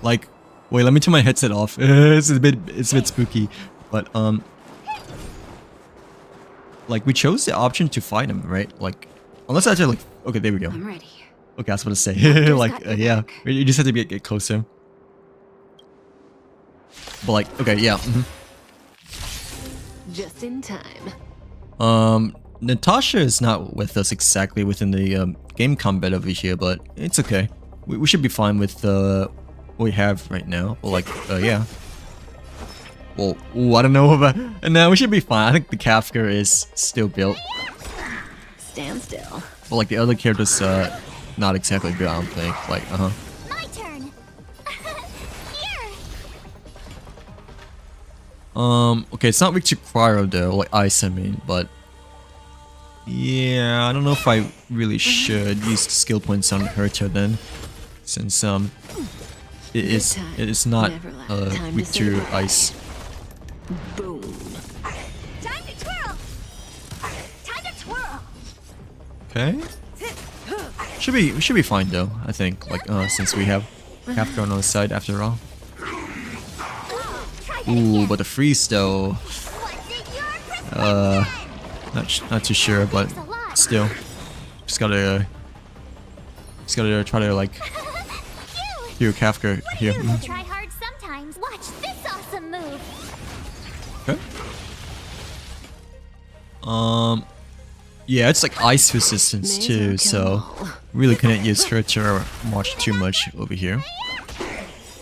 Like, wait, let me turn my headset off. It's a bit spooky, but, like, we chose the option to fight him, right? Like, unless I actually, like... Okay, there we go. I'm ready. Okay, I was about to say. Doctor's like, got your yeah. back. You just have to get closer. But, like, okay, yeah. Just in time. Natasha is not with us exactly within the game combat over here, but it's okay. We should be fine with what we have right now. Well, like, yeah. Well, ooh, I don't know about... No, we should be fine. I think the Kafka is still built. Stand still. Well, like, the other characters, not exactly built, I don't think. Like, My turn. Here. Okay, it's not weak to Cryo, though. Like, Ice, I mean, but... Yeah, I don't know if I really should use the skill points on Herta then. Since, it is not, weak to Ice. Boom. Time to twirl. Time to twirl. Okay. We should be fine though, I think. Like, since we have Kafka on our side after all. Ooh, but the freeze though. Not too sure, but still, just gotta try to like heal Kafka here. We'll try hard sometimes. Watch this awesome move. Okay. Yeah, it's like ice resistance too, so really couldn't use her to much too much over here.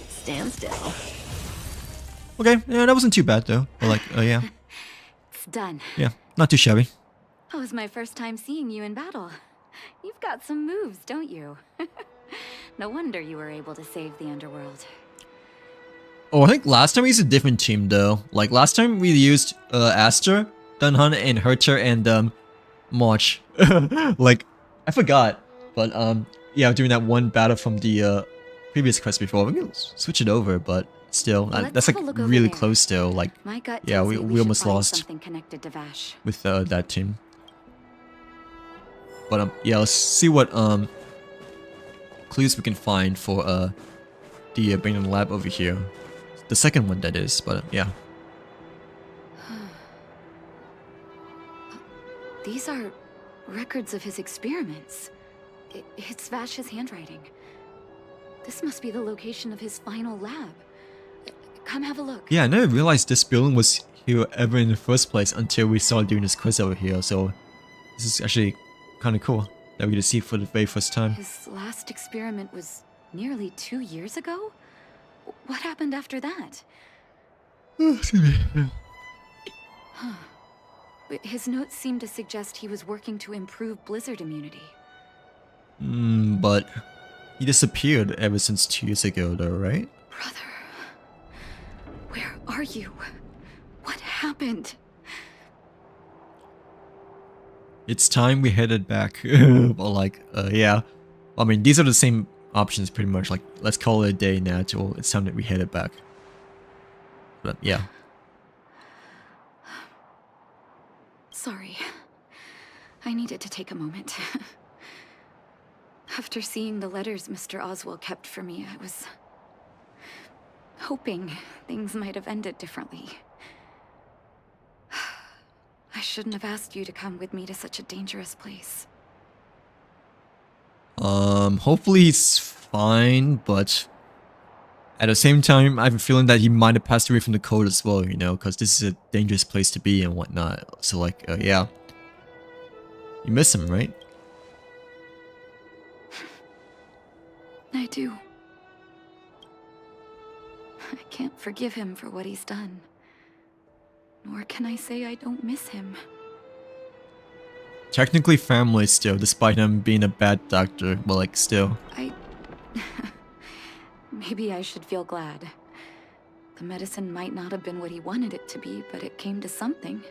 Stand still. Okay, yeah, that wasn't too bad though. But like, yeah, It's done. yeah, not too shabby. That was my first time seeing you in battle. You've got some moves, don't you? No wonder you were able to save the underworld. Oh, I think last time we used a different team though. Like last time we used Aster, Dunhan, and Herter and March. Like I forgot, but yeah, during that one battle from the previous quest before, we can switch it over. But still, Let's that's have like a look over really there. close still. Like, My gut yeah, tells we me should almost find lost something connected to Vash. with that team. But yeah, let's see what clues we can find for the abandoned lab over here. The second one, that is. But yeah. These are records of his experiments. It's Vash's handwriting. This must be the location of his final lab. Come have a look. Yeah, I never realized this building was here ever in the first place until we started doing this quest over here. So this is actually kind of cool that we get to see it for the very first time. His last experiment was nearly 2 years ago? What happened after that? Huh. But his notes seem to suggest he was working to improve blizzard immunity. But he disappeared ever since 2 years ago though, right? Brother, where are you? What happened? It's time we headed back. But like, yeah. I mean, these are the same options pretty much. Like, let's call it a day now till it's time that we headed back. But yeah. Sorry. I needed to take a moment. After seeing the letters Mr. Oswald kept for me, I was hoping things might have ended differently. I shouldn't have asked you to come with me to such a dangerous place. Hopefully he's fine, but at the same time, I have a feeling that he might have passed away from the cold as well, you know, because this is a dangerous place to be and whatnot. So like, yeah. You miss him, right? I do. I can't forgive him for what he's done. Nor can I say I don't miss him. Technically family still, despite him being a bad doctor, but like still. Maybe I should feel glad. The medicine might not have been what he wanted it to be, but it came to something.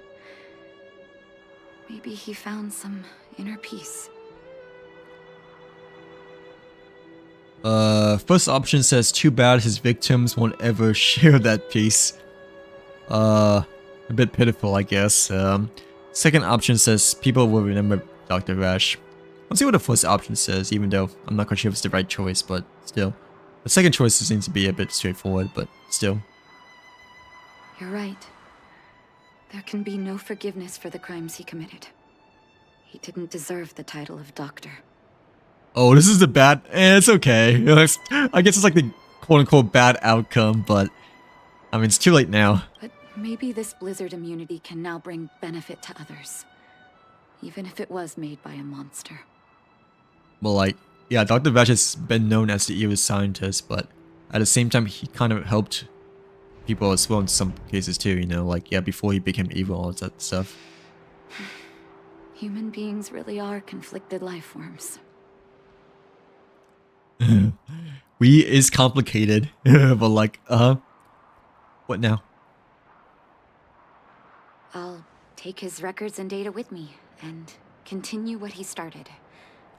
Maybe he found some inner peace. First option says, too bad his victims won't ever share that peace. A bit pitiful, I guess. Second option says, people will remember Dr. Vash. Let's see what the first option says, even though I'm not quite sure if it's the right choice, but still. The second choice seems to be a bit straightforward, but still. You're right. There can be no forgiveness for the crimes he committed. He didn't deserve the title of doctor. Oh, this is the bad... it's okay. I guess it's like the quote-unquote bad outcome, but... I mean, it's too late now. But maybe this blizzard immunity can now bring benefit to others. Even if it was made by a monster. Well, like... Yeah, Dr. Vash has been known as the evil scientist, but... At the same time, he kind of helped people as well in some cases too, you know? Like, yeah, before he became evil, all that stuff. Human beings really are conflicted life forms. We is complicated, but like, what now? I'll take his records and data with me, and continue what he started.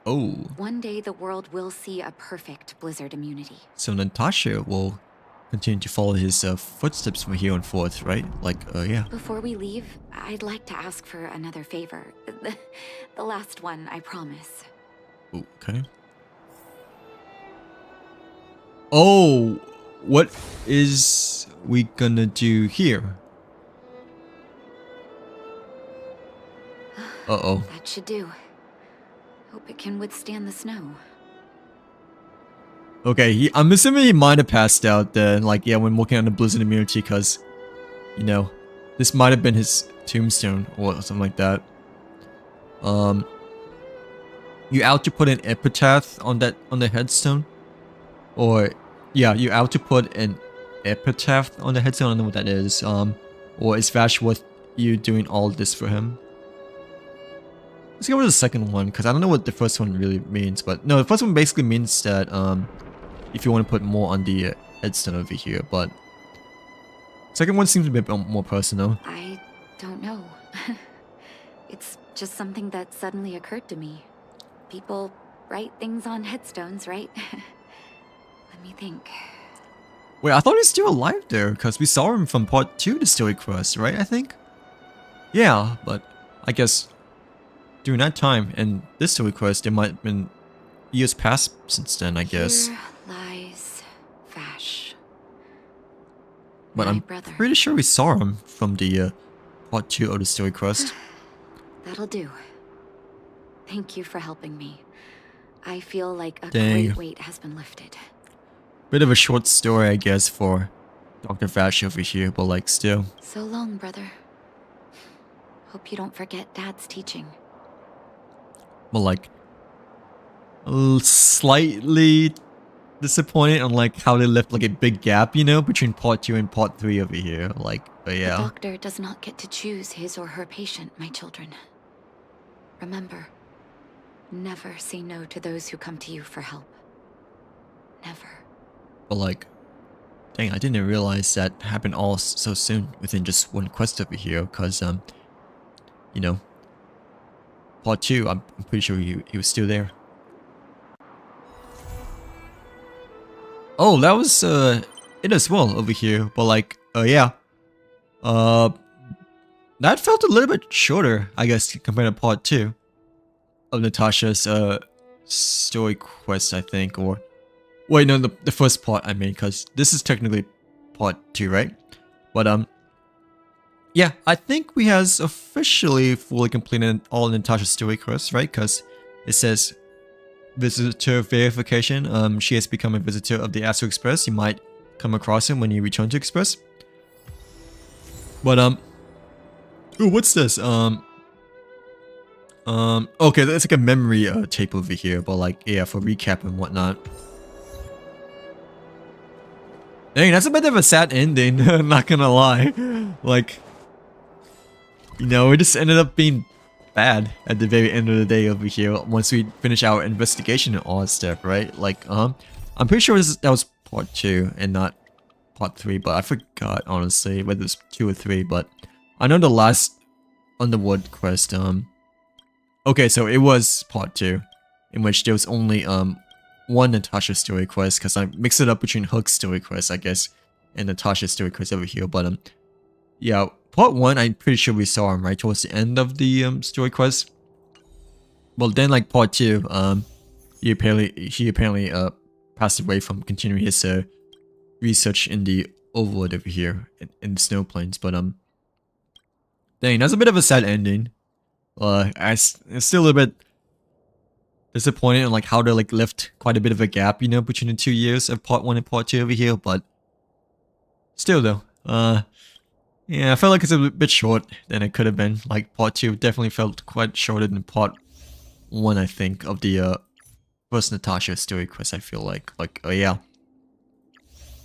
Oh. One day the world will see a perfect blizzard immunity. So Natasha will continue to follow his footsteps from here on forth, right? Like, yeah. Before we leave, I'd like to ask for another favor. The last one, I promise. Okay. Oh, what is we gonna do here? Uh-oh. That should do. Hope it can withstand the snow. Okay, I'm assuming he might have passed out then, like, yeah, when working on the blizzard immunity, because, you know, this might have been his tombstone or something like that. You out to put an epitaph on the headstone? Or, yeah, you out to put an epitaph on the headstone? I don't know what that is. Or is Vash worth you doing all this for him? Let's go with the second one, because I don't know what the first one really means, but no, the first one basically means that, if you want to put more on the headstone over here, but second one seems a bit more personal. I don't know. It's just something that suddenly occurred to me. People write things on headstones, right? Let me think. Wait, I thought he's still alive there, because we saw him from part 2 of the story quest, right, I think? Yeah, but I guess during that time and this story quest, it might have been years past since then, I guess. Here lies Vash. But My I'm brother. pretty sure we saw him from the part 2 of the story quest. That'll do. Thank you for helping me. I feel like a Dang. great weight has been lifted. Bit of a short story, I guess, for Dr. Vash over here, but like still. So long, brother. Hope you don't forget Dad's teaching. But like, slightly disappointed on like how they left like a big gap, you know, between part 2 and part 3 over here. Like, but yeah. The doctor does not get to choose his or her patient, my children. Remember, never say no to those who come to you for help. Never. But like, dang, I didn't realize that happened all so soon within just one quest over here, cause you know, part 2, I'm pretty sure he was still there. Oh, that was it as well over here, but like, yeah, that felt a little bit shorter, I guess, compared to part 2 of Natasha's story quest, I think, or wait, no, the first part I mean, because this is technically part 2, right? But yeah, I think we has officially fully completed all Natasha's story quests, right? Because it says visitor verification. She has become a visitor of the Astro Express. You might come across him when you return to Express. But ooh, what's this? Okay, that's like a memory tape over here, but like, yeah, for recap and whatnot. Dang, that's a bit of a sad ending, I'm not gonna lie. Like, you know, it just ended up being bad at the very end of the day over here once we finish our investigation and all that stuff, right? Like, I'm pretty sure that was part 2 and not part 3, but I forgot, honestly, whether it's 2 or 3, but I know the last Underworld quest, okay, so it was part 2, in which there was only, one Natasha story quest, because I mixed it up between Hook's story quest, I guess, and Natasha's story quest over here, but, yeah, part 1, I'm pretty sure we saw him, right, towards the end of the, story quest. Well, then, like, part 2, he apparently, passed away from continuing his, research in the Overworld over here, in the snow plains, but, dang, that's a bit of a sad ending. It's still a little bit disappointed in like how they like left quite a bit of a gap, you know, between the 2 years of part 1 and part 2 over here, but still though, yeah, I felt like it's a bit short than it could have been. Like part 2 definitely felt quite shorter than part 1, I think, of the first Natasha story quest, I feel like, oh yeah.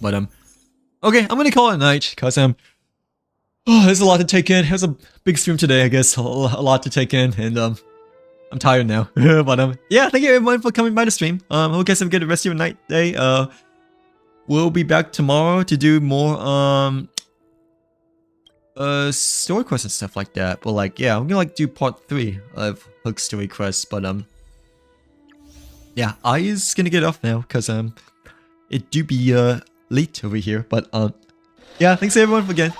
But okay, I'm gonna call it a night, cause oh, there's a lot to take in. It was a big stream today, I guess, a lot to take in, and I'm tired now. But yeah, thank you everyone for coming by the stream. Hope you guys have a good rest of your night, day. We'll be back tomorrow to do more story quests and stuff like that. But like, yeah, I'm gonna like do part 3 of Hook's story quests. But yeah, I is gonna get off now because it do be late over here. But yeah, thanks everyone again.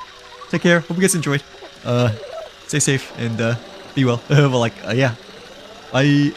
Take care. Hope you guys enjoyed. Stay safe and be well. But like, yeah. Bye.